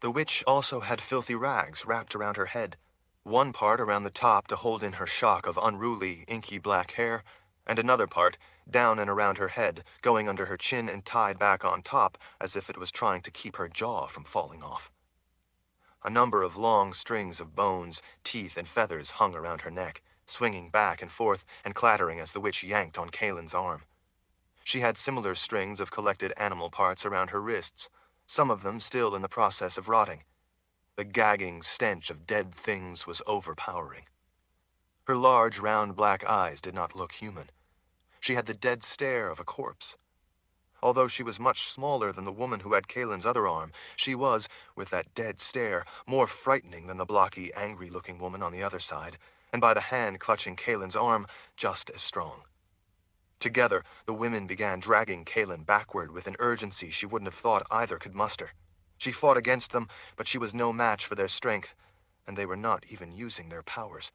The witch also had filthy rags wrapped around her head, one part around the top to hold in her shock of unruly, inky black hair, and another part down and around her head, going under her chin and tied back on top as if it was trying to keep her jaw from falling off. A number of long strings of bones, teeth, and feathers hung around her neck, swinging back and forth and clattering as the witch yanked on Kaelin's arm. She had similar strings of collected animal parts around her wrists, some of them still in the process of rotting. The gagging stench of dead things was overpowering. Her large, round black eyes did not look human. She had the dead stare of a corpse. Although she was much smaller than the woman who had Kaelin's other arm, she was, with that dead stare, more frightening than the blocky, angry-looking woman on the other side, and by the hand clutching Kaelin's arm, just as strong. Together, the women began dragging Kaelin backward with an urgency she wouldn't have thought either could muster. She fought against them, but she was no match for their strength, and they were not even using their powers.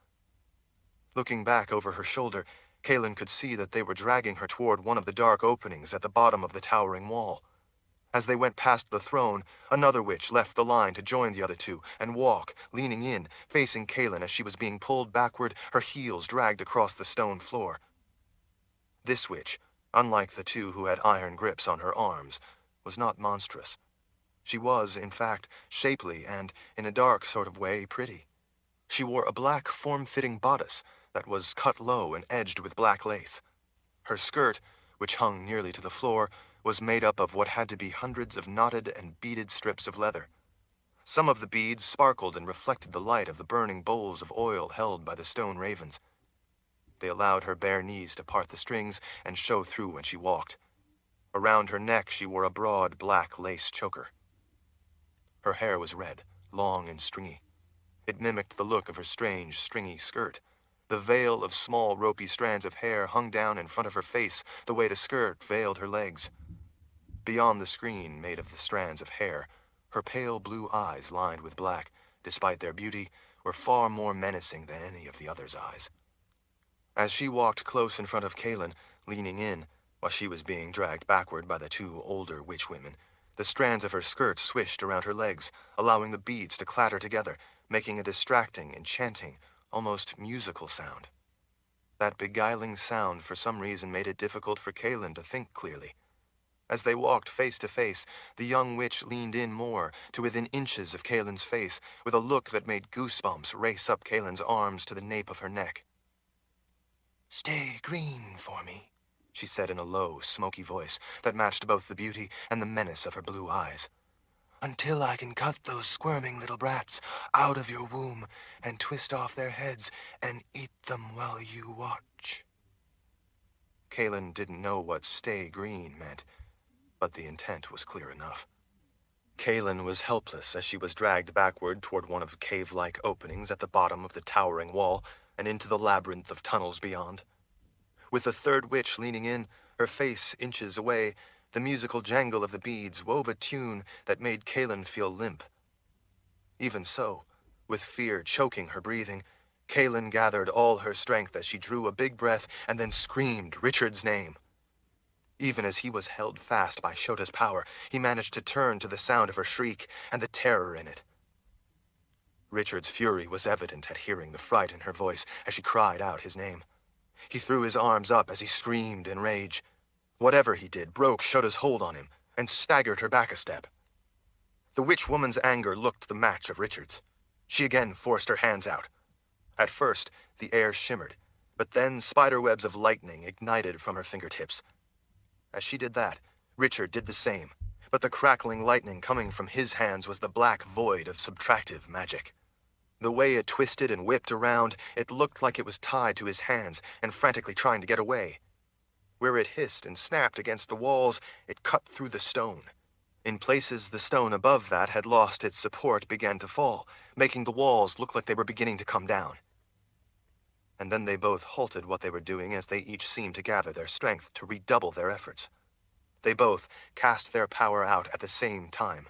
Looking back over her shoulder, Kaelin could see that they were dragging her toward one of the dark openings at the bottom of the towering wall. As they went past the throne, another witch left the line to join the other two and walk, leaning in, facing Kaelin as she was being pulled backward, her heels dragged across the stone floor. This witch, unlike the two who had iron grips on her arms, was not monstrous. She was, in fact, shapely and, in a dark sort of way, pretty. She wore a black, form-fitting bodice that was cut low and edged with black lace. Her skirt, which hung nearly to the floor, was made up of what had to be hundreds of knotted and beaded strips of leather. Some of the beads sparkled and reflected the light of the burning bowls of oil held by the stone ravens. They allowed her bare knees to part the strings and show through when she walked. Around her neck she wore a broad black lace choker. Her hair was red, long and stringy. It mimicked the look of her strange, stringy skirt. The veil of small, ropey strands of hair hung down in front of her face the way the skirt veiled her legs. Beyond the screen made of the strands of hair Her pale blue eyes, lined with black, despite their beauty, were far more menacing than any of the others' eyes. As she walked close in front of Kaelin, leaning in, while she was being dragged backward by the two older witch women, the strands of her skirt swished around her legs, allowing the beads to clatter together, making a distracting, enchanting, almost musical sound. That beguiling sound for some reason made it difficult for Kaelin to think clearly. As they walked face to face, the young witch leaned in more, to within inches of Kaelin's face, with a look that made goosebumps race up Kaelin's arms to the nape of her neck. "Stay green for me," she said in a low, smoky voice that matched both the beauty and the menace of her blue eyes. "Until I can cut those squirming little brats out of your womb and twist off their heads and eat them while you watch." Kaelin didn't know what "stay green" meant, but the intent was clear enough. Kaelin was helpless as she was dragged backward toward one of the cave-like openings at the bottom of the towering wall and into the labyrinth of tunnels beyond. With the third witch leaning in, her face inches away, the musical jangle of the beads wove a tune that made Kaelin feel limp. Even so, with fear choking her breathing, Kaelin gathered all her strength as she drew a big breath and then screamed Richard's name. Even as he was held fast by Shota's power, he managed to turn to the sound of her shriek and the terror in it. Richard's fury was evident at hearing the fright in her voice as she cried out his name. He threw his arms up as he screamed in rage. Whatever he did broke Shota's hold on him and staggered her back a step. The witch woman's anger looked the match of Richard's. She again forced her hands out. At first, the air shimmered, but then spiderwebs of lightning ignited from her fingertips. As she did that, Richard did the same, but the crackling lightning coming from his hands was the black void of subtractive magic. The way it twisted and whipped around, it looked like it was tied to his hands and frantically trying to get away. Where it hissed and snapped against the walls, it cut through the stone. In places, the stone above that had lost its support began to fall, making the walls look like they were beginning to come down. And then they both halted what they were doing as they each seemed to gather their strength to redouble their efforts. They both cast their power out at the same time.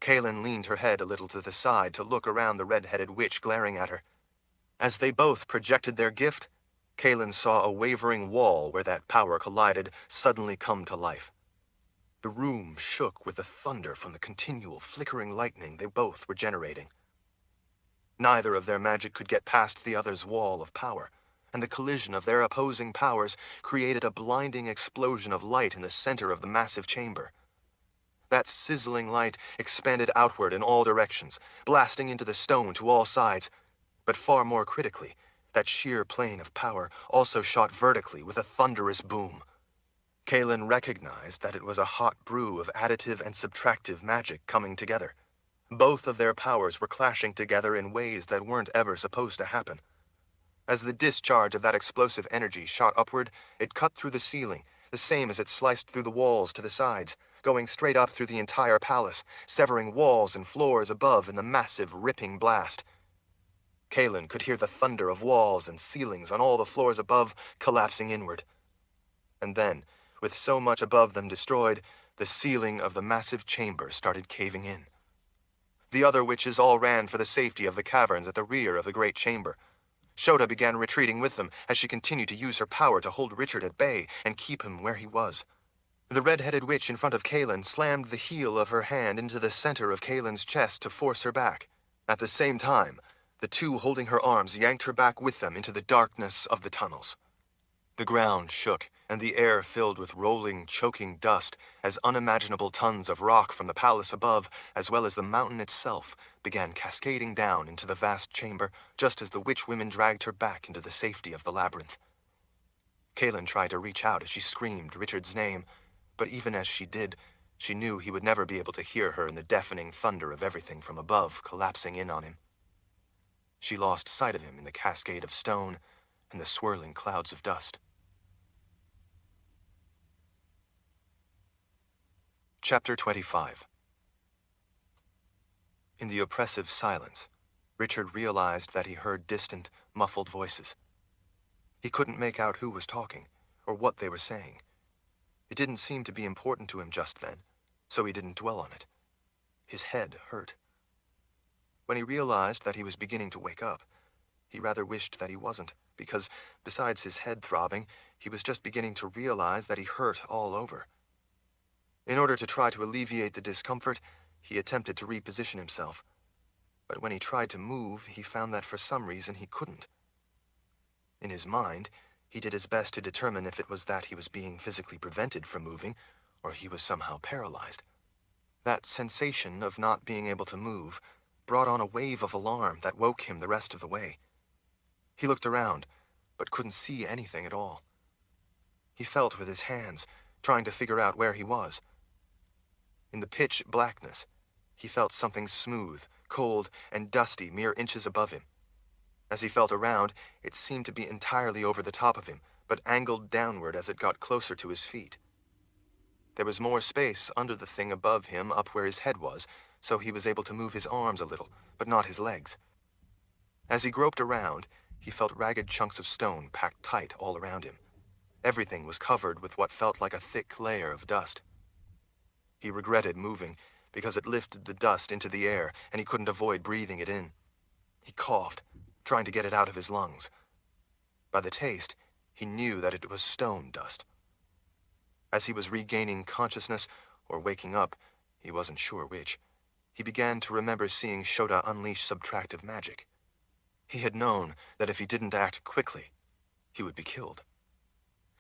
Kaelin leaned her head a little to the side to look around the red-headed witch glaring at her. As they both projected their gift, Kaelin saw a wavering wall where that power collided suddenly come to life. The room shook with the thunder from the continual flickering lightning they both were generating. Neither of their magic could get past the other's wall of power, and the collision of their opposing powers created a blinding explosion of light in the center of the massive chamber. That sizzling light expanded outward in all directions, blasting into the stone to all sides, but far more critically, that sheer plane of power also shot vertically with a thunderous boom. Kaelin recognized that it was a hot brew of additive and subtractive magic coming together. Both of their powers were clashing together in ways that weren't ever supposed to happen. As the discharge of that explosive energy shot upward, it cut through the ceiling, the same as it sliced through the walls to the sides, going straight up through the entire palace, severing walls and floors above in the massive, ripping blast. Kaelin could hear the thunder of walls and ceilings on all the floors above collapsing inward. And then, with so much above them destroyed, the ceiling of the massive chamber started caving in. The other witches all ran for the safety of the caverns at the rear of the great chamber. Shota began retreating with them as she continued to use her power to hold Richard at bay and keep him where he was. The red-headed witch in front of Kaelin slammed the heel of her hand into the center of Kaelin's chest to force her back. At the same time, the two holding her arms yanked her back with them into the darkness of the tunnels. The ground shook, and the air filled with rolling, choking dust as unimaginable tons of rock from the palace above, as well as the mountain itself, began cascading down into the vast chamber just as the witch women dragged her back into the safety of the labyrinth. Kaelin tried to reach out as she screamed Richard's name, but even as she did, she knew he would never be able to hear her in the deafening thunder of everything from above collapsing in on him. She lost sight of him in the cascade of stone and the swirling clouds of dust. Chapter 25. In the oppressive silence, Richard realized that he heard distant, muffled voices. He couldn't make out who was talking, or what they were saying. It didn't seem to be important to him just then, so he didn't dwell on it. His head hurt. When he realized that he was beginning to wake up, he rather wished that he wasn't, because, besides his head throbbing, he was just beginning to realize that he hurt all over. In order to try to alleviate the discomfort, he attempted to reposition himself. But when he tried to move, he found that for some reason he couldn't. In his mind, he did his best to determine if it was that he was being physically prevented from moving, or he was somehow paralyzed. That sensation of not being able to move brought on a wave of alarm that woke him the rest of the way. He looked around, but couldn't see anything at all. He felt with his hands, trying to figure out where he was. In the pitch blackness, he felt something smooth, cold, and dusty mere inches above him. As he felt around, it seemed to be entirely over the top of him, but angled downward as it got closer to his feet. There was more space under the thing above him up where his head was, so he was able to move his arms a little, but not his legs. As he groped around, he felt ragged chunks of stone packed tight all around him. Everything was covered with what felt like a thick layer of dust. He regretted moving, because it lifted the dust into the air, and he couldn't avoid breathing it in. He coughed, trying to get it out of his lungs. By the taste, he knew that it was stone dust. As he was regaining consciousness, or waking up, he wasn't sure which, he began to remember seeing Shota unleash subtractive magic. He had known that if he didn't act quickly, he would be killed.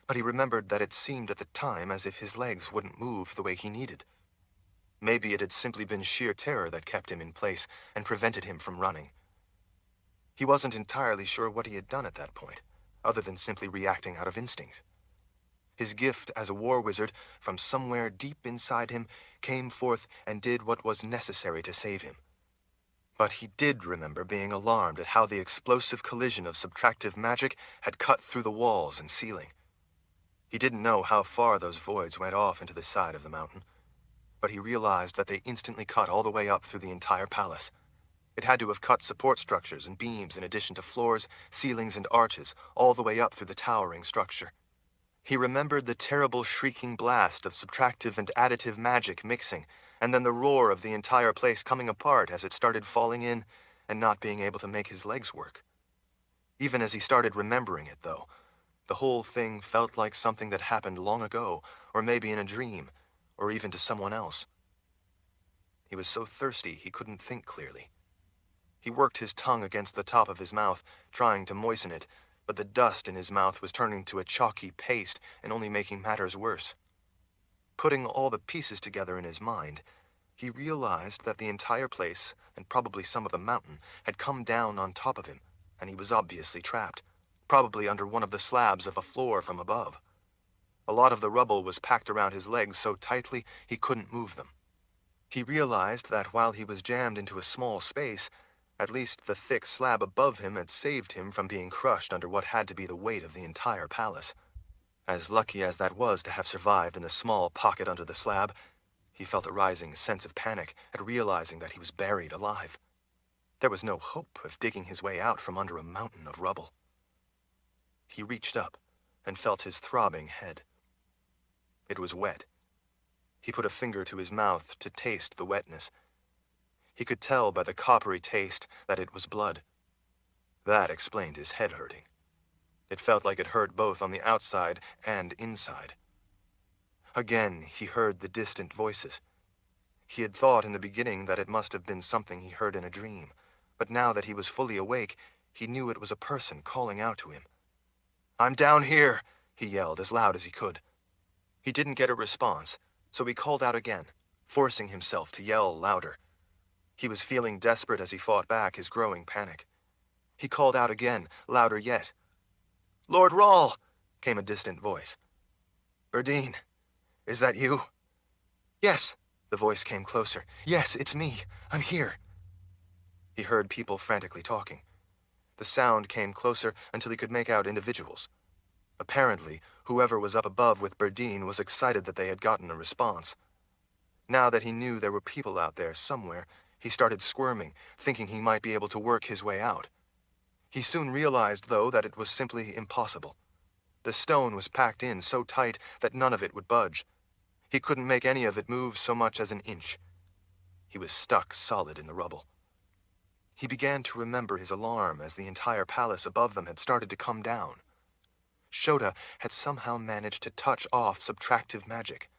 But he remembered that it seemed at the time as if his legs wouldn't move the way he needed. Maybe it had simply been sheer terror that kept him in place and prevented him from running. He wasn't entirely sure what he had done at that point, other than simply reacting out of instinct. His gift as a war wizard, from somewhere deep inside him, came forth and did what was necessary to save him. But he did remember being alarmed at how the explosive collision of subtractive magic had cut through the walls and ceiling. He didn't know how far those voids went off into the side of the mountain, but he realized that they instantly cut all the way up through the entire palace. It had to have cut support structures and beams in addition to floors, ceilings, and arches, all the way up through the towering structure. He remembered the terrible shrieking blast of subtractive and additive magic mixing, and then the roar of the entire place coming apart as it started falling in and not being able to make his legs work. Even as he started remembering it, though, the whole thing felt like something that happened long ago, or maybe in a dream, or even to someone else. He was so thirsty he couldn't think clearly. He worked his tongue against the top of his mouth, trying to moisten it, but the dust in his mouth was turning to a chalky paste and only making matters worse. Putting all the pieces together in his mind, he realized that the entire place, and probably some of the mountain, had come down on top of him, and he was obviously trapped, probably under one of the slabs of a floor from above. A lot of the rubble was packed around his legs so tightly he couldn't move them. He realized that while he was jammed into a small space, at least the thick slab above him had saved him from being crushed under what had to be the weight of the entire palace. As lucky as that was to have survived in the small pocket under the slab, he felt a rising sense of panic at realizing that he was buried alive. There was no hope of digging his way out from under a mountain of rubble. He reached up and felt his throbbing head. It was wet. He put a finger to his mouth to taste the wetness. He could tell by the coppery taste that it was blood. That explained his head hurting. It felt like it hurt both on the outside and inside. Again, he heard the distant voices. He had thought in the beginning that it must have been something he heard in a dream, but now that he was fully awake, he knew it was a person calling out to him. "I'm down here," he yelled as loud as he could. He didn't get a response, so he called out again, forcing himself to yell louder. He was feeling desperate as he fought back his growing panic. He called out again, louder yet. "Lord Rahl," came a distant voice. "Berdine, is that you?" "Yes," the voice came closer. "Yes, it's me. I'm here." He heard people frantically talking. The sound came closer until he could make out individuals. Apparently, whoever was up above with Berdine was excited that they had gotten a response. Now that he knew there were people out there somewhere, he started squirming, thinking he might be able to work his way out. He soon realized, though, that it was simply impossible. The stone was packed in so tight that none of it would budge. He couldn't make any of it move so much as an inch. He was stuck solid in the rubble. He began to remember his alarm as the entire palace above them had started to come down. Shota had somehow managed to touch off subtractive magic.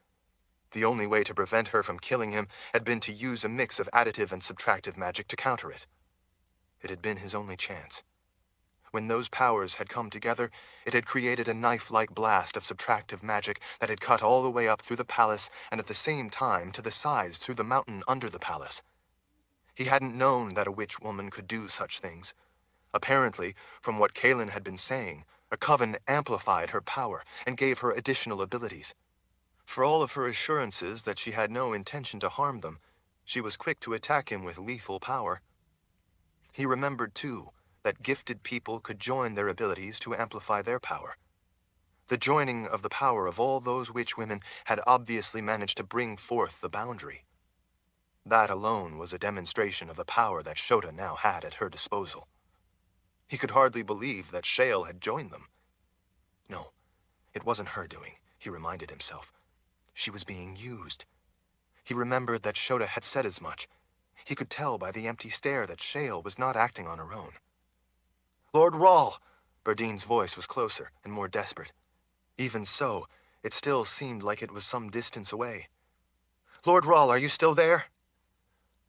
The only way to prevent her from killing him had been to use a mix of additive and subtractive magic to counter it. It had been his only chance. When those powers had come together, it had created a knife-like blast of subtractive magic that had cut all the way up through the palace and at the same time to the sides through the mountain under the palace. He hadn't known that a witch woman could do such things. Apparently, from what Kaelin had been saying, a coven amplified her power and gave her additional abilities. For all of her assurances that she had no intention to harm them, she was quick to attack him with lethal power. He remembered, too, that gifted people could join their abilities to amplify their power. The joining of the power of all those witch women had obviously managed to bring forth the boundary. That alone was a demonstration of the power that Shota now had at her disposal. He could hardly believe that Shale had joined them. No, it wasn't her doing, he reminded himself. She was being used. He remembered that Shota had said as much. He could tell by the empty stare that Shale was not acting on her own. Lord Rahl! Berdine's voice was closer and more desperate. Even so, it still seemed like it was some distance away. Lord Rahl, are you still there?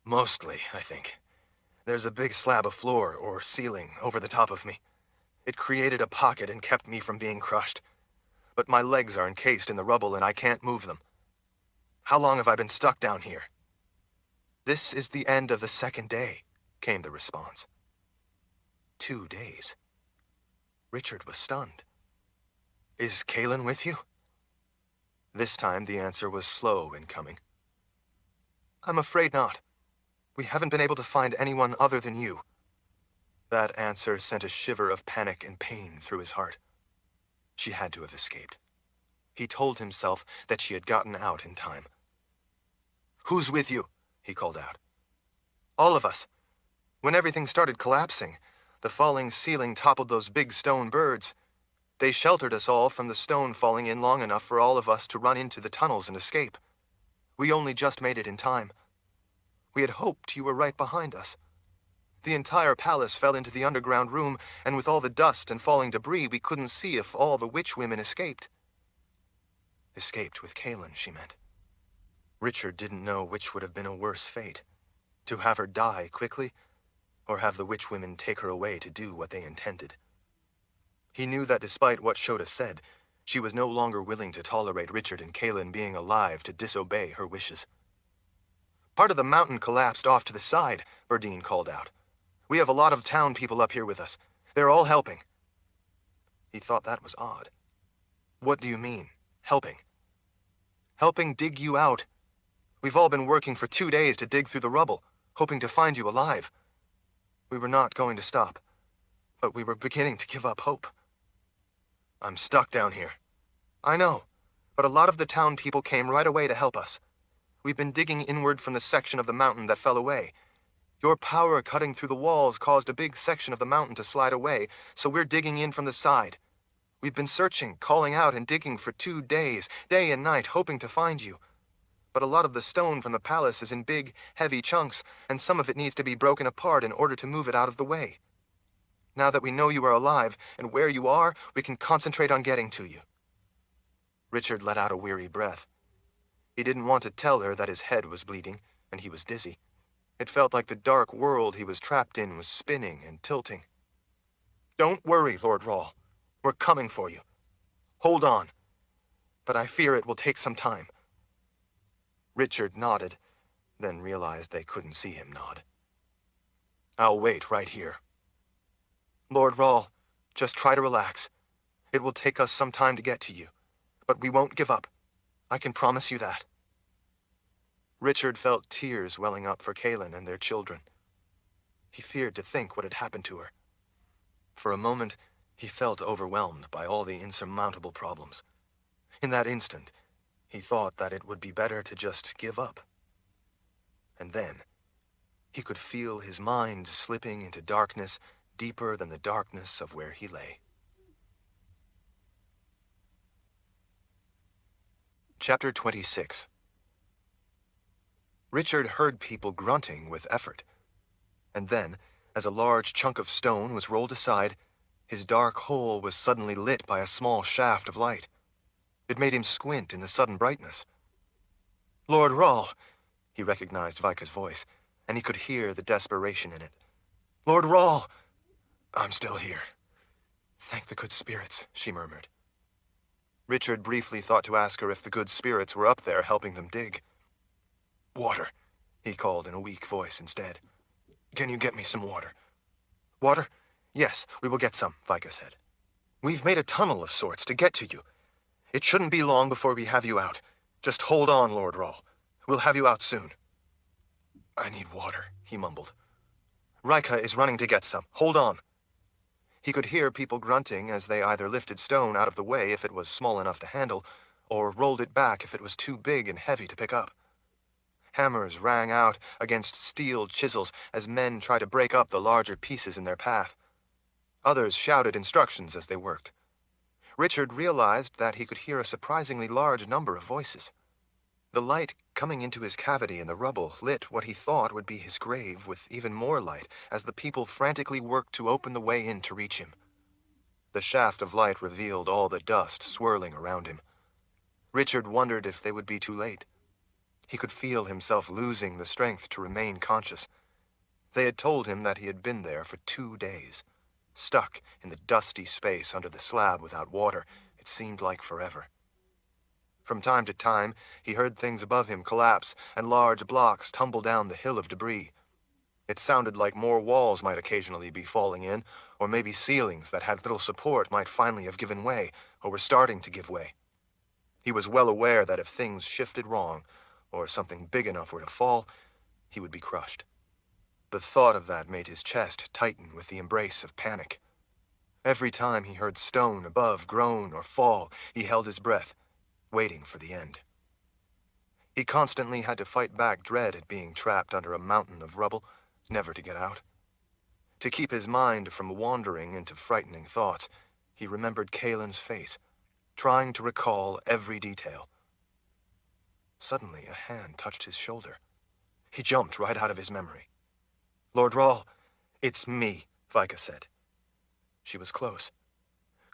Mostly, I think. There's a big slab of floor, or ceiling, over the top of me. It created a pocket and kept me from being crushed. But my legs are encased in the rubble and I can't move them. How long have I been stuck down here? This is the end of the second day, came the response. 2 days. Richard was stunned. Is Kaelin with you? This time the answer was slow in coming. I'm afraid not. We haven't been able to find anyone other than you. That answer sent a shiver of panic and pain through his heart. She had to have escaped. He told himself that she had gotten out in time. Who's with you? He called out. All of us. When everything started collapsing, the falling ceiling toppled those big stone birds. They sheltered us all from the stone falling in long enough for all of us to run into the tunnels and escape. We only just made it in time. We had hoped you were right behind us. The entire palace fell into the underground room, and with all the dust and falling debris, we couldn't see if all the witch women escaped. Escaped with Kaelin, she meant. Richard didn't know which would have been a worse fate, to have her die quickly, or have the witch women take her away to do what they intended. He knew that despite what Shota said, she was no longer willing to tolerate Richard and Kaelin being alive to disobey her wishes. Part of the mountain collapsed off to the side, Berdine called out. We have a lot of town people up here with us. They're all helping. He thought that was odd. What do you mean, helping? Helping dig you out. We've all been working for 2 days to dig through the rubble, hoping to find you alive. We were not going to stop, but we were beginning to give up hope. I'm stuck down here. I know, but a lot of the town people came right away to help us. We've been digging inward from the section of the mountain that fell away. Your power cutting through the walls caused a big section of the mountain to slide away, so we're digging in from the side. We've been searching, calling out and digging for 2 days, day and night, hoping to find you. But a lot of the stone from the palace is in big, heavy chunks, and some of it needs to be broken apart in order to move it out of the way. Now that we know you are alive and where you are, we can concentrate on getting to you. Richard let out a weary breath. He didn't want to tell her that his head was bleeding, and he was dizzy. It felt like the dark world he was trapped in was spinning and tilting. Don't worry, Lord Rahl. We're coming for you. Hold on. But I fear it will take some time. Richard nodded, then realized they couldn't see him nod. I'll wait right here. Lord Rahl, just try to relax. It will take us some time to get to you, but we won't give up. I can promise you that. Richard felt tears welling up for Kaelin and their children. He feared to think what had happened to her. For a moment, he felt overwhelmed by all the insurmountable problems. In that instant, he thought that it would be better to just give up. And then, he could feel his mind slipping into darkness deeper than the darkness of where he lay. Chapter 26. Richard heard people grunting with effort. And then, as a large chunk of stone was rolled aside, his dark hole was suddenly lit by a small shaft of light. It made him squint in the sudden brightness. "Lord Rahl!" He recognized Vika's voice, and he could hear the desperation in it. "Lord Rahl! I'm still here. Thank the good spirits," she murmured. Richard briefly thought to ask her if the good spirits were up there helping them dig. "Water," he called in a weak voice instead. "Can you get me some water?" "Water? Yes, we will get some," Vika said. "We've made a tunnel of sorts to get to you. It shouldn't be long before we have you out. Just hold on, Lord Rahl. We'll have you out soon." "I need water," he mumbled. "Rika is running to get some. Hold on." He could hear people grunting as they either lifted stone out of the way if it was small enough to handle, or rolled it back if it was too big and heavy to pick up. Hammers rang out against steel chisels as men tried to break up the larger pieces in their path. Others shouted instructions as they worked. Richard realized that he could hear a surprisingly large number of voices. The light coming into his cavity in the rubble lit what he thought would be his grave with even more light as the people frantically worked to open the way in to reach him. The shaft of light revealed all the dust swirling around him. Richard wondered if they would be too late. He could feel himself losing the strength to remain conscious. They had told him that he had been there for 2 days. Stuck in the dusty space under the slab without water, it seemed like forever. From time to time, he heard things above him collapse and large blocks tumble down the hill of debris. It sounded like more walls might occasionally be falling in, or maybe ceilings that had little support might finally have given way, or were starting to give way. He was well aware that if things shifted wrong, or something big enough were to fall, he would be crushed. The thought of that made his chest tighten with the embrace of panic. Every time he heard stone above groan or fall, he held his breath, waiting for the end. He constantly had to fight back dread at being trapped under a mountain of rubble, never to get out. To keep his mind from wandering into frightening thoughts, he remembered Kalen's face, trying to recall every detail. Suddenly, a hand touched his shoulder. He jumped right out of his memory. "Lord Rahl, it's me," Vika said. She was close.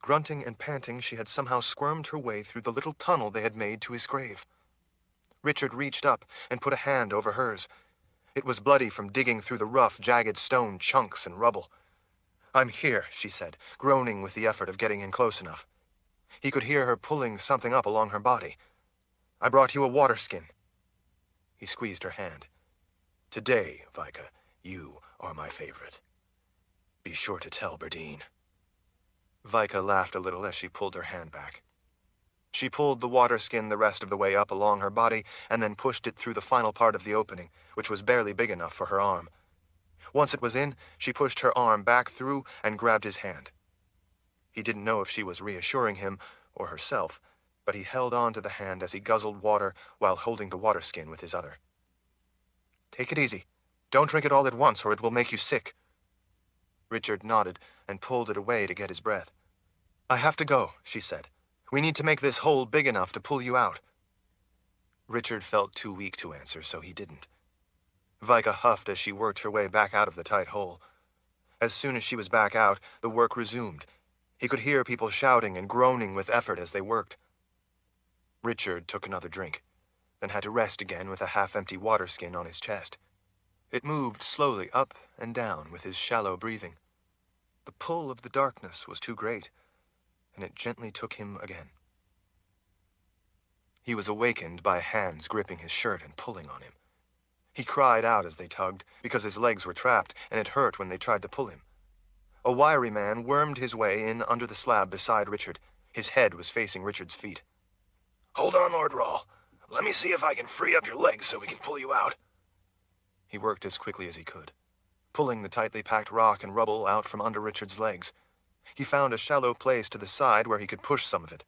Grunting and panting, she had somehow squirmed her way through the little tunnel they had made to his grave. Richard reached up and put a hand over hers. It was bloody from digging through the rough, jagged stone chunks and rubble. "I'm here," she said, groaning with the effort of getting in close enough. He could hear her pulling something up along her body. "I brought you a water skin." He squeezed her hand. "Today, Vika, you are my favorite. Be sure to tell Berdine." Vika laughed a little as she pulled her hand back. She pulled the water skin the rest of the way up along her body and then pushed it through the final part of the opening, which was barely big enough for her arm. Once it was in, she pushed her arm back through and grabbed his hand. He didn't know if she was reassuring him or herself, but he held on to the hand as he guzzled water while holding the water skin with his other. "Take it easy. Don't drink it all at once or it will make you sick." Richard nodded and pulled it away to get his breath. "I have to go," she said. "We need to make this hole big enough to pull you out." Richard felt too weak to answer, so he didn't. Vika huffed as she worked her way back out of the tight hole. As soon as she was back out, the work resumed. He could hear people shouting and groaning with effort as they worked. Richard took another drink, then had to rest again with a half-empty water skin on his chest. It moved slowly up and down with his shallow breathing. The pull of the darkness was too great, and it gently took him again. He was awakened by hands gripping his shirt and pulling on him. He cried out as they tugged, because his legs were trapped, and it hurt when they tried to pull him. A wiry man wormed his way in under the slab beside Richard. His head was facing Richard's feet. "Hold on, Lord Rahl. Let me see if I can free up your legs so we can pull you out." He worked as quickly as he could, pulling the tightly packed rock and rubble out from under Richard's legs. He found a shallow place to the side where he could push some of it.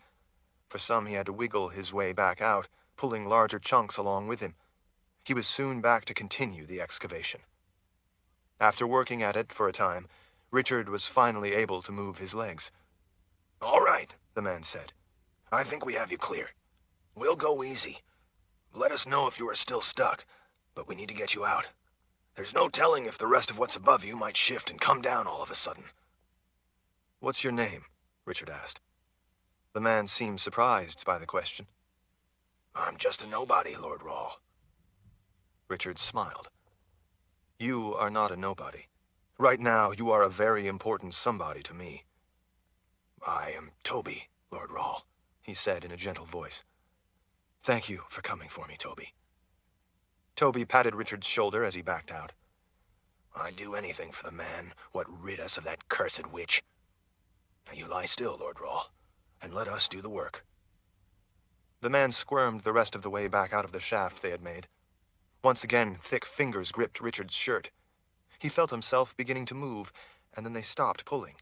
For some, he had to wiggle his way back out, pulling larger chunks along with him. He was soon back to continue the excavation. After working at it for a time, Richard was finally able to move his legs. "All right," the man said. "I think we have you clear. We'll go easy. Let us know if you are still stuck. But we need to get you out. There's no telling if the rest of what's above you might shift and come down all of a sudden. What's your name? Richard asked. The man seemed surprised by the question. I'm just a nobody, Lord Rawl. Richard smiled. You are not a nobody. Right now, you are a very important somebody to me. I am Toby, Lord Rawl, he said in a gentle voice. Thank you for coming for me, Toby. Toby patted Richard's shoulder as he backed out. I'd do anything for the man what rid us of that cursed witch. Now you lie still, Lord Rawl, and let us do the work. The man squirmed the rest of the way back out of the shaft they had made. Once again, thick fingers gripped Richard's shirt. He felt himself beginning to move, and then they stopped pulling.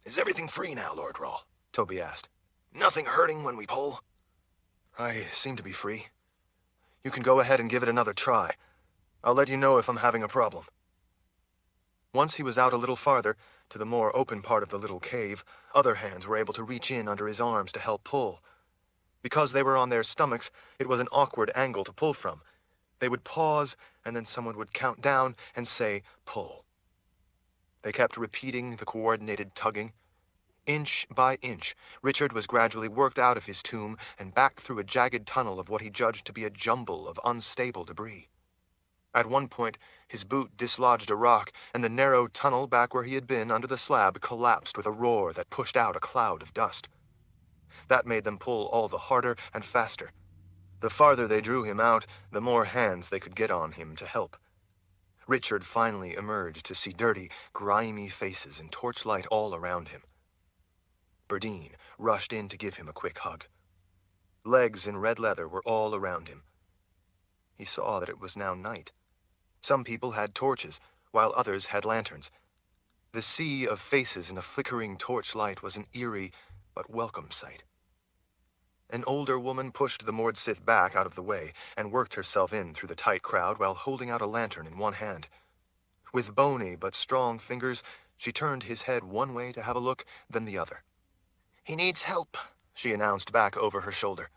Is everything free now, Lord Rawl? Toby asked. Nothing hurting when we pull? I seem to be free. You can go ahead and give it another try. I'll let you know if I'm having a problem. Once he was out a little farther, to the more open part of the little cave, other hands were able to reach in under his arms to help pull. Because they were on their stomachs, it was an awkward angle to pull from. They would pause, and then someone would count down and say, pull. They kept repeating the coordinated tugging. Inch by inch, Richard was gradually worked out of his tomb and back through a jagged tunnel of what he judged to be a jumble of unstable debris. At one point, his boot dislodged a rock, and the narrow tunnel back where he had been under the slab collapsed with a roar that pushed out a cloud of dust. That made them pull all the harder and faster. The farther they drew him out, the more hands they could get on him to help. Richard finally emerged to see dirty, grimy faces and torchlight all around him. Berdine rushed in to give him a quick hug. Legs in red leather were all around him. He saw that it was now night. Some people had torches, while others had lanterns. The sea of faces in the flickering torchlight was an eerie but welcome sight. An older woman pushed the Mordsith back out of the way and worked herself in through the tight crowd while holding out a lantern in one hand. With bony but strong fingers, she turned his head one way to have a look, then the other. He needs help, she announced back over her shoulder.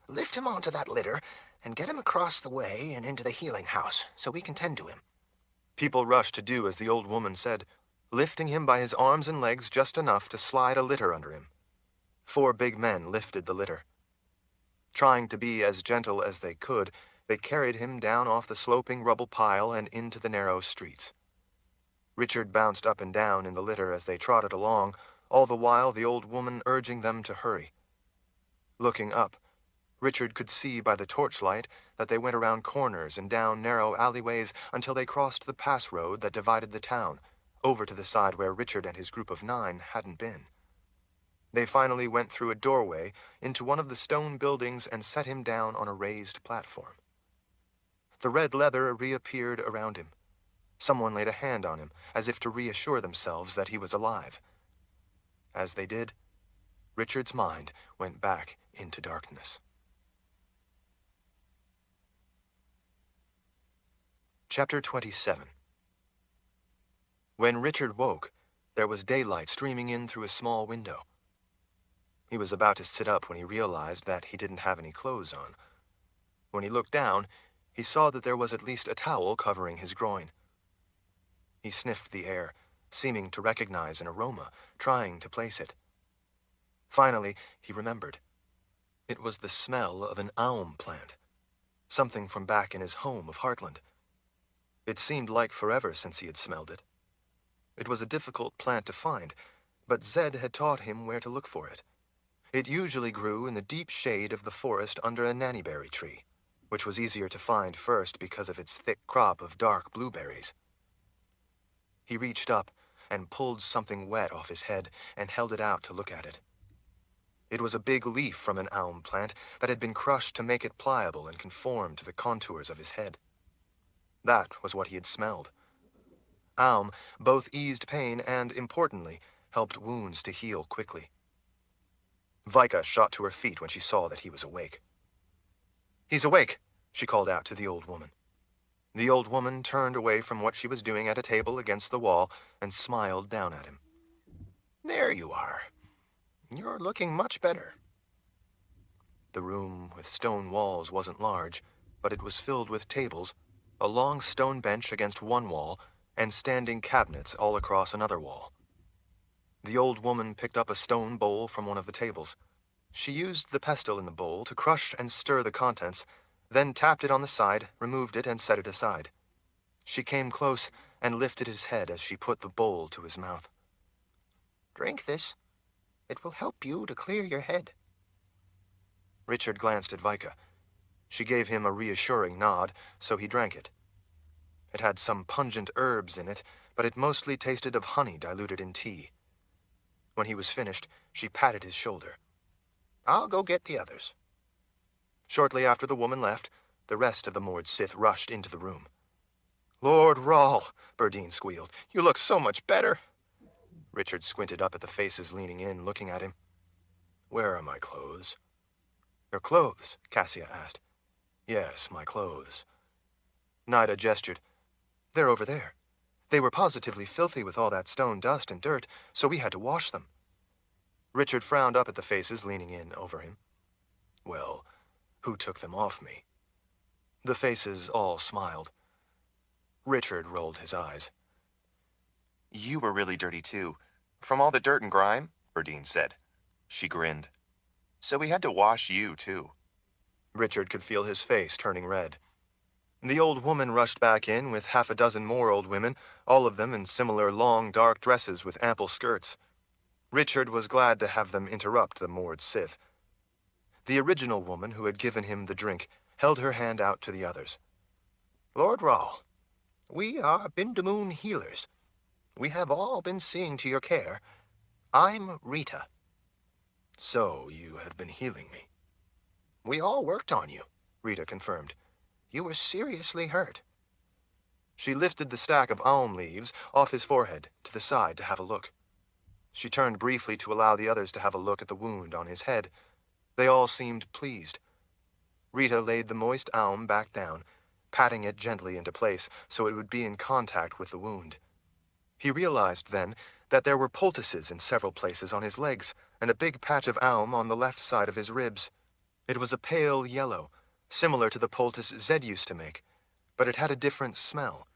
Lift him onto that litter and get him across the way and into the healing house so we can tend to him. People rushed to do as the old woman said, lifting him by his arms and legs just enough to slide a litter under him. 4 big men lifted the litter. Trying to be as gentle as they could, they carried him down off the sloping rubble pile and into the narrow streets. Richard bounced up and down in the litter as they trotted along, all the while the old woman urging them to hurry. Looking up, Richard could see by the torchlight that they went around corners and down narrow alleyways until they crossed the pass road that divided the town, over to the side where Richard and his group of 9 hadn't been. They finally went through a doorway into one of the stone buildings and set him down on a raised platform. The red leather reappeared around him. Someone laid a hand on him, as if to reassure themselves that he was alive. As they did, Richard's mind went back into darkness. Chapter 27. When Richard woke, there was daylight streaming in through a small window. He was about to sit up when he realized that he didn't have any clothes on. When he looked down, he saw that there was at least a towel covering his groin. He sniffed the air, seeming to recognize an aroma, trying to place it. Finally, he remembered. It was the smell of an aum plant, something from back in his home of Heartland. It seemed like forever since he had smelled it. It was a difficult plant to find, but Zed had taught him where to look for it. It usually grew in the deep shade of the forest under a nannyberry tree, which was easier to find first because of its thick crop of dark blueberries. He reached up and pulled something wet off his head and held it out to look at it. It was a big leaf from an aum plant that had been crushed to make it pliable and conform to the contours of his head. That was what he had smelled. Aum both eased pain and, importantly, helped wounds to heal quickly. Vika shot to her feet when she saw that he was awake. "He's awake," she called out to the old woman. The old woman turned away from what she was doing at a table against the wall and smiled down at him. There you are. You're looking much better. The room with stone walls wasn't large, but it was filled with tables, a long stone bench against one wall, and standing cabinets all across another wall. The old woman picked up a stone bowl from one of the tables. She used the pestle in the bowl to crush and stir the contents, then tapped it on the side, removed it, and set it aside. She came close and lifted his head as she put the bowl to his mouth. Drink this. It will help you to clear your head. Richard glanced at Vika. She gave him a reassuring nod, so he drank it. It had some pungent herbs in it, but it mostly tasted of honey diluted in tea. When he was finished, she patted his shoulder. I'll go get the others. Shortly after the woman left, the rest of the Mord Sith rushed into the room. "Lord Rahl," Berdine squealed, "you look so much better." Richard squinted up at the faces leaning in, looking at him. "Where are my clothes?" "Your clothes?" Cassia asked. "Yes, my clothes." Nida gestured. "They're over there. They were positively filthy with all that stone dust and dirt, so we had to wash them." Richard frowned up at the faces leaning in over him. "Well, who took them off me?" The faces all smiled. Richard rolled his eyes. "You were really dirty too, from all the dirt and grime," Berdine said. She grinned. "So we had to wash you too." Richard could feel his face turning red. The old woman rushed back in with half a dozen more old women, all of them in similar long, dark dresses with ample skirts. Richard was glad to have them interrupt the Mord Sith. The original woman who had given him the drink held her hand out to the others. "Lord Rahl, we are Bindamoon healers. We have all been seeing to your care. I'm Rita." "So you have been healing me." "We all worked on you," Rita confirmed. "You were seriously hurt." She lifted the stack of alm leaves off his forehead to the side to have a look. She turned briefly to allow the others to have a look at the wound on his head. They all seemed pleased. Rita laid the moist alm back down, patting it gently into place so it would be in contact with the wound. He realized then that there were poultices in several places on his legs and a big patch of alm on the left side of his ribs. It was a pale yellow, similar to the poultice Zed used to make, but it had a different smell.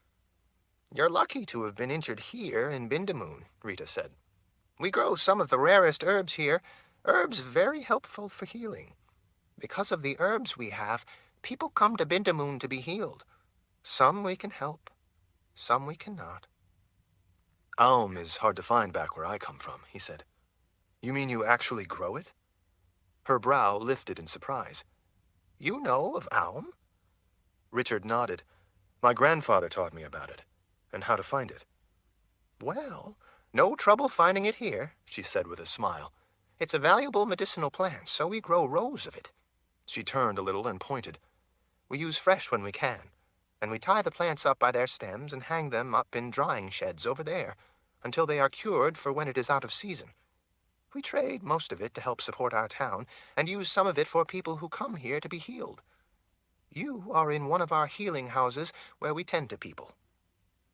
"You're lucky to have been injured here in Bindamoon," Rita said. "We grow some of the rarest herbs here, herbs very helpful for healing. Because of the herbs we have, people come to Bindamoon to be healed. Some we can help, some we cannot." "Alm is hard to find back where I come from," he said. "You mean you actually grow it?" Her brow lifted in surprise. "You know of alm?" Richard nodded. "My grandfather taught me about it, and how to find it." "Well, no trouble finding it here," she said with a smile. "It's a valuable medicinal plant, so we grow rows of it." She turned a little and pointed. "We use fresh when we can, and we tie the plants up by their stems and hang them up in drying sheds over there, until they are cured for when it is out of season. We trade most of it to help support our town, and use some of it for people who come here to be healed. You are in one of our healing houses where we tend to people."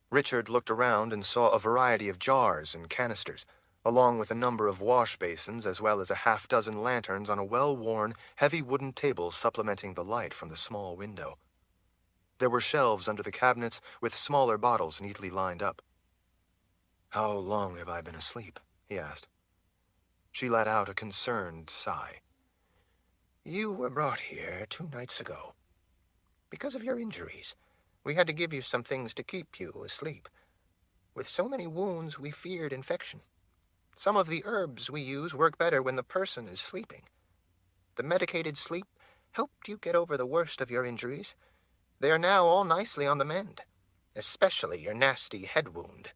Richard looked around and saw a variety of jars and canisters, along with a number of wash basins as well as a half-dozen lanterns on a well-worn, heavy wooden table supplementing the light from the small window. There were shelves under the cabinets with smaller bottles neatly lined up. "How long have I been asleep?" he asked. She let out a concerned sigh. "You were brought here 2 nights ago. Because of your injuries, we had to give you some things to keep you asleep. With so many wounds, we feared infection. Some of the herbs we use work better when the person is sleeping. The medicated sleep helped you get over the worst of your injuries. They are now all nicely on the mend, especially your nasty head wound.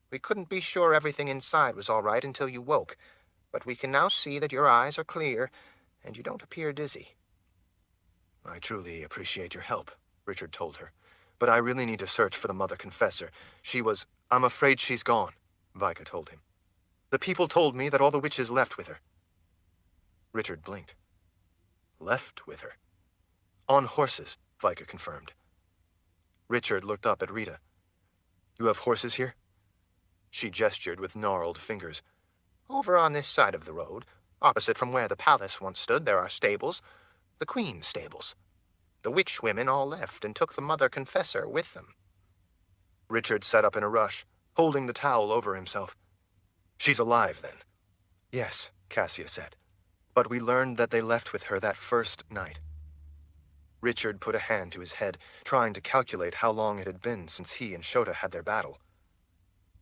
We couldn't be sure everything inside was all right until you woke, but we can now see that your eyes are clear and you don't appear dizzy." "I truly appreciate your help," Richard told her. "But I really need to search for the Mother Confessor. I'm afraid she's gone," Vika told him. "The people told me that all the witches left with her." Richard blinked. "Left with her?" "On horses," Vika confirmed. Richard looked up at Rita. "You have horses here?" She gestured with gnarled fingers. "Over on this side of the road, opposite from where the palace once stood, there are stables. The Queen's stables. The witch women all left and took the mother confessor with them. Richard sat up in a rush, holding the towel over himself. She's alive, then? Yes, Cassia said. But we learned that they left with her that first night. Richard put a hand to his head, trying to calculate how long it had been since he and Shota had their battle.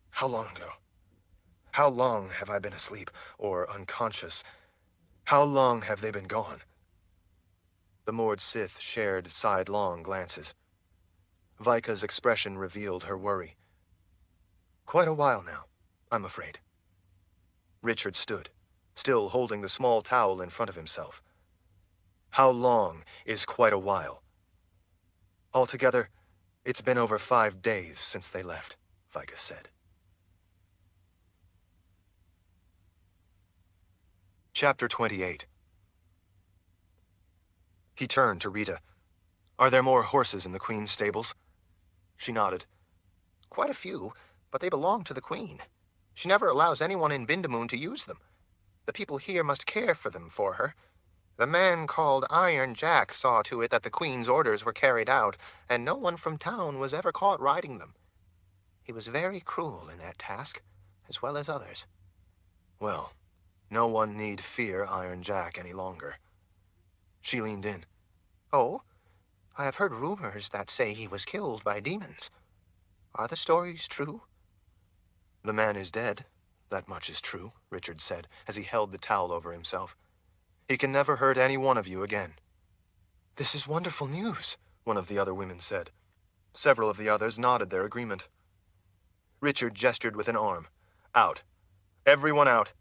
How long ago? How long have I been asleep, or unconscious? How long have they been gone? The Mord Sith shared sidelong glances. Vika's expression revealed her worry. Quite a while now, I'm afraid. Richard stood, still holding the small towel in front of himself. How long is quite a while? Altogether, it's been over 5 days since they left, Vika said. Chapter 28. He turned to Rita. Are there more horses in the Queen's stables? She nodded. Quite a few, but they belong to the Queen. She never allows anyone in Bindamoon to use them. The people here must care for them for her. The man called Iron Jack saw to it that the Queen's orders were carried out, and no one from town was ever caught riding them. He was very cruel in that task, as well as others. Well, no one need fear Iron Jack any longer. She leaned in. Oh, I have heard rumors that say he was killed by demons. Are the stories true? The man is dead. That much is true, Richard said, as he held the towel over himself. He can never hurt any one of you again. This is wonderful news, one of the other women said. Several of the others nodded their agreement. Richard gestured with an arm. Out. Everyone out.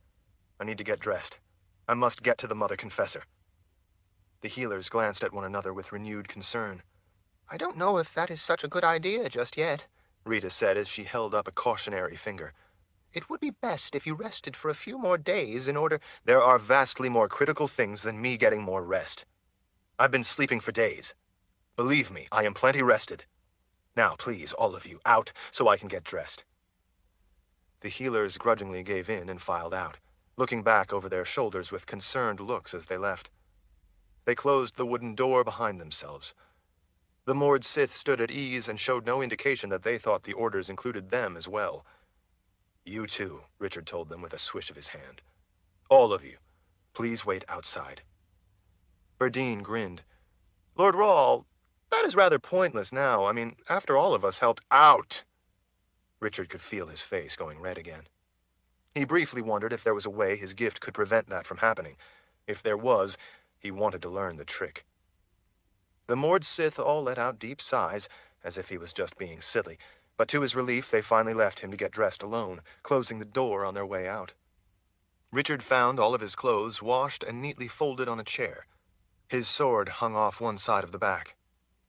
I need to get dressed. I must get to the Mother Confessor. The healers glanced at one another with renewed concern. I don't know if that is such a good idea just yet, Rita said as she held up a cautionary finger. It would be best if you rested for a few more days in order— There are vastly more critical things than me getting more rest. I've been sleeping for days. Believe me, I am plenty rested. Now, please, all of you, out so I can get dressed. The healers grudgingly gave in and filed out, looking back over their shoulders with concerned looks as they left. They closed the wooden door behind themselves. The Mord Sith stood at ease and showed no indication that they thought the orders included them as well. You too, Richard told them with a swish of his hand. All of you, please wait outside. Berdine grinned. Lord Rawl, that is rather pointless now. I mean, after all of us helped out. Richard could feel his face going red again. He briefly wondered if there was a way his gift could prevent that from happening. If there was, he wanted to learn the trick. The Mord Sith all let out deep sighs, as if he was just being silly, but to his relief they finally left him to get dressed alone, closing the door on their way out. Richard found all of his clothes washed and neatly folded on a chair. His sword hung off one side of the back.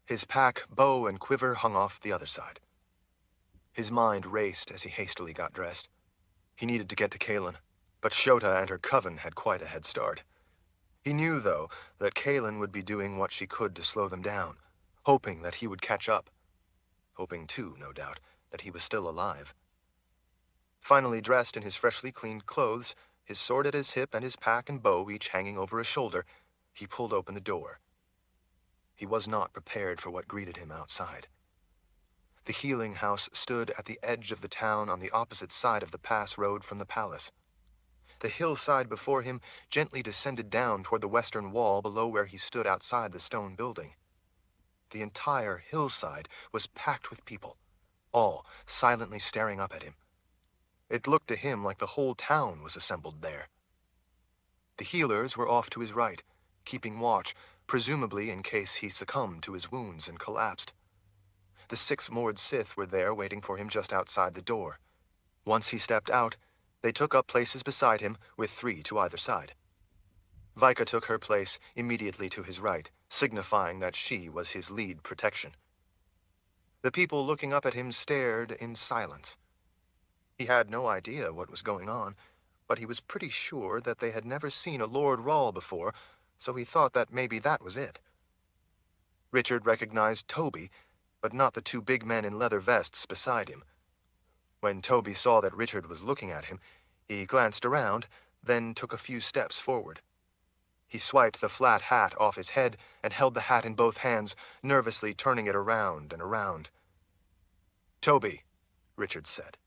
His pack, bow, and quiver hung off the other side. His mind raced as he hastily got dressed. He needed to get to Kaelin, but Shota and her coven had quite a head start. He knew, though, that Kaelin would be doing what she could to slow them down, hoping that he would catch up. Hoping, too, no doubt, that he was still alive. Finally dressed in his freshly cleaned clothes, his sword at his hip and his pack and bow each hanging over his shoulder, he pulled open the door. He was not prepared for what greeted him outside. The healing house stood at the edge of the town on the opposite side of the pass road from the palace. The hillside before him gently descended down toward the western wall below where he stood outside the stone building. The entire hillside was packed with people, all silently staring up at him. It looked to him like the whole town was assembled there. The healers were off to his right, keeping watch, presumably in case he succumbed to his wounds and collapsed. The 6 Mord Sith were there waiting for him just outside the door. Once he stepped out, they took up places beside him, with 3 to either side. Vika took her place immediately to his right, signifying that she was his lead protection. The people looking up at him stared in silence. He had no idea what was going on, but he was pretty sure that they had never seen a Lord Rawl before, so he thought that maybe that was it. Richard recognized Toby, but not the 2 big men in leather vests beside him. When Toby saw that Richard was looking at him, he glanced around, then took a few steps forward. He swiped the flat hat off his head and held the hat in both hands, nervously turning it around and around. "Toby," Richard said,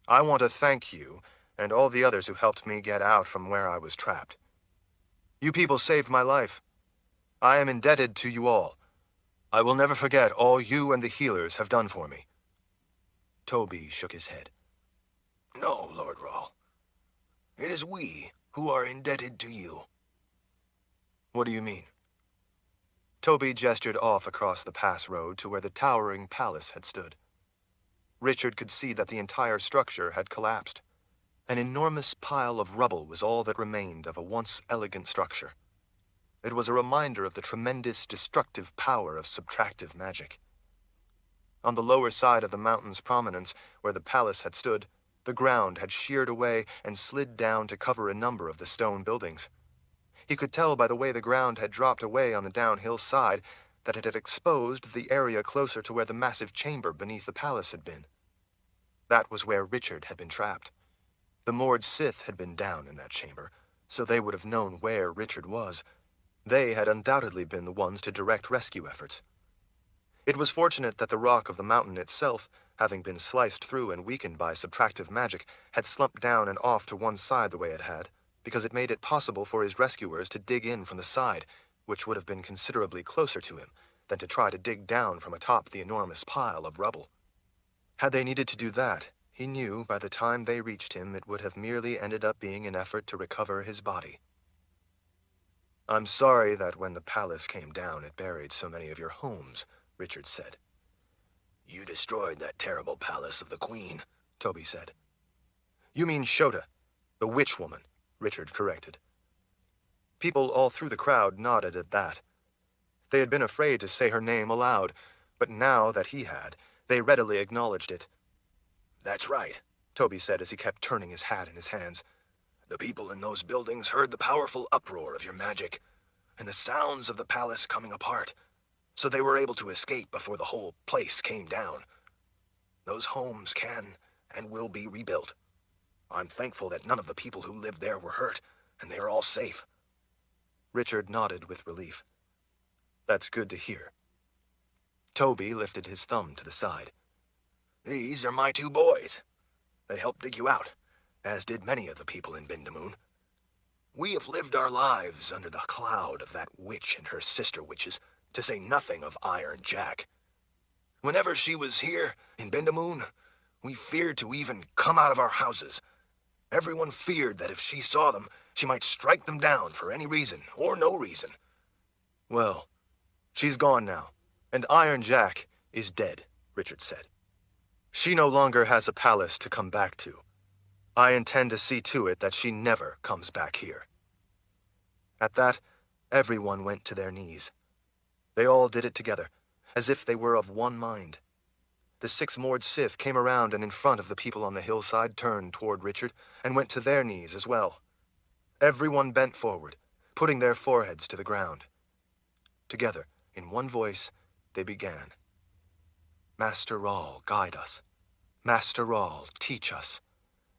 "I want to thank you and all the others who helped me get out from where I was trapped. You people saved my life. I am indebted to you all. I will never forget all you and the healers have done for me." Toby shook his head. "No, Lord Rahl. It is we who are indebted to you." "What do you mean?" Toby gestured off across the pass road to where the towering palace had stood. Richard could see that the entire structure had collapsed. An enormous pile of rubble was all that remained of a once elegant structure. It was a reminder of the tremendous destructive power of subtractive magic. On the lower side of the mountain's prominence, where the palace had stood, the ground had sheared away and slid down to cover a number of the stone buildings. He could tell by the way the ground had dropped away on the downhill side that it had exposed the area closer to where the massive chamber beneath the palace had been. That was where Richard had been trapped. The Mord Sith had been down in that chamber, so they would have known where Richard was. They had undoubtedly been the ones to direct rescue efforts. It was fortunate that the rock of the mountain itself, having been sliced through and weakened by subtractive magic, had slumped down and off to one side the way it had, because it made it possible for his rescuers to dig in from the side, which would have been considerably closer to him, than to try to dig down from atop the enormous pile of rubble. Had they needed to do that, he knew by the time they reached him it would have merely ended up being an effort to recover his body. "I'm sorry that when the palace came down it buried so many of your homes," Richard said. "You destroyed that terrible palace of the Queen," Toby said. "You mean Shota, the witch woman," Richard corrected. People all through the crowd nodded at that. They had been afraid to say her name aloud, but now that he had, they readily acknowledged it. "That's right," Toby said as he kept turning his hat in his hands. "The people in those buildings heard the powerful uproar of your magic, and the sounds of the palace coming apart, so they were able to escape before the whole place came down. Those homes can and will be rebuilt. I'm thankful that none of the people who lived there were hurt, and they are all safe." Richard nodded with relief. "That's good to hear." Toby lifted his thumb to the side. "These are my two boys. They helped dig you out, as did many of the people in Bindamoon. We have lived our lives under the cloud of that witch and her sister witches, to say nothing of Iron Jack. Whenever she was here in Bindamoon, we feared to even come out of our houses. Everyone feared that if she saw them, she might strike them down for any reason or no reason." "Well, she's gone now, and Iron Jack is dead," Richard said. "She no longer has a palace to come back to. I intend to see to it that she never comes back here." At that, everyone went to their knees. They all did it together, as if they were of one mind. The 6 Mord Sith came around and in front of the people on the hillside turned toward Richard and went to their knees as well. Everyone bent forward, putting their foreheads to the ground. Together, in one voice, they began. "Master Rahl, guide us. Master Rahl, teach us.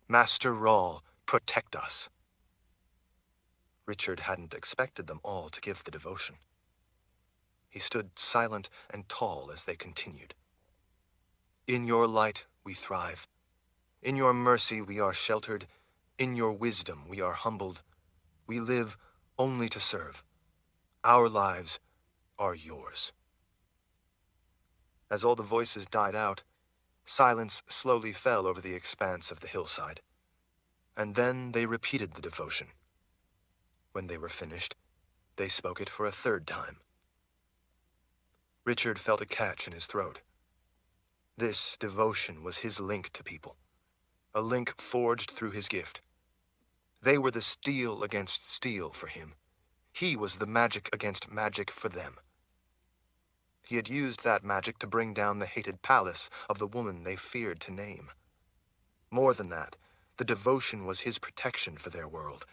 Master Rahl, protect us." Richard hadn't expected them all to give the devotion. He stood silent and tall as they continued. "In your light we thrive. In your mercy we are sheltered. In your wisdom we are humbled. We live only to serve. Our lives are yours." As all the voices died out, silence slowly fell over the expanse of the hillside. And then they repeated the devotion. When they were finished, they spoke it for a third time. Richard felt a catch in his throat. This devotion was his link to people, a link forged through his gift. They were the steel against steel for him. He was the magic against magic for them. He had used that magic to bring down the hated palace of the woman they feared to name. More than that, the devotion was his protection for their world,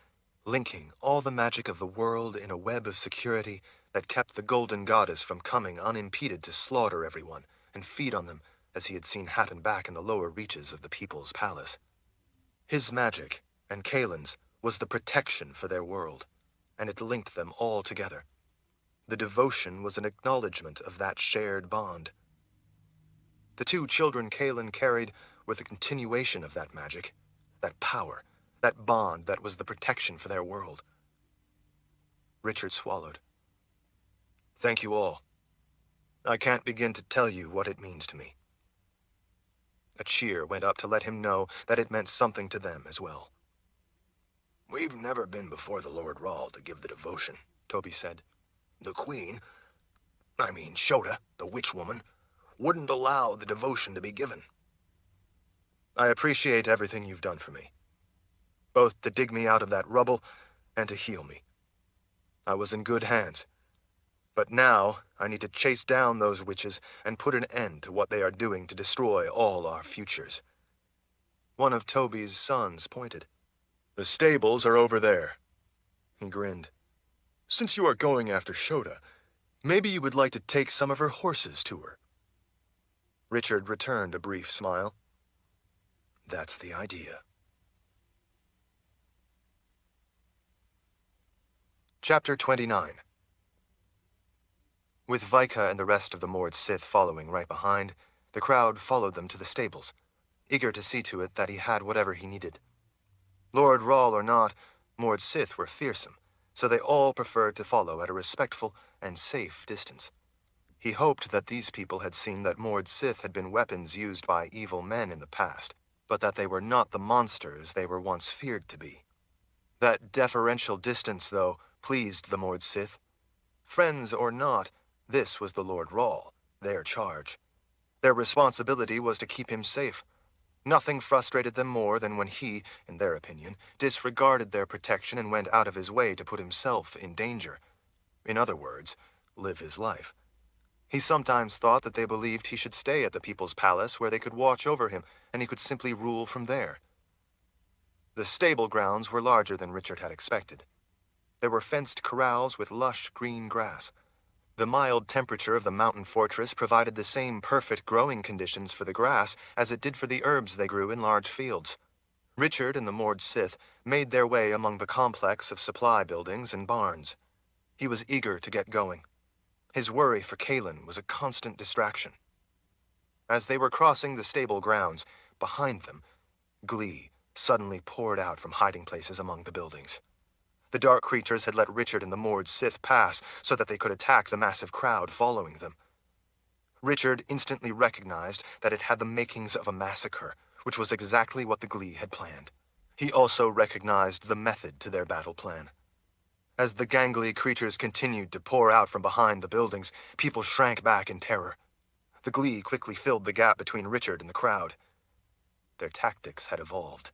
linking all the magic of the world in a web of security that kept the Golden Goddess from coming unimpeded to slaughter everyone and feed on them, as he had seen happen back in the lower reaches of the People's Palace. His magic, and Kaelin's, was the protection for their world. and it linked them all together. The devotion was an acknowledgment of that shared bond. The two children Kaelin carried were the continuation of that magic, that power, that bond that was the protection for their world. Richard swallowed. Thank you all. I can't begin to tell you what it means to me. A cheer went up to let him know that it meant something to them as well. We've never been before the Lord Rahl to give the devotion, Toby said. The Queen, Shota, the witch woman, wouldn't allow the devotion to be given. I appreciate everything you've done for me, both to dig me out of that rubble and to heal me. I was in good hands, but now I need to chase down those witches and put an end to what they are doing to destroy all our futures. One of Toby's sons pointed. The stables are over there. He grinned. Since you are going after Shota, maybe you would like to take some of her horses to her. Richard returned a brief smile. That's the idea. Chapter 29. With Vika and the rest of the Mord Sith following right behind, the crowd followed them to the stables, eager to see to it that he had whatever he needed. Lord Rahl or not, Mord Sith were fearsome, so they all preferred to follow at a respectful and safe distance. He hoped that these people had seen that Mord Sith had been weapons used by evil men in the past, but that they were not the monsters they were once feared to be. That deferential distance, though, pleased the Mord Sith. Friends or not, this was the Lord Rahl, their charge. Their responsibility was to keep him safe. Nothing frustrated them more than when he, in their opinion, disregarded their protection and went out of his way to put himself in danger. In other words, live his life. He sometimes thought that they believed he should stay at the People's Palace where they could watch over him, and he could simply rule from there. The stable grounds were larger than Richard had expected. There were fenced corrals with lush green grass. The mild temperature of the mountain fortress provided the same perfect growing conditions for the grass as it did for the herbs they grew in large fields. Richard and the Mord Sith made their way among the complex of supply buildings and barns. He was eager to get going. His worry for Kaelin was a constant distraction. As they were crossing the stable grounds, behind them, glee suddenly poured out from hiding places among the buildings. The dark creatures had let Richard and the Mord Sith pass so that they could attack the massive crowd following them. Richard instantly recognized that it had the makings of a massacre, which was exactly what the glee had planned. He also recognized the method to their battle plan. As the gangly creatures continued to pour out from behind the buildings, people shrank back in terror. The glee quickly filled the gap between Richard and the crowd. Their tactics had evolved.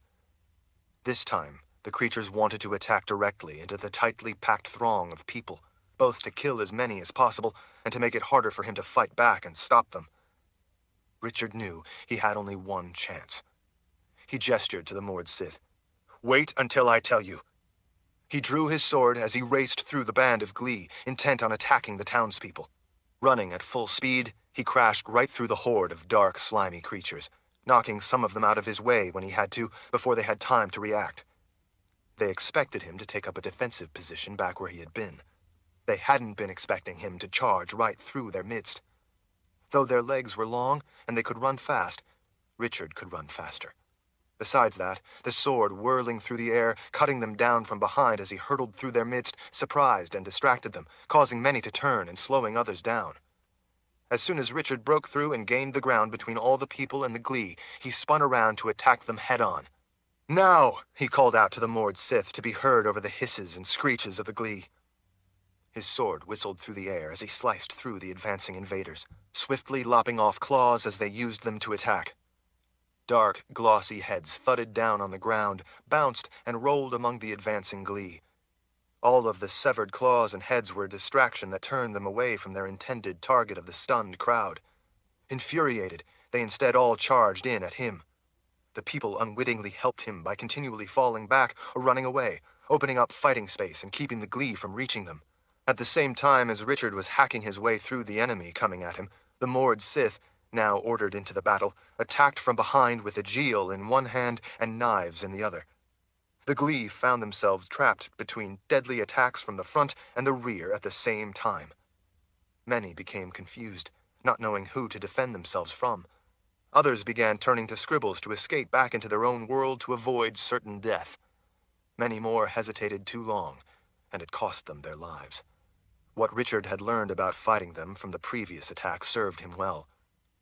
This time, the creatures wanted to attack directly into the tightly packed throng of people, both to kill as many as possible and to make it harder for him to fight back and stop them. Richard knew he had only one chance. He gestured to the Mord Sith. Wait until I tell you. He drew his sword as he raced through the band of glee, intent on attacking the townspeople. Running at full speed, he crashed right through the horde of dark, slimy creatures, knocking some of them out of his way when he had to, before they had time to react. They expected him to take up a defensive position back where he had been. They hadn't been expecting him to charge right through their midst. Though their legs were long and they could run fast, Richard could run faster. Besides that, the sword whirling through the air, cutting them down from behind as he hurtled through their midst, surprised and distracted them, causing many to turn and slowing others down. As soon as Richard broke through and gained the ground between all the people and the glee, he spun around to attack them head-on. Now, he called out to the Mord Sith to be heard over the hisses and screeches of the glee. His sword whistled through the air as he sliced through the advancing invaders, swiftly lopping off claws as they used them to attack. Dark, glossy heads thudded down on the ground, bounced, and rolled among the advancing glee. All of the severed claws and heads were a distraction that turned them away from their intended target of the stunned crowd. Infuriated, they instead all charged in at him. The people unwittingly helped him by continually falling back or running away, opening up fighting space and keeping the glee from reaching them. At the same time as Richard was hacking his way through the enemy coming at him, the Mord Sith, now ordered into the battle, attacked from behind with a Jeel in one hand and knives in the other. The Glee found themselves trapped between deadly attacks from the front and the rear at the same time. Many became confused, not knowing who to defend themselves from. Others began turning to scribbles to escape back into their own world to avoid certain death. Many more hesitated too long, and it cost them their lives. What Richard had learned about fighting them from the previous attack served him well.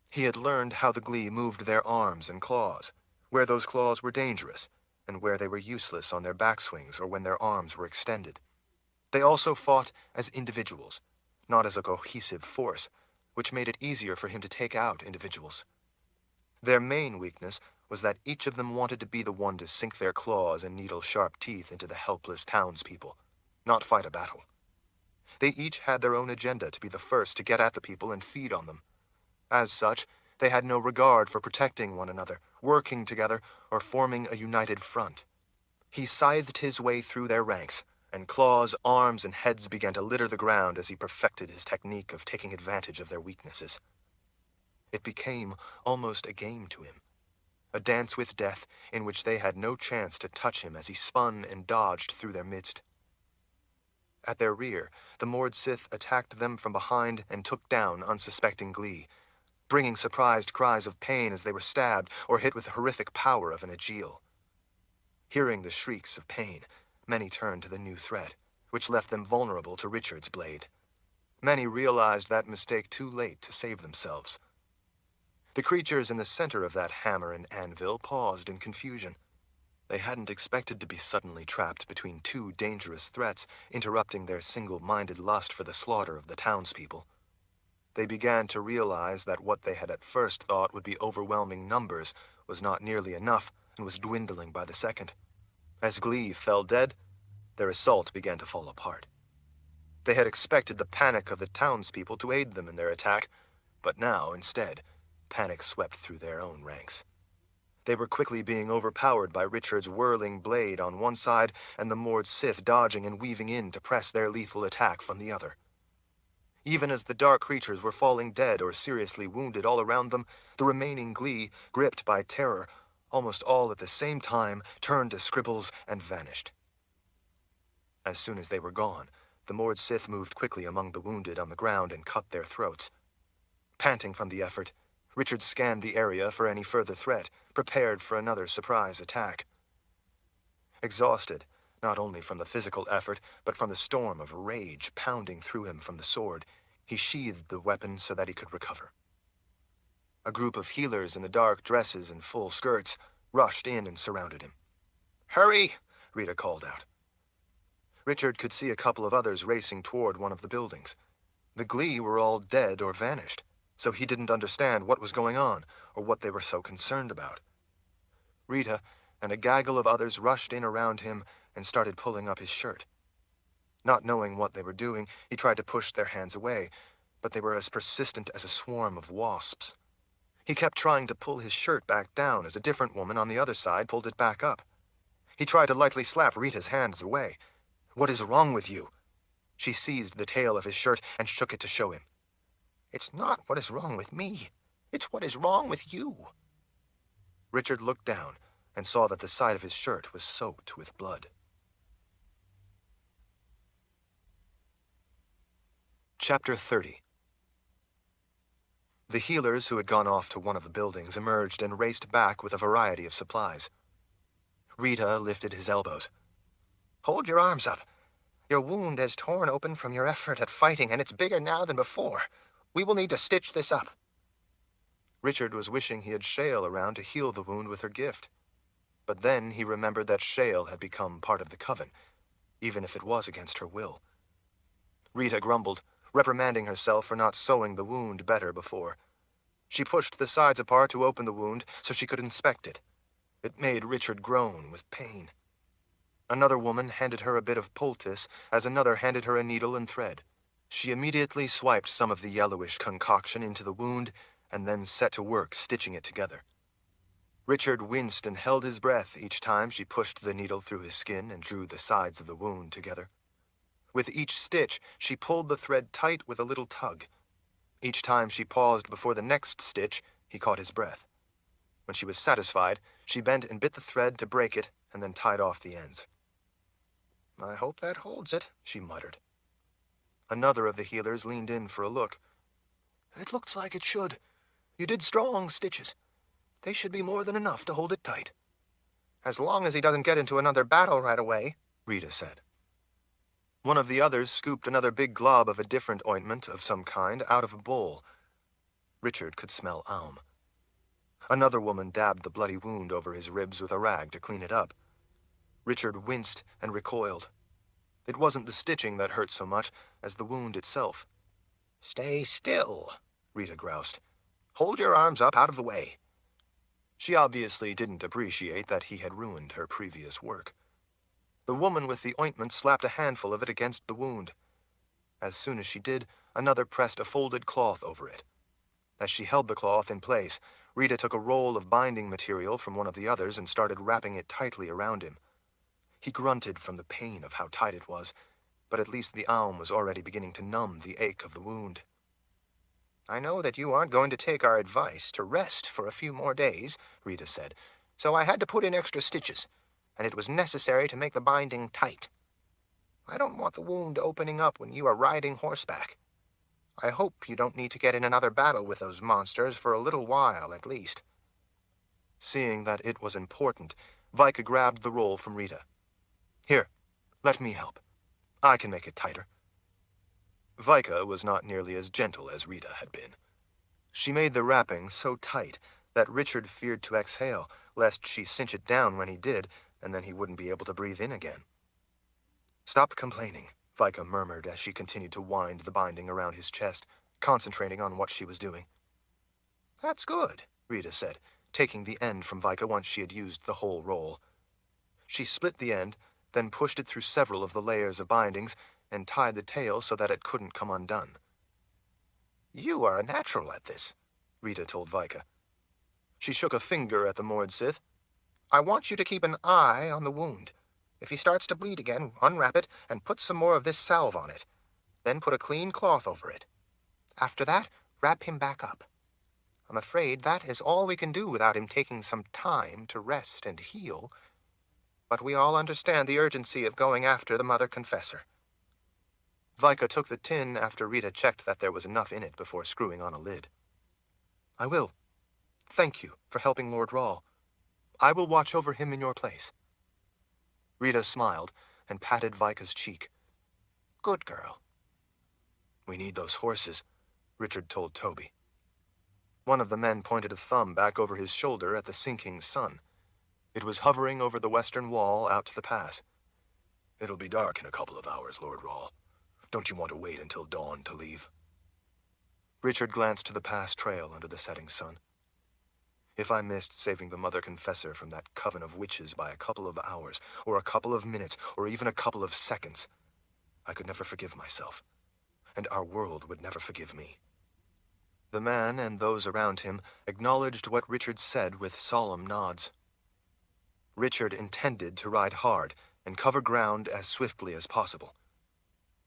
He had learned how the Glee moved their arms and claws, where those claws were dangerous, and where they were useless on their backswings or when their arms were extended. They also fought as individuals, not as a cohesive force, which made it easier for him to take out individuals. Their main weakness was that each of them wanted to be the one to sink their claws and needle-sharp teeth into the helpless townspeople, not fight a battle. They each had their own agenda to be the first to get at the people and feed on them. As such, they had no regard for protecting one another, working together, or forming a united front. He scythed his way through their ranks, and claws, arms, and heads began to litter the ground as he perfected his technique of taking advantage of their weaknesses. It became almost a game to him, a dance with death in which they had no chance to touch him as he spun and dodged through their midst. At their rear, the Mord Sith attacked them from behind and took down unsuspecting Glee, bringing surprised cries of pain as they were stabbed or hit with the horrific power of an Ageal. Hearing the shrieks of pain, many turned to the new threat, which left them vulnerable to Richard's blade. Many realized that mistake too late to save themselves. The creatures in the center of that hammer and anvil paused in confusion. They hadn't expected to be suddenly trapped between two dangerous threats, interrupting their single-minded lust for the slaughter of the townspeople. They began to realize that what they had at first thought would be overwhelming numbers was not nearly enough and was dwindling by the second. As Glee fell dead, their assault began to fall apart. They had expected the panic of the townspeople to aid them in their attack, but now, instead, panic swept through their own ranks. They were quickly being overpowered by Richard's whirling blade on one side and the Mord Sith dodging and weaving in to press their lethal attack from the other. Even as the dark creatures were falling dead or seriously wounded all around them, the remaining Glee, gripped by terror, almost all at the same time, turned to scribbles and vanished. As soon as they were gone, the Mord Sith moved quickly among the wounded on the ground and cut their throats. Panting from the effort, Richard scanned the area for any further threat, prepared for another surprise attack. Exhausted, not only from the physical effort, but from the storm of rage pounding through him from the sword, he sheathed the weapon so that he could recover. A group of healers in the dark dresses and full skirts rushed in and surrounded him. "Hurry!" Rita called out. Richard could see a couple of others racing toward one of the buildings. The Glee were all dead or vanished, so he didn't understand what was going on or what they were so concerned about. Rita and a gaggle of others rushed in around him and started pulling up his shirt. Not knowing what they were doing, he tried to push their hands away, but they were as persistent as a swarm of wasps. He kept trying to pull his shirt back down as a different woman on the other side pulled it back up. He tried to lightly slap Rita's hands away. "What is wrong with you?" She seized the tail of his shirt and shook it to show him. "It's not what is wrong with me. It's what is wrong with you." Richard looked down and saw that the side of his shirt was soaked with blood. Chapter 30. The healers who had gone off to one of the buildings emerged and raced back with a variety of supplies. Rita lifted his elbows. "Hold your arms up. Your wound has torn open from your effort at fighting, and it's bigger now than before. We will need to stitch this up." Richard was wishing he had Shale around to heal the wound with her gift. But then he remembered that Shale had become part of the Coven, even if it was against her will. Rita grumbled, reprimanding herself for not sewing the wound better before. She pushed the sides apart to open the wound so she could inspect it. It made Richard groan with pain. Another woman handed her a bit of poultice as another handed her a needle and thread. She immediately swiped some of the yellowish concoction into the wound and then set to work stitching it together. Richard winced and held his breath each time she pushed the needle through his skin and drew the sides of the wound together. With each stitch, she pulled the thread tight with a little tug. Each time she paused before the next stitch, he caught his breath. When she was satisfied, she bent and bit the thread to break it and then tied off the ends. I hope that holds it, she muttered. Another of the healers leaned in for a look. It looks like it should. You did strong stitches. They should be more than enough to hold it tight. As long as he doesn't get into another battle right away, Rita said. One of the others scooped another big glob of a different ointment of some kind out of a bowl. Richard could smell alum. Another woman dabbed the bloody wound over his ribs with a rag to clean it up. Richard winced and recoiled. It wasn't the stitching that hurt so much as the wound itself. Stay still, Rita groused. Hold your arms up out of the way. She obviously didn't appreciate that he had ruined her previous work. The woman with the ointment slapped a handful of it against the wound. As soon as she did, another pressed a folded cloth over it. As she held the cloth in place, Rita took a roll of binding material from one of the others and started wrapping it tightly around him. He grunted from the pain of how tight it was, but at least the alum was already beginning to numb the ache of the wound. I know that you aren't going to take our advice to rest for a few more days, Rita said, so I had to put in extra stitches, and it was necessary to make the binding tight. I don't want the wound opening up when you are riding horseback. I hope you don't need to get in another battle with those monsters for a little while, at least. Seeing that it was important, Vika grabbed the roll from Rita. Here, let me help. I can make it tighter. Vika was not nearly as gentle as Rita had been. She made the wrapping so tight that Richard feared to exhale, lest she cinch it down when he did, and then he wouldn't be able to breathe in again. Stop complaining, Vika murmured as she continued to wind the binding around his chest, concentrating on what she was doing. That's good, Rita said, taking the end from Vika once she had used the whole roll. She split the end, then pushed it through several of the layers of bindings, and tied the tail so that it couldn't come undone. You are a natural at this, Rita told Vika. She shook a finger at the Mord Sith. I want you to keep an eye on the wound. If he starts to bleed again, unwrap it and put some more of this salve on it. Then put a clean cloth over it. After that, wrap him back up. I'm afraid that is all we can do without him taking some time to rest and heal. But we all understand the urgency of going after the Mother Confessor. Vika took the tin after Rita checked that there was enough in it before screwing on a lid. I will. Thank you for helping Lord Rahl. I will watch over him in your place. Rita smiled and patted Vika's cheek. Good girl. We need those horses, Richard told Toby. One of the men pointed a thumb back over his shoulder at the sinking sun. It was hovering over the western wall out to the pass. It'll be dark in a couple of hours, Lord Rahl. Don't you want to wait until dawn to leave? Richard glanced to the pass trail under the setting sun. If I missed saving the Mother Confessor from that coven of witches by a couple of hours, or a couple of minutes, or even a couple of seconds, I could never forgive myself, and our world would never forgive me. The man and those around him acknowledged what Richard said with solemn nods. Richard intended to ride hard and cover ground as swiftly as possible.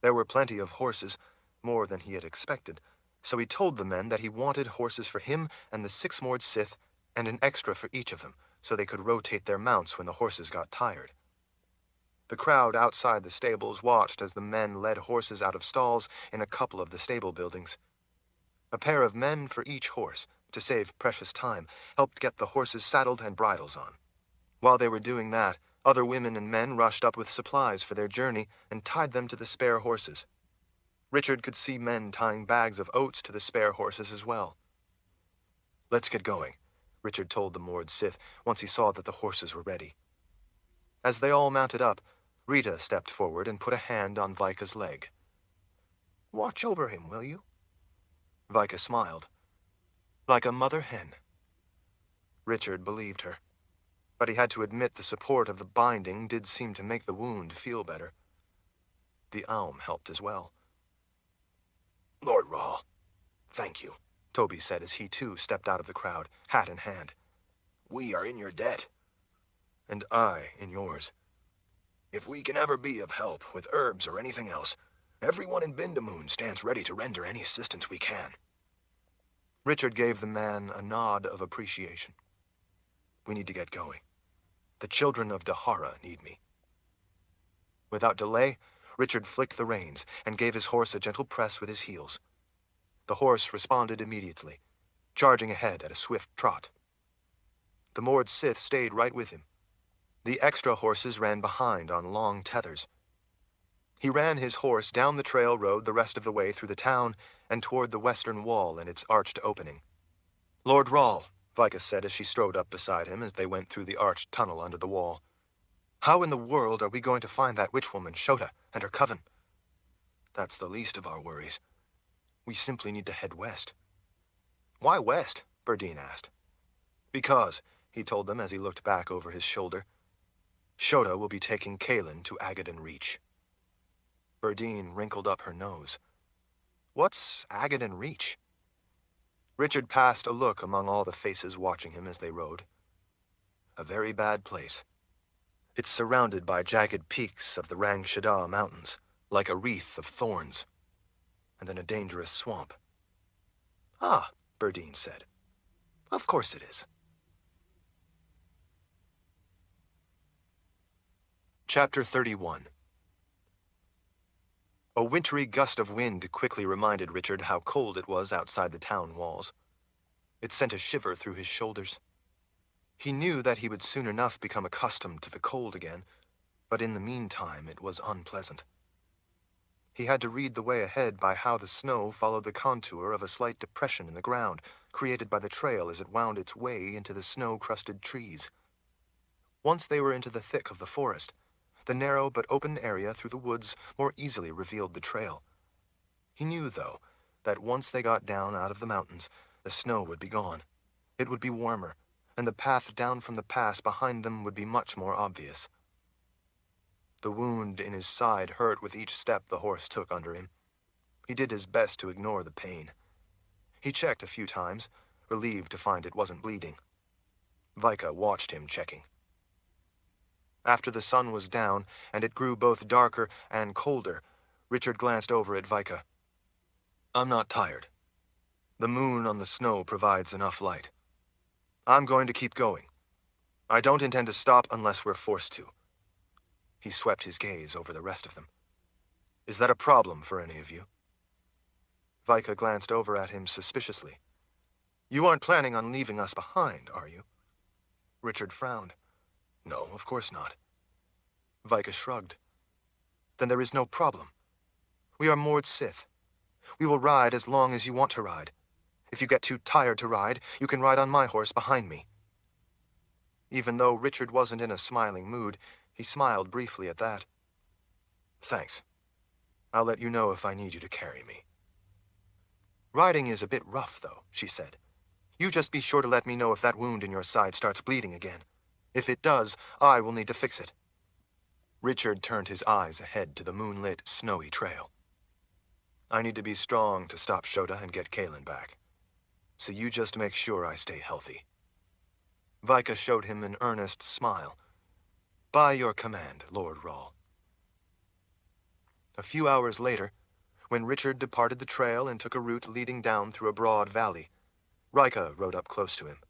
There were plenty of horses, more than he had expected, so he told the men that he wanted horses for him and the 6 Mord Sith, and an extra for each of them, so they could rotate their mounts when the horses got tired. The crowd outside the stables watched as the men led horses out of stalls in a couple of the stable buildings. A pair of men for each horse, to save precious time, helped get the horses saddled and bridles on. While they were doing that, other women and men rushed up with supplies for their journey and tied them to the spare horses. Richard could see men tying bags of oats to the spare horses as well. Let's get going, Richard told the Mord Sith once he saw that the horses were ready. As they all mounted up, Rita stepped forward and put a hand on Vika's leg. Watch over him, will you? Vika smiled. Like a mother hen. Richard believed her, but he had to admit the support of the binding did seem to make the wound feel better. The alum helped as well. Lord Rahl, thank you, Toby said as he too stepped out of the crowd, hat in hand. We are in your debt. And I in yours. If we can ever be of help with herbs or anything else, everyone in Bindamoon stands ready to render any assistance we can. Richard gave the man a nod of appreciation. We need to get going. The children of Dahara need me. Without delay, Richard flicked the reins and gave his horse a gentle press with his heels. The horse responded immediately, charging ahead at a swift trot. The moored Sith stayed right with him. The extra horses ran behind on long tethers. He ran his horse down the trail road the rest of the way through the town and toward the western wall and its arched opening. "Lord Rahl," Vicus said as she strode up beside him as they went through the arched tunnel under the wall. "How in the world are we going to find that witchwoman, Shota, and her coven?" "That's the least of our worries. We simply need to head west." "Why west?" Berdine asked. "Because," he told them as he looked back over his shoulder, "Shota will be taking Kaelin to Agadan Reach." Berdine wrinkled up her nose. "What's Agadan Reach?" Richard passed a look among all the faces watching him as they rode. "A very bad place. It's surrounded by jagged peaks of the Rang Shada Mountains, like a wreath of thorns, and then a dangerous swamp." "Ah," Berdine said. "Of course it is." Chapter 31. A wintry gust of wind quickly reminded Richard how cold it was outside the town walls. It sent a shiver through his shoulders. He knew that he would soon enough become accustomed to the cold again, but in the meantime it was unpleasant. He had to read the way ahead by how the snow followed the contour of a slight depression in the ground, created by the trail as it wound its way into the snow-crusted trees. Once they were into the thick of the forest, the narrow but open area through the woods more easily revealed the trail. He knew, though, that once they got down out of the mountains, the snow would be gone. It would be warmer, and the path down from the pass behind them would be much more obvious. The wound in his side hurt with each step the horse took under him. He did his best to ignore the pain. He checked a few times, relieved to find it wasn't bleeding. Vika watched him checking. After the sun was down, and it grew both darker and colder, Richard glanced over at Vika. "I'm not tired. The moon on the snow provides enough light. I'm going to keep going. I don't intend to stop unless we're forced to." He swept his gaze over the rest of them. "Is that a problem for any of you?" Vika glanced over at him suspiciously. "You aren't planning on leaving us behind, are you?" Richard frowned. "No, of course not." Vika shrugged. "Then there is no problem. We are moored Sith. We will ride as long as you want to ride. If you get too tired to ride, you can ride on my horse behind me." Even though Richard wasn't in a smiling mood, he smiled briefly at that. "Thanks. I'll let you know if I need you to carry me." "Riding is a bit rough, though," she said. "You just be sure to let me know if that wound in your side starts bleeding again. If it does, I will need to fix it." Richard turned his eyes ahead to the moonlit, snowy trail. "I need to be strong to stop Shota and get Kaelin back. So you just make sure I stay healthy." Vika showed him an earnest smile. "By your command, Lord Rahl." A few hours later, when Richard departed the trail and took a route leading down through a broad valley, Rika rode up close to him.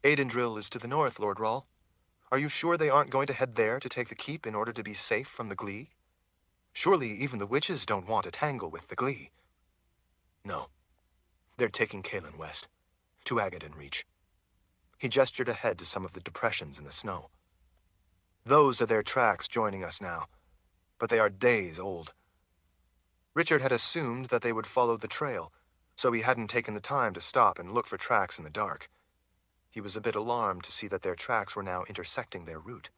"Adendril is to the north, Lord Rahl. Are you sure they aren't going to head there to take the keep in order to be safe from the Glee? Surely even the witches don't want to tangle with the Glee." "No. They're taking Kaelin west, to Agadan Reach." He gestured ahead to some of the depressions in the snow. "Those are their tracks joining us now, but they are days old." Richard had assumed that they would follow the trail, so he hadn't taken the time to stop and look for tracks in the dark. He was a bit alarmed to see that their tracks were now intersecting their route.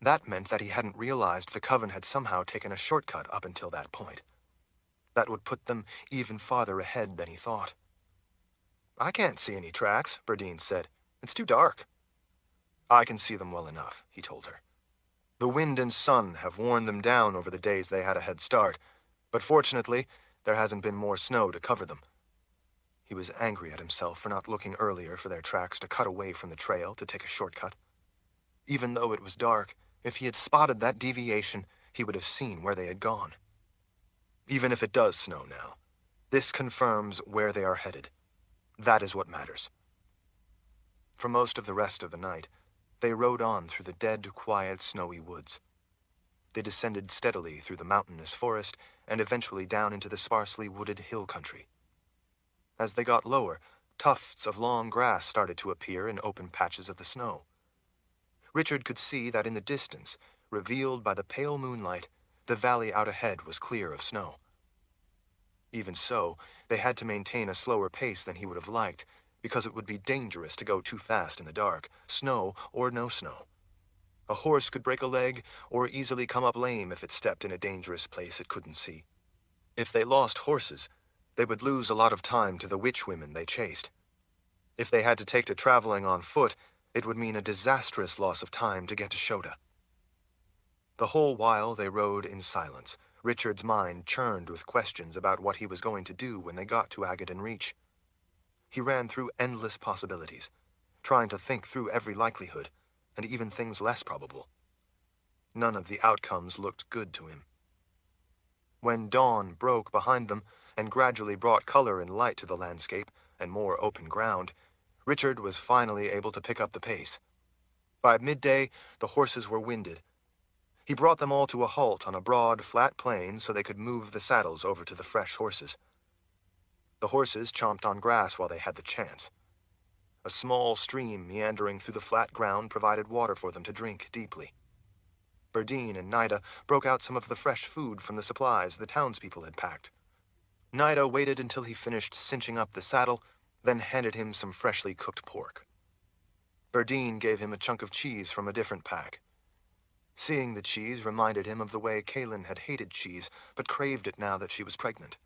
That meant that he hadn't realized the Coven had somehow taken a shortcut up until that point. That would put them even farther ahead than he thought. "I can't see any tracks," Berdine said. "It's too dark." "I can see them well enough," he told her. "The wind and sun have worn them down over the days they had a head start, but fortunately, there hasn't been more snow to cover them." He was angry at himself for not looking earlier for their tracks to cut away from the trail to take a shortcut. Even though it was dark, if he had spotted that deviation, he would have seen where they had gone. Even if it does snow now, this confirms where they are headed. That is what matters. For most of the rest of the night, They rode on through the dead, quiet, snowy woods. They descended steadily through the mountainous forest and eventually down into the sparsely wooded hill country. As they got lower, tufts of long grass started to appear in open patches of the snow. Richard could see that in the distance, revealed by the pale moonlight, the valley out ahead was clear of snow. Even so, they had to maintain a slower pace than he would have liked, because it would be dangerous to go too fast in the dark, snow or no snow. A horse could break a leg or easily come up lame if it stepped in a dangerous place it couldn't see. If they lost horses, they would lose a lot of time to the witch women they chased. If they had to take to traveling on foot, it would mean a disastrous loss of time to get to Shota. The whole while they rode in silence, Richard's mind churned with questions about what he was going to do when they got to Agaden Reach. He ran through endless possibilities, trying to think through every likelihood, and even things less probable. None of the outcomes looked good to him. When dawn broke behind them and gradually brought color and light to the landscape and more open ground, Richard was finally able to pick up the pace. By midday, the horses were winded. He brought them all to a halt on a broad, flat plain so they could move the saddles over to the fresh horses. The horses chomped on grass while they had the chance. A small stream meandering through the flat ground provided water for them to drink deeply. Berdine and Nida broke out some of the fresh food from the supplies the townspeople had packed. Nida waited until he finished cinching up the saddle, then handed him some freshly cooked pork. Berdine gave him a chunk of cheese from a different pack. Seeing the cheese reminded him of the way Kaelin had hated cheese, but craved it now that she was pregnant.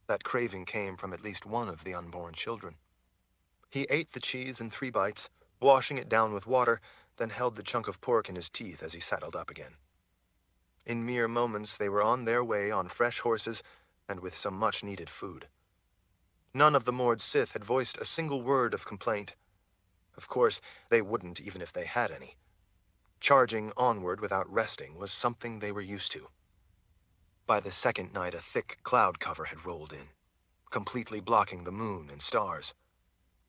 That craving came from at least one of the unborn children. He ate the cheese in 3 bites, washing it down with water, then held the chunk of pork in his teeth as he saddled up again. In mere moments they were on their way on fresh horses and with some much-needed food. None of the Mord Sith had voiced a single word of complaint. Of course, they wouldn't even if they had any. Charging onward without resting was something they were used to. By the second night, a thick cloud cover had rolled in, completely blocking the moon and stars.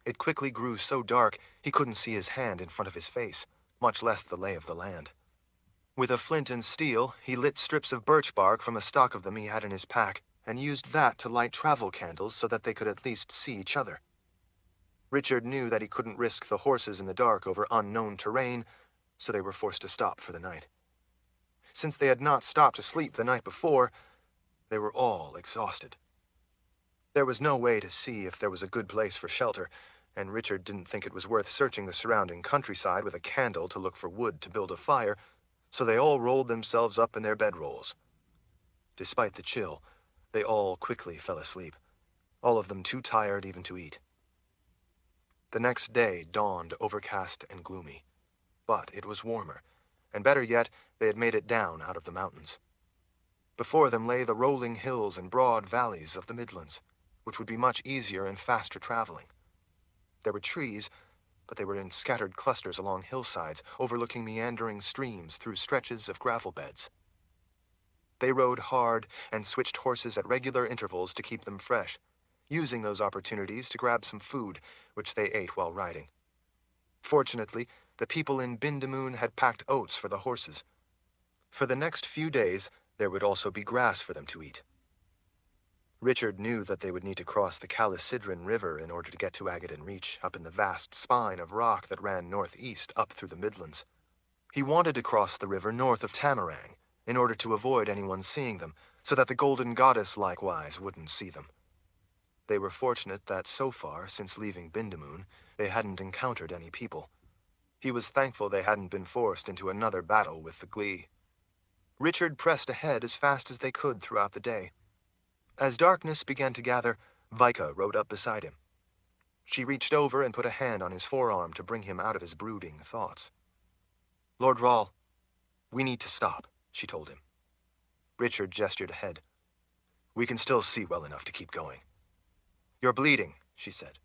It quickly grew so dark he couldn't see his hand in front of his face, much less the lay of the land. With a flint and steel, he lit strips of birch bark from a stock of them he had in his pack, and used that to light travel candles so that they could at least see each other. Richard knew that he couldn't risk the horses in the dark over unknown terrain, so they were forced to stop for the night. Since they had not stopped to sleep the night before, they were all exhausted. There was no way to see if there was a good place for shelter, and Richard didn't think it was worth searching the surrounding countryside with a candle to look for wood to build a fire, so they all rolled themselves up in their bedrolls. Despite the chill, they all quickly fell asleep, all of them too tired even to eat. The next day dawned overcast and gloomy, but it was warmer, and better yet, they had made it down out of the mountains. Before them lay the rolling hills and broad valleys of the Midlands, which would be much easier and faster traveling. There were trees, but they were in scattered clusters along hillsides, overlooking meandering streams through stretches of gravel beds. They rode hard and switched horses at regular intervals to keep them fresh, using those opportunities to grab some food, which they ate while riding. Fortunately, the people in Bindamoon had packed oats for the horses. For the next few days, there would also be grass for them to eat. Richard knew that they would need to cross the Calicidrin River in order to get to Agaden Reach, up in the vast spine of rock that ran northeast up through the Midlands. He wanted to cross the river north of Tamarang, in order to avoid anyone seeing them, so that the Golden Goddess likewise wouldn't see them. They were fortunate that so far, since leaving Bindamoon, they hadn't encountered any people. He was thankful they hadn't been forced into another battle with the Glee. Richard pressed ahead as fast as they could throughout the day. As darkness began to gather, Vika rode up beside him. She reached over and put a hand on his forearm to bring him out of his brooding thoughts. "Lord Rahl, we need to stop," she told him. Richard gestured ahead. "We can still see well enough to keep going." "You're bleeding," she said.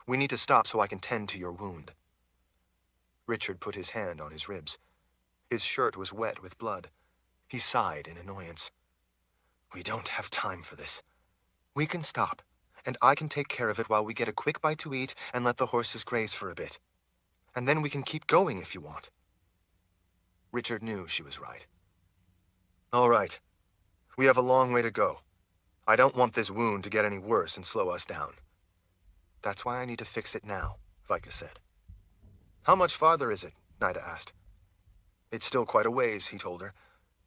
"We need to stop so I can tend to your wound." Richard put his hand on his ribs. His shirt was wet with blood. He sighed in annoyance. "We don't have time for this. We can stop, and I can take care of it while we get a quick bite to eat and let the horses graze for a bit. and then we can keep going if you want. Richard knew she was right. All right. We have a long way to go. I don't want this wound to get any worse and slow us down. That's why I need to fix it now, Vika said. How much farther is it? Nida asked. It's still quite a ways, he told her.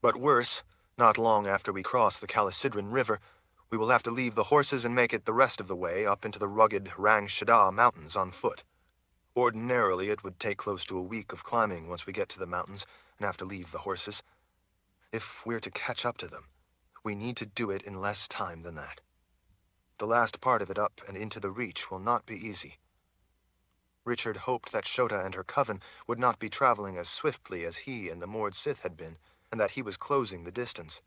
But worse, not long after we cross the Calicidran River, we will have to leave the horses and make it the rest of the way up into the rugged Rang Shada mountains on foot. Ordinarily, it would take close to a week of climbing once we get to the mountains and have to leave the horses. If we're to catch up to them, we need to do it in less time than that. The last part of it up and into the Reach will not be easy. Richard hoped that Shota and her coven would not be traveling as swiftly as he and the Mord Sith had been, and that he was closing the distance.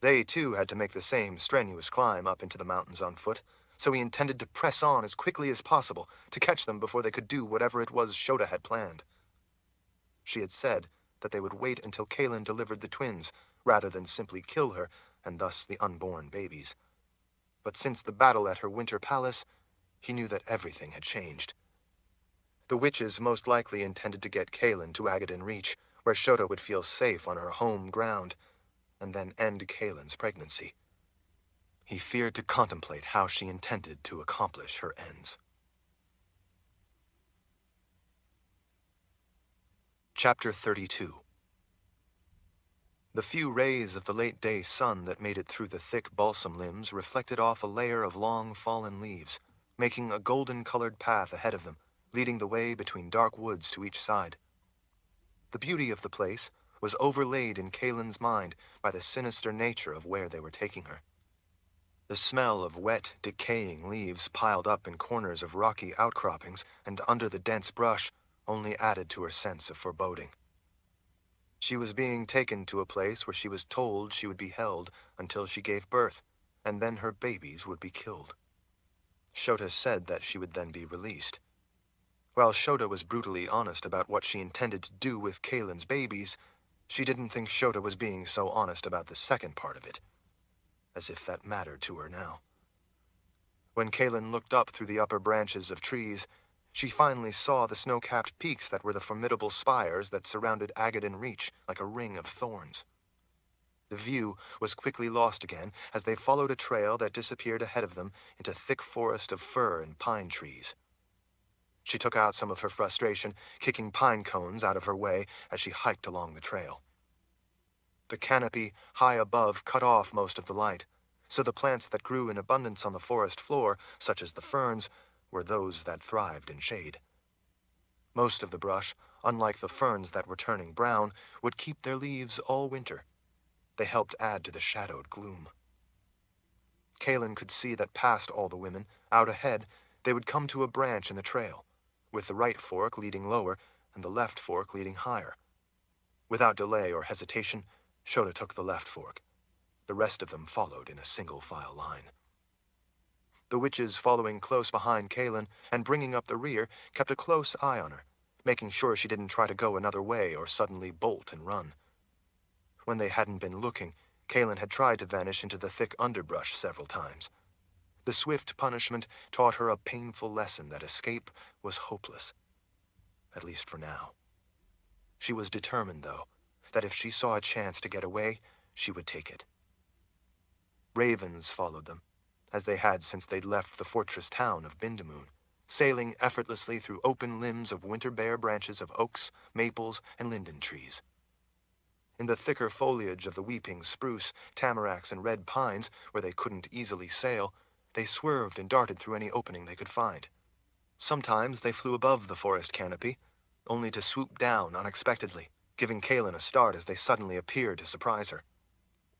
They, too, had to make the same strenuous climb up into the mountains on foot, so he intended to press on as quickly as possible to catch them before they could do whatever it was Shota had planned. She had said that they would wait until Kaelin delivered the twins, rather than simply kill her, and thus the unborn babies. But since the battle at her winter palace, he knew that everything had changed. The witches most likely intended to get Kaelin to Agaden Reach, where Shota would feel safe on her home ground, and then end Kaelin's pregnancy. He feared to contemplate how she intended to accomplish her ends. Chapter 32. The few rays of the late-day sun that made it through the thick balsam limbs reflected off a layer of long fallen leaves, making a golden-colored path ahead of them, leading the way between dark woods to each side. The beauty of the place was overlaid in Kaelin's mind by the sinister nature of where they were taking her. The smell of wet, decaying leaves piled up in corners of rocky outcroppings and under the dense brush only added to her sense of foreboding. She was being taken to a place where she was told she would be held until she gave birth, and then her babies would be killed. Shota said that she would then be released. While Shota was brutally honest about what she intended to do with Kaelin's babies, she didn't think Shota was being so honest about the second part of it. As if that mattered to her now. When Kaelin looked up through the upper branches of trees, she finally saw the snow-capped peaks that were the formidable spires that surrounded Agaden Reach like a ring of thorns. The view was quickly lost again as they followed a trail that disappeared ahead of them into thick forest of fir and pine trees. She took out some of her frustration, kicking pine cones out of her way as she hiked along the trail. The canopy high above cut off most of the light, so the plants that grew in abundance on the forest floor, such as the ferns, were those that thrived in shade. Most of the brush, unlike the ferns that were turning brown, would keep their leaves all winter. They helped add to the shadowed gloom. Kaelin could see that past all the women, out ahead, they would come to a branch in the trail, with the right fork leading lower and the left fork leading higher. Without delay or hesitation, Shota took the left fork. The rest of them followed in a single-file line. The witches following close behind Kaelin and bringing up the rear kept a close eye on her, making sure she didn't try to go another way or suddenly bolt and run. When they hadn't been looking, Kaelin had tried to vanish into the thick underbrush several times. The swift punishment taught her a painful lesson that escape was hopeless. At least for now. She was determined, though, that if she saw a chance to get away, she would take it. Ravens followed them, as they had since they'd left the fortress town of Bindamoon, sailing effortlessly through open limbs of winter-bare branches of oaks, maples, and linden trees. In the thicker foliage of the weeping spruce, tamaracks, and red pines, where they couldn't easily sail, they swerved and darted through any opening they could find. Sometimes they flew above the forest canopy, only to swoop down unexpectedly, giving Kaelin a start as they suddenly appeared to surprise her.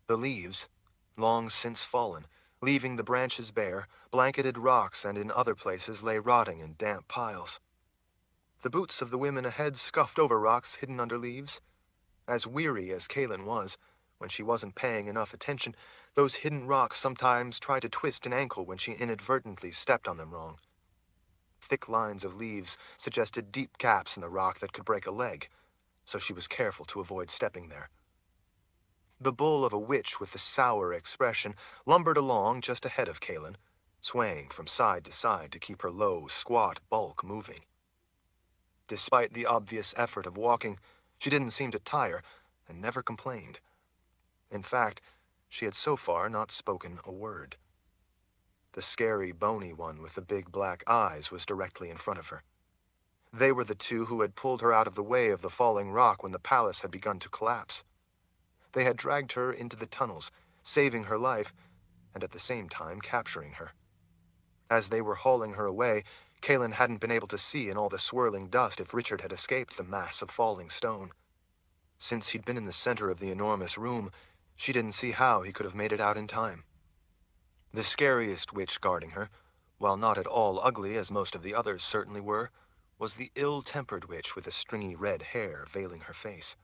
The leaves, long since fallen, leaving the branches bare, blanketed rocks and in other places lay rotting in damp piles. The boots of the women ahead scuffed over rocks hidden under leaves. As weary as Kaelin was, when she wasn't paying enough attention, those hidden rocks sometimes tried to twist an ankle when she inadvertently stepped on them wrong. Thick lines of leaves suggested deep gaps in the rock that could break a leg, so she was careful to avoid stepping there. The bull of a witch with the sour expression lumbered along just ahead of Kaelin, swaying from side to side to keep her low, squat bulk moving. Despite the obvious effort of walking, she didn't seem to tire and never complained. In fact, she had so far not spoken a word. The scary, bony one with the big black eyes was directly in front of her. They were the two who had pulled her out of the way of the falling rock when the palace had begun to collapse. They had dragged her into the tunnels, saving her life, and at the same time capturing her. As they were hauling her away, Kaelin hadn't been able to see in all the swirling dust if Richard had escaped the mass of falling stone. Since he'd been in the center of the enormous room, she didn't see how he could have made it out in time. The scariest witch guarding her, while not at all ugly as most of the others certainly were, was the ill-tempered witch with the stringy red hair veiling her face.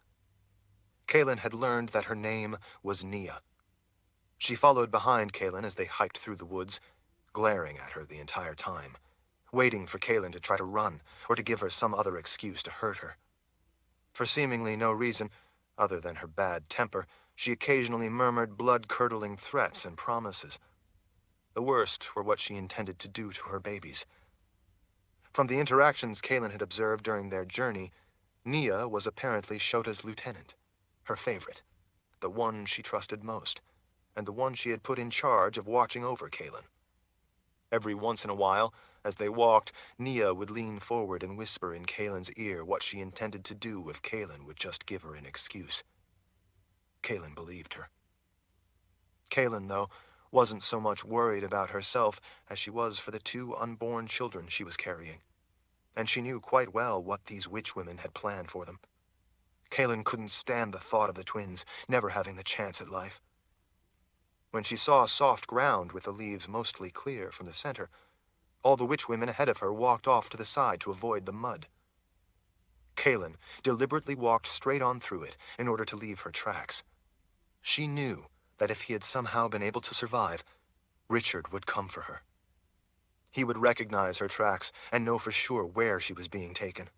Kaelin had learned that her name was Nia. She followed behind Kaelin as they hiked through the woods, glaring at her the entire time, waiting for Kaelin to try to run or to give her some other excuse to hurt her. For seemingly no reason, other than her bad temper, she occasionally murmured blood-curdling threats and promises. The worst were what she intended to do to her babies. From the interactions Kaelin had observed during their journey, Nia was apparently Shota's lieutenant, her favorite, the one she trusted most, and the one she had put in charge of watching over Kaelin. Every once in a while, as they walked, Nia would lean forward and whisper in Kaelin's ear what she intended to do if Kaelin would just give her an excuse. Kaelin believed her. Kaelin, though, wasn't so much worried about herself as she was for the two unborn children she was carrying, and she knew quite well what these witchwomen had planned for them. Kaelin couldn't stand the thought of the twins never having the chance at life. When she saw soft ground with the leaves mostly clear from the center, all the witchwomen ahead of her walked off to the side to avoid the mud. Kaelin deliberately walked straight on through it in order to leave her tracks. She knew that if he had somehow been able to survive, Richard would come for her. He would recognize her tracks and know for sure where she was being taken.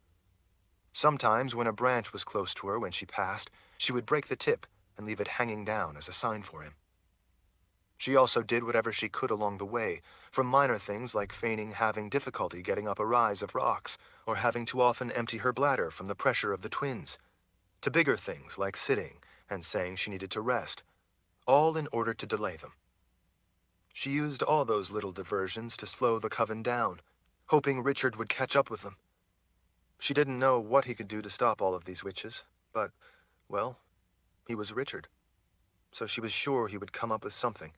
Sometimes, when a branch was close to her when she passed, she would break the tip and leave it hanging down as a sign for him. She also did whatever she could along the way, from minor things like feigning having difficulty getting up a rise of rocks, or having to often empty her bladder from the pressure of the twins, to bigger things like sitting and saying she needed to rest, all in order to delay them. She used all those little diversions to slow the coven down, hoping Richard would catch up with them. She didn't know what he could do to stop all of these witches, but, well, he was Richard, so she was sure he would come up with something,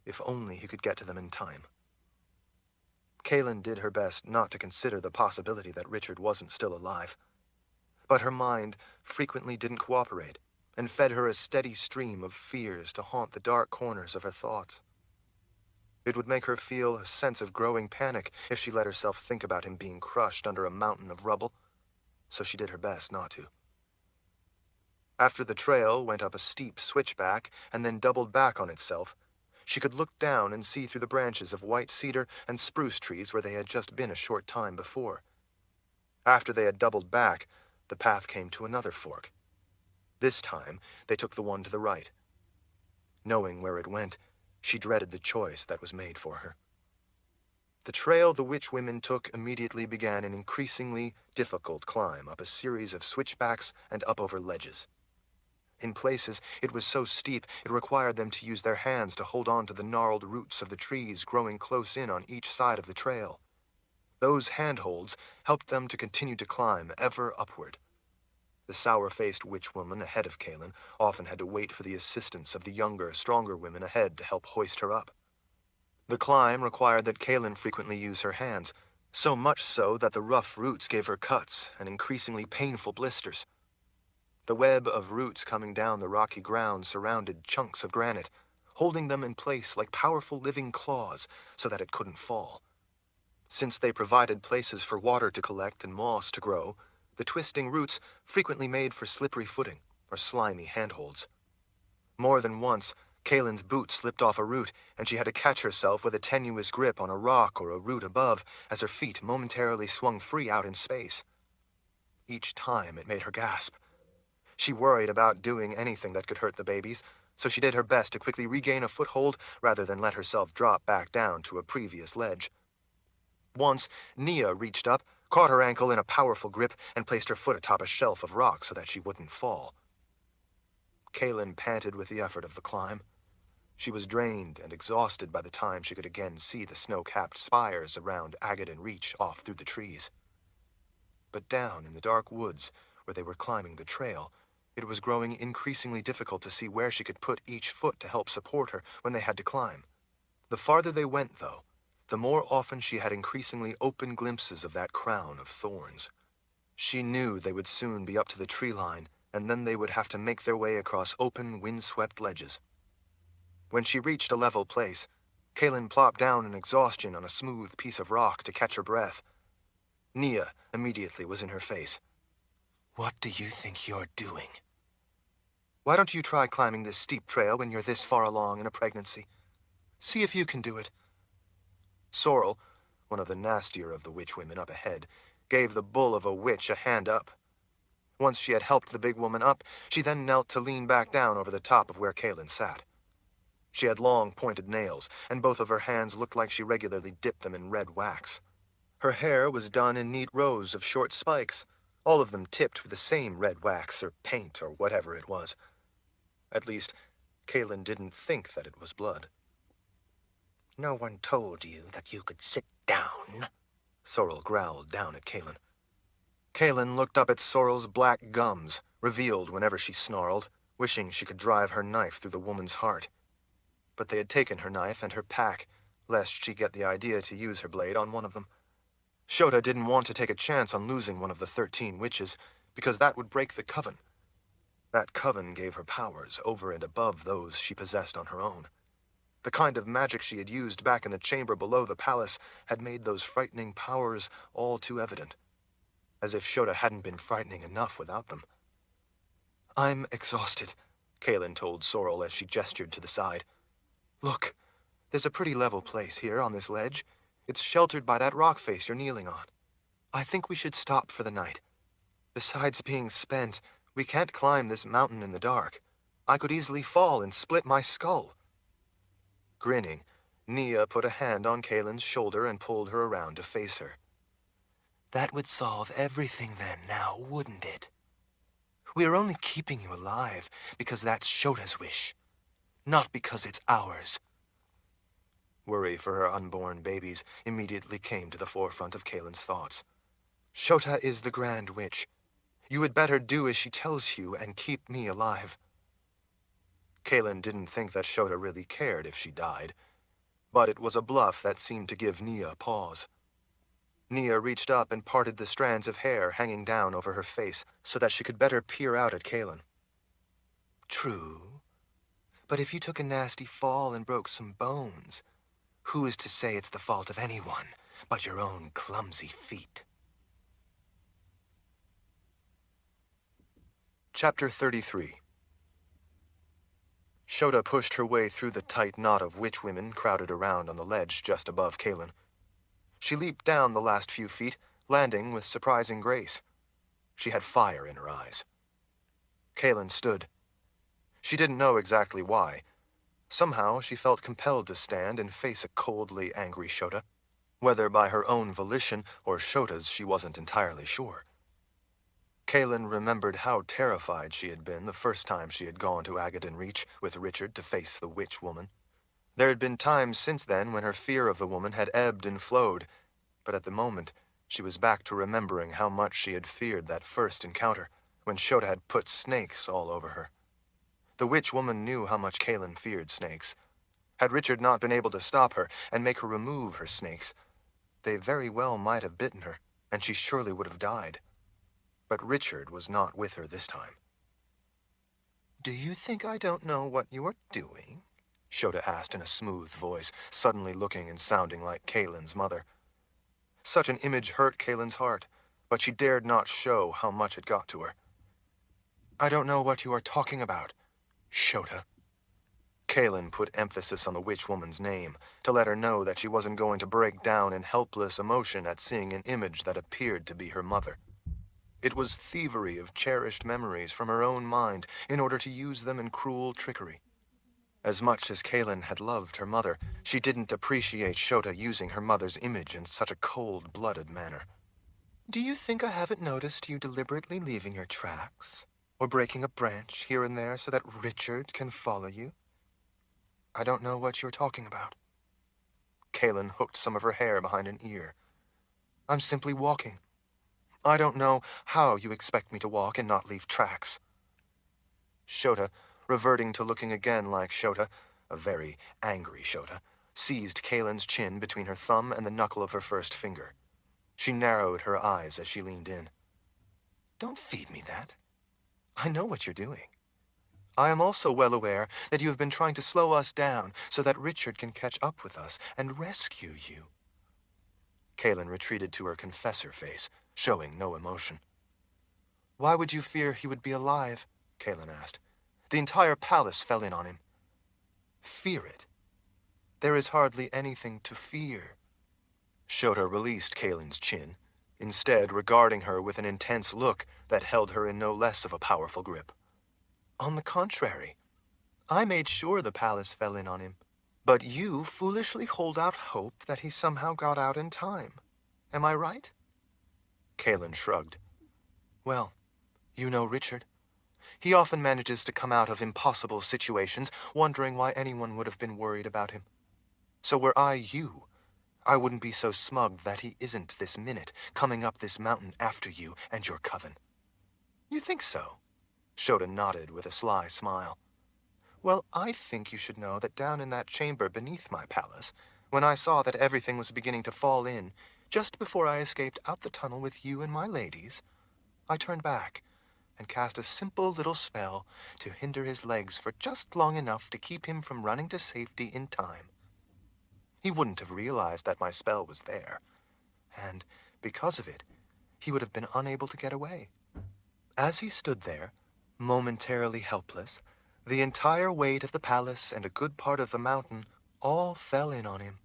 if only he could get to them in time. Kaelin did her best not to consider the possibility that Richard wasn't still alive, but her mind frequently didn't cooperate and fed her a steady stream of fears to haunt the dark corners of her thoughts. It would make her feel a sense of growing panic if she let herself think about him being crushed under a mountain of rubble, so she did her best not to. After the trail went up a steep switchback and then doubled back on itself, she could look down and see through the branches of white cedar and spruce trees where they had just been a short time before. After they had doubled back, the path came to another fork. This time, they took the one to the right. Knowing where it went, she dreaded the choice that was made for her. The trail the witchwomen took immediately began an increasingly difficult climb up a series of switchbacks and up over ledges. In places, it was so steep it required them to use their hands to hold on to the gnarled roots of the trees growing close in on each side of the trail. Those handholds helped them to continue to climb ever upward. The sour-faced witchwoman ahead of Kaelin often had to wait for the assistance of the younger, stronger women ahead to help hoist her up. The climb required that Kaelin frequently use her hands, so much so that the rough roots gave her cuts and increasingly painful blisters. The web of roots coming down the rocky ground surrounded chunks of granite, holding them in place like powerful living claws so that it couldn't fall. Since they provided places for water to collect and moss to grow, the twisting roots frequently made for slippery footing or slimy handholds. More than once, Kaelin's boot slipped off a root, and she had to catch herself with a tenuous grip on a rock or a root above as her feet momentarily swung free out in space. Each time it made her gasp. She worried about doing anything that could hurt the babies, so she did her best to quickly regain a foothold rather than let herself drop back down to a previous ledge. Once, Nia reached up, caught her ankle in a powerful grip, and placed her foot atop a shelf of rock so that she wouldn't fall. Kaelin panted with the effort of the climb. She was drained and exhausted by the time she could again see the snow-capped spires around Agaddon Reach off through the trees. But down in the dark woods, where they were climbing the trail, it was growing increasingly difficult to see where she could put each foot to help support her when they had to climb. The farther they went, though, the more often she had increasingly open glimpses of that crown of thorns. She knew they would soon be up to the tree line, and then they would have to make their way across open, wind-swept ledges. When she reached a level place, Kaelin plopped down in exhaustion on a smooth piece of rock to catch her breath. Nia immediately was in her face. "What do you think you're doing? Why don't you try climbing this steep trail when you're this far along in a pregnancy? See if you can do it." Sorrel, one of the nastier of the witch women up ahead, gave the bull of a witch a hand up. Once she had helped the big woman up, she then knelt to lean back down over the top of where Kaelin sat. She had long, pointed nails, and both of her hands looked like she regularly dipped them in red wax. Her hair was done in neat rows of short spikes, all of them tipped with the same red wax or paint or whatever it was. At least, Kaelin didn't think that it was blood. "No one told you that you could sit down," Sorrel growled down at Kaelin. Kaelin looked up at Sorrel's black gums, revealed whenever she snarled, wishing she could drive her knife through the woman's heart. But they had taken her knife and her pack, lest she get the idea to use her blade on one of them. Shota didn't want to take a chance on losing one of the 13 witches, because that would break the coven. That coven gave her powers over and above those she possessed on her own. The kind of magic she had used back in the chamber below the palace had made those frightening powers all too evident, as if Shota hadn't been frightening enough without them. "I'm exhausted," Kaelin told Sorrel as she gestured to the side. "Look, there's a pretty level place here on this ledge. It's sheltered by that rock face you're kneeling on. I think we should stop for the night. Besides being spent, we can't climb this mountain in the dark. I could easily fall and split my skull." Grinning, Nia put a hand on Kaelin's shoulder and pulled her around to face her. "That would solve everything then, now, wouldn't it? We are only keeping you alive because that's Shota's wish, not because it's ours." Worry for her unborn babies immediately came to the forefront of Kaelin's thoughts. "Shota is the Grand Witch. You had better do as she tells you and keep me alive." Kaelin didn't think that Shota really cared if she died, but it was a bluff that seemed to give Nia pause. Nia reached up and parted the strands of hair hanging down over her face so that she could better peer out at Kaelin. "True, but if you took a nasty fall and broke some bones, who is to say it's the fault of anyone but your own clumsy feet?" Chapter 33. Shota pushed her way through the tight knot of witch women crowded around on the ledge just above Kaelin. She leaped down the last few feet, landing with surprising grace. She had fire in her eyes. Kaelin stood. She didn't know exactly why. Somehow she felt compelled to stand and face a coldly angry Shota. Whether by her own volition or Shota's, she wasn't entirely sure. Kaelin remembered how terrified she had been the first time she had gone to Agaddon Reach with Richard to face the witch woman. There had been times since then when her fear of the woman had ebbed and flowed, but at the moment she was back to remembering how much she had feared that first encounter, when Shota had put snakes all over her. The witch woman knew how much Kaelin feared snakes. Had Richard not been able to stop her and make her remove her snakes, they very well might have bitten her, and she surely would have died. But Richard was not with her this time. "Do you think I don't know what you are doing?" Shota asked in a smooth voice, suddenly looking and sounding like Kaelin's mother. Such an image hurt Kaelin's heart, but she dared not show how much it got to her. "I don't know what you are talking about, Shota." Kaelin put emphasis on the witch woman's name, to let her know that she wasn't going to break down in helpless emotion at seeing an image that appeared to be her mother. It was thievery of cherished memories from her own mind in order to use them in cruel trickery. As much as Kaelin had loved her mother, she didn't appreciate Shota using her mother's image in such a cold-blooded manner. Do you think I haven't noticed you deliberately leaving your tracks? Or breaking a branch here and there so that Richard can follow you? I don't know what you're talking about. Kaelin hooked some of her hair behind an ear. I'm simply walking. I don't know how you expect me to walk and not leave tracks. Shota, reverting to looking again like Shota, a very angry Shota, seized Kaelin's chin between her thumb and the knuckle of her first finger. She narrowed her eyes as she leaned in. Don't feed me that. I know what you're doing. I am also well aware that you have been trying to slow us down so that Richard can catch up with us and rescue you. Kaelin retreated to her confessor face, showing no emotion. Why would you fear he would be alive? Kaelin asked. The entire palace fell in on him. Fear it? There is hardly anything to fear. Shota released Kaelin's chin, instead regarding her with an intense look that held her in no less of a powerful grip. On the contrary, I made sure the palace fell in on him. But you foolishly hold out hope that he somehow got out in time. Am I right? Kaelin shrugged. Well, you know Richard. He often manages to come out of impossible situations wondering why anyone would have been worried about him. So were I you, I wouldn't be so smug that he isn't this minute coming up this mountain after you and your coven. You think so? Shota nodded with a sly smile. Well, I think you should know that down in that chamber beneath my palace, when I saw that everything was beginning to fall in, just before I escaped out the tunnel with you and my ladies, I turned back and cast a simple little spell to hinder his legs for just long enough to keep him from running to safety in time. He wouldn't have realized that my spell was there, and because of it, he would have been unable to get away. As he stood there, momentarily helpless, the entire weight of the palace and a good part of the mountain all fell in on him.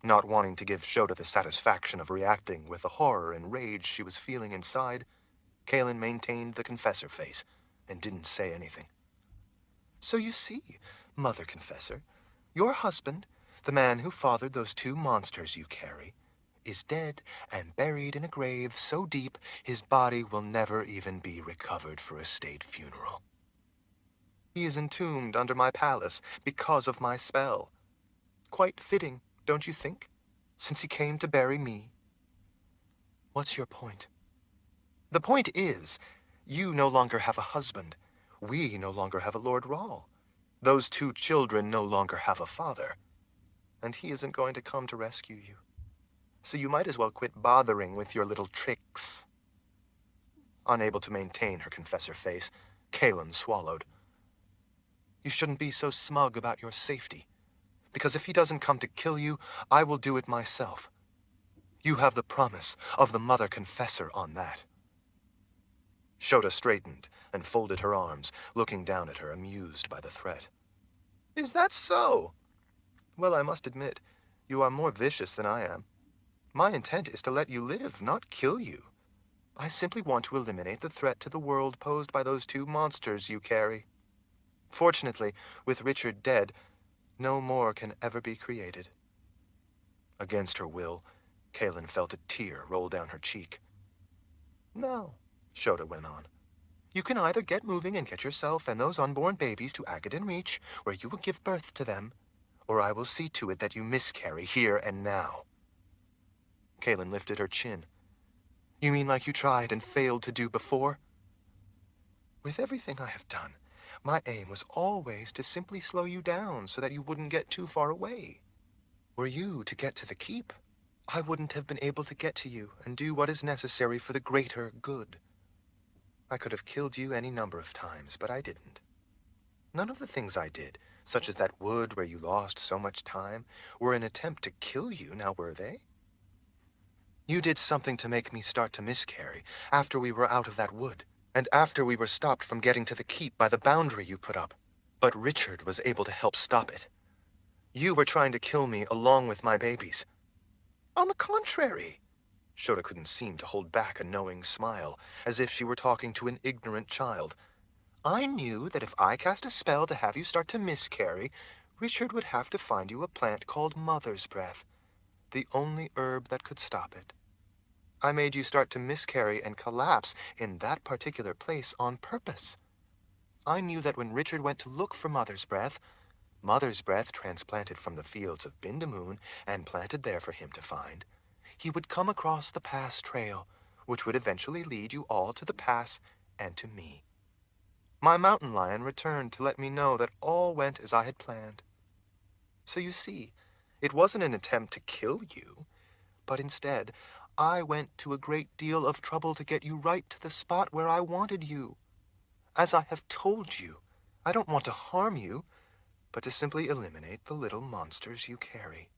Not wanting to give Shota the satisfaction of reacting with the horror and rage she was feeling inside, Kaelin maintained the confessor face and didn't say anything. So you see, Mother Confessor, your husband, the man who fathered those two monsters you carry, is dead and buried in a grave so deep his body will never even be recovered for a state funeral. He is entombed under my palace because of my spell. Quite fitting, don't you think? Since he came to bury me. What's your point? The point is, you no longer have a husband. We no longer have a Lord Rahl. Those two children no longer have a father. And he isn't going to come to rescue you. So you might as well quit bothering with your little tricks. Unable to maintain her confessor face, Kaelin swallowed. You shouldn't be so smug about your safety, because if he doesn't come to kill you, I will do it myself. You have the promise of the Mother Confessor on that. Shota straightened and folded her arms, looking down at her, amused by the threat. Is that so? Well, I must admit, you are more vicious than I am. My intent is to let you live, not kill you. I simply want to eliminate the threat to the world posed by those two monsters you carry. Fortunately, with Richard dead, no more can ever be created. Against her will, Kaelin felt a tear roll down her cheek. Now, Shota went on, you can either get moving and get yourself and those unborn babies to Agaden Reach, where you will give birth to them, or I will see to it that you miscarry here and now. Kaelin lifted her chin. You mean like you tried and failed to do before? With everything I have done, my aim was always to simply slow you down so that you wouldn't get too far away. Were you to get to the keep, I wouldn't have been able to get to you and do what is necessary for the greater good. I could have killed you any number of times, but I didn't. None of the things I did, such as that wood where you lost so much time, were an attempt to kill you, now were they? You did something to make me start to miscarry after we were out of that wood, and after we were stopped from getting to the keep by the boundary you put up. But Richard was able to help stop it. You were trying to kill me along with my babies. On the contrary. Shota couldn't seem to hold back a knowing smile, as if she were talking to an ignorant child. I knew that if I cast a spell to have you start to miscarry, Richard would have to find you a plant called Mother's Breath, the only herb that could stop it. I made you start to miscarry and collapse in that particular place on purpose. I knew that when Richard went to look for Mother's Breath transplanted from the fields of Bindamoon and planted there for him to find, he would come across the pass trail, which would eventually lead you all to the pass and to me. My mountain lion returned to let me know that all went as I had planned. So you see, it wasn't an attempt to kill you, but instead, I went to a great deal of trouble to get you right to the spot where I wanted you. As I have told you, I don't want to harm you, but to simply eliminate the little monsters you carry.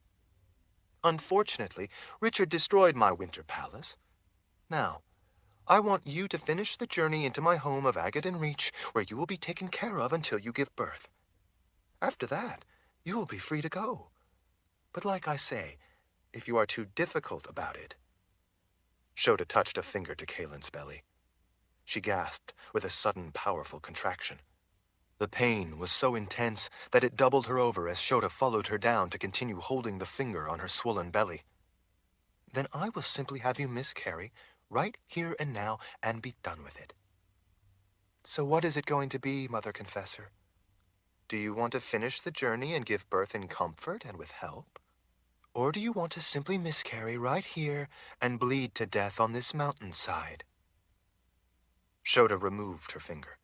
Unfortunately, Richard destroyed my winter palace. Now, I want you to finish the journey into my home of Agaden Reach, where you will be taken care of until you give birth. After that, you will be free to go. But like I say, if you are too difficult about it... Shota touched a finger to Kalen's belly. She gasped with a sudden powerful contraction. The pain was so intense that it doubled her over as Shota followed her down to continue holding the finger on her swollen belly. Then I will simply have you miscarry right here and now and be done with it. So what is it going to be, Mother Confessor? Do you want to finish the journey and give birth in comfort and with help? Or do you want to simply miscarry right here and bleed to death on this mountainside? Shota removed her finger.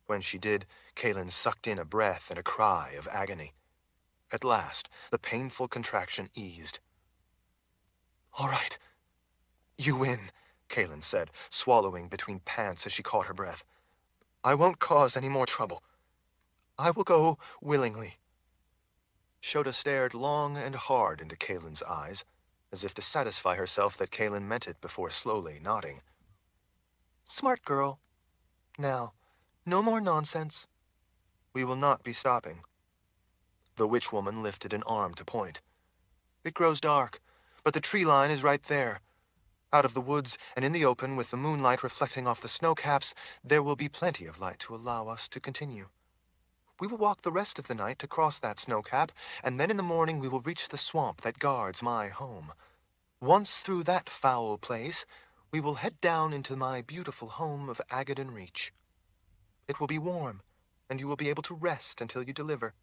When she did, Kalen sucked in a breath and a cry of agony. At last, the painful contraction eased. All right. You win, Kalen said, swallowing between pants as she caught her breath. I won't cause any more trouble. I will go willingly. Shota stared long and hard into Kalen's eyes, as if to satisfy herself that Kalen meant it before slowly nodding. Smart girl. Now, no more nonsense. We will not be stopping. The witch woman lifted an arm to point. It grows dark, but the tree line is right there. Out of the woods and in the open, with the moonlight reflecting off the snowcaps, there will be plenty of light to allow us to continue. We will walk the rest of the night to cross that snowcap, and then in the morning we will reach the swamp that guards my home. Once through that foul place, we will head down into my beautiful home of Agaden Reach. It will be warm, and you will be able to rest until you deliver.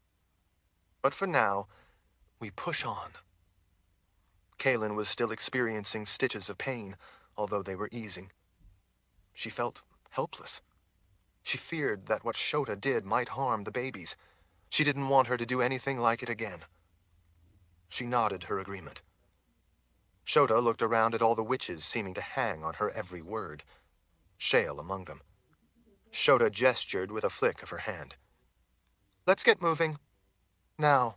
But for now, we push on. Kalen was still experiencing stitches of pain, although they were easing. She felt helpless. She feared that what Shota did might harm the babies. She didn't want her to do anything like it again. She nodded her agreement. Shota looked around at all the witches seeming to hang on her every word, Shale among them. Shota gestured with a flick of her hand. Let's get moving. Now.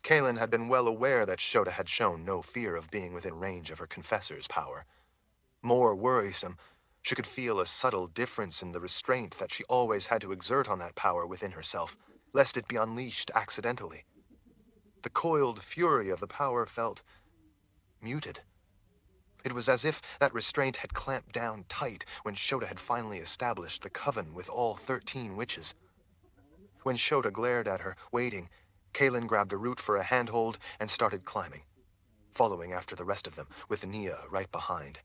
Kalen had been well aware that Shota had shown no fear of being within range of her confessor's power. More worrisome, she could feel a subtle difference in the restraint that she always had to exert on that power within herself, lest it be unleashed accidentally. The coiled fury of the power felt muted. It was as if that restraint had clamped down tight when Shota had finally established the coven with all 13 witches. When Shota glared at her, waiting, Kalen grabbed a root for a handhold and started climbing, following after the rest of them, with Nia right behind.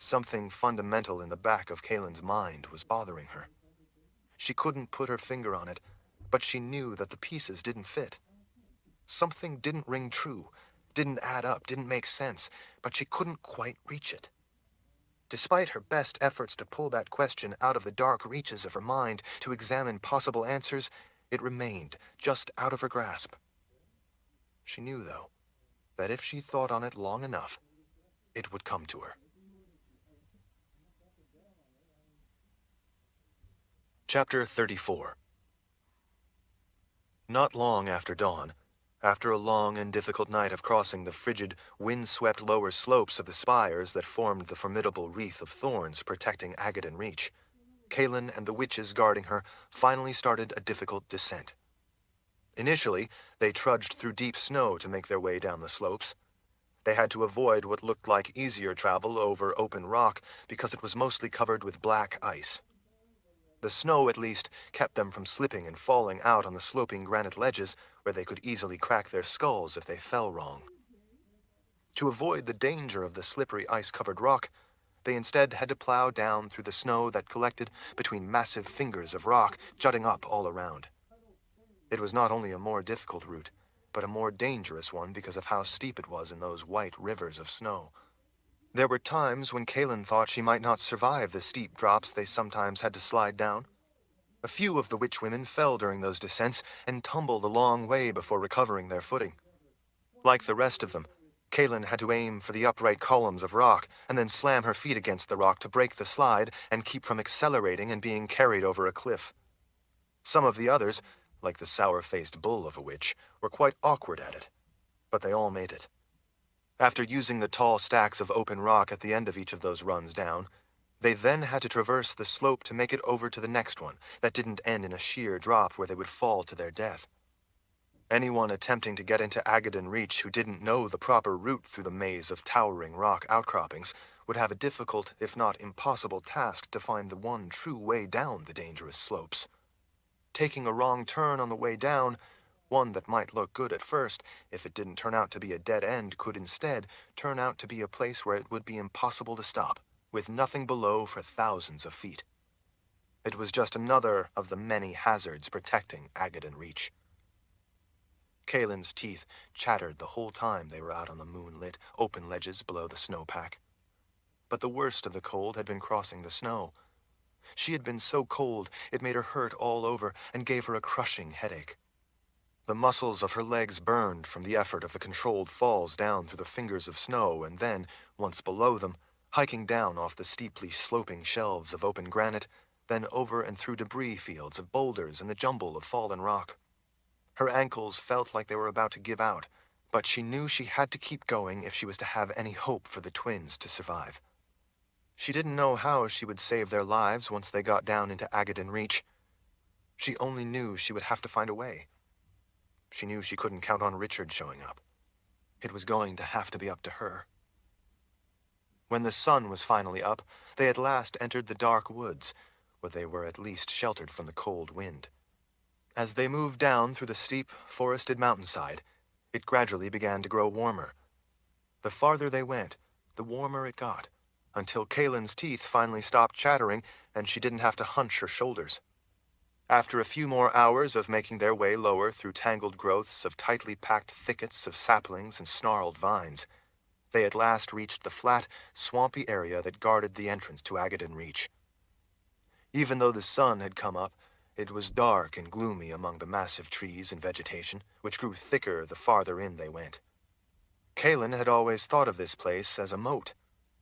Something fundamental in the back of Kalen's mind was bothering her. She couldn't put her finger on it, but she knew that the pieces didn't fit. Something didn't ring true, didn't add up, didn't make sense, but she couldn't quite reach it. Despite her best efforts to pull that question out of the dark reaches of her mind to examine possible answers, it remained just out of her grasp. She knew, though, that if she thought on it long enough, it would come to her. Chapter 34. Not long after dawn, after a long and difficult night of crossing the frigid, wind-swept lower slopes of the spires that formed the formidable wreath of thorns protecting Agaden Reach, Kalen and the witches guarding her finally started a difficult descent. Initially, they trudged through deep snow to make their way down the slopes. They had to avoid what looked like easier travel over open rock because it was mostly covered with black ice. The snow, at least, kept them from slipping and falling out on the sloping granite ledges where they could easily crack their skulls if they fell wrong. To avoid the danger of the slippery ice-covered rock, they instead had to plow down through the snow that collected between massive fingers of rock jutting up all around. It was not only a more difficult route, but a more dangerous one because of how steep it was in those white rivers of snow. There were times when Kaelin thought she might not survive the steep drops they sometimes had to slide down. A few of the witchwomen fell during those descents and tumbled a long way before recovering their footing. Like the rest of them, Kaelin had to aim for the upright columns of rock and then slam her feet against the rock to break the slide and keep from accelerating and being carried over a cliff. Some of the others, like the sour-faced bull of a witch, were quite awkward at it, but they all made it. After using the tall stacks of open rock at the end of each of those runs down, they then had to traverse the slope to make it over to the next one that didn't end in a sheer drop where they would fall to their death. Anyone attempting to get into Agaddon Reach who didn't know the proper route through the maze of towering rock outcroppings would have a difficult, if not impossible, task to find the one true way down the dangerous slopes. Taking a wrong turn on the way down, one that might look good at first, if it didn't turn out to be a dead end, could instead turn out to be a place where it would be impossible to stop, with nothing below for thousands of feet. It was just another of the many hazards protecting Agaddon Reach. Kaelin's teeth chattered the whole time they were out on the moonlit, open ledges below the snowpack. But the worst of the cold had been crossing the snow. She had been so cold it made her hurt all over and gave her a crushing headache. The muscles of her legs burned from the effort of the controlled falls down through the fingers of snow and then, once below them, hiking down off the steeply sloping shelves of open granite, then over and through debris fields of boulders and the jumble of fallen rock. Her ankles felt like they were about to give out, but she knew she had to keep going if she was to have any hope for the twins to survive. She didn't know how she would save their lives once they got down into Agaddon Reach. She only knew she would have to find a way. She knew she couldn't count on Richard showing up. It was going to have to be up to her. When the sun was finally up, they at last entered the dark woods, where they were at least sheltered from the cold wind. As they moved down through the steep, forested mountainside, it gradually began to grow warmer. The farther they went, the warmer it got, until Kaelin's teeth finally stopped chattering and she didn't have to hunch her shoulders. After a few more hours of making their way lower through tangled growths of tightly packed thickets of saplings and snarled vines, they at last reached the flat, swampy area that guarded the entrance to Agaddon Reach. Even though the sun had come up, it was dark and gloomy among the massive trees and vegetation, which grew thicker the farther in they went. Kaelin had always thought of this place as a moat,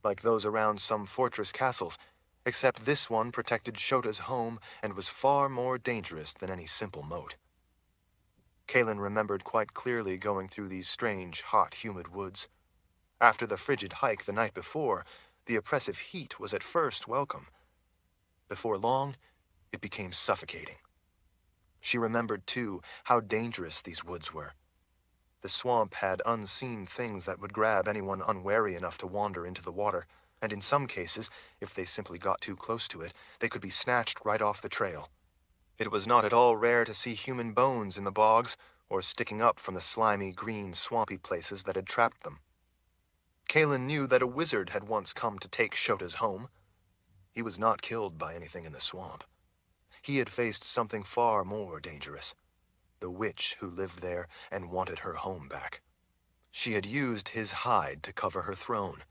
like those around some fortress castles, except this one protected Shota's home and was far more dangerous than any simple moat. Kaelin remembered quite clearly going through these strange, hot, humid woods. After the frigid hike the night before, the oppressive heat was at first welcome. Before long, it became suffocating. She remembered, too, how dangerous these woods were. The swamp had unseen things that would grab anyone unwary enough to wander into the water, and in some cases, if they simply got too close to it, they could be snatched right off the trail. It was not at all rare to see human bones in the bogs, or sticking up from the slimy, green, swampy places that had trapped them. Kaelin knew that a wizard had once come to take Shota's home. He was not killed by anything in the swamp. He had faced something far more dangerous, the witch who lived there and wanted her home back. She had used his hide to cover her throne,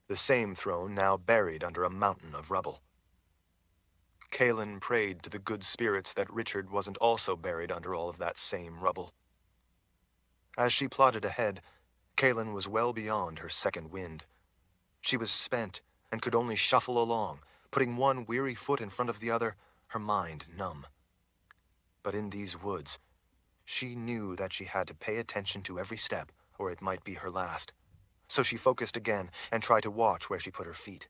the same throne now buried under a mountain of rubble. Kaelin prayed to the good spirits that Richard wasn't also buried under all of that same rubble. As she plodded ahead, Kaelin was well beyond her second wind. She was spent and could only shuffle along, putting one weary foot in front of the other, her mind numb. But in these woods, she knew that she had to pay attention to every step, or it might be her last. So she focused again and tried to watch where she put her feet.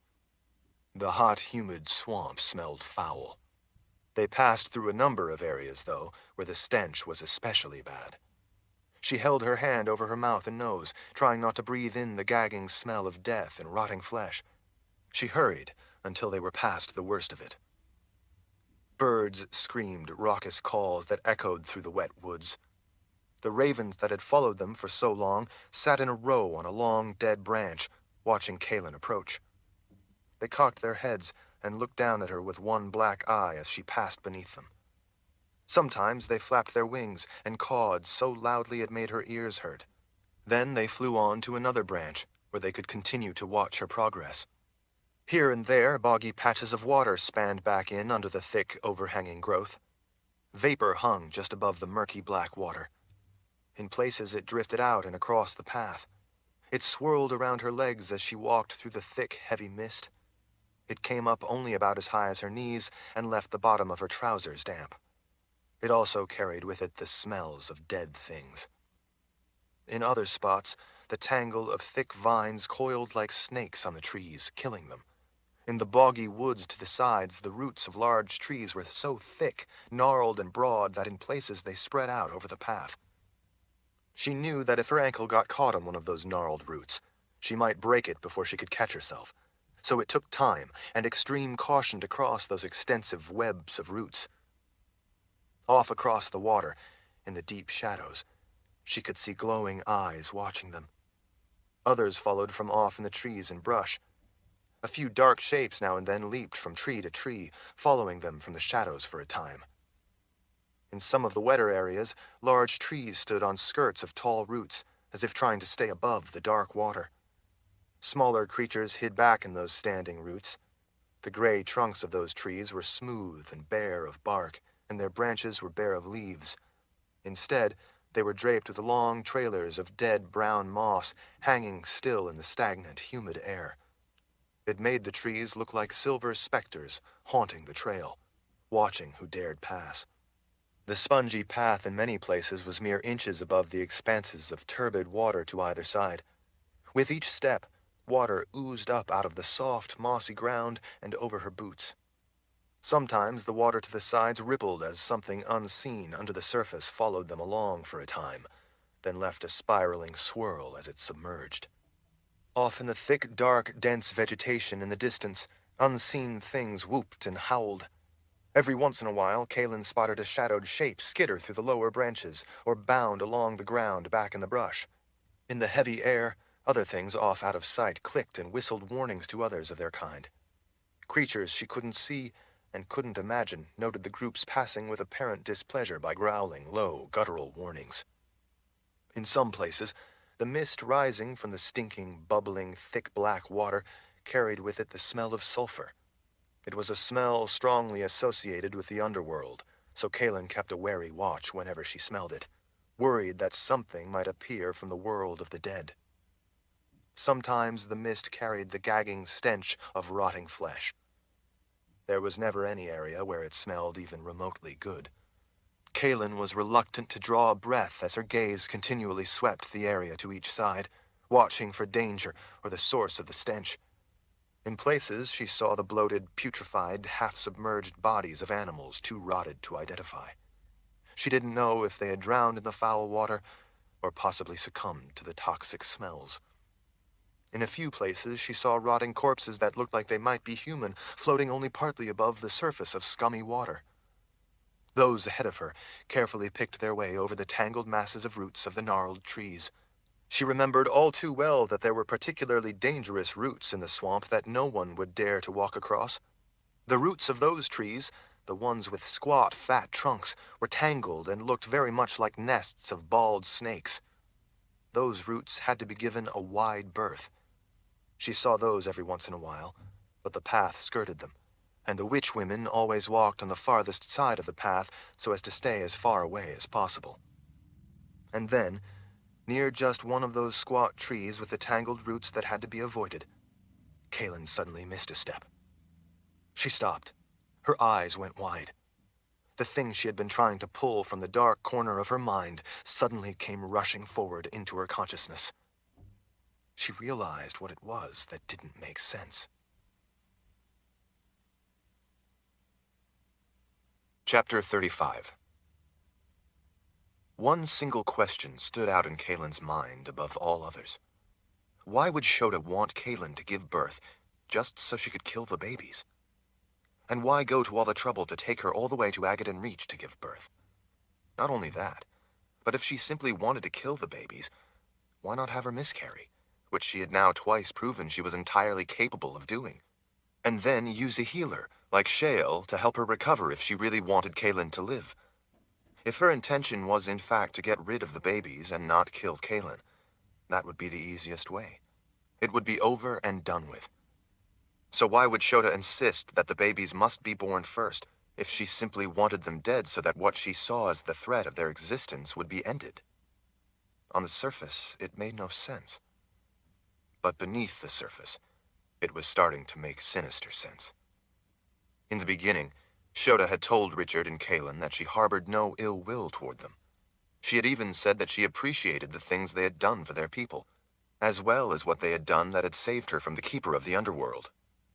The hot, humid swamp smelled foul. They passed through a number of areas, though, where the stench was especially bad. She held her hand over her mouth and nose, trying not to breathe in the gagging smell of death and rotting flesh. She hurried until they were past the worst of it. Birds screamed raucous calls that echoed through the wet woods. The ravens that had followed them for so long sat in a row on a long, dead branch, watching Kaelin approach. They cocked their heads and looked down at her with one black eye as she passed beneath them. Sometimes they flapped their wings and cawed so loudly it made her ears hurt. Then they flew on to another branch, where they could continue to watch her progress. Here and there, boggy patches of water spanned back in under the thick, overhanging growth. Vapor hung just above the murky black water. In places it drifted out and across the path. It swirled around her legs as she walked through the thick, heavy mist. It came up only about as high as her knees and left the bottom of her trousers damp. It also carried with it the smells of dead things. In other spots, the tangle of thick vines coiled like snakes on the trees, killing them. In the boggy woods to the sides, the roots of large trees were so thick, gnarled and broad that in places they spread out over the path. She knew that if her ankle got caught on one of those gnarled roots, she might break it before she could catch herself. So it took time and extreme caution to cross those extensive webs of roots. Off across the water, in the deep shadows, she could see glowing eyes watching them. Others followed from off in the trees and brush. A few dark shapes now and then leaped from tree to tree, following them from the shadows for a time. In some of the wetter areas, large trees stood on skirts of tall roots, as if trying to stay above the dark water. Smaller creatures hid back in those standing roots. The gray trunks of those trees were smooth and bare of bark, and their branches were bare of leaves. Instead, they were draped with long trailers of dead brown moss hanging still in the stagnant, humid air. It made the trees look like silver specters haunting the trail, watching who dared pass. The spongy path in many places was mere inches above the expanses of turbid water to either side. With each step, water oozed up out of the soft, mossy ground and over her boots. Sometimes the water to the sides rippled as something unseen under the surface followed them along for a time, then left a spiraling swirl as it submerged. Off in the thick, dark, dense vegetation in the distance, unseen things whooped and howled. Every once in a while, Kaelin spotted a shadowed shape skitter through the lower branches or bound along the ground back in the brush. In the heavy air, other things off out of sight clicked and whistled warnings to others of their kind. Creatures she couldn't see and couldn't imagine noted the groups passing with apparent displeasure by growling low, guttural warnings. In some places, the mist rising from the stinking, bubbling, thick black water carried with it the smell of sulfur. It was a smell strongly associated with the underworld, so Kaelin kept a wary watch whenever she smelled it, worried that something might appear from the world of the dead. Sometimes the mist carried the gagging stench of rotting flesh. There was never any area where it smelled even remotely good. Kaelin was reluctant to draw a breath as her gaze continually swept the area to each side, watching for danger or the source of the stench. In places, she saw the bloated, putrefied, half-submerged bodies of animals too rotted to identify. She didn't know if they had drowned in the foul water or possibly succumbed to the toxic smells. In a few places, she saw rotting corpses that looked like they might be human, floating only partly above the surface of scummy water. Those ahead of her carefully picked their way over the tangled masses of roots of the gnarled trees. She remembered all too well that there were particularly dangerous roots in the swamp that no one would dare to walk across. The roots of those trees, the ones with squat, fat trunks, were tangled and looked very much like nests of bald snakes. Those roots had to be given a wide berth. She saw those every once in a while, but the path skirted them, and the witch women always walked on the farthest side of the path so as to stay as far away as possible. And then, near just one of those squat trees with the tangled roots that had to be avoided, Kaelin suddenly missed a step. She stopped. Her eyes went wide. The thing she had been trying to pull from the dark corner of her mind suddenly came rushing forward into her consciousness. She realized what it was that didn't make sense. Chapter 35. One single question stood out in Kaelin's mind above all others. Why would Shota want Kaelin to give birth just so she could kill the babies? And why go to all the trouble to take her all the way to Agaden Reach to give birth? Not only that, But if she simply wanted to kill the babies, why not have her miscarry, which she had now twice proven she was entirely capable of doing? And then use a healer, like Shale, to help her recover if she really wanted Kaelin to live. If her intention was in fact to get rid of the babies and not kill Kaelin, that would be the easiest way. It would be over and done with. So why would Shota insist that the babies must be born first, if she simply wanted them dead so that what she saw as the threat of their existence would be ended? On the surface, it made no sense. But beneath the surface, it was starting to make sinister sense. In the beginning, Shota had told Richard and Kaelin that she harbored no ill will toward them. She had even said that she appreciated the things they had done for their people, as well as what they had done that had saved her from the Keeper of the Underworld.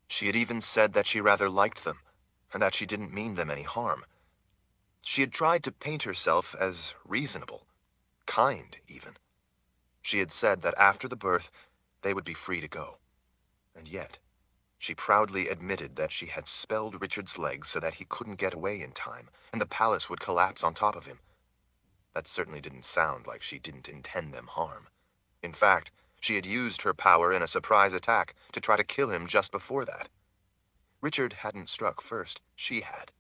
She had even said that she rather liked them, and that she didn't mean them any harm. She had tried to paint herself as reasonable, kind even. She had said that after the birth, they would be free to go. And yet, she proudly admitted that she had spelled Richard's legs so that he couldn't get away in time, and the palace would collapse on top of him. That certainly didn't sound like she didn't intend them harm. In fact, she had used her power in a surprise attack to try to kill him just before that. Richard hadn't struck first, she had.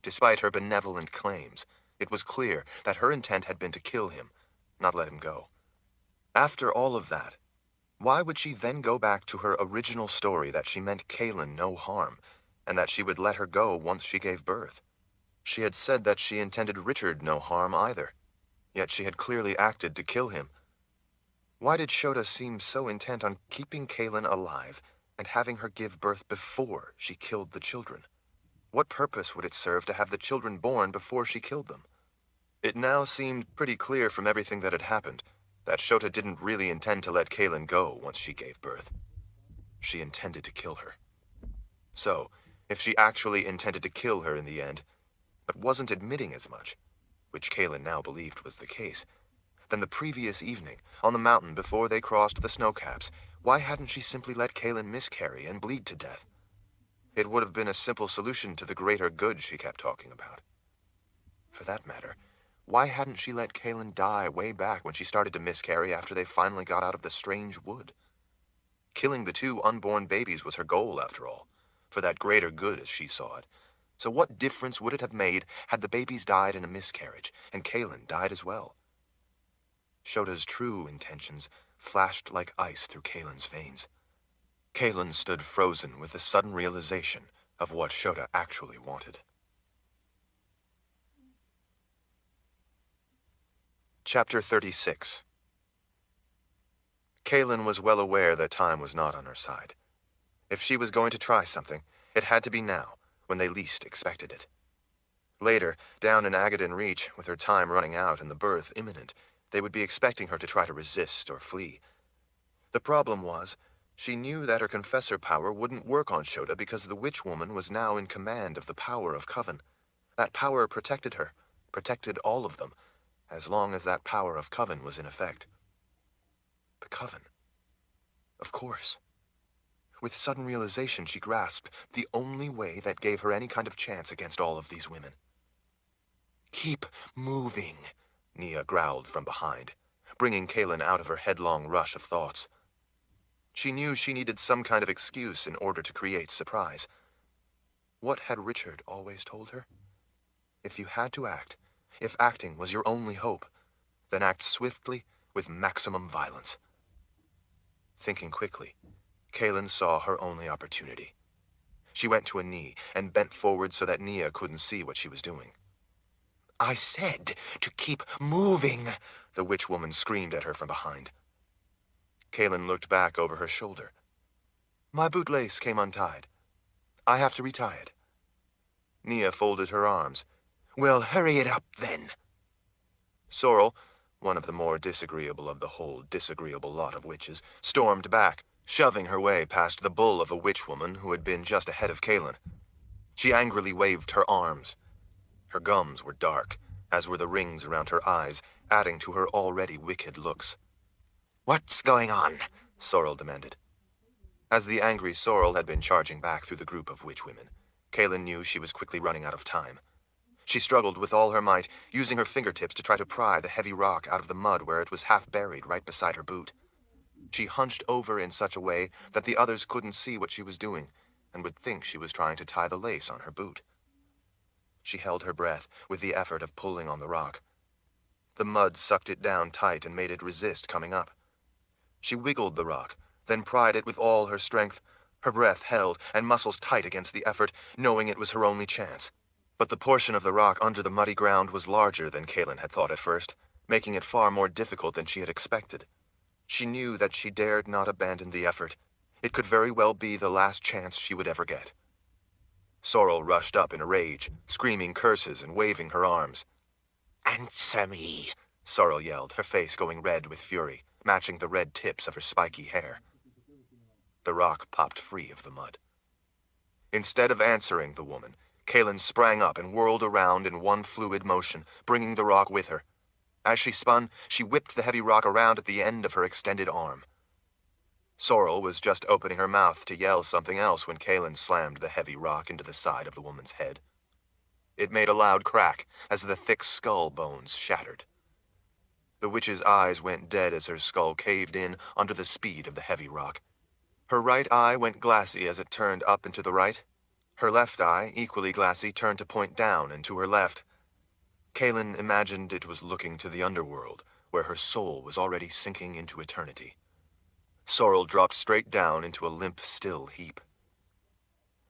Despite her benevolent claims, it was clear that her intent had been to kill him, not let him go. After all of that, why would she then go back to her original story that she meant Kaelin no harm, and that she would let her go once she gave birth? She had said that she intended Richard no harm either, yet she had clearly acted to kill him. Why did Shota seem so intent on keeping Kaelin alive and having her give birth before she killed the children? What purpose would it serve to have the children born before she killed them? It now seemed pretty clear from everything that had happened that Shota didn't really intend to let Kaelin go once she gave birth. She intended to kill her. So, if she actually intended to kill her in the end, but wasn't admitting as much, which Kaelin now believed was the case, then the previous evening, on the mountain before they crossed the snowcaps, why hadn't she simply let Kaelin miscarry and bleed to death? It would have been a simple solution to the greater good she kept talking about. For that matter, why hadn't she let Kaelin die way back when she started to miscarry after they finally got out of the strange wood? Killing the 2 unborn babies was her goal, after all, for that greater good as she saw it. So what difference would it have made had the babies died in a miscarriage, and Kaelin died as well? Shota's true intentions flashed like ice through Kaelin's veins. Kaelin stood frozen with the sudden realization of what Shota actually wanted. Chapter 36. Kaelin was well aware that time was not on her side. If she was going to try something, it had to be now, when they least expected it. Later, down in Agaddon Reach, with her time running out and the birth imminent, they would be expecting her to try to resist or flee. The problem was, she knew that her confessor power wouldn't work on Shota because the witch woman was now in command of the power of Coven. That power protected her, protected all of them, as long as that power of Coven was in effect. The Coven. Of course. With sudden realization, she grasped the only way that gave her any kind of chance against all of these women. "Keep moving," Nia growled from behind, bringing Kaelin out of her headlong rush of thoughts. She knew she needed some kind of excuse in order to create surprise. What had Richard always told her? If you had to act, if acting was your only hope, then act swiftly with maximum violence. Thinking quickly, Kaelin saw her only opportunity. She went to a knee and bent forward so that Nia couldn't see what she was doing. "I said to keep moving," the witch woman screamed at her from behind. Kaelin looked back over her shoulder. "My bootlace came untied. I have to retie it." Nia folded her arms. "Well, hurry it up, then." Sorrel, one of the more disagreeable of the whole disagreeable lot of witches, stormed back, shoving her way past the bull of a witch woman who had been just ahead of Kaelin. She angrily waved her arms. Her gums were dark, as were the rings around her eyes, adding to her already wicked looks. "What's going on?" Sorrel demanded. As the angry Sorrel had been charging back through the group of witch women, Kaelin knew she was quickly running out of time. She struggled with all her might, using her fingertips to try to pry the heavy rock out of the mud where it was half buried right beside her boot. She hunched over in such a way that the others couldn't see what she was doing, and would think she was trying to tie the lace on her boot. She held her breath with the effort of pulling on the rock. The mud sucked it down tight and made it resist coming up. She wiggled the rock, then pried it with all her strength, her breath held and muscles tight against the effort, knowing it was her only chance. But the portion of the rock under the muddy ground was larger than Kaelin had thought at first, making it far more difficult than she had expected. She knew that she dared not abandon the effort. It could very well be the last chance she would ever get. Sorrel rushed up in a rage, screaming curses and waving her arms. "Answer me!" Sorrel yelled, her face going red with fury, matching the red tips of her spiky hair. The rock popped free of the mud. Instead of answering the woman, Kaelin sprang up and whirled around in one fluid motion, bringing the rock with her. As she spun, she whipped the heavy rock around at the end of her extended arm. Sorrel was just opening her mouth to yell something else when Kaelin slammed the heavy rock into the side of the woman's head. It made a loud crack as the thick skull bones shattered. The witch's eyes went dead as her skull caved in under the speed of the heavy rock. Her right eye went glassy as it turned up and to the right. Her left eye, equally glassy, turned to point down and to her left. Kaelin imagined it was looking to the underworld, where her soul was already sinking into eternity. Sorrel dropped straight down into a limp, still heap.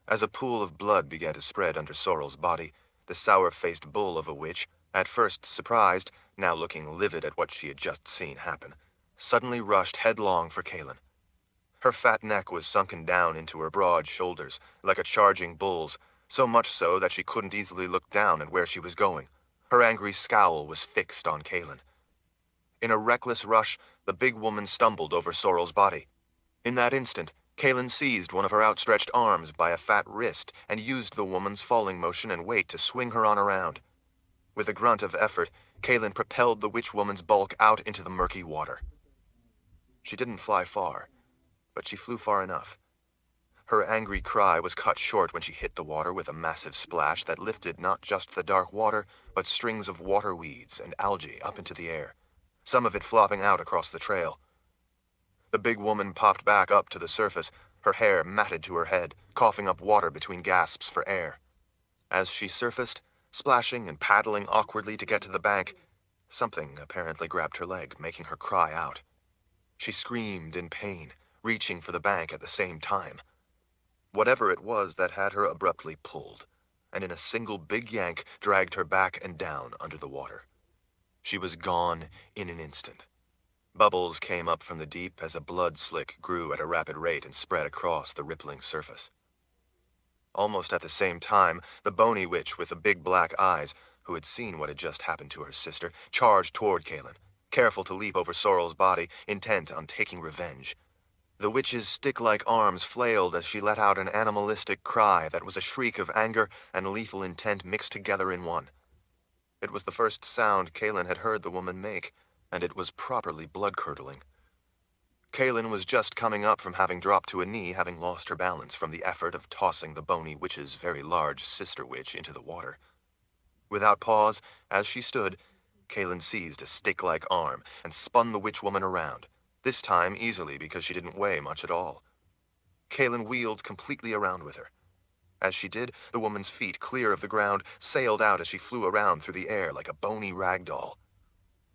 As a pool of blood began to spread under Sorrel's body, the sour-faced bull of a witch, at first surprised, now looking livid at what she had just seen happen, suddenly rushed headlong for Kaelin. Her fat neck was sunken down into her broad shoulders, like a charging bull's, so much so that she couldn't easily look down at where she was going. Her angry scowl was fixed on Kaelin. In a reckless rush, the big woman stumbled over Sorrel's body. In that instant, Kaelin seized one of her outstretched arms by a fat wrist and used the woman's falling motion and weight to swing her on around. With a grunt of effort, Kaelin propelled the witch woman's bulk out into the murky water. She didn't fly far, but she flew far enough. Her angry cry was cut short when she hit the water with a massive splash that lifted not just the dark water, but strings of water weeds and algae up into the air, some of it flopping out across the trail. The big woman popped back up to the surface, her hair matted to her head, coughing up water between gasps for air. As she surfaced, splashing and paddling awkwardly to get to the bank, something apparently grabbed her leg, making her cry out. She screamed in pain, reaching for the bank at the same time. Whatever it was that had her abruptly pulled, and in a single big yank dragged her back and down under the water. She was gone in an instant. Bubbles came up from the deep as a blood slick grew at a rapid rate and spread across the rippling surface. Almost at the same time, the bony witch with the big black eyes, who had seen what had just happened to her sister, charged toward Kaelin, careful to leap over Sorrel's body, intent on taking revenge. The witch's stick-like arms flailed as she let out an animalistic cry that was a shriek of anger and lethal intent mixed together in one. It was the first sound Kaelin had heard the woman make, and it was properly blood-curdling. Kaelin was just coming up from having dropped to a knee, having lost her balance from the effort of tossing the bony witch's very large sister witch into the water. Without pause, as she stood, Kaelin seized a stick-like arm and spun the witch woman around, this time easily because she didn't weigh much at all. Kaelin wheeled completely around with her. As she did, the woman's feet, clear of the ground, sailed out as she flew around through the air like a bony rag doll.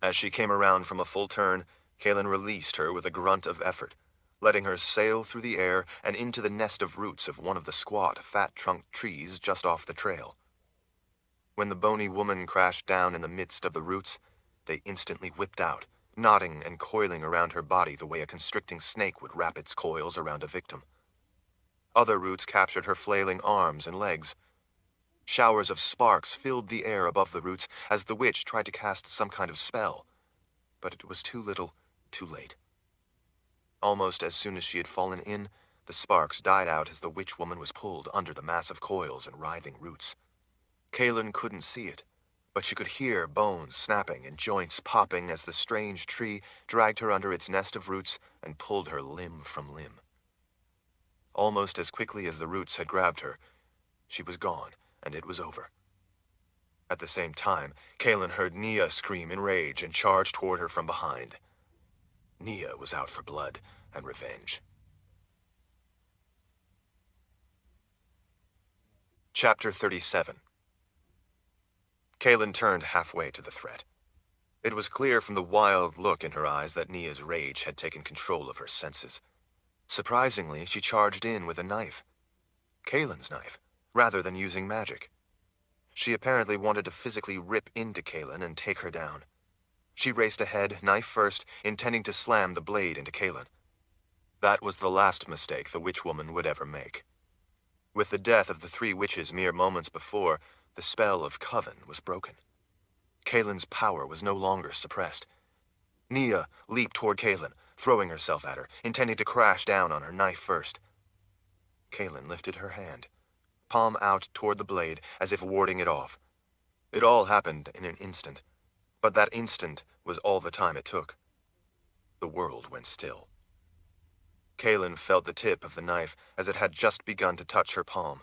As she came around from a full turn, Kaelin released her with a grunt of effort, letting her sail through the air and into the nest of roots of one of the squat, fat-trunked trees just off the trail. When the bony woman crashed down in the midst of the roots, they instantly whipped out, knotting and coiling around her body the way a constricting snake would wrap its coils around a victim. Other roots captured her flailing arms and legs. Showers of sparks filled the air above the roots as the witch tried to cast some kind of spell, but it was too little, too late. Almost as soon as she had fallen in, the sparks died out as the witch woman was pulled under the massive coils and writhing roots. Kaelin couldn't see it, but she could hear bones snapping and joints popping as the strange tree dragged her under its nest of roots and pulled her limb from limb. Almost as quickly as the roots had grabbed her, she was gone, and it was over. At the same time, Kaelin heard Nia scream in rage and charge toward her from behind. Nia was out for blood and revenge. Chapter 37. Kaelin turned halfway to the threat. It was clear from the wild look in her eyes that Nia's rage had taken control of her senses. Surprisingly, she charged in with a knife. Kaelin's knife, rather than using magic. She apparently wanted to physically rip into Kaelin and take her down. She raced ahead, knife first, intending to slam the blade into Kaelin. That was the last mistake the witch woman would ever make. With the death of the 3 witches mere moments before, the spell of Coven was broken. Kaelin's power was no longer suppressed. Nia leaped toward Kaelin, throwing herself at her, intending to crash down on her knife first. Kaelin lifted her hand, palm out toward the blade as if warding it off. It all happened in an instant, but that instant was all the time it took. The world went still. Kaelin felt the tip of the knife as it had just begun to touch her palm.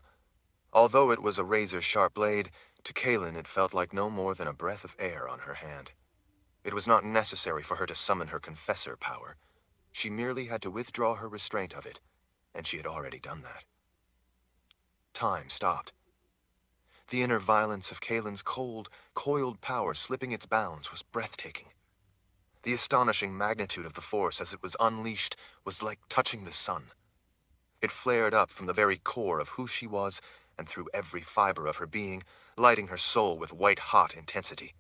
Although it was a razor-sharp blade, to Kaelin it felt like no more than a breath of air on her hand. It was not necessary for her to summon her confessor power. She merely had to withdraw her restraint of it, and she had already done that. Time stopped. The inner violence of Kaelin's cold, coiled power slipping its bounds was breathtaking. The astonishing magnitude of the force as it was unleashed was like touching the sun. It flared up from the very core of who she was and through every fiber of her being, lighting her soul with white-hot intensity.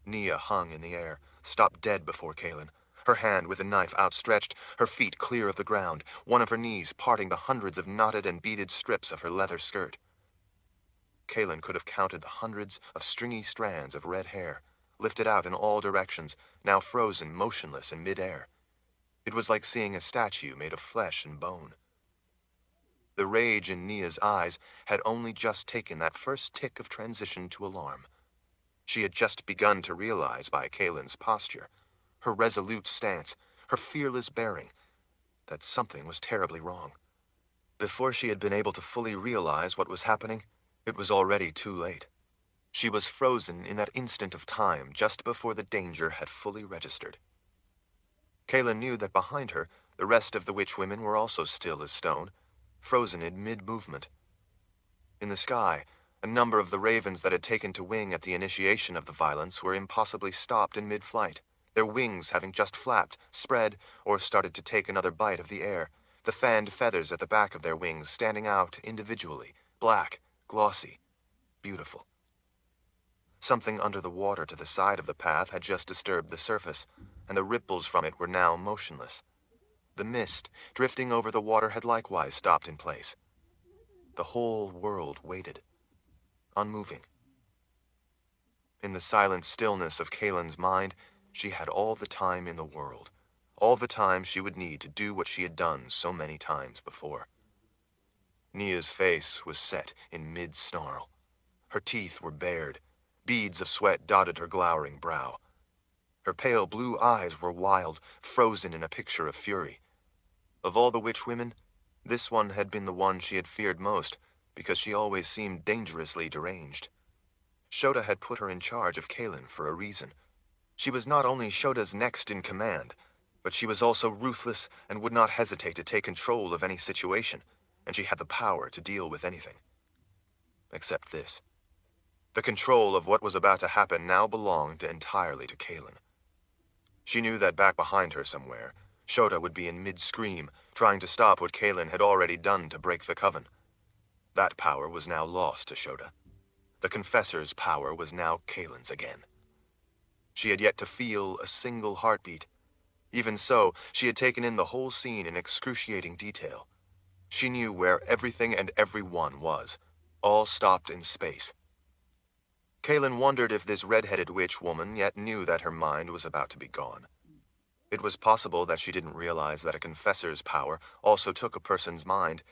Nia hung in the air, stopped dead before Kaelin, her hand with the knife outstretched, her feet clear of the ground, one of her knees parting the hundreds of knotted and beaded strips of her leather skirt. Kaelin could have counted the hundreds of stringy strands of red hair, lifted out in all directions, now frozen motionless in mid-air. It was like seeing a statue made of flesh and bone. The rage in Nia's eyes had only just taken that first tick of transition to alarm. She had just begun to realize by Kaelin's posture, her resolute stance, her fearless bearing, that something was terribly wrong. Before she had been able to fully realize what was happening, it was already too late. She was frozen in that instant of time just before the danger had fully registered. Kaelin knew that behind her, the rest of the witch women were also still as stone, frozen in mid-movement. In the sky, a number of the ravens that had taken to wing at the initiation of the violence were impossibly stopped in mid-flight, their wings having just flapped, spread, or started to take another bite of the air, the fanned feathers at the back of their wings standing out individually, black, glossy, beautiful. Something under the water to the side of the path had just disturbed the surface, and the ripples from it were now motionless. The mist, drifting over the water, had likewise stopped in place. The whole world waited, unmoving. In the silent stillness of Kaelin's mind, she had all the time in the world, all the time she would need to do what she had done so many times before. Nia's face was set in mid-snarl. Her teeth were bared. Beads of sweat dotted her glowering brow. Her pale blue eyes were wild, frozen in a picture of fury. Of all the witch women, this one had been the one she had feared most, because she always seemed dangerously deranged. Shota had put her in charge of Kaelin for a reason. She was not only Shota's next in command, but she was also ruthless and would not hesitate to take control of any situation, and she had the power to deal with anything. Except this. The control of what was about to happen now belonged entirely to Kaelin. She knew that back behind her somewhere, Shota would be in mid-scream, trying to stop what Kaelin had already done to break the Coven. That power was now lost to Shota. The Confessor's power was now Kaelin's again. She had yet to feel a single heartbeat. Even so, she had taken in the whole scene in excruciating detail. She knew where everything and everyone was, all stopped in space. Kaelin wondered if this red-headed witch woman yet knew that her mind was about to be gone. It was possible that she didn't realize that a confessor's power also took a person's mind,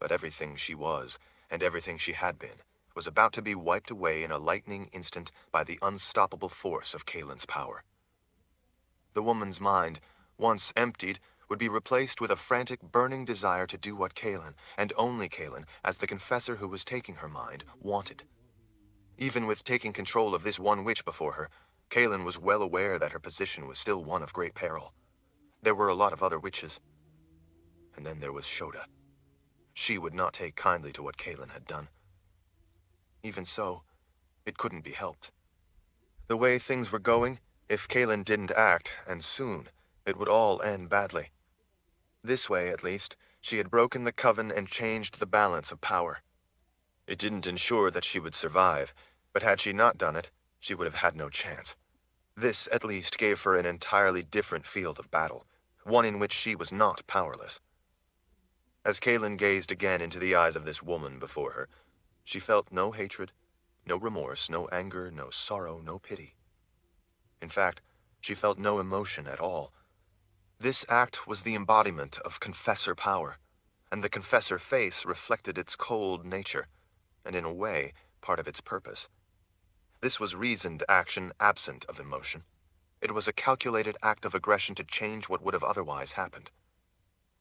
but everything she was, and everything she had been, was about to be wiped away in a lightning instant by the unstoppable force of Kaelin's power. The woman's mind, once emptied, would be replaced with a frantic, burning desire to do what Kaelin, and only Kaelin, as the confessor who was taking her mind, wanted. Even with taking control of this one witch before her, Kaelin was well aware that her position was still one of great peril. There were a lot of other witches. And then there was Shota. She would not take kindly to what Kaelin had done. Even so, it couldn't be helped. The way things were going, if Kaelin didn't act, and soon, it would all end badly. This way, at least, she had broken the coven and changed the balance of power. It didn't ensure that she would survive, but had she not done it, she would have had no chance. This, at least, gave her an entirely different field of battle, one in which she was not powerless. As Kaelin gazed again into the eyes of this woman before her, she felt no hatred, no remorse, no anger, no sorrow, no pity. In fact, she felt no emotion at all. This act was the embodiment of confessor power, and the confessor face reflected its cold nature, and in a way, part of its purpose. This was reasoned action absent of emotion. It was a calculated act of aggression to change what would have otherwise happened.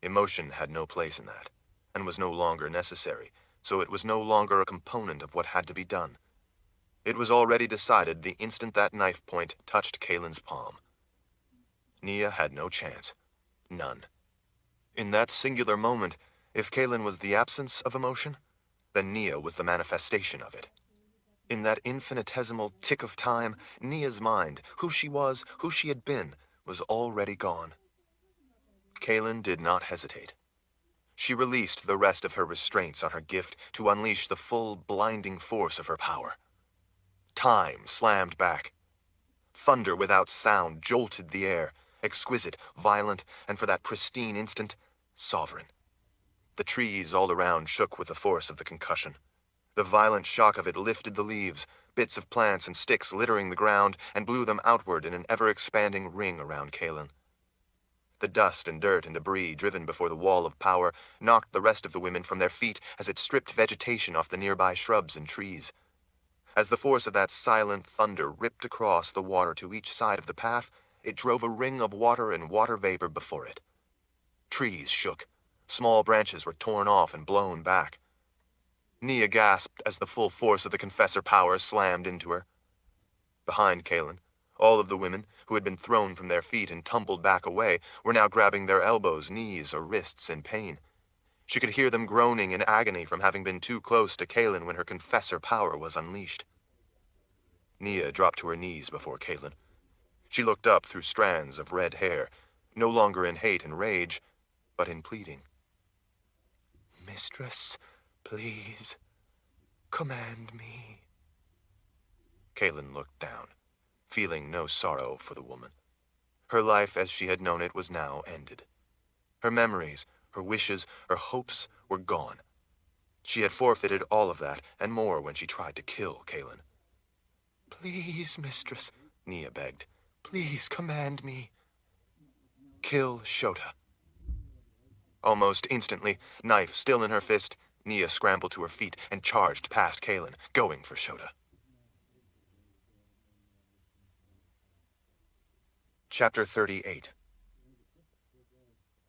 Emotion had no place in that, and was no longer necessary, so it was no longer a component of what had to be done. It was already decided the instant that knife point touched Kaelin's palm. Nia had no chance. None. In that singular moment, if Kaelin was the absence of emotion, then Nia was the manifestation of it. In that infinitesimal tick of time, Nia's mind, who she was, who she had been, was already gone. Kaelin did not hesitate. She released the rest of her restraints on her gift to unleash the full, blinding force of her power. Time slammed back. Thunder without sound jolted the air, exquisite, violent, and for that pristine instant, sovereign. The trees all around shook with the force of the concussion. The violent shock of it lifted the leaves, bits of plants and sticks littering the ground, and blew them outward in an ever-expanding ring around Kaelin. The dust and dirt and debris driven before the wall of power knocked the rest of the women from their feet as it stripped vegetation off the nearby shrubs and trees. As the force of that silent thunder ripped across the water to each side of the path, it drove a ring of water and water vapor before it. Trees shook. Small branches were torn off and blown back. Nia gasped as the full force of the confessor power slammed into her. Behind Kaelin, all of the women, who had been thrown from their feet and tumbled back away, were now grabbing their elbows, knees, or wrists in pain. She could hear them groaning in agony from having been too close to Kaelin when her confessor power was unleashed. Nia dropped to her knees before Kaelin. She looked up through strands of red hair, no longer in hate and rage, but in pleading. "Mistress, please, command me." Kaelin looked down, feeling no sorrow for the woman. Her life as she had known it was now ended. Her memories, her wishes, her hopes were gone. She had forfeited all of that and more when she tried to kill Kaelin. "Please, mistress," Nia begged. "Please command me." "Kill Shota." Almost instantly, knife still in her fist, Nia scrambled to her feet and charged past Kaelin, going for Shota. Chapter 38.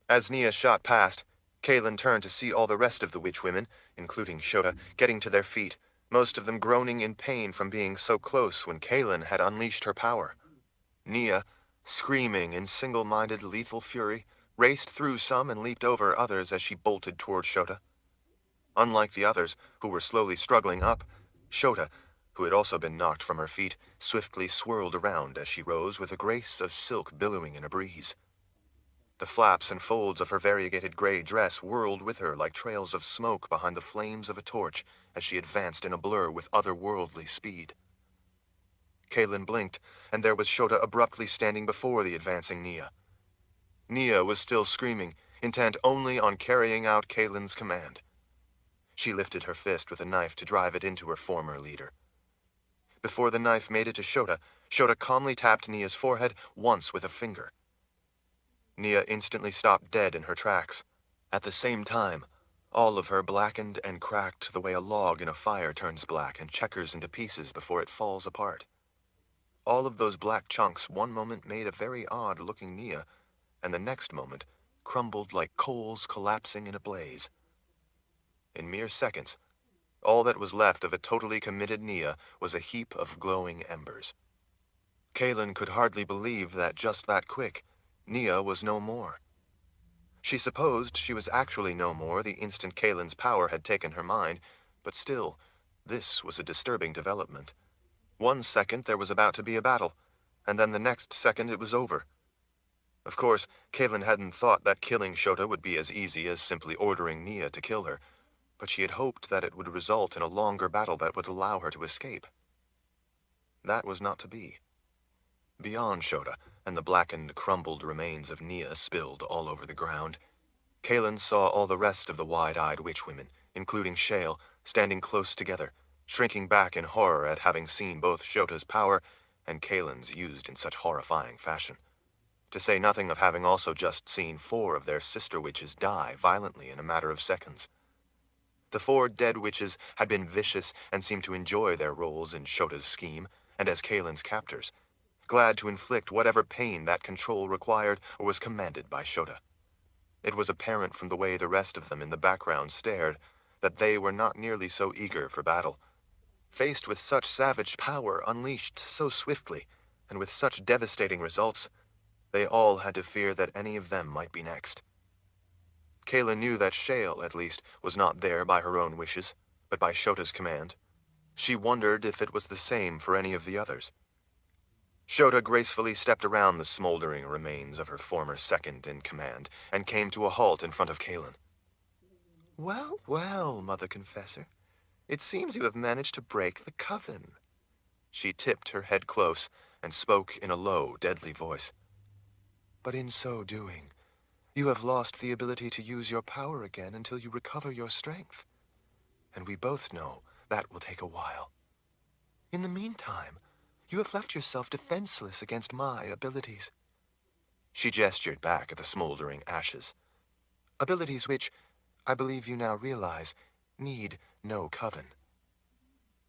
As Nia shot past, Kaelin turned to see all the rest of the witch women, including Shota, getting to their feet, most of them groaning in pain from being so close when Kaelin had unleashed her power. Nia, screaming in single-minded lethal fury, raced through some and leaped over others as she bolted toward Shota. Unlike the others, who were slowly struggling up, Shota, who had also been knocked from her feet, swiftly swirled around as she rose with a grace of silk billowing in a breeze. The flaps and folds of her variegated gray dress whirled with her like trails of smoke behind the flames of a torch as she advanced in a blur with otherworldly speed. Kaelin blinked, and there was Shota abruptly standing before the advancing Nia. Nia was still screaming, intent only on carrying out Kaelin's command. She lifted her fist with a knife to drive it into her former leader. Before the knife made it to Shota, Shota calmly tapped Nia's forehead once with a finger. Nia instantly stopped dead in her tracks. At the same time, all of her blackened and cracked the way a log in a fire turns black and checkers into pieces before it falls apart. All of those black chunks one moment made a very odd-looking Nia, and the next moment crumbled like coals collapsing in a blaze. In mere seconds, All that was left of a totally committed Nia was a heap of glowing embers. Kaelin could hardly believe that just that quick, Nia was no more. She supposed she was actually no more the instant Kaelin's power had taken her mind, but still, this was a disturbing development. 1 second there was about to be a battle, and then the next second it was over. Of course, Kaelin hadn't thought that killing Shota would be as easy as simply ordering Nia to kill her, but she had hoped that it would result in a longer battle that would allow her to escape. That was not to be. Beyond Shota, and the blackened, crumbled remains of Nia spilled all over the ground, Kaelin saw all the rest of the wide-eyed witchwomen, including Shale, standing close together, shrinking back in horror at having seen both Shota's power and Kaelin's used in such horrifying fashion. To say nothing of having also just seen 4 of their sister witches die violently in a matter of seconds. The 4 dead witches had been vicious and seemed to enjoy their roles in Shota's scheme, and as Kaelin's captors, glad to inflict whatever pain that control required or was commanded by Shota. It was apparent from the way the rest of them in the background stared that they were not nearly so eager for battle. Faced with such savage power unleashed so swiftly, and with such devastating results, they all had to fear that any of them might be next. Kaelin knew that Shale, at least, was not there by her own wishes, but by Shota's command. She wondered if it was the same for any of the others. Shota gracefully stepped around the smoldering remains of her former second-in-command and came to a halt in front of Kaelin. "Well, well, Mother Confessor, it seems you have managed to break the coven." She tipped her head close and spoke in a low, deadly voice. "But in so doing, you have lost the ability to use your power again until you recover your strength. And we both know that will take a while. In the meantime, you have left yourself defenseless against my abilities." She gestured back at the smoldering ashes. "Abilities which, I believe you now realize, need no coven.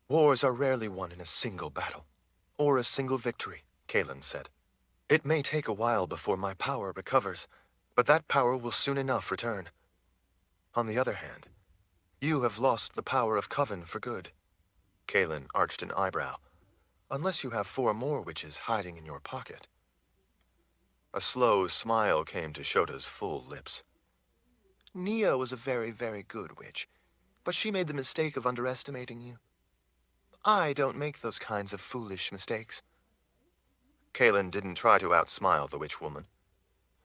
Wars are rarely won in a single battle, or a single victory," Kaelin said. "It may take a while before my power recovers, but that power will soon enough return. On the other hand, you have lost the power of coven for good." Kaelin arched an eyebrow. "Unless you have 4 more witches hiding in your pocket." A slow smile came to Shota's full lips. "Nia was a very, very good witch, but she made the mistake of underestimating you. I don't make those kinds of foolish mistakes." Kaelin didn't try to outsmile the witchwoman.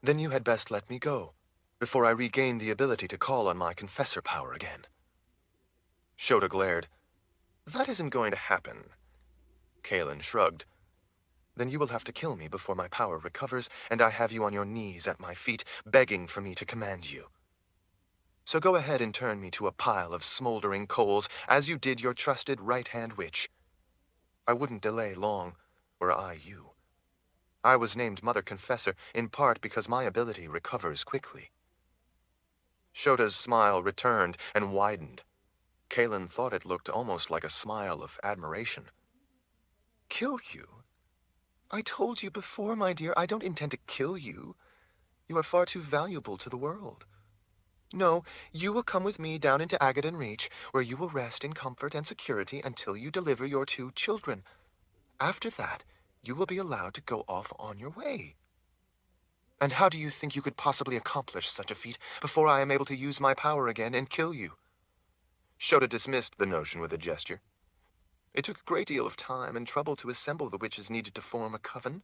"Then you had best let me go, before I regain the ability to call on my confessor power again." Shota glared. "That isn't going to happen." Kaelin shrugged. "Then you will have to kill me before my power recovers, and I have you on your knees at my feet, begging for me to command you. So go ahead and turn me to a pile of smoldering coals, as you did your trusted right-hand witch. I wouldn't delay long, were I you. I was named Mother Confessor in part because my ability recovers quickly." Shota's smile returned and widened. Kaelin thought it looked almost like a smile of admiration. "Kill you? I told you before, my dear, I don't intend to kill you. You are far too valuable to the world. No, you will come with me down into Agaddon Reach, where you will rest in comfort and security until you deliver your 2 children. After that, you will be allowed to go off on your way. And how do you think you could possibly accomplish such a feat before I am able to use my power again and kill you?" Shota dismissed the notion with a gesture. "It took a great deal of time and trouble to assemble the witches needed to form a coven,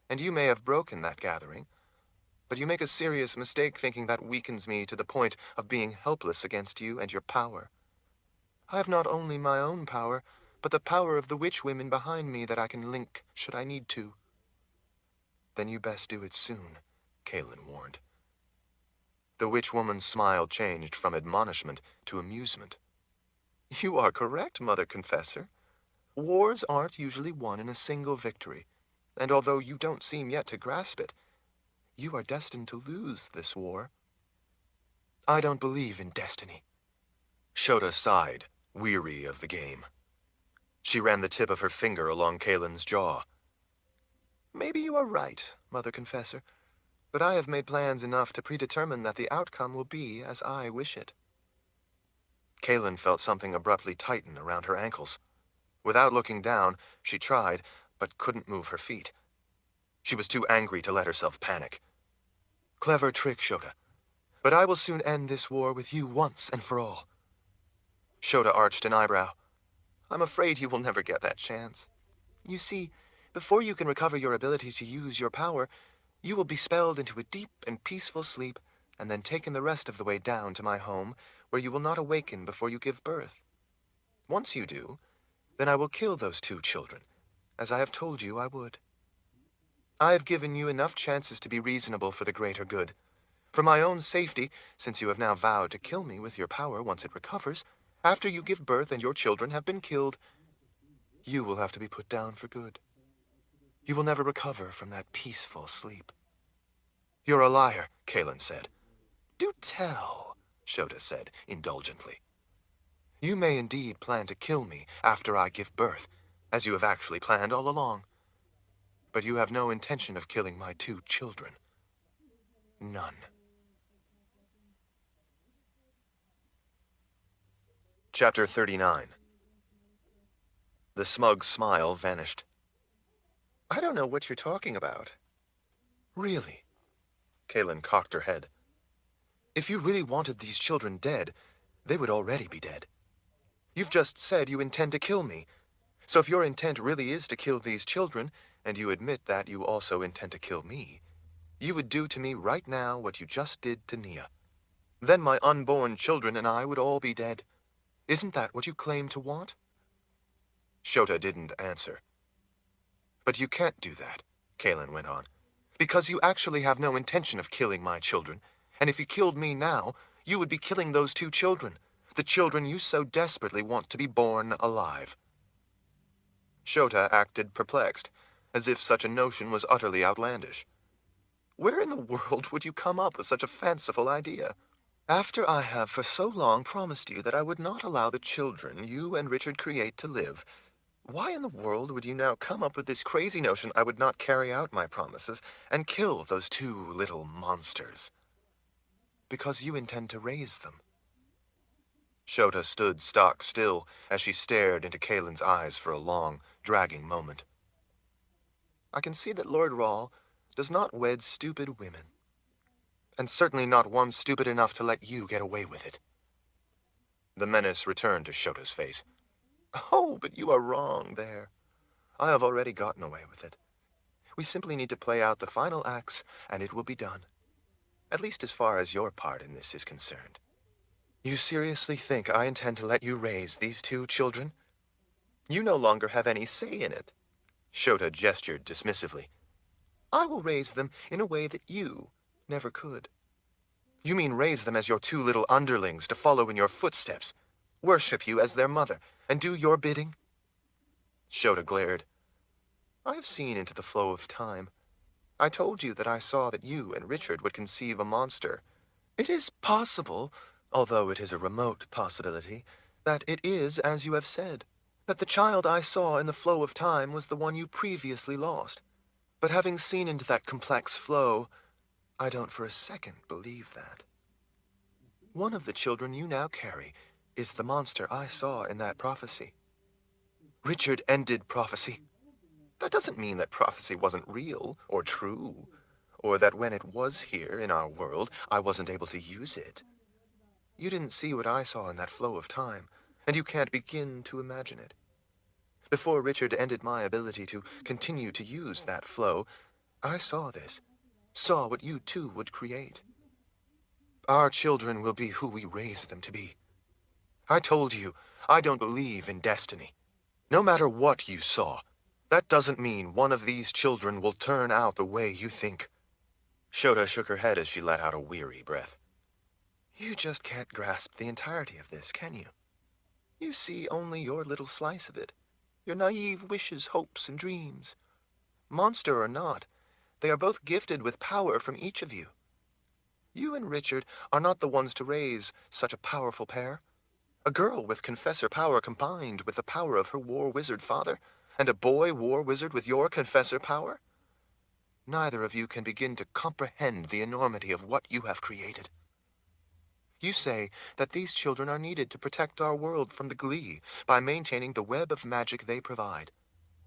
and you may have broken that gathering. But you make a serious mistake thinking that weakens me to the point of being helpless against you and your power. I have not only my own power, but the power of the witch women behind me that I can link should I need to." "Then you best do it soon," Kaelin warned. The witch woman's smile changed from admonishment to amusement. "You are correct, Mother Confessor. Wars aren't usually won in a single victory, and although you don't seem yet to grasp it, you are destined to lose this war." "I don't believe in destiny." Shota sighed, weary of the game. She ran the tip of her finger along Kaelin's jaw. "Maybe you are right, Mother Confessor, but I have made plans enough to predetermine that the outcome will be as I wish it." Kaelin felt something abruptly tighten around her ankles. Without looking down, she tried, but couldn't move her feet. She was too angry to let herself panic. Clever trick, Shota. But I will soon end this war with you once and for all. Shota arched an eyebrow. I'm afraid you will never get that chance. You see, before you can recover your ability to use your power, you will be spelled into a deep and peaceful sleep, and then taken the rest of the way down to my home, where you will not awaken before you give birth. Once you do, then I will kill those 2 children, as I have told you I would. I have given you enough chances to be reasonable for the greater good. For my own safety, since you have now vowed to kill me with your power once it recovers, after you give birth and your children have been killed, you will have to be put down for good. You will never recover from that peaceful sleep. You're a liar, Kaelin said. Do tell, Shota said indulgently. You may indeed plan to kill me after I give birth, as you have actually planned all along. But you have no intention of killing my 2 children. None. Chapter 39. The smug smile vanished. I don't know what you're talking about. Really? Kaelin cocked her head. If you really wanted these children dead, they would already be dead. You've just said you intend to kill me. So if your intent really is to kill these children, and you admit that you also intend to kill me, you would do to me right now what you just did to Nia. Then my unborn children and I would all be dead. Isn't that what you claim to want? Shota didn't answer. But you can't do that, Kaelin went on, because you actually have no intention of killing my children, and if you killed me now, you would be killing those 2 children, the children you so desperately want to be born alive. Shota acted perplexed, as if such a notion was utterly outlandish. Where in the world would you come up with such a fanciful idea? After I have for so long promised you that I would not allow the children you and Richard create to live, why in the world would you now come up with this crazy notion I would not carry out my promises and kill those 2 little monsters? Because you intend to raise them. Shota stood stock still as she stared into Kaelin's eyes for a long, dragging moment. I can see that Lord Rahl does not wed stupid women. And certainly not one stupid enough to let you get away with it. The menace returned to Shota's face. Oh, but you are wrong there. I have already gotten away with it. We simply need to play out the final acts, and it will be done. At least as far as your part in this is concerned. You seriously think I intend to let you raise these 2 children? You no longer have any say in it. Shota gestured dismissively. I will raise them in a way that you never could. You mean raise them as your 2 little underlings to follow in your footsteps, worship you as their mother, and do your bidding? Shota glared. I have seen into the flow of time. I told you that I saw that you and Richard would conceive a monster. It is possible, although it is a remote possibility, that it is as you have said, that the child I saw in the flow of time was the one you previously lost. But having seen into that complex flow, I don't for a second believe that. One of the children you now carry is the monster I saw in that prophecy. Richard ended prophecy. That doesn't mean that prophecy wasn't real or true, or that when it was here in our world, I wasn't able to use it. You didn't see what I saw in that flow of time, and you can't begin to imagine it. Before Richard ended my ability to continue to use that flow, I saw this, saw what you too would create. Our children will be who we raise them to be. I told you, I don't believe in destiny. No matter what you saw, that doesn't mean one of these children will turn out the way you think. Shota shook her head as she let out a weary breath. You just can't grasp the entirety of this, can you? You see only your little slice of it, your naive wishes, hopes, and dreams. Monster or not, they are both gifted with power from each of you. You and Richard are not the ones to raise such a powerful pair. A girl with confessor power combined with the power of her war wizard father, and a boy war wizard with your confessor power? Neither of you can begin to comprehend the enormity of what you have created. You say that these children are needed to protect our world from the Glee by maintaining the web of magic they provide.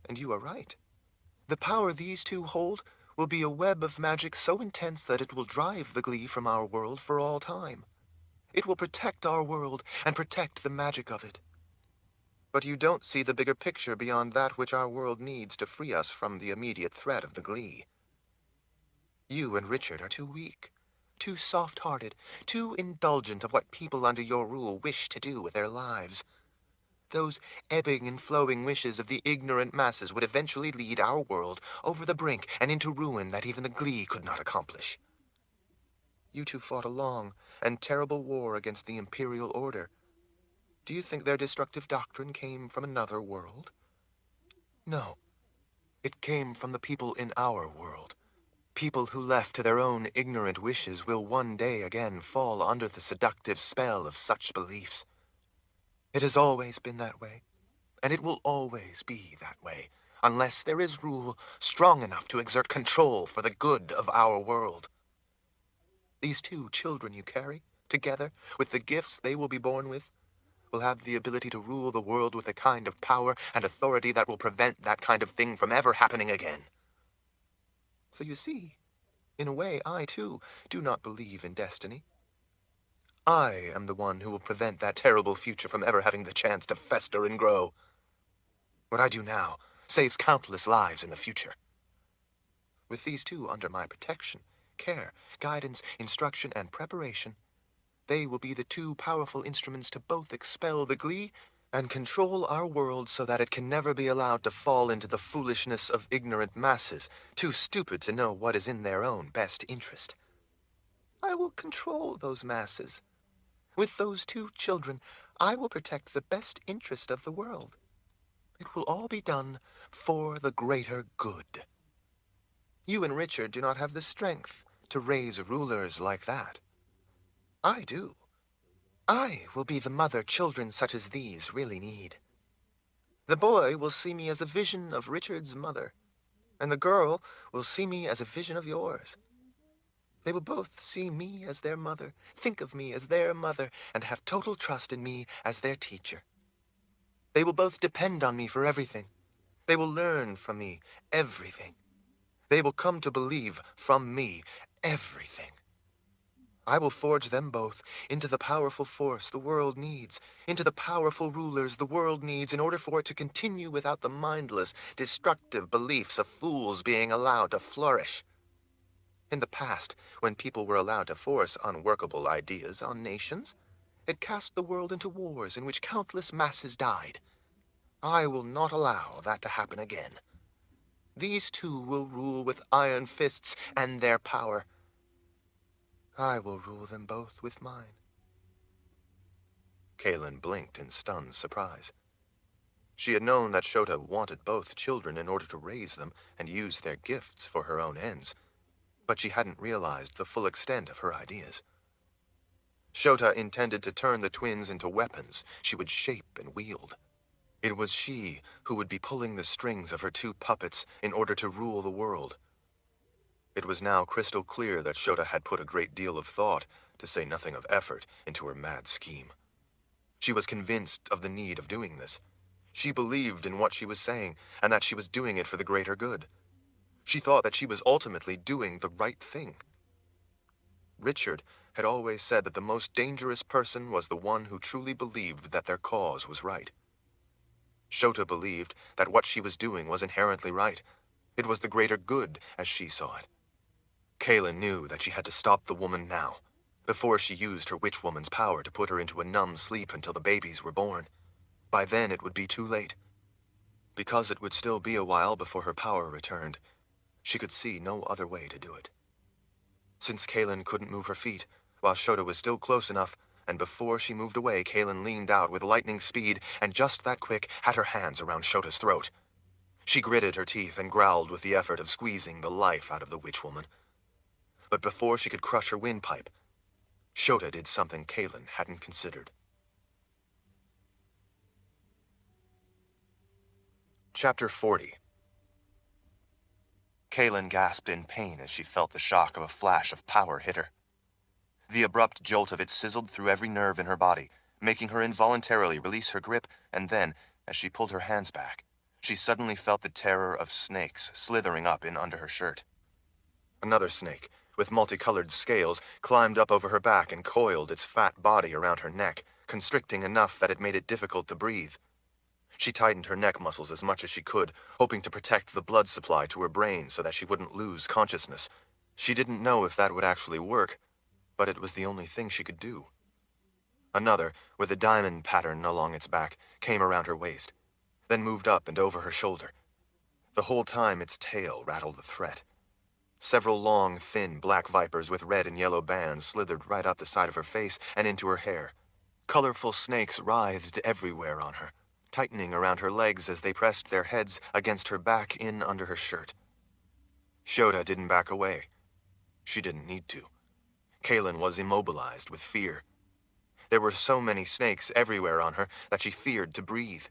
And you are right. The power these two hold will be a web of magic so intense that it will drive the Glee from our world for all time. It will protect our world and protect the magic of it. But you don't see the bigger picture beyond that which our world needs to free us from the immediate threat of the Glee. You and Richard are too weak, too soft-hearted, too indulgent of what people under your rule wish to do with their lives. Those ebbing and flowing wishes of the ignorant masses would eventually lead our world over the brink and into ruin that even the Glee could not accomplish. You two fought a long and terrible war against the Imperial Order. Do you think their destructive doctrine came from another world? No. It came from the people in our world. People who left to their own ignorant wishes will one day again fall under the seductive spell of such beliefs. It has always been that way, and it will always be that way, unless there is rule strong enough to exert control for the good of our world. These two children you carry, together with the gifts they will be born with, will have the ability to rule the world with a kind of power and authority that will prevent that kind of thing from ever happening again. So you see, in a way, I, too, do not believe in destiny. I am the one who will prevent that terrible future from ever having the chance to fester and grow. What I do now saves countless lives in the future. With these two under my protection, care, guidance, instruction, and preparation, they will be the two powerful instruments to both expel the Glee and control our world so that it can never be allowed to fall into the foolishness of ignorant masses, too stupid to know what is in their own best interest. I will control those masses. With those two children, I will protect the best interest of the world. It will all be done for the greater good. You and Richard do not have the strength to raise rulers like that. I do. I will be the mother children such as these really need. The boy will see me as a vision of Richard's mother, and the girl will see me as a vision of yours. They will both see me as their mother, think of me as their mother, and have total trust in me as their teacher. They will both depend on me for everything. They will learn from me everything. They will come to believe from me everything. I will forge them both into the powerful force the world needs, into the powerful rulers the world needs in order for it to continue without the mindless, destructive beliefs of fools being allowed to flourish. In the past, when people were allowed to force unworkable ideas on nations, it cast the world into wars in which countless masses died. I will not allow that to happen again. These two will rule with iron fists and their power. I will rule them both with mine. Kaelin blinked in stunned surprise. She had known that Shota wanted both children in order to raise them and use their gifts for her own ends, but she hadn't realized the full extent of her ideas. Shota intended to turn the twins into weapons she would shape and wield. It was she who would be pulling the strings of her two puppets in order to rule the world. It was now crystal clear that Shota had put a great deal of thought, to say nothing of effort, into her mad scheme. She was convinced of the need of doing this. She believed in what she was saying, and that she was doing it for the greater good. She thought that she was ultimately doing the right thing. Richard had always said that the most dangerous person was the one who truly believed that their cause was right. Shota believed that what she was doing was inherently right. It was the greater good, as she saw it. Kaelin knew that she had to stop the woman now, before she used her witch woman's power to put her into a numb sleep until the babies were born. By then it would be too late. Because it would still be a while before her power returned, she could see no other way to do it. Since Kaelin couldn't move her feet, while Shota was still close enough, and before she moved away, Kaelin leaned out with lightning speed, and just that quick had her hands around Shota's throat. She gritted her teeth and growled with the effort of squeezing the life out of the witch woman. But before she could crush her windpipe, Shota did something Kaelin hadn't considered. Chapter 40. Kaelin gasped in pain as she felt the shock of a flash of power hit her. The abrupt jolt of it sizzled through every nerve in her body, making her involuntarily release her grip, and then, as she pulled her hands back, she suddenly felt the terror of snakes slithering up in under her shirt. Another snake, with multicolored scales, climbed up over her back and coiled its fat body around her neck, constricting enough that it made it difficult to breathe. She tightened her neck muscles as much as she could, hoping to protect the blood supply to her brain so that she wouldn't lose consciousness. She didn't know if that would actually work, but it was the only thing she could do. Another, with a diamond pattern along its back, came around her waist, then moved up and over her shoulder. The whole time its tail rattled the threat. Several long, thin black vipers with red and yellow bands slithered right up the side of her face and into her hair. Colorful snakes writhed everywhere on her, tightening around her legs as they pressed their heads against her back in under her shirt. Shota didn't back away. She didn't need to. Kaylin was immobilized with fear. There were so many snakes everywhere on her that she feared to breathe.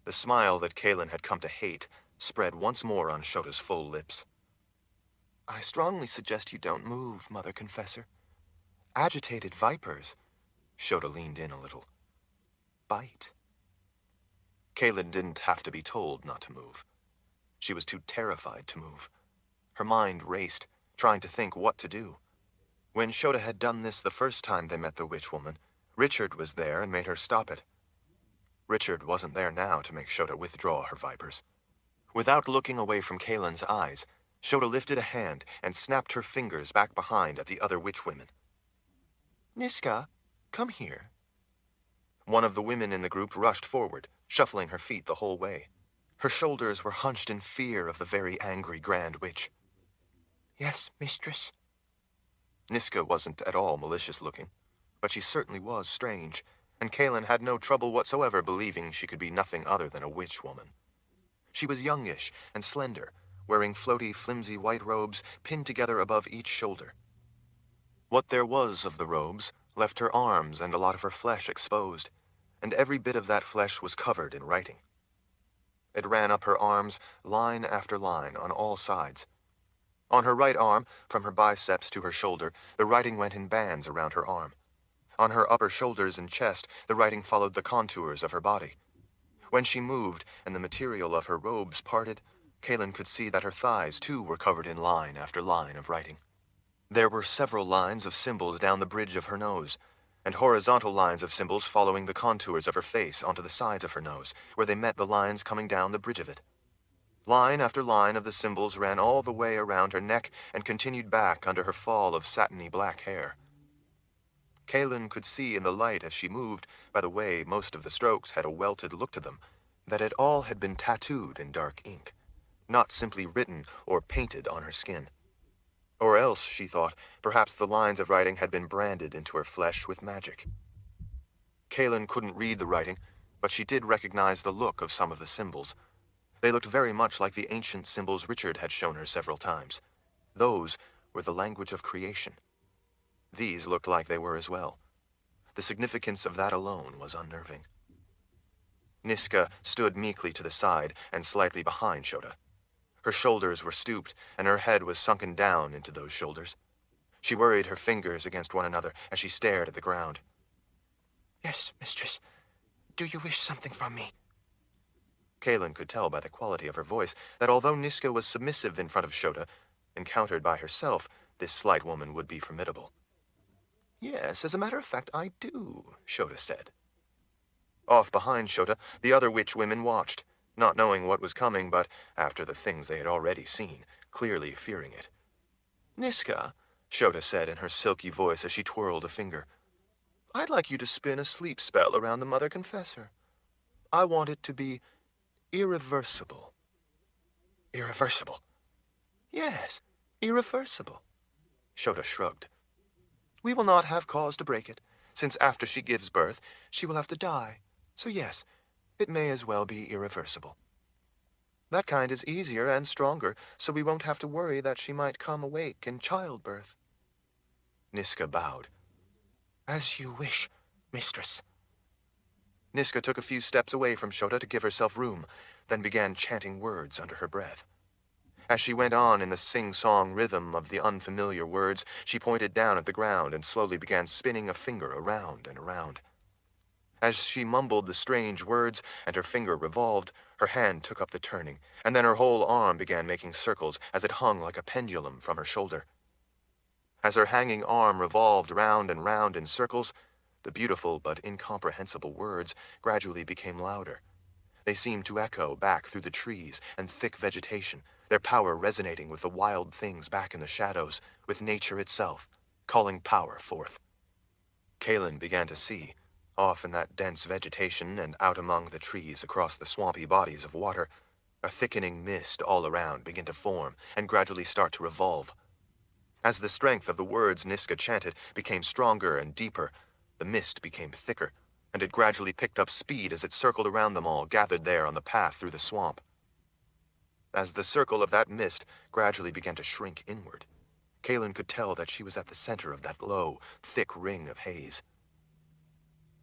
The smile that Kaylin had come to hate spread once more on Shota's full lips. "I strongly suggest you don't move, Mother Confessor. Agitated vipers," Shota leaned in a little, "bite." Kaylin didn't have to be told not to move. She was too terrified to move. Her mind raced, trying to think what to do. When Shota had done this the first time they met the witch woman, Richard was there and made her stop it. Richard wasn't there now to make Shota withdraw her vipers. Without looking away from Kaylin's eyes, Shota lifted a hand and snapped her fingers back behind at the other witch women. "Niska, come here." One of the women in the group rushed forward, shuffling her feet the whole way. Her shoulders were hunched in fear of the very angry Grand Witch. "Yes, mistress." Niska wasn't at all malicious looking, but she certainly was strange, and Kaylin had no trouble whatsoever believing she could be nothing other than a witch woman. She was youngish and slender, wearing floaty, flimsy white robes pinned together above each shoulder. What there was of the robes left her arms and a lot of her flesh exposed, and every bit of that flesh was covered in writing. It ran up her arms, line after line, on all sides. On her right arm, from her biceps to her shoulder, the writing went in bands around her arm. On her upper shoulders and chest, the writing followed the contours of her body. When she moved and the material of her robes parted, Kaylin could see that her thighs, too, were covered in line after line of writing. There were several lines of symbols down the bridge of her nose, and horizontal lines of symbols following the contours of her face onto the sides of her nose, where they met the lines coming down the bridge of it. Line after line of the symbols ran all the way around her neck and continued back under her fall of satiny black hair. Kaylin could see in the light as she moved, by the way most of the strokes had a welted look to them, that it all had been tattooed in dark ink, not simply written or painted on her skin. Or else, she thought, perhaps the lines of writing had been branded into her flesh with magic. Kaylin couldn't read the writing, but she did recognize the look of some of the symbols. They looked very much like the ancient symbols Richard had shown her several times. Those were the language of creation. These looked like they were as well. The significance of that alone was unnerving. Niska stood meekly to the side and slightly behind Shota. Her shoulders were stooped, and her head was sunken down into those shoulders. She worried her fingers against one another as she stared at the ground. "Yes, mistress. Do you wish something from me?" Kaylin could tell by the quality of her voice that although Niska was submissive in front of Shota, encountered by herself, this slight woman would be formidable. "Yes, as a matter of fact, I do," Shota said. Off behind Shota, the other witch women watched, not knowing what was coming, but, after the things they had already seen, clearly fearing it. "Niska," Shota said in her silky voice as she twirled a finger, "I'd like you to spin a sleep spell around the Mother Confessor. I want it to be irreversible." "Irreversible?" "Yes, irreversible." Shota shrugged. "We will not have cause to break it, since after she gives birth, she will have to die. So yes, it may as well be irreversible. That kind is easier and stronger, so we won't have to worry that she might come awake in childbirth." Niska bowed. "As you wish, mistress." Niska took a few steps away from Shota to give herself room, then began chanting words under her breath. As she went on in the sing-song rhythm of the unfamiliar words, she pointed down at the ground and slowly began spinning a finger around and around. As she mumbled the strange words and her finger revolved, her hand took up the turning, and then her whole arm began making circles as it hung like a pendulum from her shoulder. As her hanging arm revolved round and round in circles, the beautiful but incomprehensible words gradually became louder. They seemed to echo back through the trees and thick vegetation, their power resonating with the wild things back in the shadows, with nature itself, calling power forth. Kaelin began to see, off in that dense vegetation and out among the trees across the swampy bodies of water, a thickening mist all around begin to form and gradually start to revolve. As the strength of the words Niska chanted became stronger and deeper, the mist became thicker, and it gradually picked up speed as it circled around them all gathered there on the path through the swamp. As the circle of that mist gradually began to shrink inward, Kaelin could tell that she was at the center of that low, thick ring of haze.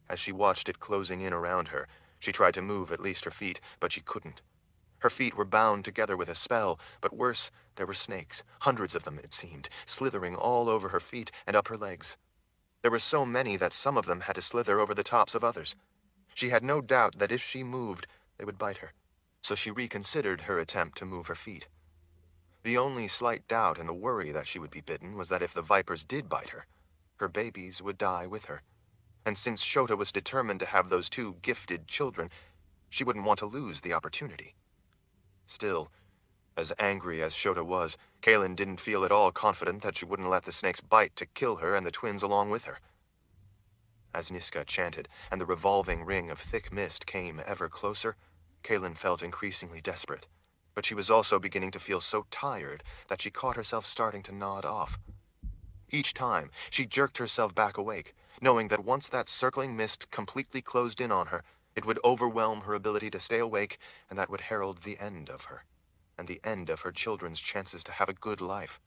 As she watched it closing in around her, she tried to move at least her feet, but she couldn't. Her feet were bound together with a spell, but worse, there were snakes, hundreds of them, it seemed, slithering all over her feet and up her legs. There were so many that some of them had to slither over the tops of others. She had no doubt that if she moved, they would bite her, so she reconsidered her attempt to move her feet. The only slight doubt and the worry that she would be bitten was that if the vipers did bite her, her babies would die with her. And since Shota was determined to have those two gifted children, she wouldn't want to lose the opportunity. Still, as angry as Shota was, Kaelin didn't feel at all confident that she wouldn't let the snakes bite to kill her and the twins along with her. As Niska chanted, and the revolving ring of thick mist came ever closer, Kaelin felt increasingly desperate. But she was also beginning to feel so tired that she caught herself starting to nod off. Each time, she jerked herself back awake, knowing that once that circling mist completely closed in on her, it would overwhelm her ability to stay awake, and that would herald the end of her, and the end of her children's chances to have a good life.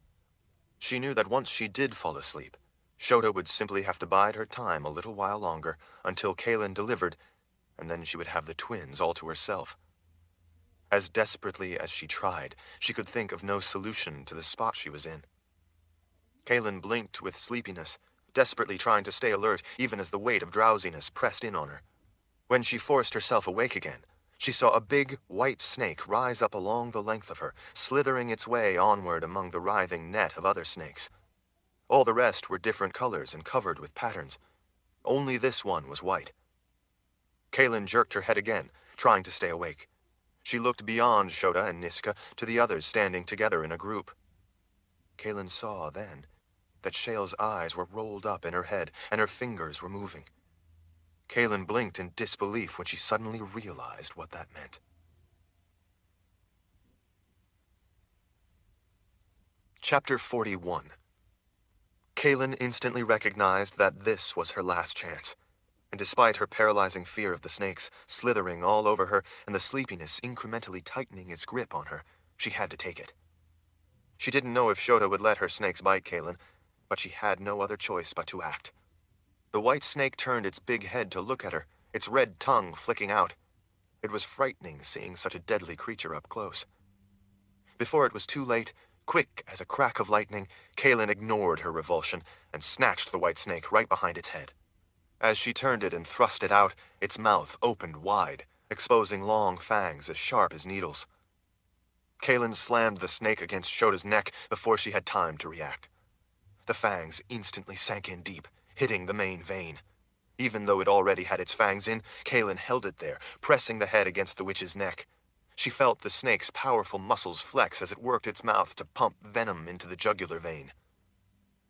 She knew that once she did fall asleep, Shota would simply have to bide her time a little while longer, until Kaelin delivered, and then she would have the twins all to herself. As desperately as she tried, she could think of no solution to the spot she was in. Kaelin blinked with sleepiness, desperately trying to stay alert even as the weight of drowsiness pressed in on her. When she forced herself awake again, she saw a big, white snake rise up along the length of her, slithering its way onward among the writhing net of other snakes. All the rest were different colors and covered with patterns. Only this one was white. Kaelin jerked her head again, trying to stay awake. She looked beyond Shota and Niska to the others standing together in a group. Kaelin saw, then, that Shale's eyes were rolled up in her head and her fingers were moving. Kaelin blinked in disbelief when she suddenly realized what that meant. Chapter 41. Kaelin instantly recognized that this was her last chance, and despite her paralyzing fear of the snakes slithering all over her and the sleepiness incrementally tightening its grip on her, she had to take it. She didn't know if Shota would let her snakes bite Kaelin, but she had no other choice but to act. The white snake turned its big head to look at her, its red tongue flicking out. It was frightening seeing such a deadly creature up close. Before it was too late, quick as a crack of lightning, Kaelin ignored her revulsion and snatched the white snake right behind its head. As she turned it and thrust it out, its mouth opened wide, exposing long fangs as sharp as needles. Kaelin slammed the snake against Shota's neck before she had time to react. The fangs instantly sank in deep, hitting the main vein. Even though it already had its fangs in, Kaelin held it there, pressing the head against the witch's neck. She felt the snake's powerful muscles flex as it worked its mouth to pump venom into the jugular vein.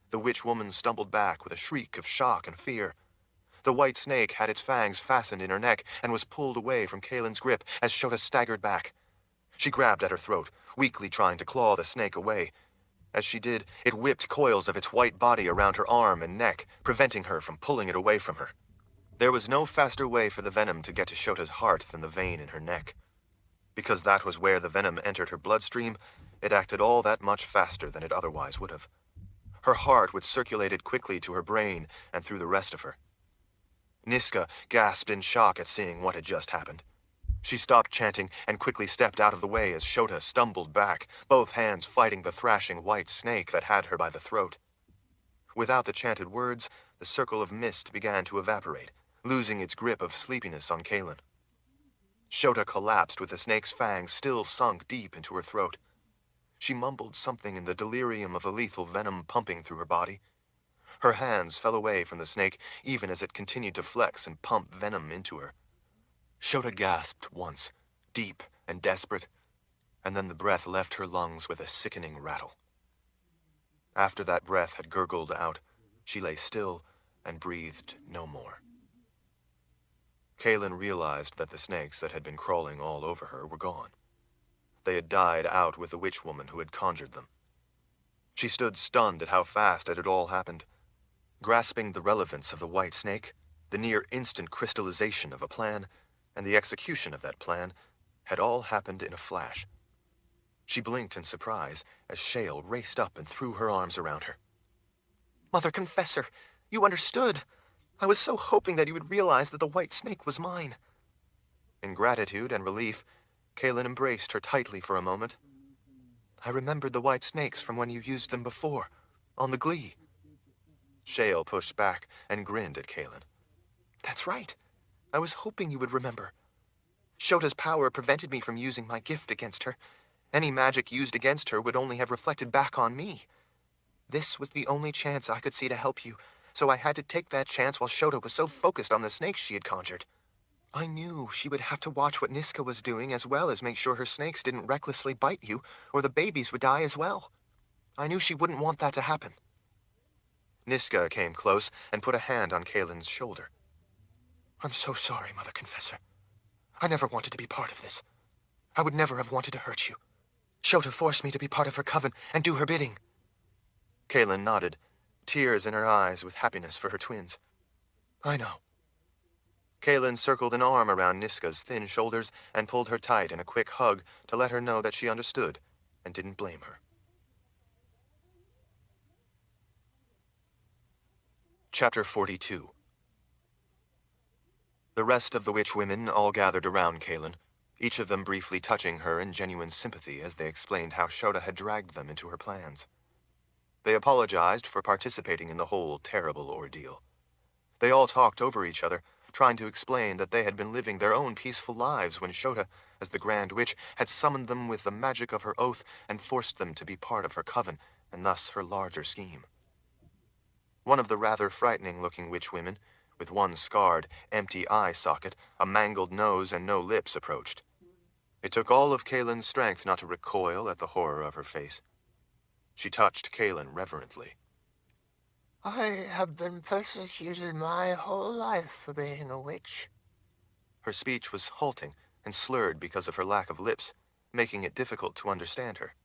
The witch woman stumbled back with a shriek of shock and fear. The white snake had its fangs fastened in her neck and was pulled away from Kaelin's grip as Shota staggered back. She grabbed at her throat, weakly trying to claw the snake away. As she did, it whipped coils of its white body around her arm and neck, preventing her from pulling it away from her. There was no faster way for the venom to get to Shota's heart than the vein in her neck. Because that was where the venom entered her bloodstream, it acted all that much faster than it otherwise would have. Her heart would circulate it quickly to her brain and through the rest of her. Niska gasped in shock at seeing what had just happened. She stopped chanting and quickly stepped out of the way as Shota stumbled back, both hands fighting the thrashing white snake that had her by the throat. Without the chanted words, the circle of mist began to evaporate, losing its grip of sleepiness on Kaelin. Shota collapsed with the snake's fangs still sunk deep into her throat. She mumbled something in the delirium of the lethal venom pumping through her body. Her hands fell away from the snake even as it continued to flex and pump venom into her. Shota gasped once, deep and desperate, and then the breath left her lungs with a sickening rattle. After that breath had gurgled out, she lay still and breathed no more. Kaelin realized that the snakes that had been crawling all over her were gone. They had died out with the witch woman who had conjured them. She stood stunned at how fast it had all happened. Grasping the relevance of the white snake, the near-instant crystallization of a plan, and the execution of that plan, had all happened in a flash. She blinked in surprise as Shale raced up and threw her arms around her. "Mother Confessor, you understood! I was so hoping that you would realize that the white snake was mine." In gratitude and relief, Kaelin embraced her tightly for a moment. "I remembered the white snakes from when you used them before, on the Glee." Shale pushed back and grinned at Kaelin. "That's right. I was hoping you would remember. Shota's power prevented me from using my gift against her. Any magic used against her would only have reflected back on me. This was the only chance I could see to help you, so I had to take that chance while Shota was so focused on the snakes she had conjured. I knew she would have to watch what Niska was doing as well as make sure her snakes didn't recklessly bite you, or the babies would die as well. I knew she wouldn't want that to happen." Niska came close and put a hand on Kaelin's shoulder. "I'm so sorry, Mother Confessor. I never wanted to be part of this. I would never have wanted to hurt you. Shota forced me to be part of her coven and do her bidding." Kaelin nodded, tears in her eyes with happiness for her twins. "I know." Kaelin circled an arm around Niska's thin shoulders and pulled her tight in a quick hug to let her know that she understood and didn't blame her. Chapter 42. The rest of the witch women all gathered around Kaelin, each of them briefly touching her in genuine sympathy as they explained how Shota had dragged them into her plans. They apologized for participating in the whole terrible ordeal. They all talked over each other, trying to explain that they had been living their own peaceful lives when Shota, as the Grand Witch, had summoned them with the magic of her oath and forced them to be part of her coven, and thus her larger scheme. One of the rather frightening-looking witch women, with one scarred, empty eye socket, a mangled nose, and no lips, approached. It took all of Kaelin's strength not to recoil at the horror of her face. She touched Kaelin reverently. "I have been persecuted my whole life for being a witch." Her speech was halting and slurred because of her lack of lips, making it difficult to understand her.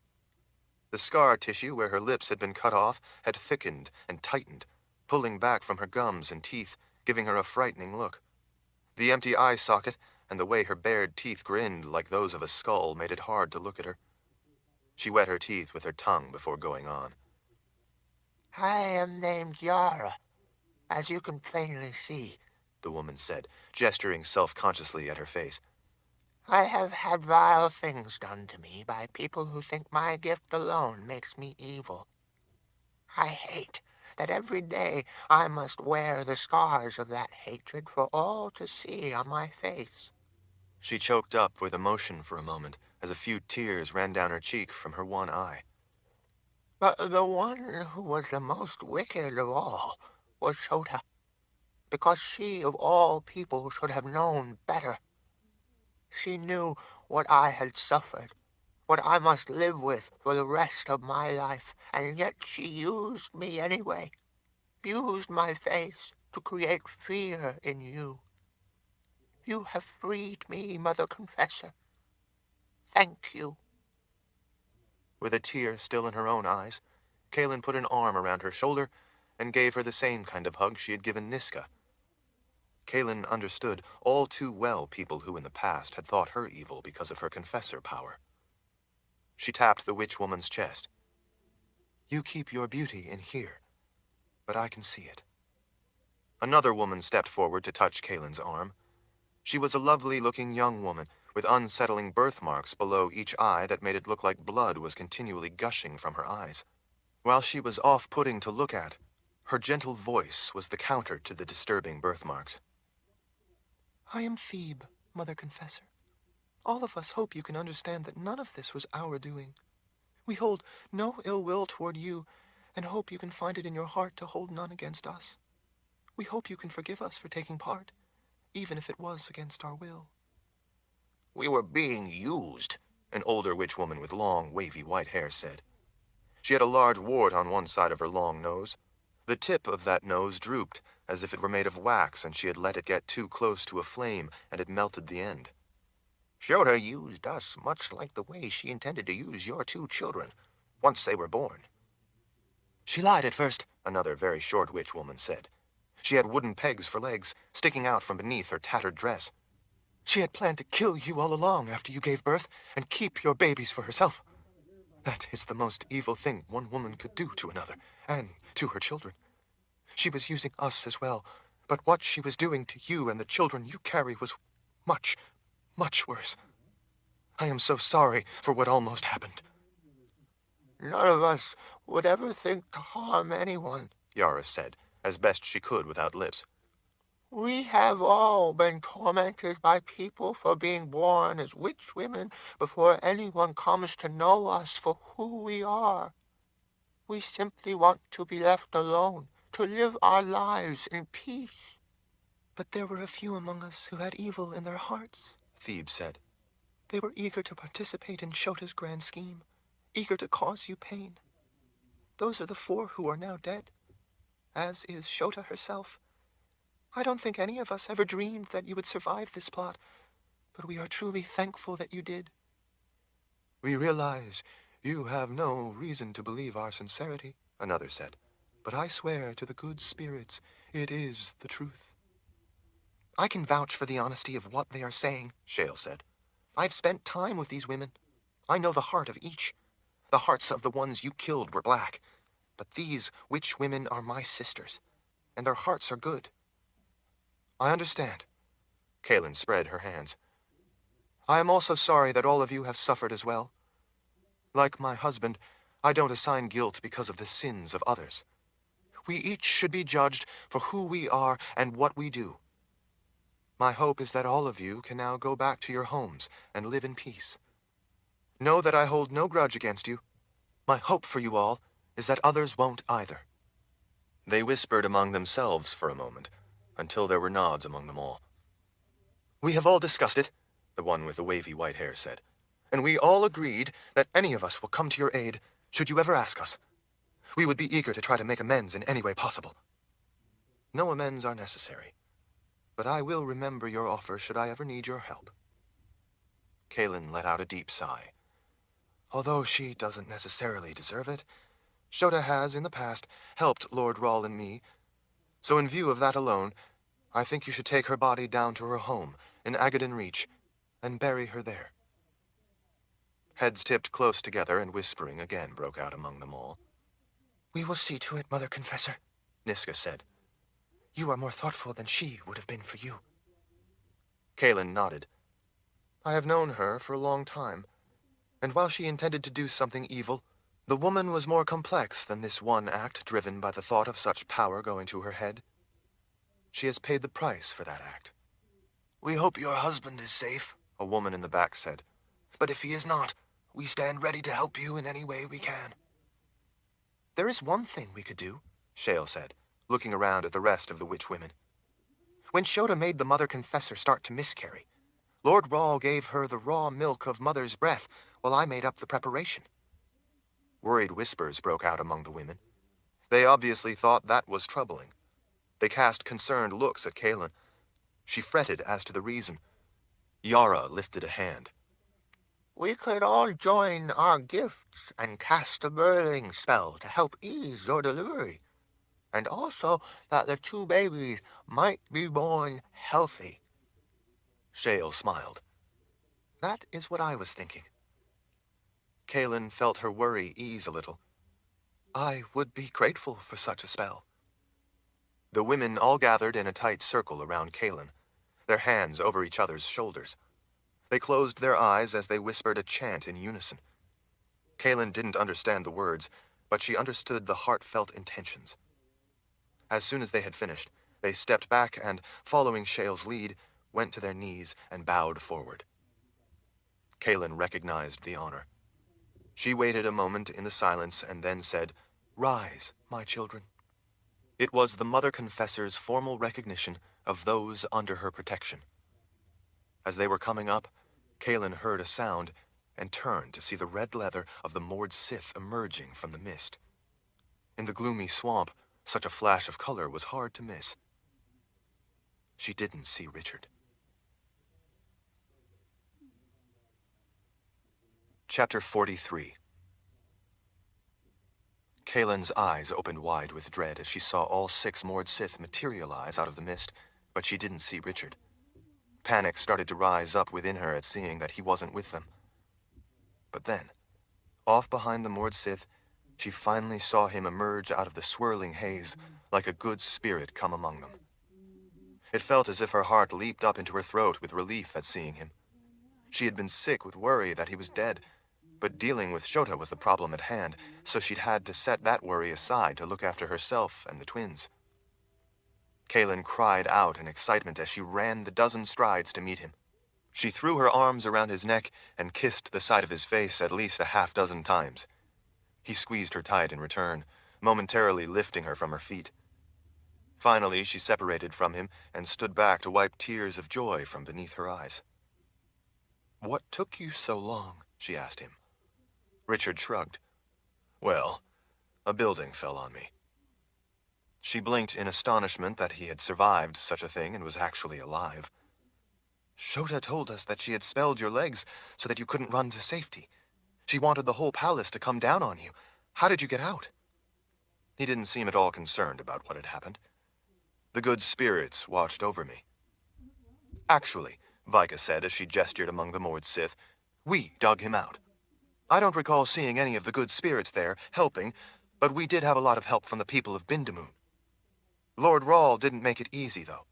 The scar tissue where her lips had been cut off had thickened and tightened, pulling back from her gums and teeth, giving her a frightening look. The empty eye socket and the way her bared teeth grinned like those of a skull made it hard to look at her. She wet her teeth with her tongue before going on. "I am named Yara, as you can plainly see," the woman said, gesturing self-consciously at her face. "I have had vile things done to me by people who think my gift alone makes me evil. I hate that every day I must wear the scars of that hatred for all to see on my face." She choked up with emotion for a moment as a few tears ran down her cheek from her one eye. But the one who was the most wicked of all was Shota, because she of all people should have known better. She knew what I had suffered, what I must live with for the rest of my life, and yet she used me anyway, used my face to create fear in you. You have freed me, Mother Confessor. Thank you." With a tear still in her own eyes, Kaelin put an arm around her shoulder and gave her the same kind of hug she had given Niska. Kaelin understood all too well people who in the past had thought her evil because of her confessor power. She tapped the witch woman's chest. "You keep your beauty in here, but I can see it." Another woman stepped forward to touch Kaelin's arm. She was a lovely-looking young woman with unsettling birthmarks below each eye that made it look like blood was continually gushing from her eyes. While she was off-putting to look at, her gentle voice was the counter to the disturbing birthmarks. I am Thebe, Mother Confessor. All of us hope you can understand that none of this was our doing. We hold no ill will toward you, and hope you can find it in your heart to hold none against us. We hope you can forgive us for taking part, even if it was against our will. We were being used, an older witch woman with long, wavy white hair said. She had a large wart on one side of her long nose. The tip of that nose drooped, as if it were made of wax and she had let it get too close to a flame and had melted the end. Shota used us much like the way she intended to use your two children, once they were born. She lied at first, another very short witch woman said. She had wooden pegs for legs, sticking out from beneath her tattered dress. She had planned to kill you all along after you gave birth and keep your babies for herself. That is the most evil thing one woman could do to another, and to her children. She was using us as well, but what she was doing to you and the children you carry was much, much worse. I am so sorry for what almost happened. None of us would ever think to harm anyone, Yara said, as best she could without lips. We have all been tormented by people for being born as witch women before anyone comes to know us for who we are. We simply want to be left alone, to live our lives in peace. But there were a few among us who had evil in their hearts, Thebe said. They were eager to participate in Shota's grand scheme, eager to cause you pain. Those are the 4 who are now dead, as is Shota herself. I don't think any of us ever dreamed that you would survive this plot, but we are truly thankful that you did. We realize you have no reason to believe our sincerity, another said, but I swear to the good spirits it is the truth. I can vouch for the honesty of what they are saying, Shale said. I've spent time with these women. I know the heart of each. The hearts of the ones you killed were black, but these witch women are my sisters, and their hearts are good. I understand. Kaelin spread her hands. I am also sorry that all of you have suffered as well. Like my husband, I don't assign guilt because of the sins of others. We each should be judged for who we are and what we do. My hope is that all of you can now go back to your homes and live in peace. Know that I hold no grudge against you. My hope for you all is that others won't either. They whispered among themselves for a moment, until there were nods among them all. We have all discussed it, the one with the wavy white hair said, and we all agreed that any of us will come to your aid should you ever ask us. We would be eager to try to make amends in any way possible. No amends are necessary, but I will remember your offer should I ever need your help. Kaelin let out a deep sigh. Although she doesn't necessarily deserve it, Shota has, in the past, helped Lord Rahl and me, so in view of that alone, I think you should take her body down to her home in Agaden Reach and bury her there. Heads tipped close together and whispering again broke out among them all. We will see to it, Mother Confessor, Niska said. You are more thoughtful than she would have been for you. Kaelin nodded. I have known her for a long time, and while she intended to do something evil, the woman was more complex than this one act driven by the thought of such power going to her head. She has paid the price for that act. We hope your husband is safe, a woman in the back said. But if he is not, we stand ready to help you in any way we can. There is one thing we could do, Shale said, looking around at the rest of the witch women. When Shota made the Mother Confessor start to miscarry, Lord Rahl gave her the raw milk of mother's breath while I made up the preparation. Worried whispers broke out among the women. They obviously thought that was troubling. They cast concerned looks at Kaelin. She fretted as to the reason. Yara lifted a hand. We could all join our gifts and cast a birthing spell to help ease your delivery, and also that the 2 babies might be born healthy. Shale smiled. That is what I was thinking. Kaelin felt her worry ease a little. I would be grateful for such a spell. The women all gathered in a tight circle around Kaelin, their hands over each other's shoulders. They closed their eyes as they whispered a chant in unison. Kaelin didn't understand the words, but she understood the heartfelt intentions. As soon as they had finished, they stepped back and, following Shale's lead, went to their knees and bowed forward. Kaelin recognized the honor. She waited a moment in the silence and then said, "Rise, my children." It was the Mother Confessor's formal recognition of those under her protection. As they were coming up, Kaelin heard a sound and turned to see the red leather of the Mord Sith emerging from the mist. In the gloomy swamp, such a flash of color was hard to miss. She didn't see Richard. Chapter 43. Kaelin's eyes opened wide with dread as she saw all 6 Mord Sith materialize out of the mist, but she didn't see Richard. Panic started to rise up within her at seeing that he wasn't with them. But then, off behind the Mord Sith, she finally saw him emerge out of the swirling haze like a good spirit come among them. It felt as if her heart leaped up into her throat with relief at seeing him. She had been sick with worry that he was dead, but dealing with Shota was the problem at hand, so she'd had to set that worry aside to look after herself and the twins. Kaelin cried out in excitement as she ran the dozen strides to meet him. She threw her arms around his neck and kissed the side of his face at least a half-dozen times. He squeezed her tight in return, momentarily lifting her from her feet. Finally, she separated from him and stood back to wipe tears of joy from beneath her eyes. "What took you so long?" she asked him. Richard shrugged. "Well, a building fell on me." She blinked in astonishment that he had survived such a thing and was actually alive. "Shota told us that she had spelled your legs so that you couldn't run to safety. She wanted the whole palace to come down on you. How did you get out?" He didn't seem at all concerned about what had happened. "The good spirits watched over me." "Actually," Vika said as she gestured among the Mord Sith, "we dug him out. I don't recall seeing any of the good spirits there helping, but we did have a lot of help from the people of Bindamoon. Lord Rawl didn't make it easy, though.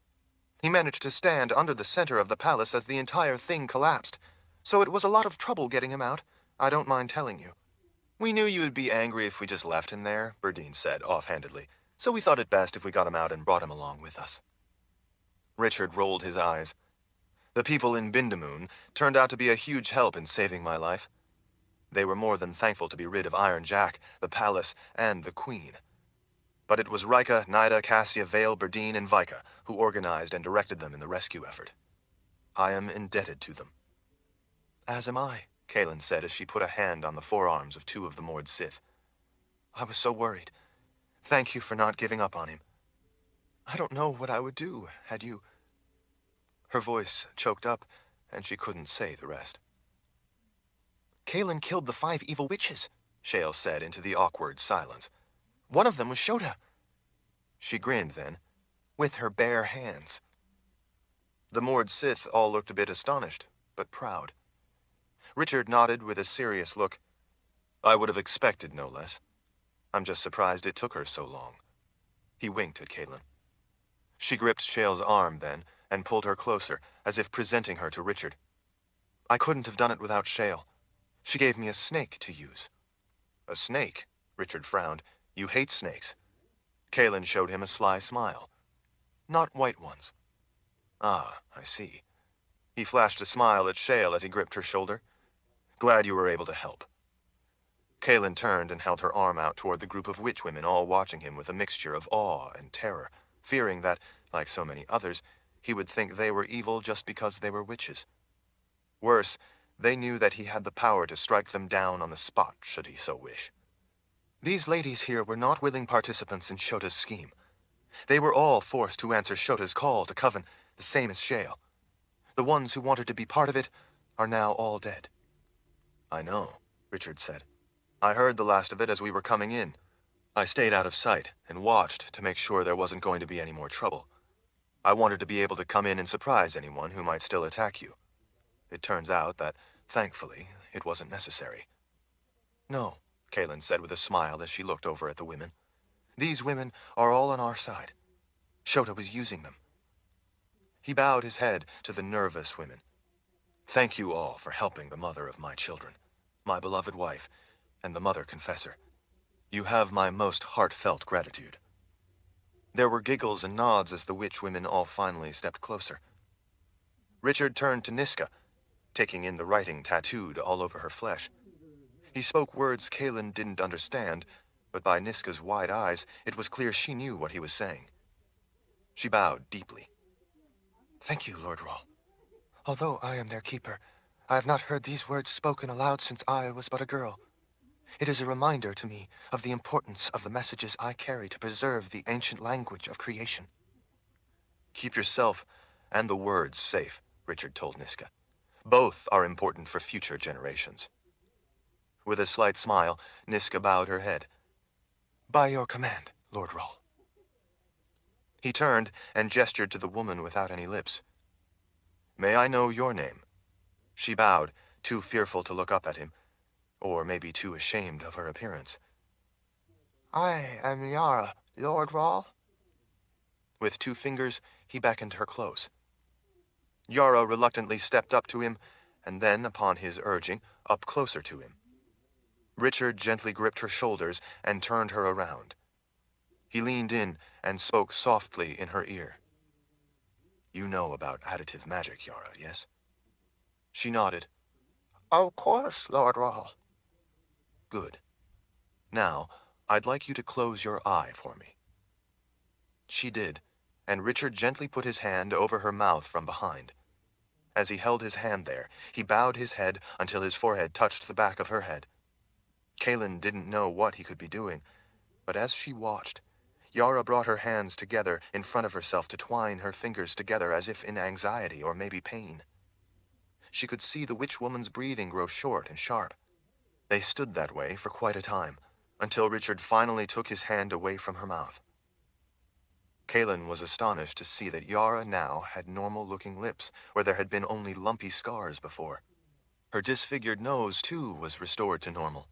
He managed to stand under the center of the palace as the entire thing collapsed, so it was a lot of trouble getting him out, I don't mind telling you." "We knew you would be angry if we just left him there," Berdine said offhandedly, "so we thought it best if we got him out and brought him along with us." Richard rolled his eyes. "The people in Bindamoon turned out to be a huge help in saving my life. They were more than thankful to be rid of Iron Jack, the palace, and the Queen. But it was Rika, Nida, Cassia, Vale, Berdine, and Vika who organized and directed them in the rescue effort. I am indebted to them." "As am I," Kaelin said as she put a hand on the forearms of 2 of the Mord Sith. "I was so worried. Thank you for not giving up on him. I don't know what I would do had you—" Her voice choked up, and she couldn't say the rest. "Kaelin killed the 5 evil witches," Shale said into the awkward silence. "One of them was Shota." She grinned then, "with her bare hands." The Mord Sith all looked a bit astonished, but proud. Richard nodded with a serious look. "I would have expected no less. I'm just surprised it took her so long." He winked at Kaelin. She gripped Shale's arm then and pulled her closer, as if presenting her to Richard. "I couldn't have done it without Shale. She gave me a snake to use." "A snake?" Richard frowned. "You hate snakes." Kaelin showed him a sly smile. "Not white ones." "Ah, I see." He flashed a smile at Shale as he gripped her shoulder. "Glad you were able to help." Kaelin turned and held her arm out toward the group of witch women all watching him with a mixture of awe and terror, fearing that, like so many others, he would think they were evil just because they were witches. Worse, they knew that he had the power to strike them down on the spot should he so wish. These ladies here were not willing participants in Shota's scheme. They were all forced to answer Shota's call to Coven, the same as Shale. The ones who wanted to be part of it are now all dead. "I know," Richard said. "I heard the last of it as we were coming in. I stayed out of sight and watched to make sure there wasn't going to be any more trouble. I wanted to be able to come in and surprise anyone who might still attack you. It turns out that, thankfully, it wasn't necessary." "No," Kaelin said with a smile as she looked over at the women. "These women are all on our side. Shota was using them." He bowed his head to the nervous women. Thank you all for helping the mother of my children, my beloved wife, and the mother confessor. You have my most heartfelt gratitude. There were giggles and nods as the witch women all finally stepped closer. Richard turned to Niska, taking in the writing tattooed all over her flesh. He spoke words Kaelin didn't understand, but by Niska's wide eyes, it was clear she knew what he was saying. She bowed deeply. Thank you, Lord Rahl. Although I am their keeper, I have not heard these words spoken aloud since I was but a girl. It is a reminder to me of the importance of the messages I carry to preserve the ancient language of creation. Keep yourself and the words safe, Richard told Niska. Both are important for future generations. With a slight smile, Niska bowed her head. By your command, Lord Rahl. He turned and gestured to the woman without any lips. May I know your name? She bowed, too fearful to look up at him, or maybe too ashamed of her appearance. I am Yara, Lord Rahl. With 2 fingers, he beckoned her close. Yara reluctantly stepped up to him, and then, upon his urging, up closer to him. Richard gently gripped her shoulders and turned her around. He leaned in and spoke softly in her ear. You know about additive magic, Yara, yes? She nodded. Of course, Lord Rahl. Good. Now, I'd like you to close your eye for me. She did, and Richard gently put his hand over her mouth from behind. As he held his hand there, he bowed his head until his forehead touched the back of her head. Kaelin didn't know what he could be doing, but as she watched, Yara brought her hands together in front of herself to twine her fingers together as if in anxiety or maybe pain. She could see the witch woman's breathing grow short and sharp. They stood that way for quite a time, until Richard finally took his hand away from her mouth. Kaelin was astonished to see that Yara now had normal-looking lips, where there had been only lumpy scars before. Her disfigured nose, too, was restored to normal.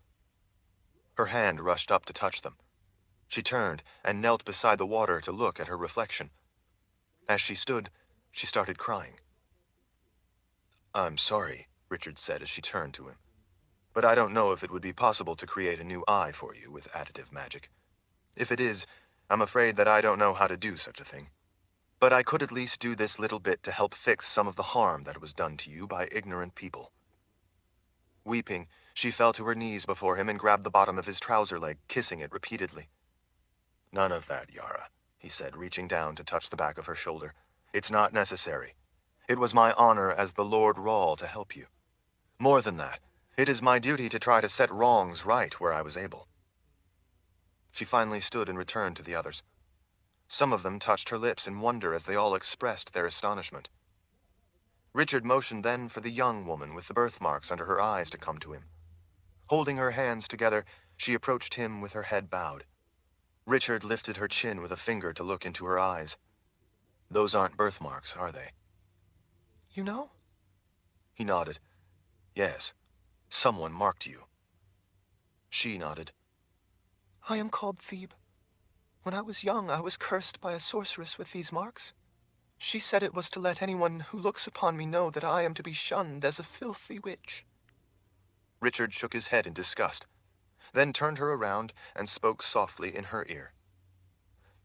Her hand rushed up to touch them. She turned and knelt beside the water to look at her reflection. As she stood, she started crying. I'm sorry, Richard said as she turned to him, but I don't know if it would be possible to create a new eye for you with additive magic. If it is, I'm afraid that I don't know how to do such a thing. But I could at least do this little bit to help fix some of the harm that was done to you by ignorant people. Weeping, she fell to her knees before him and grabbed the bottom of his trouser leg, kissing it repeatedly. None of that, Yara, he said, reaching down to touch the back of her shoulder. It's not necessary. It was my honor as the Lord Rahl to help you. More than that, it is my duty to try to set wrongs right where I was able. She finally stood and returned to the others. Some of them touched her lips in wonder as they all expressed their astonishment. Richard motioned then for the young woman with the birthmarks under her eyes to come to him. Holding her hands together, she approached him with her head bowed. Richard lifted her chin with a finger to look into her eyes. Those aren't birthmarks, are they? You know? He nodded. Yes, someone marked you. She nodded. I am called Thebe. When I was young, I was cursed by a sorceress with these marks. She said it was to let anyone who looks upon me know that I am to be shunned as a filthy witch. Richard shook his head in disgust, then turned her around and spoke softly in her ear.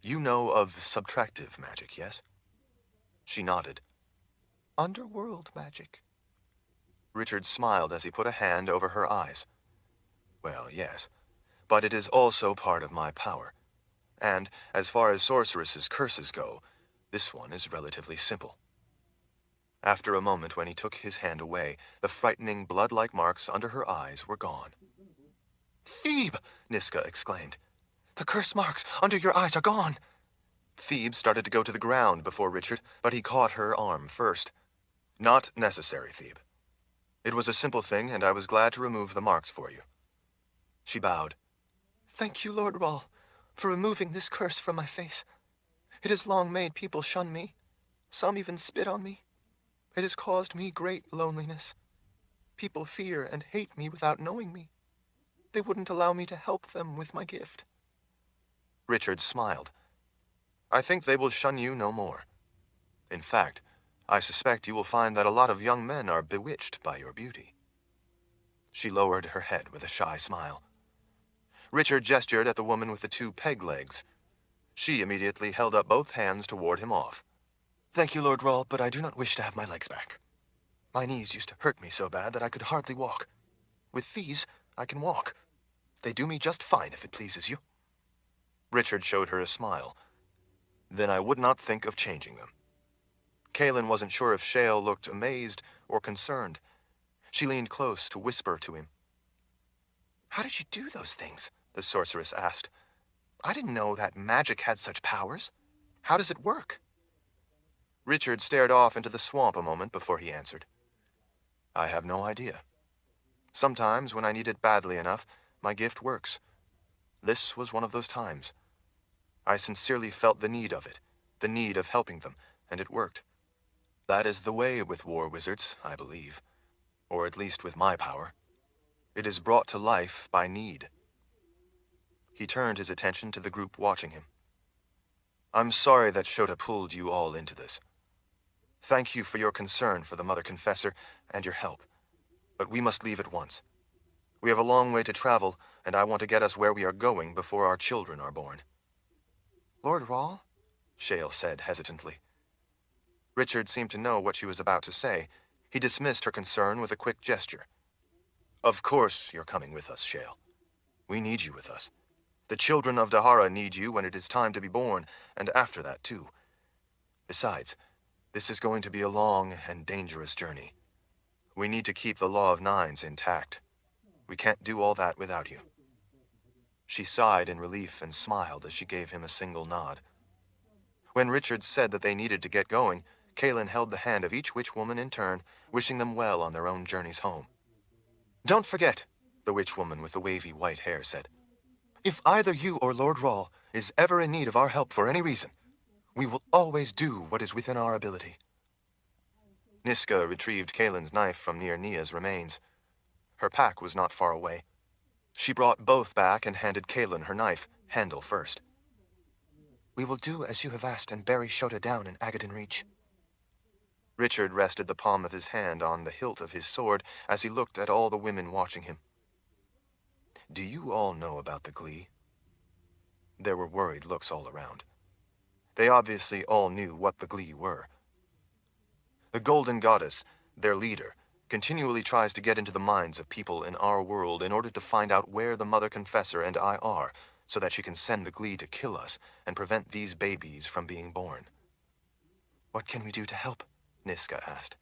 You know of subtractive magic, yes? She nodded. Underworld magic. Richard smiled as he put a hand over her eyes. Well, yes, but it is also part of my power. And, as far as sorceresses' curses go, this one is relatively simple. After a moment when he took his hand away, the frightening blood-like marks under her eyes were gone. Thebe! Niska exclaimed. The curse marks under your eyes are gone! Thebe started to go to the ground before Richard, but he caught her arm first. Not necessary, Thebe. It was a simple thing, and I was glad to remove the marks for you. She bowed. Thank you, Lord Rahl, for removing this curse from my face. It has long made people shun me. Some even spit on me. It has caused me great loneliness. People fear and hate me without knowing me. They wouldn't allow me to help them with my gift. Richard smiled. I think they will shun you no more. In fact, I suspect you will find that a lot of young men are bewitched by your beauty." She lowered her head with a shy smile. Richard gestured at the woman with the 2 peg legs. She immediately held up both hands to ward him off. "Thank you, Lord Rawl, but I do not wish to have my legs back. My knees used to hurt me so bad that I could hardly walk. With these, I can walk. They do me just fine if it pleases you." Richard showed her a smile. "Then I would not think of changing them." Kaelin wasn't sure if Shale looked amazed or concerned. She leaned close to whisper to him. "How did you do those things?" the sorceress asked. "I didn't know that magic had such powers. How does it work?" Richard stared off into the swamp a moment before he answered. "I have no idea. Sometimes, when I need it badly enough, my gift works. This was one of those times. I sincerely felt the need of it, the need of helping them, and it worked. That is the way with war wizards, I believe. Or at least with my power. It is brought to life by need." He turned his attention to the group watching him. "I'm sorry that Shota pulled you all into this. Thank you for your concern for the Mother Confessor and your help. But we must leave at once. We have a long way to travel, and I want to get us where we are going before our children are born." "Lord Rawl?" Shale said hesitantly. Richard seemed to know what she was about to say. He dismissed her concern with a quick gesture. "Of course you're coming with us, Shale. We need you with us. The children of Dahara need you when it is time to be born, and after that, too. Besides, this is going to be a long and dangerous journey. We need to keep the Law of Nines intact. We can't do all that without you." She sighed in relief and smiled as she gave him a single nod. When Richard said that they needed to get going, Kaelin held the hand of each witch woman in turn, wishing them well on their own journeys home. "Don't forget," the witch woman with the wavy white hair said. "If either you or Lord Rawl is ever in need of our help for any reason, we will always do what is within our ability." Niska retrieved Kaelin's knife from near Nia's remains. Her pack was not far away. She brought both back and handed Kaelin her knife, handle first. "We will do as you have asked and bury Shota down in Agaden Reach." Richard rested the palm of his hand on the hilt of his sword as he looked at all the women watching him. "Do you all know about the Glee?" There were worried looks all around. They obviously all knew what the Glee were. The Golden Goddess, their leader, continually tries to get into the minds of people in our world in order to find out where the Mother Confessor and I are, so that she can send the Glee to kill us and prevent these babies from being born. "What can we do to help?" Niska asked.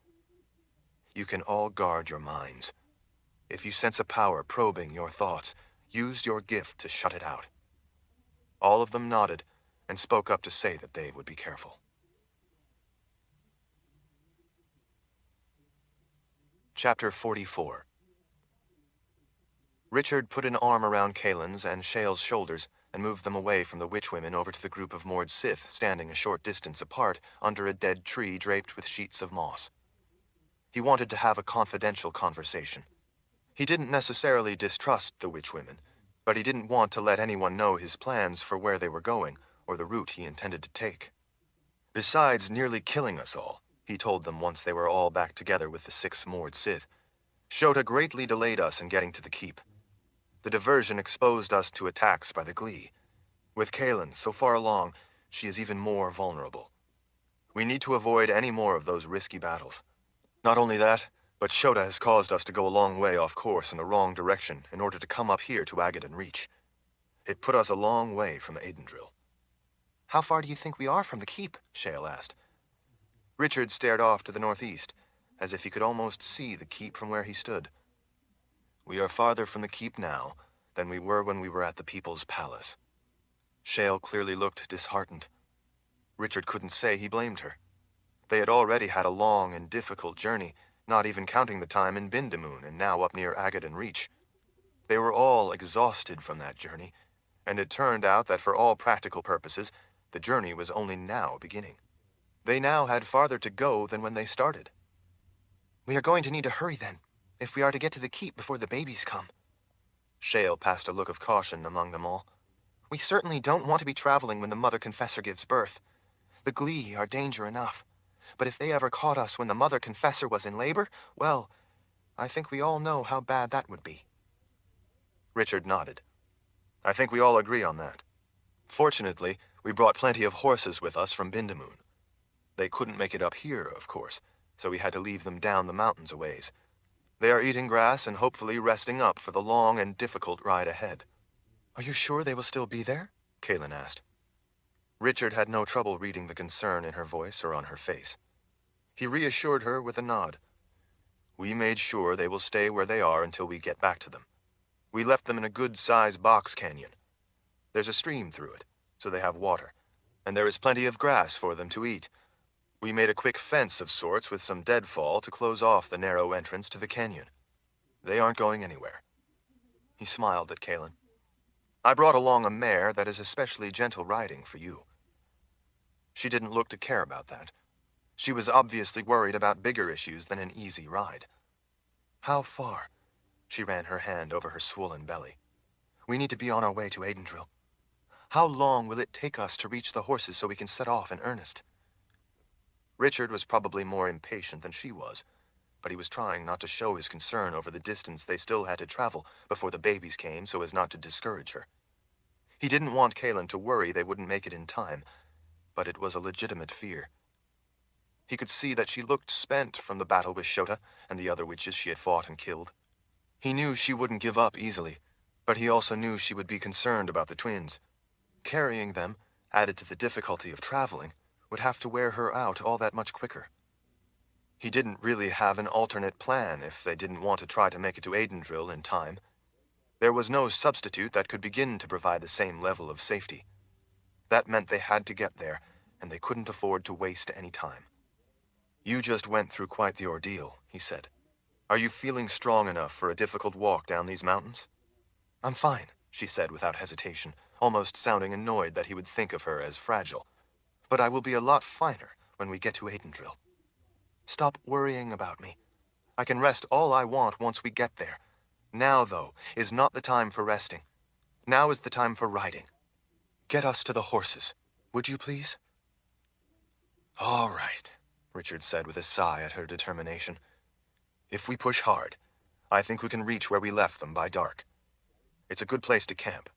"You can all guard your minds. If you sense a power probing your thoughts, use your gift to shut it out." All of them nodded and spoke up to say that they would be careful. Chapter 44. Richard put an arm around Kaelin's and Shale's shoulders and moved them away from the witchwomen over to the group of Mord Sith standing a short distance apart under a dead tree draped with sheets of moss. He wanted to have a confidential conversation. He didn't necessarily distrust the witchwomen, but he didn't want to let anyone know his plans for where they were going or the route he intended to take. "Besides nearly killing us all," he told them once they were all back together with the 6 Mord Sith, "Shota greatly delayed us in getting to the keep. The diversion exposed us to attacks by the Glee. With Kaelin so far along, she is even more vulnerable. We need to avoid any more of those risky battles. Not only that, but Shota has caused us to go a long way off course in the wrong direction in order to come up here to Agaden Reach. It put us a long way from Aidendril." "How far do you think we are from the keep?" Shale asked. Richard stared off to the northeast, as if he could almost see the keep from where he stood. "We are farther from the keep now than we were when we were at the People's Palace." Shale clearly looked disheartened. Richard couldn't say he blamed her. They had already had a long and difficult journey, not even counting the time in Bindamoon and now up near Agaden Reach. They were all exhausted from that journey, and it turned out that for all practical purposes, the journey was only now beginning. They now had farther to go than when they started. "We are going to need to hurry then, if we are to get to the keep before the babies come." Shale passed a look of caution among them all. "We certainly don't want to be traveling when the Mother Confessor gives birth. The Glee are danger enough. but if they ever caught us when the mother confessor was in labor, well, I think we all know how bad that would be. Richard nodded. I think we all agree on that. Fortunately, we brought plenty of horses with us from Bindamoon. They couldn't make it up here, of course, so we had to leave them down the mountains a ways. They are eating grass and hopefully resting up for the long and difficult ride ahead. Are you sure they will still be there? Kaelin asked. Richard had no trouble reading the concern in her voice or on her face. He reassured her with a nod. We made sure they will stay where they are until we get back to them. We left them in a good-sized box canyon. There's a stream through it, so they have water, and there is plenty of grass for them to eat. We made a quick fence of sorts with some deadfall to close off the narrow entrance to the canyon. They aren't going anywhere. He smiled at Kaelin. I brought along a mare that is especially gentle riding for you. She didn't look to care about that. She was obviously worried about bigger issues than an easy ride. How far? She ran her hand over her swollen belly. We need to be on our way to Aidendrill. How long will it take us to reach the horses so we can set off in earnest? Richard was probably more impatient than she was, but he was trying not to show his concern over the distance they still had to travel before the babies came so as not to discourage her. He didn't want Kaelin to worry they wouldn't make it in time, but it was a legitimate fear. He could see that she looked spent from the battle with Shota and the other witches she had fought and killed. He knew she wouldn't give up easily, but he also knew she would be concerned about the twins. Carrying them, added to the difficulty of traveling, would have to wear her out all that much quicker. He didn't really have an alternate plan if they didn't want to try to make it to Aidendrill in time. There was no substitute that could begin to provide the same level of safety. That meant they had to get there, and they couldn't afford to waste any time. You just went through quite the ordeal, he said. Are you feeling strong enough for a difficult walk down these mountains? I'm fine, she said without hesitation, almost sounding annoyed that he would think of her as fragile. But I will be a lot finer when we get to Aidendrill. Stop worrying about me. I can rest all I want once we get there. Now, though, is not the time for resting. Now is the time for riding. Get us to the horses, would you please? All right, Richard said with a sigh at her determination. If we push hard, I think we can reach where we left them by dark. It's a good place to camp.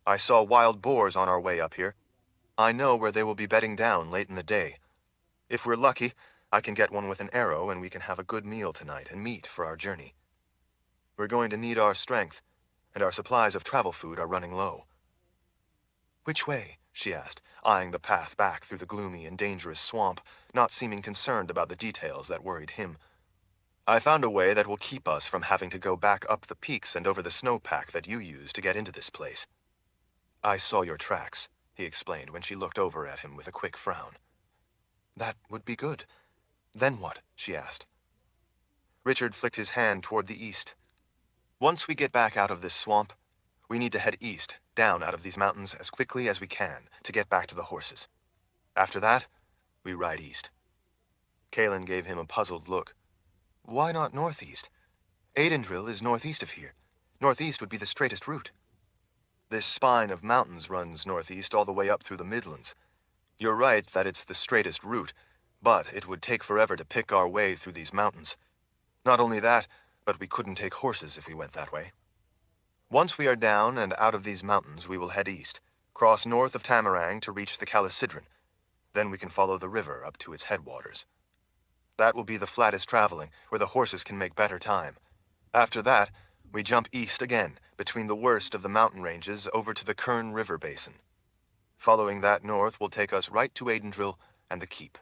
I saw wild boars on our way up here. I know where they will be bedding down late in the day. If we're lucky, I can get one with an arrow and we can have a good meal tonight and meat for our journey. We're going to need our strength, and our supplies of travel food are running low. Which way? She asked, eyeing the path back through the gloomy and dangerous swamp, not seeming concerned about the details that worried him. I found a way that will keep us from having to go back up the peaks and over the snowpack that you used to get into this place. I saw your tracks, he explained when she looked over at him with a quick frown. That would be good. Then what? She asked. Richard flicked his hand toward the east. Once we get back out of this swamp, we need to head east, down out of these mountains as quickly as we can to get back to the horses. After that, we ride east. Kaelin gave him a puzzled look. Why not northeast? Aidendrill is northeast of here. Northeast would be the straightest route. This spine of mountains runs northeast all the way up through the Midlands. You're right that it's the straightest route, but it would take forever to pick our way through these mountains. Not only that, but we couldn't take horses if we went that way. Once we are down and out of these mountains, we will head east, cross north of Tamarang to reach the Calisidran. Then we can follow the river up to its headwaters. That will be the flattest traveling, where the horses can make better time. After that, we jump east again, between the worst of the mountain ranges over to the Kern River Basin. Following that north will take us right to Aidendrill and the keep.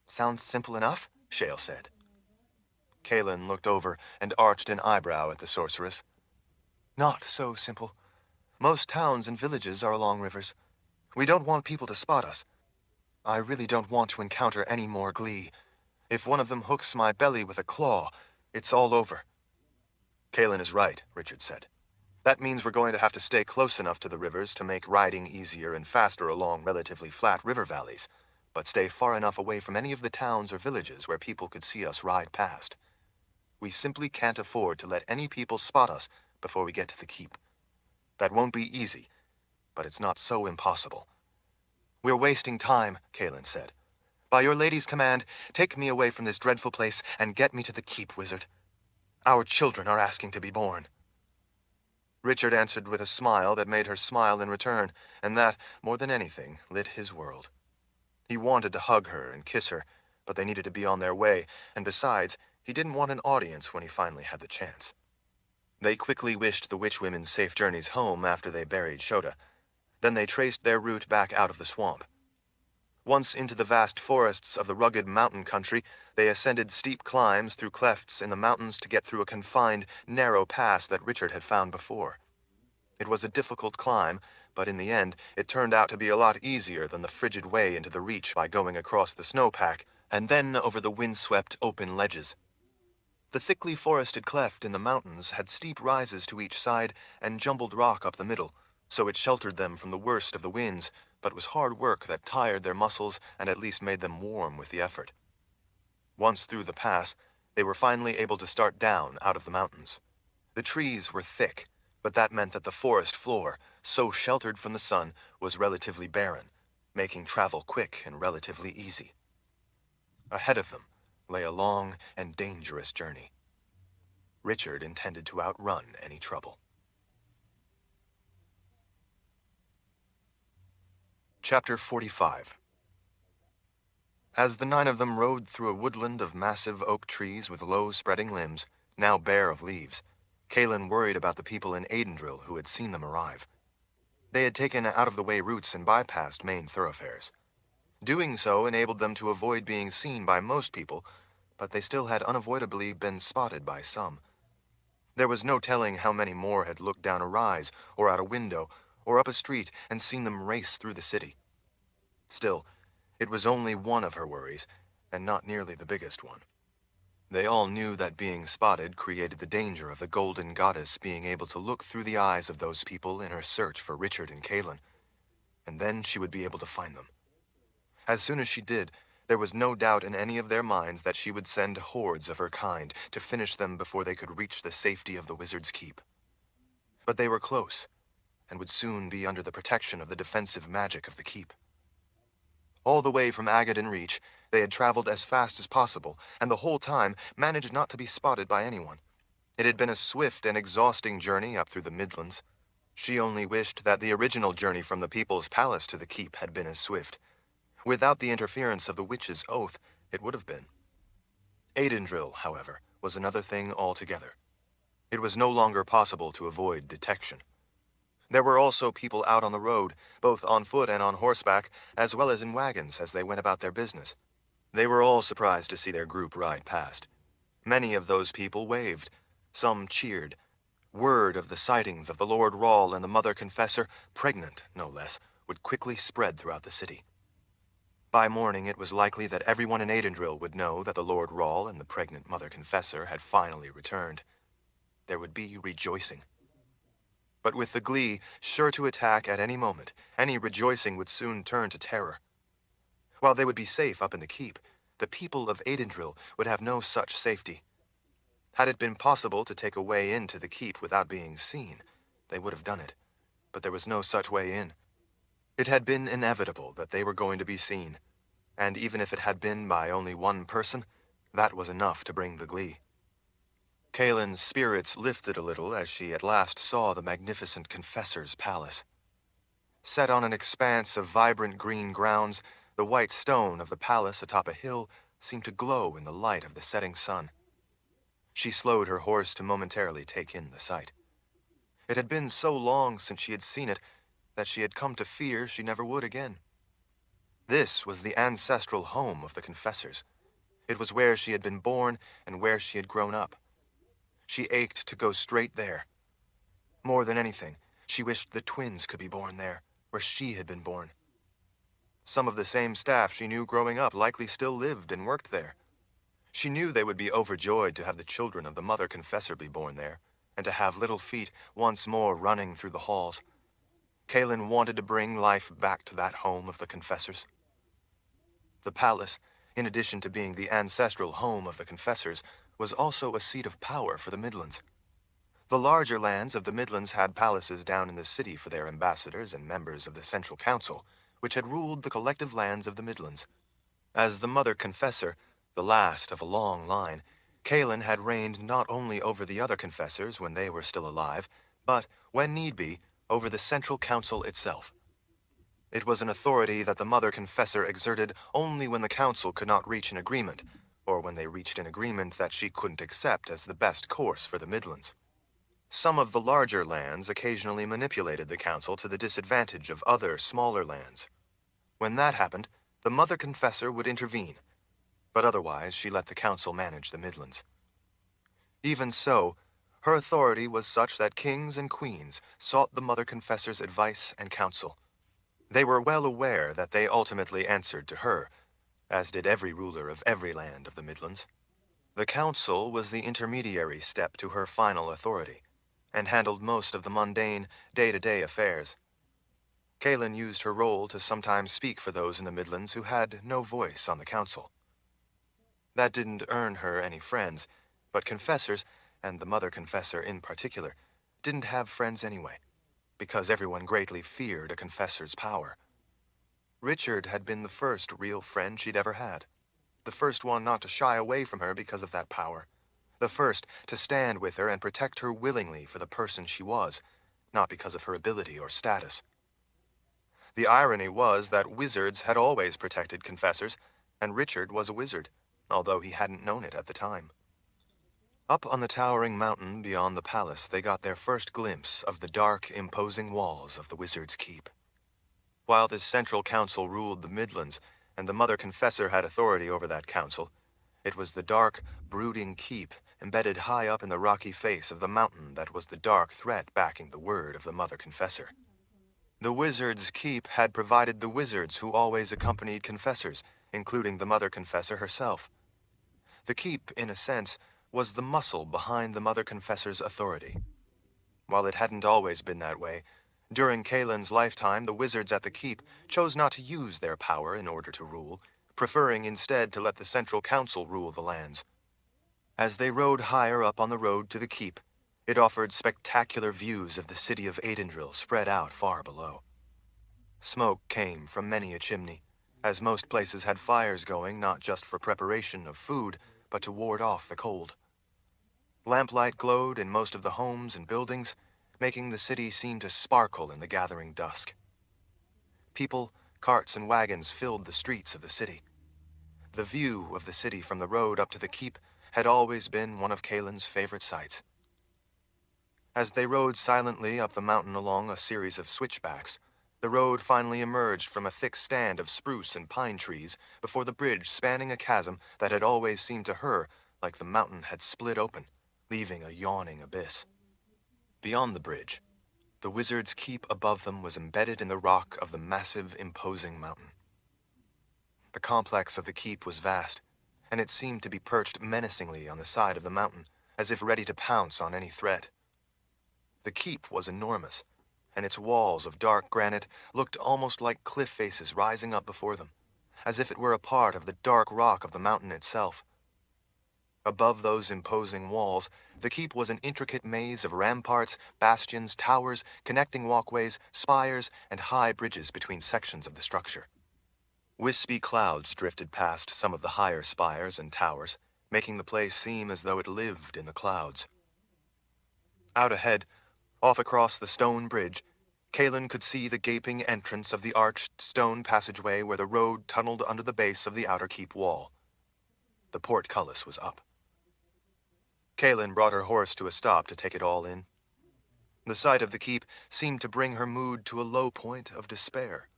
Sounds simple enough, Shale said. Kaelin looked over and arched an eyebrow at the sorceress. Not so simple. Most towns and villages are along rivers. We don't want people to spot us. I really don't want to encounter any more Glee. If one of them hooks my belly with a claw, it's all over. Kaelin is right, Richard said. That means we're going to have to stay close enough to the rivers to make riding easier and faster along relatively flat river valleys, but stay far enough away from any of the towns or villages where people could see us ride past. We simply can't afford to let any people spot us before we get to the keep. That won't be easy, but it's not so impossible. We're wasting time, Kaelin said. By your lady's command, take me away from this dreadful place and get me to the keep, wizard. Our children are asking to be born." Richard answered with a smile that made her smile in return, and that, more than anything, lit his world. He wanted to hug her and kiss her, but they needed to be on their way, and besides, he didn't want an audience when he finally had the chance. They quickly wished the witch women safe journeys home after they buried Shota. Then they traced their route back out of the swamp. Once into the vast forests of the rugged mountain country, they ascended steep climbs through clefts in the mountains to get through a confined, narrow pass that Richard had found before. It was a difficult climb, but in the end, it turned out to be a lot easier than the frigid way into the Reach by going across the snowpack, and then over the windswept open ledges. The thickly forested cleft in the mountains had steep rises to each side and jumbled rock up the middle, so it sheltered them from the worst of the winds, but was hard work that tired their muscles and at least made them warm with the effort. Once through the pass, they were finally able to start down out of the mountains. The trees were thick, but that meant that the forest floor, so sheltered from the sun, was relatively barren, making travel quick and relatively easy. Ahead of them lay a long and dangerous journey. Richard intended to outrun any trouble. Chapter 45. As the 9 of them rode through a woodland of massive oak trees with low spreading limbs, now bare of leaves, Kaelin worried about the people in Aidendrill who had seen them arrive. They had taken out-of-the-way routes and bypassed main thoroughfares. Doing so enabled them to avoid being seen by most people, but they still had unavoidably been spotted by some. There was no telling how many more had looked down a rise, or out a window, or up a street and seen them race through the city. Still, it was only one of her worries, and not nearly the biggest one. They all knew that being spotted created the danger of the Golden Goddess being able to look through the eyes of those people in her search for Richard and Kaelin, and then she would be able to find them. As soon as she did, there was no doubt in any of their minds that she would send hordes of her kind to finish them before they could reach the safety of the Wizard's Keep. But they were close, and would soon be under the protection of the defensive magic of the keep. All the way from Agaddon Reach, they had traveled as fast as possible, and the whole time managed not to be spotted by anyone. It had been a swift and exhausting journey up through the Midlands. She only wished that the original journey from the People's Palace to the keep had been as swift. Without the interference of the witch's oath, it would have been. Aidendrill, however, was another thing altogether. It was no longer possible to avoid detection. There were also people out on the road, both on foot and on horseback, as well as in wagons as they went about their business. They were all surprised to see their group ride past. Many of those people waved. Some cheered. Word of the sightings of the Lord Rawl and the Mother Confessor, pregnant no less, would quickly spread throughout the city. By morning it was likely that everyone in Aidendrill would know that the Lord Rawl and the pregnant Mother Confessor had finally returned. There would be rejoicing. But with the glee sure to attack at any moment, any rejoicing would soon turn to terror. While they would be safe up in the keep, the people of Aidendrill would have no such safety. Had it been possible to take a way into the keep without being seen, they would have done it, but there was no such way in. It had been inevitable that they were going to be seen, and even if it had been by only one person, that was enough to bring the glee. Kaelin's spirits lifted a little as she at last saw the magnificent Confessor's palace. Set on an expanse of vibrant green grounds, the white stone of the palace atop a hill seemed to glow in the light of the setting sun. She slowed her horse to momentarily take in the sight. It had been so long since she had seen it that she had come to fear she never would again. This was the ancestral home of the Confessors. It was where she had been born and where she had grown up. She ached to go straight there. More than anything, she wished the twins could be born there, where she had been born. Some of the same staff she knew growing up likely still lived and worked there. She knew they would be overjoyed to have the children of the Mother Confessor be born there, and to have little feet once more running through the halls. Kaelin wanted to bring life back to that home of the Confessors. The palace, in addition to being the ancestral home of the Confessors, was also a seat of power for the Midlands. The larger lands of the Midlands had palaces down in the city for their ambassadors and members of the Central Council, which had ruled the collective lands of the Midlands. As the Mother Confessor, the last of a long line, Kaelin had reigned not only over the other confessors when they were still alive, but, when need be, over the Central Council itself. It was an authority that the Mother Confessor exerted only when the Council could not reach an agreement, or when they reached an agreement that she couldn't accept as the best course for the Midlands. Some of the larger lands occasionally manipulated the Council to the disadvantage of other, smaller lands. When that happened, the Mother Confessor would intervene, but otherwise she let the Council manage the Midlands. Even so, her authority was such that kings and queens sought the Mother Confessor's advice and counsel. They were well aware that they ultimately answered to her, as did every ruler of every land of the Midlands. The Council was the intermediary step to her final authority, and handled most of the mundane, day-to-day affairs. Kaelin used her role to sometimes speak for those in the Midlands who had no voice on the Council. That didn't earn her any friends, but confessors, and the Mother Confessor in particular, didn't have friends anyway, because everyone greatly feared a confessor's power. Richard had been the first real friend she'd ever had, the first one not to shy away from her because of that power, the first to stand with her and protect her willingly for the person she was, not because of her ability or status. The irony was that wizards had always protected confessors, and Richard was a wizard, although he hadn't known it at the time. Up on the towering mountain beyond the palace, they got their first glimpse of the dark, imposing walls of the Wizard's Keep. While the Central Council ruled the Midlands, and the Mother Confessor had authority over that council, it was the dark, brooding keep embedded high up in the rocky face of the mountain that was the dark threat backing the word of the Mother Confessor. The Wizard's Keep had provided the wizards who always accompanied confessors, including the Mother Confessor herself. The keep, in a sense, was the muscle behind the Mother Confessor's authority. While it hadn't always been that way, during Kaelin's lifetime the wizards at the keep chose not to use their power in order to rule, preferring instead to let the Central Council rule the lands. As they rode higher up on the road to the keep, it offered spectacular views of the city of Aidendril spread out far below. Smoke came from many a chimney, as most places had fires going not just for preparation of food, but to ward off the cold. Lamplight glowed in most of the homes and buildings, making the city seem to sparkle in the gathering dusk. People, carts, and wagons filled the streets of the city. The view of the city from the road up to the keep had always been one of Kaelin's favorite sights. As they rode silently up the mountain along a series of switchbacks, the road finally emerged from a thick stand of spruce and pine trees before the bridge spanning a chasm that had always seemed to her like the mountain had split open, leaving a yawning abyss. Beyond the bridge, the Wizard's Keep above them was embedded in the rock of the massive, imposing mountain. The complex of the keep was vast, and it seemed to be perched menacingly on the side of the mountain, as if ready to pounce on any threat. The keep was enormous, and its walls of dark granite looked almost like cliff faces rising up before them, as if it were a part of the dark rock of the mountain itself. Above those imposing walls, the keep was an intricate maze of ramparts, bastions, towers, connecting walkways, spires, and high bridges between sections of the structure. Wispy clouds drifted past some of the higher spires and towers, making the place seem as though it lived in the clouds. Out ahead, off across the stone bridge, Kaelin could see the gaping entrance of the arched stone passageway where the road tunneled under the base of the outer keep wall. The portcullis was up. Kaelin brought her horse to a stop to take it all in. The sight of the keep seemed to bring her mood to a low point of despair.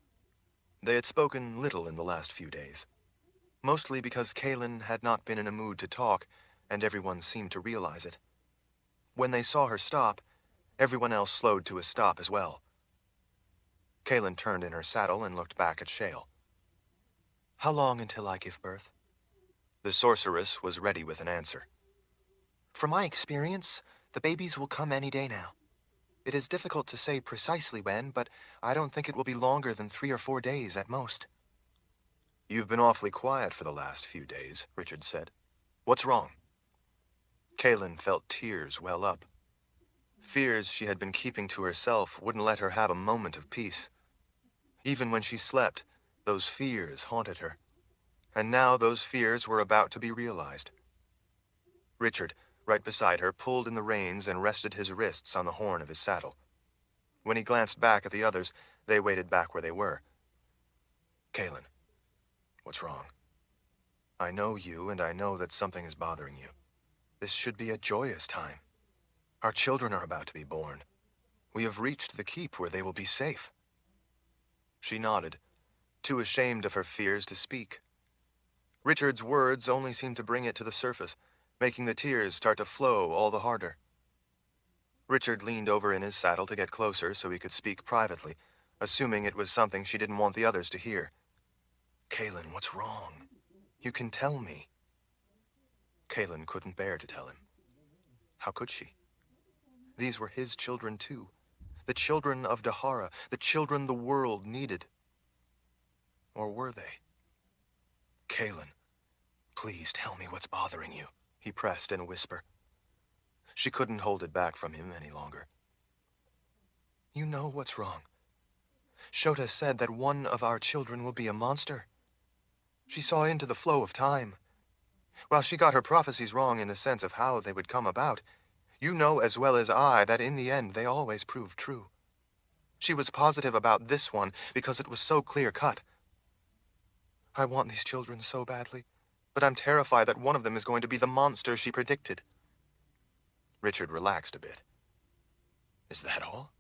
They had spoken little in the last few days, mostly because Kaelin had not been in a mood to talk, and everyone seemed to realize it. When they saw her stop, everyone else slowed to a stop as well. Kaelin turned in her saddle and looked back at Shale. "How long until I give birth?" The sorceress was ready with an answer. "From my experience, the babies will come any day now. It is difficult to say precisely when, but I don't think it will be longer than 3 or 4 days at most." "You've been awfully quiet for the last few days," Richard said. "What's wrong?" Kaelin felt tears well up. Fears she had been keeping to herself wouldn't let her have a moment of peace. Even when she slept, those fears haunted her. And now those fears were about to be realized. Richard, right beside her, pulled in the reins and rested his wrists on the horn of his saddle. When he glanced back at the others, they waited back where they were. Kaelin, what's wrong? I know you, and I know that something is bothering you. This should be a joyous time. Our children are about to be born. We have reached the keep where they will be safe. She nodded, too ashamed of her fears to speak. Richard's words only seemed to bring it to the surface, making the tears start to flow all the harder. Richard leaned over in his saddle to get closer so he could speak privately, assuming it was something she didn't want the others to hear. Kaelin, what's wrong? You can tell me. Kaelin couldn't bear to tell him. How could she? These were his children too. The children of Dahara, the children the world needed. Or were they? Kaelin, please tell me what's bothering you, he pressed in a whisper. She couldn't hold it back from him any longer. You know what's wrong. Shota said that one of our children will be a monster. She saw into the flow of time. While she got her prophecies wrong in the sense of how they would come about, you know as well as I that in the end they always proved true. She was positive about this one because it was so clear-cut. I want these children so badly, but I'm terrified that one of them is going to be the monster she predicted. Richard relaxed a bit. Is that all?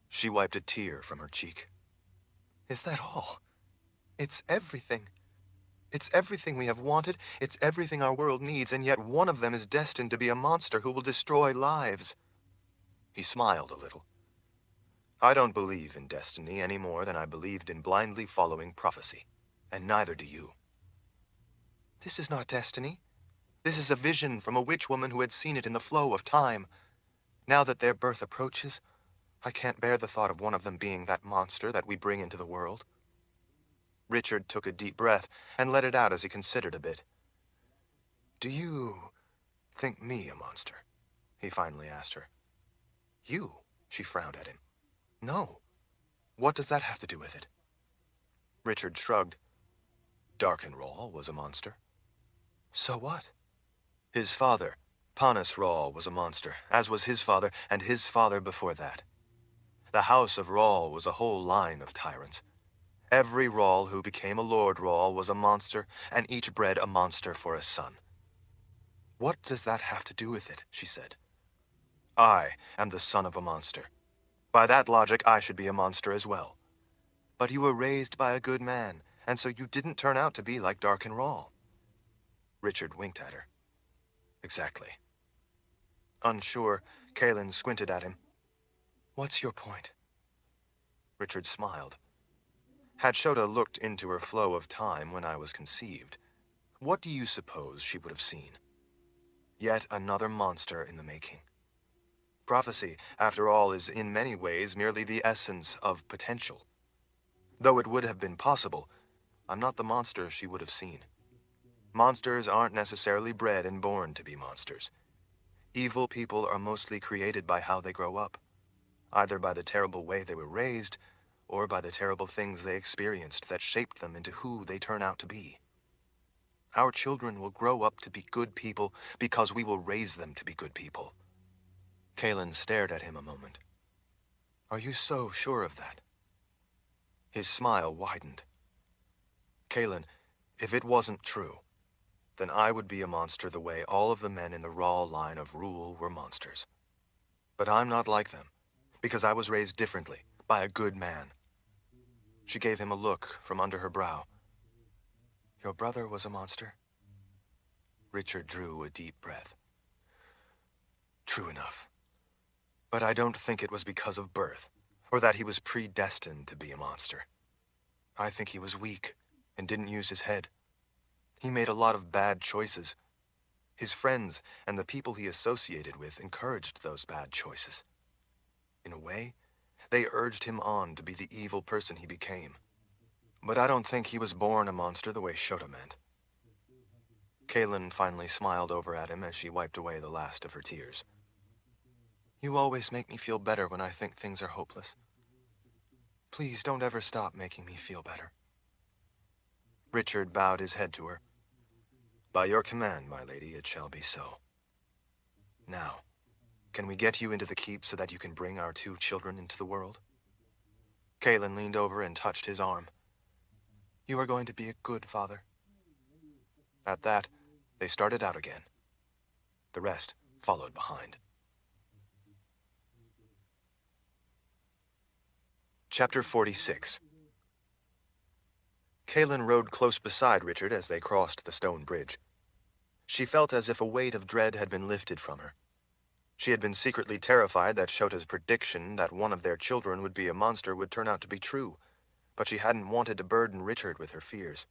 She wiped a tear from her cheek. Is that all? It's everything. It's everything we have wanted, it's everything our world needs, and yet one of them is destined to be a monster who will destroy lives. He smiled a little. I don't believe in destiny any more than I believed in blindly following prophecy, and neither do you. This is not destiny. This is a vision from a witch woman who had seen it in the flow of time. Now that their birth approaches, I can't bear the thought of one of them being that monster that we bring into the world. Richard took a deep breath and let it out as he considered a bit. Do you think me a monster? He finally asked her. You? She frowned at him. No. What does that have to do with it? Richard shrugged. Darkenrahl was a monster. So what? His father, Panis Rahl, was a monster, as was his father and his father before that. The House of Rahl was a whole line of tyrants. Every Rahl who became a Lord Rahl was a monster, and each bred a monster for a son. What does that have to do with it? She said. I am the son of a monster. By that logic, I should be a monster as well. But you were raised by a good man, and so you didn't turn out to be like Darkenrahl. Richard winked at her. Exactly. Unsure, Kaelin squinted at him. What's your point? Richard smiled. Had Shota looked into her flow of time when I was conceived, what do you suppose she would have seen? Yet another monster in the making. Prophecy, after all, is in many ways merely the essence of potential. Though it would have been possible, I'm not the monster she would have seen. Monsters aren't necessarily bred and born to be monsters. Evil people are mostly created by how they grow up, either by the terrible way they were raised, or by the terrible things they experienced that shaped them into who they turn out to be. Our children will grow up to be good people because we will raise them to be good people. Kaelin stared at him a moment. Are you so sure of that? His smile widened. Kaelin, if it wasn't true, then I would be a monster the way all of the men in the Rahl line of rule were monsters. But I'm not like them, because I was raised differently, by a good man. She gave him a look from under her brow. Your brother was a monster? Richard drew a deep breath. True enough. But I don't think it was because of birth, or that he was predestined to be a monster. I think he was weak and didn't use his head. He made a lot of bad choices. His friends and the people he associated with encouraged those bad choices. In a way, they urged him on to be the evil person he became. But I don't think he was born a monster the way Shota meant. Kaelin finally smiled over at him as she wiped away the last of her tears. You always make me feel better when I think things are hopeless. Please don't ever stop making me feel better. Richard bowed his head to her. "By your command, my lady, it shall be so. Now, can we get you into the keep so that you can bring our 2 children into the world?" Kaelin leaned over and touched his arm. "You are going to be a good father." At that, they started out again. The rest followed behind. Chapter 46. Kaelin rode close beside Richard as they crossed the stone bridge. She felt as if a weight of dread had been lifted from her. She had been secretly terrified that Shota's prediction that one of their children would be a monster would turn out to be true, but she hadn't wanted to burden Richard with her fears.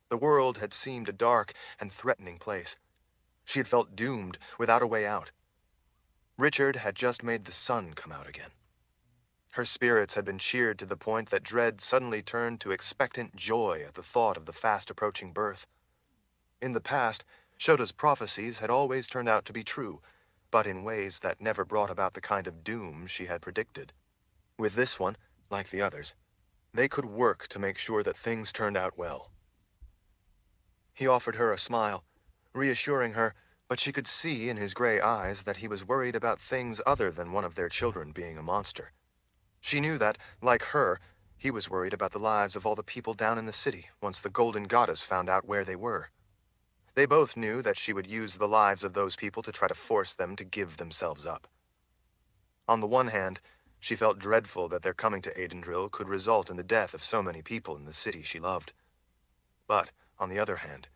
The world had seemed a dark and threatening place. She had felt doomed, without a way out. Richard had just made the sun come out again. Her spirits had been cheered to the point that dread suddenly turned to expectant joy at the thought of the fast-approaching birth. In the past, Shota's prophecies had always turned out to be true, but in ways that never brought about the kind of doom she had predicted. With this one, like the others, they could work to make sure that things turned out well. He offered her a smile, reassuring her, but she could see in his gray eyes that he was worried about things other than one of their children being a monster. She knew that, like her, he was worried about the lives of all the people down in the city once the Golden Goddess found out where they were. They both knew that she would use the lives of those people to try to force them to give themselves up. On the one hand, she felt dreadful that their coming to Aidendril could result in the death of so many people in the city she loved. But, on the other hand,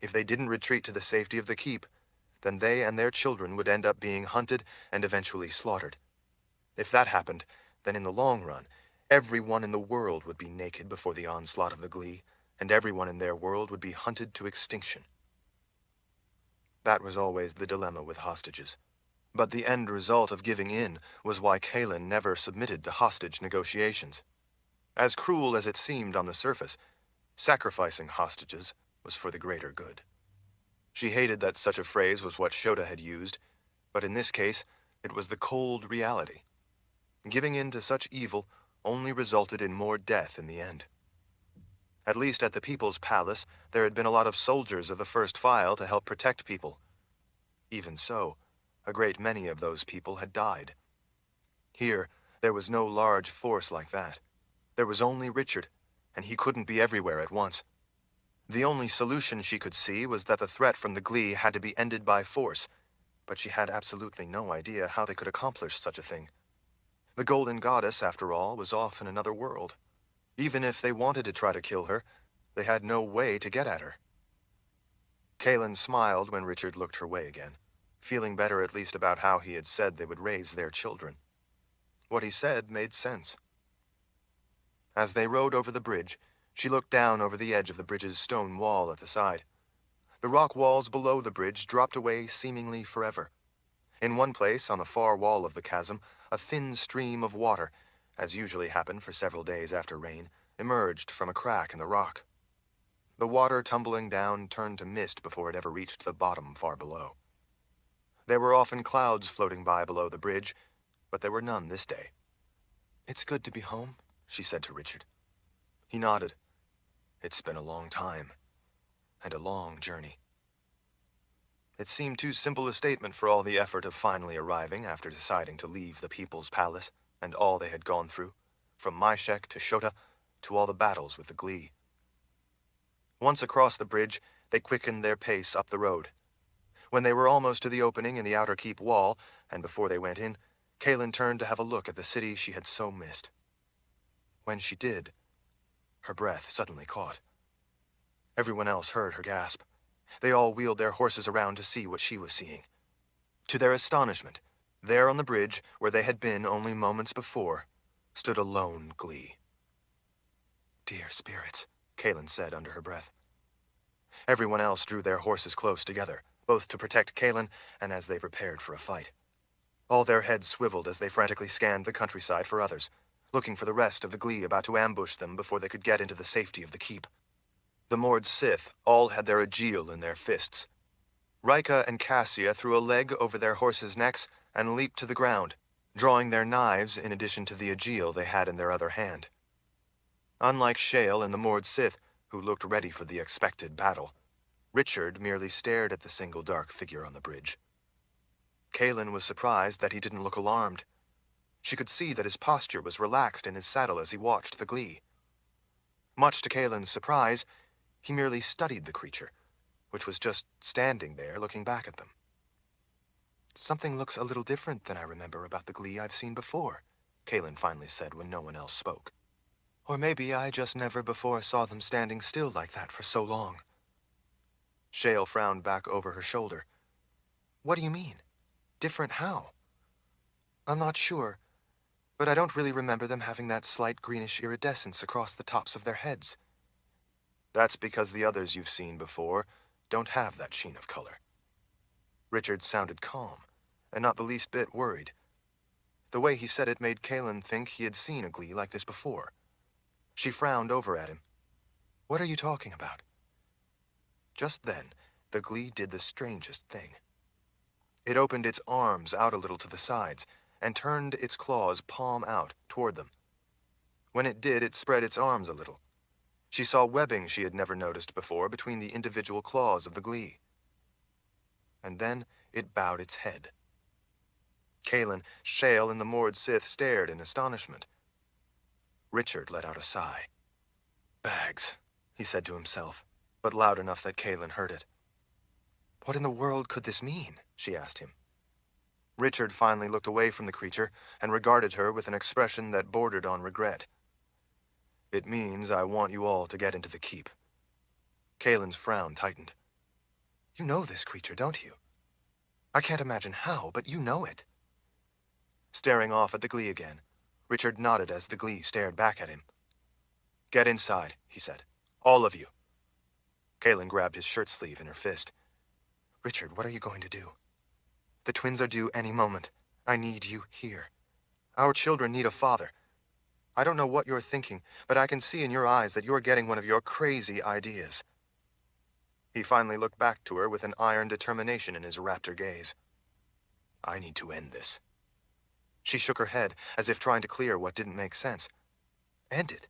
if they didn't retreat to the safety of the keep, then they and their children would end up being hunted and eventually slaughtered. If that happened, then in the long run, everyone in the world would be naked before the onslaught of the Glee, and everyone in their world would be hunted to extinction. That was always the dilemma with hostages. But the end result of giving in was why Kaelin never submitted to hostage negotiations. As cruel as it seemed on the surface, sacrificing hostages was for the greater good. She hated that such a phrase was what Shota had used, but in this case, it was the cold reality. Giving in to such evil only resulted in more death in the end. At least at the People's Palace, there had been a lot of soldiers of the First File to help protect people. Even so, a great many of those people had died. Here, there was no large force like that. There was only Richard, and he couldn't be everywhere at once. The only solution she could see was that the threat from the Glee had to be ended by force, but she had absolutely no idea how they could accomplish such a thing. The Golden Goddess, after all, was off in another world. Even if they wanted to try to kill her, they had no way to get at her. Kaelin smiled when Richard looked her way again, feeling better at least about how he had said they would raise their children. What he said made sense. As they rode over the bridge, she looked down over the edge of the bridge's stone wall at the side. The rock walls below the bridge dropped away seemingly forever. In one place, on the far wall of the chasm, a thin stream of water, as usually happened for several days after rain, emerged from a crack in the rock. The water tumbling down turned to mist before it ever reached the bottom far below. There were often clouds floating by below the bridge, but there were none this day. "It's good to be home," she said to Richard. He nodded. It's been a long time, and a long journey. It seemed too simple a statement for all the effort of finally arriving after deciding to leave the People's Palace and all they had gone through, from Myshek to Shota to all the battles with the Glee. Once across the bridge, they quickened their pace up the road. When they were almost to the opening in the outer keep wall, and before they went in, Kaelin turned to have a look at the city she had so missed. When she did, her breath suddenly caught. Everyone else heard her gasp. They all wheeled their horses around to see what she was seeing. To their astonishment, there on the bridge, where they had been only moments before, stood a lone Glee. "Dear spirits," Kaelin said under her breath. Everyone else drew their horses close together, both to protect Kaelin and as they prepared for a fight. All their heads swiveled as they frantically scanned the countryside for others, looking for the rest of the Glee about to ambush them before they could get into the safety of the keep. The Mord Sith all had their Aegil in their fists. Rika and Cassia threw a leg over their horses' necks and leaped to the ground, drawing their knives in addition to the Aegil they had in their other hand. Unlike Shale and the Mord Sith, who looked ready for the expected battle. Richard merely stared at the single dark figure on the bridge. Kaelin was surprised that he didn't look alarmed. She could see that his posture was relaxed in his saddle as he watched the glee. Much to Kaelin's surprise, he merely studied the creature, which was just standing there looking back at them. "Something looks a little different than I remember about the glee I've seen before," Kaelin finally said when no one else spoke. "Or maybe I just never before saw them standing still like that for so long." Shale frowned back over her shoulder. "What do you mean? Different how?" "I'm not sure, but I don't really remember them having that slight greenish iridescence across the tops of their heads." "That's because the others you've seen before don't have that sheen of color." Richard sounded calm, and not the least bit worried. The way he said it made Kaelin think he had seen a glee like this before. She frowned over at him. "What are you talking about?" Just then, the glee did the strangest thing. It opened its arms out a little to the sides, and turned its claws palm out toward them. When it did, it spread its arms a little. She saw webbing she had never noticed before between the individual claws of the glee. And then it bowed its head. Kaelin, Shale, and the Mord Sith stared in astonishment. Richard let out a sigh. "Bags," he said to himself, but loud enough that Kaelin heard it. "What in the world could this mean?" she asked him. Richard finally looked away from the creature and regarded her with an expression that bordered on regret. "It means I want you all to get into the keep." Kaelin's frown tightened. "You know this creature, don't you?" "I can't imagine how, but you know it." Staring off at the glee again, Richard nodded as the glee stared back at him. "Get inside," he said. "All of you." Kaelin grabbed his shirt sleeve in her fist. "Richard, what are you going to do?" "The twins are due any moment. I need you here. Our children need a father. I don't know what you're thinking, but I can see in your eyes that you're getting one of your crazy ideas." He finally looked back to her with an iron determination in his raptor gaze. "I need to end this." She shook her head, as if trying to clear what didn't make sense. "End it?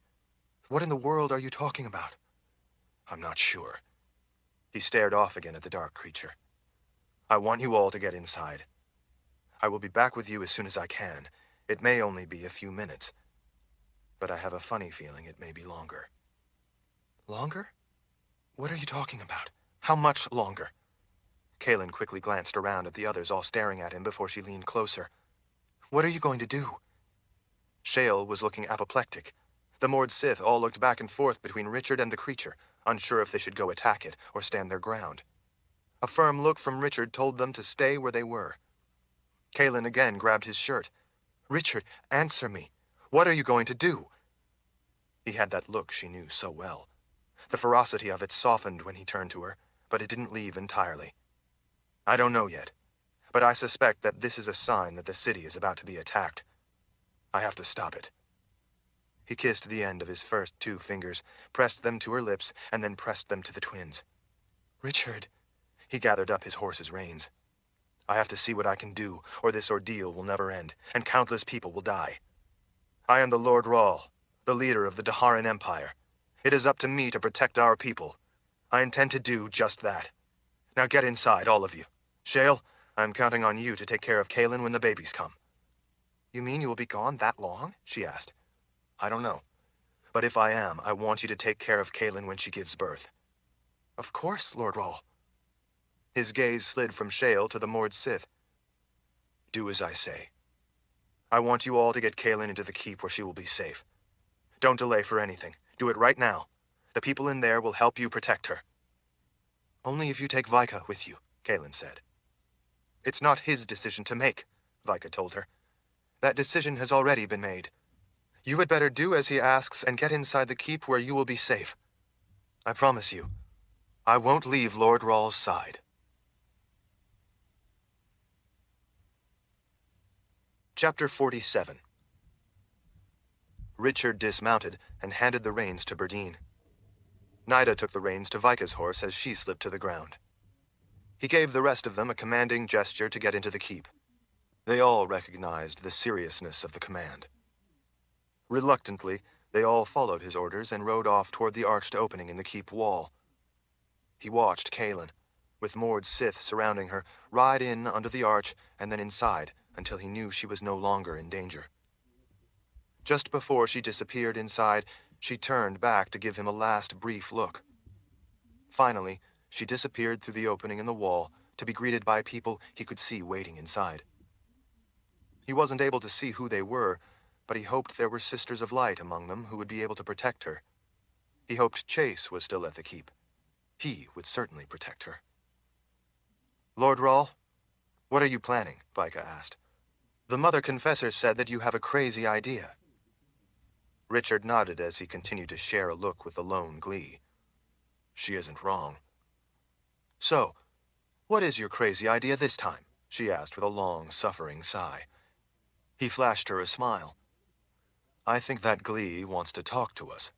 What in the world are you talking about?" "I'm not sure." He stared off again at the dark creature. "I want you all to get inside. I will be back with you as soon as I can. It may only be a few minutes, but I have a funny feeling it may be longer." "Longer? What are you talking about? How much longer?" Kaelin quickly glanced around at the others all staring at him before she leaned closer. "What are you going to do?" Shale was looking apoplectic. The Mord Sith all looked back and forth between Richard and the creature, unsure if they should go attack it or stand their ground. A firm look from Richard told them to stay where they were. Kaelin again grabbed his shirt. "Richard, answer me. What are you going to do?" He had that look she knew so well. The ferocity of it softened when he turned to her, but it didn't leave entirely. "I don't know yet, but I suspect that this is a sign that the city is about to be attacked. I have to stop it." He kissed the end of his first 2 fingers, pressed them to her lips, and then pressed them to the twins. "Richard." He gathered up his horse's reins. "I have to see what I can do, or this ordeal will never end, and countless people will die. I am the Lord Rahl, the leader of the D'Haran Empire. It is up to me to protect our people. I intend to do just that. Now get inside, all of you. Shale, I'm counting on you to take care of Kaelin when the babies come." "You mean you will be gone that long?" she asked. "I don't know. But if I am, I want you to take care of Kaelin when she gives birth." "Of course, Lord Rahl." His gaze slid from Shale to the Mord Sith. "Do as I say. I want you all to get Kaelin into the keep where she will be safe. Don't delay for anything. Do it right now. The people in there will help you protect her." "Only if you take Vika with you," Kaelin said. "It's not his decision to make," Vika told her. "That decision has already been made. You had better do as he asks and get inside the keep where you will be safe. I promise you, I won't leave Lord Rahl's side." Chapter 47. Richard dismounted and handed the reins to Berdine. Nida took the reins to Vika's horse as she slipped to the ground. He gave the rest of them a commanding gesture to get into the keep. They all recognized the seriousness of the command. Reluctantly, They all followed his orders and rode off toward the arched opening in the keep wall. He watched Kaelin, with Mord Sith surrounding her, ride in under the arch and then inside until he knew she was no longer in danger. Just before she disappeared inside, she turned back to give him a last brief look. Finally, she disappeared through the opening in the wall to be greeted by people he could see waiting inside. He wasn't able to see who they were, but he hoped there were Sisters of Light among them who would be able to protect her. He hoped Chase was still at the keep. He would certainly protect her. Lord Rahl, what are you planning? Vika asked. The Mother Confessor said that you have a crazy idea. Richard nodded as he continued to share a look with the lone Glee. She isn't wrong. So, what is your crazy idea this time? She asked with a long, suffering sigh. He flashed her a smile. I think that Glee wants to talk to us.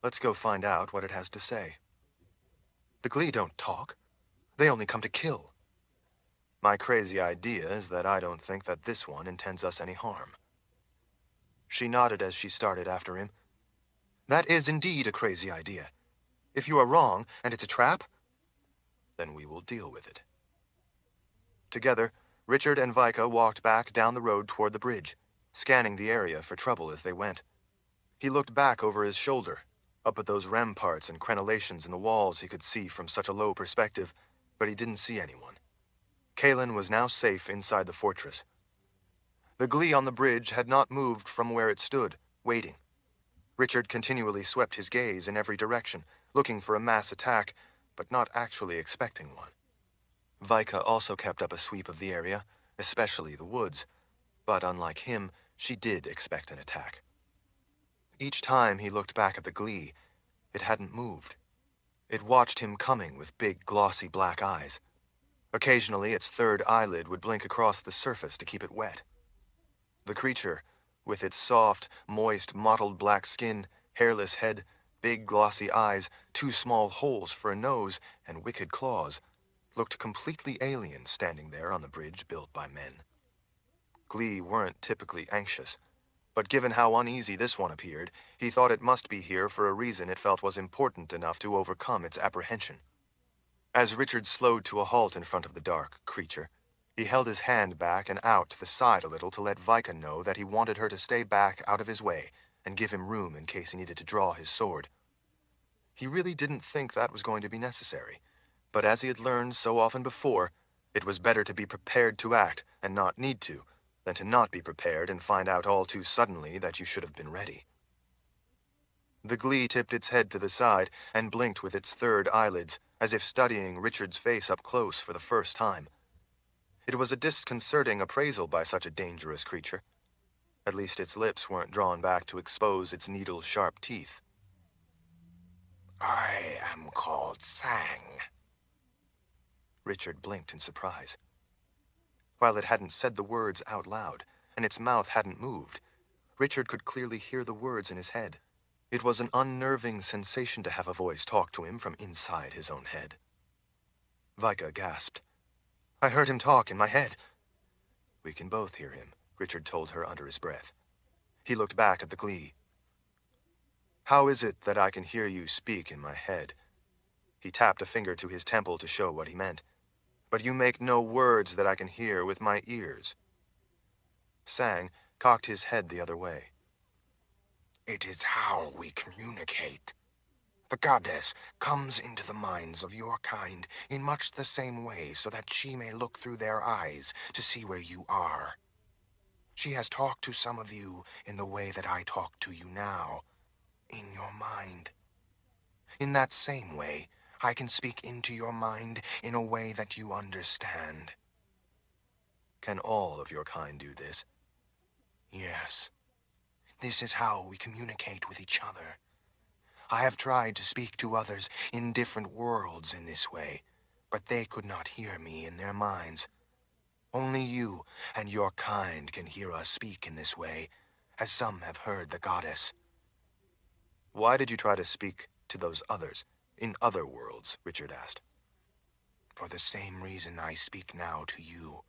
Let's go find out what it has to say. The Glee don't talk. They only come to kill. My crazy idea is that I don't think that this one intends us any harm. She nodded as she started after him. That is indeed a crazy idea. If you are wrong, and it's a trap, then we will deal with it. Together, Richard and Vika walked back down the road toward the bridge, scanning the area for trouble as they went. He looked back over his shoulder, up at those ramparts and crenellations in the walls he could see from such a low perspective, but he didn't see anyone. Kaelin was now safe inside the fortress. The Glee on the bridge had not moved from where it stood, waiting. Richard continually swept his gaze in every direction, looking for a mass attack, but not actually expecting one. Vika also kept up a sweep of the area, especially the woods, but unlike him, she did expect an attack. Each time he looked back at the Glee, it hadn't moved. It watched him coming with big, glossy black eyes. Occasionally, its third eyelid would blink across the surface to keep it wet. The creature, with its soft, moist, mottled black skin, hairless head, big, glossy eyes, 2 small holes for a nose, and wicked claws, looked completely alien standing there on the bridge built by men. Glee weren't typically anxious, but given how uneasy this one appeared, he thought it must be here for a reason it felt was important enough to overcome its apprehension. As Richard slowed to a halt in front of the dark creature, he held his hand back and out to the side a little to let Vika know that he wanted her to stay back out of his way and give him room in case he needed to draw his sword. He really didn't think that was going to be necessary, but as he had learned so often before, it was better to be prepared to act and not need to, than to not be prepared and find out all too suddenly that you should have been ready. The Glee tipped its head to the side and blinked with its third eyelids, as if studying Richard's face up close for the first time. It was a disconcerting appraisal by such a dangerous creature. At least its lips weren't drawn back to expose its needle-sharp teeth. I am called Sang. Richard blinked in surprise. While it hadn't said the words out loud, and its mouth hadn't moved, Richard could clearly hear the words in his head. It was an unnerving sensation to have a voice talk to him from inside his own head. Vika gasped. I heard him talk in my head. We can both hear him, Richard told her under his breath. He looked back at the Glee. How is it that I can hear you speak in my head? He tapped a finger to his temple to show what he meant. But you make no words that I can hear with my ears. Sang cocked his head the other way. It is how we communicate. The goddess comes into the minds of your kind in much the same way so that she may look through their eyes to see where you are. She has talked to some of you in the way that I talk to you now, in your mind. In that same way, I can speak into your mind in a way that you understand. Can all of your kind do this? Yes. This is how we communicate with each other. I have tried to speak to others in different worlds in this way, but they could not hear me in their minds. Only you and your kind can hear us speak in this way, as some have heard the goddess. Why did you try to speak to those others, in other worlds? Richard asked. For the same reason I speak now to you.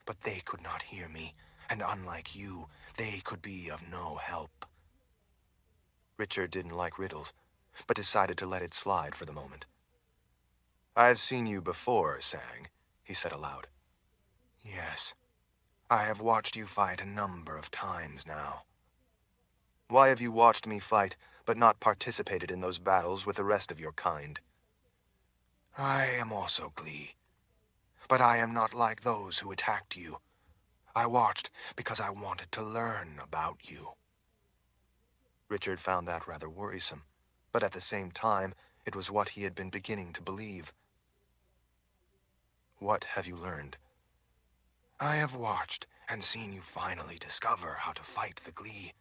But they could not hear me, and unlike you, they could be of no help. Richard didn't like riddles, but decided to let it slide for the moment. "I've seen you before, Sang," he said aloud. Yes, I have watched you fight a number of times now. "Why have you watched me fight, but not participated in those battles with the rest of your kind?" I am also Glee, but I am not like those who attacked you. I watched because I wanted to learn about you." Richard found that rather worrisome, but at the same time, it was what he had been beginning to believe. "What have you learned?" "I have watched and seen you finally discover how to fight the Glee.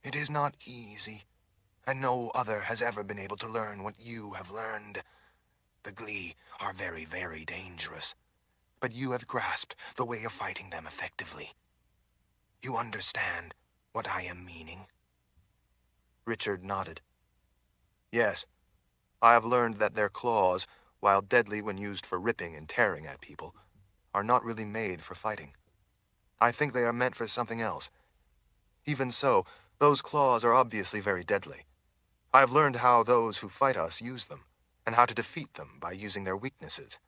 It is not easy, and no other has ever been able to learn what you have learned. The Glee are very, very dangerous, but you have grasped the way of fighting them effectively. You understand what I am meaning?" Richard nodded. "Yes, I have learned that their claws, while deadly when used for ripping and tearing at people, are not really made for fighting. I think they are meant for something else. Even so, those claws are obviously very deadly. I have learned how those who fight us use them, and how to defeat them by using their weaknesses."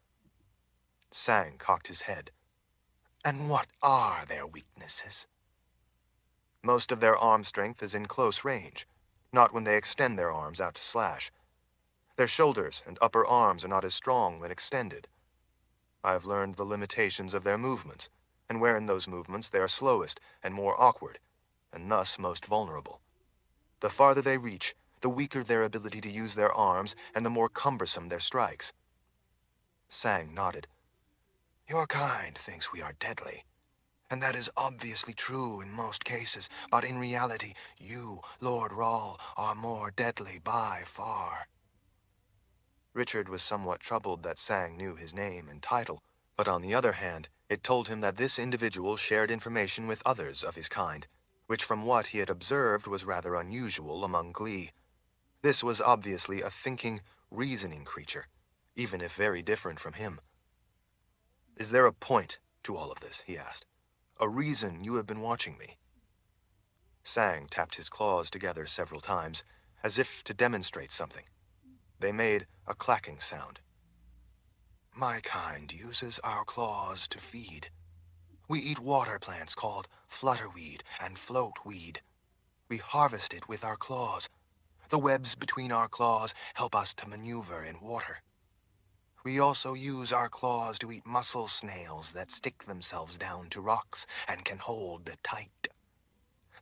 Sang cocked his head. "And what are their weaknesses?" "Most of their arm strength is in close range, not when they extend their arms out to slash. Their shoulders and upper arms are not as strong when extended. I have learned the limitations of their movements, and where in those movements they are slowest and more awkward, and thus most vulnerable. The farther they reach, the weaker their ability to use their arms, and the more cumbersome their strikes." Sang nodded. "Your kind thinks we are deadly, and that is obviously true in most cases, but in reality, you, Lord Rahl, are more deadly by far." Richard was somewhat troubled that Sang knew his name and title, but on the other hand, it told him that this individual shared information with others of his kind, which from what he had observed was rather unusual among Glee. This was obviously a thinking, reasoning creature, even if very different from him. "Is there a point to all of this?" he asked. "A reason you have been watching me?" Sang tapped his claws together several times, as if to demonstrate something. They made a clacking sound. "My kind uses our claws to feed. We eat water plants called flutterweed and floatweed. We harvest it with our claws. The webs between our claws help us to maneuver in water. We also use our claws to eat mussel snails that stick themselves down to rocks and can hold tight.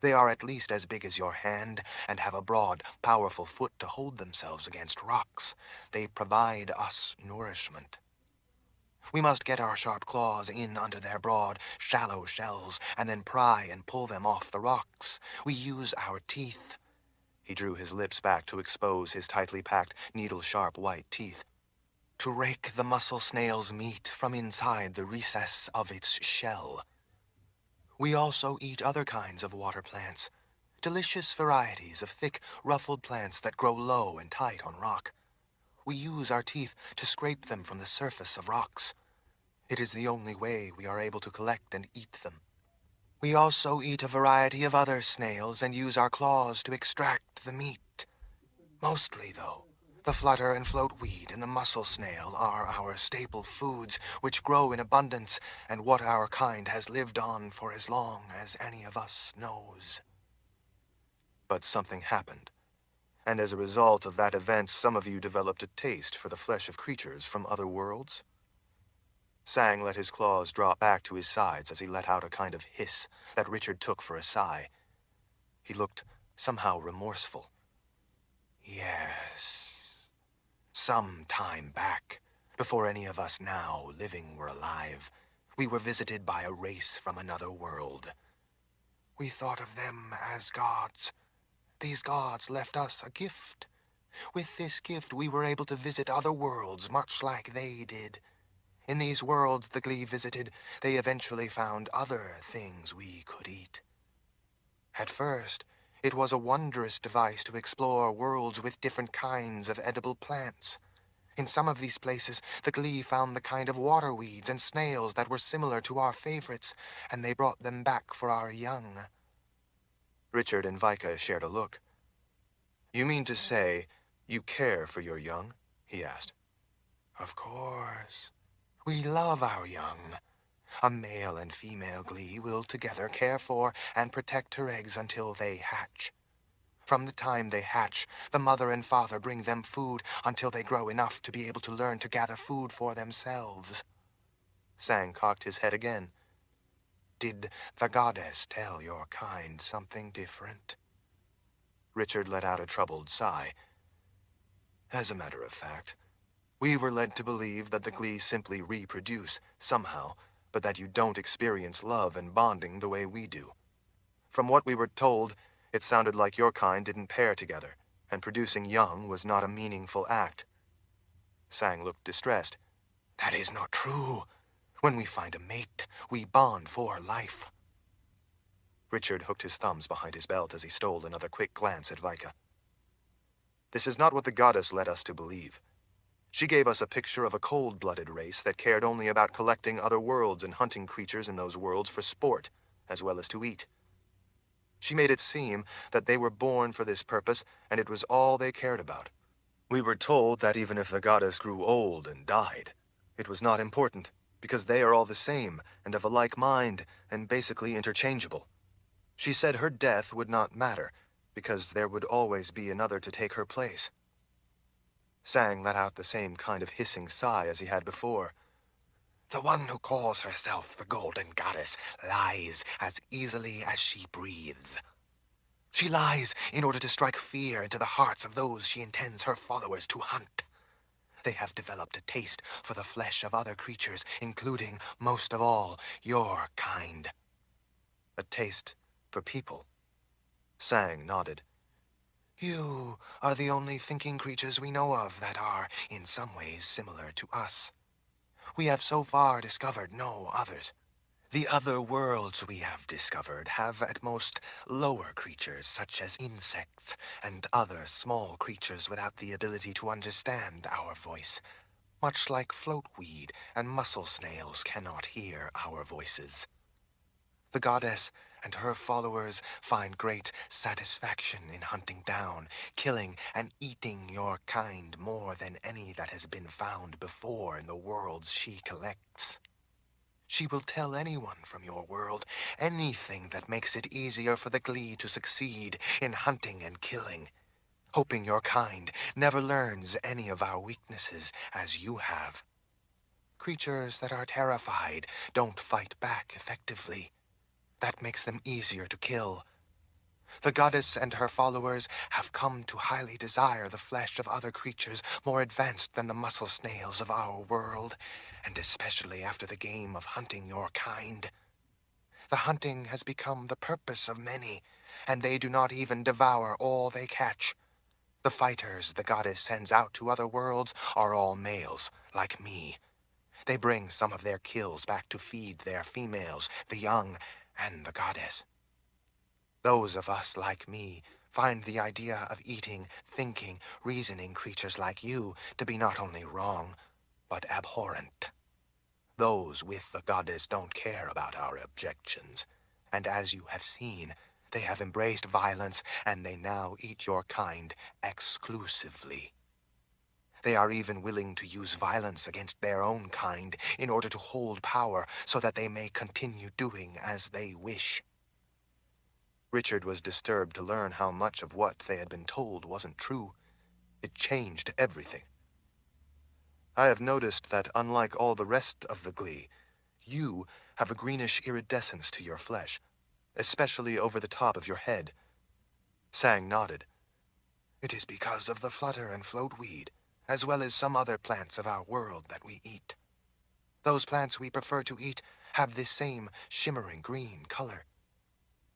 They are at least as big as your hand and have a broad, powerful foot to hold themselves against rocks. They provide us nourishment. We must get our sharp claws in under their broad, shallow shells and then pry and pull them off the rocks. We use our teeth." He drew his lips back to expose his tightly packed, needle-sharp white teeth. "To rake the mussel snail's meat from inside the recess of its shell. We also eat other kinds of water plants, delicious varieties of thick, ruffled plants that grow low and tight on rock. We use our teeth to scrape them from the surface of rocks. It is the only way we are able to collect and eat them. We also eat a variety of other snails and use our claws to extract the meat. Mostly, though, the flutter and floatweed and the mussel snail are our staple foods, which grow in abundance, and what our kind has lived on for as long as any of us knows." "But something happened, and as a result of that event, some of you developed a taste for the flesh of creatures from other worlds?" Sang let his claws drop back to his sides as he let out a kind of hiss that Richard took for a sigh. He looked somehow remorseful. "Yes. Some time back, before any of us now living were alive, we were visited by a race from another world. We thought of them as gods. These gods left us a gift. With this gift, we were able to visit other worlds much like they did. In these worlds the Glee visited, they eventually found other things we could eat. At first, it was a wondrous device to explore worlds with different kinds of edible plants. In some of these places, the Glee found the kind of water weeds and snails that were similar to our favorites, and they brought them back for our young." Richard and Vika shared a look. You mean to say you care for your young? He asked. Of course. We love our young. A male and female Glee will together care for and protect her eggs until they hatch. From the time they hatch, the mother and father bring them food until they grow enough to be able to learn to gather food for themselves. Sang cocked his head again. Did the goddess tell your kind something different? Richard let out a troubled sigh. As a matter of fact, we were led to believe that the Glee simply reproduce, somehow, but that you don't experience love and bonding the way we do. From what we were told, it sounded like your kind didn't pair together, and producing young was not a meaningful act. Sang looked distressed. That is not true. When we find a mate, we bond for life. Richard hooked his thumbs behind his belt as he stole another quick glance at Vika. This is not what the goddess led us to believe. She gave us a picture of a cold-blooded race that cared only about collecting other worlds and hunting creatures in those worlds for sport, as well as to eat. She made it seem that they were born for this purpose, and it was all they cared about. We were told that even if the goddess grew old and died, it was not important, because they are all the same, and of a like mind, and basically interchangeable. She said her death would not matter, because there would always be another to take her place. Sang let out the same kind of hissing sigh as he had before. The one who calls herself the Golden Goddess lies as easily as she breathes. She lies in order to strike fear into the hearts of those she intends her followers to hunt. They have developed a taste for the flesh of other creatures, including, most of all, your kind. A taste for people. Sang nodded. You are the only thinking creatures we know of that are, in some ways, similar to us. We have so far discovered no others. The other worlds we have discovered have at most lower creatures such as insects and other small creatures without the ability to understand our voice, much like floatweed and mussel snails cannot hear our voices. The goddess and her followers find great satisfaction in hunting down, killing, and eating your kind more than any that has been found before in the worlds she collects. She will tell anyone from your world anything that makes it easier for the Glee to succeed in hunting and killing, hoping your kind never learns any of our weaknesses as you have. Creatures that are terrified don't fight back effectively. That makes them easier to kill. The goddess and her followers have come to highly desire the flesh of other creatures more advanced than the mussel snails of our world, and especially after the game of hunting your kind. The hunting has become the purpose of many, and they do not even devour all they catch. The fighters the goddess sends out to other worlds are all males, like me. They bring some of their kills back to feed their females, the young, and the goddess. Those of us like me find the idea of eating, thinking, reasoning creatures like you to be not only wrong, but abhorrent. Those with the goddess don't care about our objections, and as you have seen, they have embraced violence, and they now eat your kind exclusively. They are even willing to use violence against their own kind in order to hold power so that they may continue doing as they wish. Richard was disturbed to learn how much of what they had been told wasn't true. It changed everything. I have noticed that unlike all the rest of the Glee, you have a greenish iridescence to your flesh, especially over the top of your head. Sang nodded. It is because of the flutter and floatweed, as well as some other plants of our world that we eat. Those plants we prefer to eat have this same shimmering green color.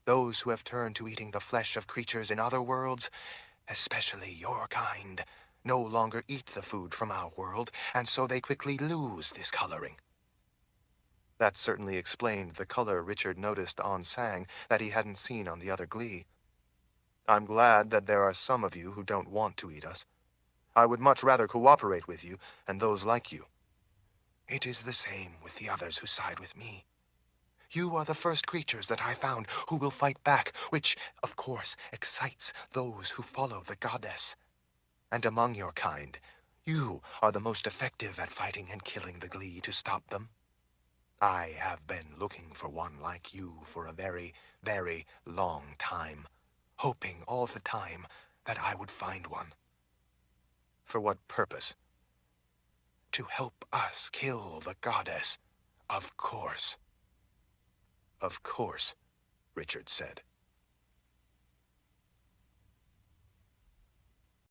Those who have turned to eating the flesh of creatures in other worlds, especially your kind, no longer eat the food from our world, and so they quickly lose this coloring. That certainly explained the color Richard noticed on Sang that he hadn't seen on the other Glee. I'm glad that there are some of you who don't want to eat us. I would much rather cooperate with you and those like you. It is the same with the others who side with me. You are the first creatures that I found who will fight back, which, of course, excites those who follow the goddess. And among your kind, you are the most effective at fighting and killing the Glee to stop them. I have been looking for one like you for a very, very long time, hoping all the time that I would find one. For what purpose? To help us kill the goddess, of course. Of course, Richard said.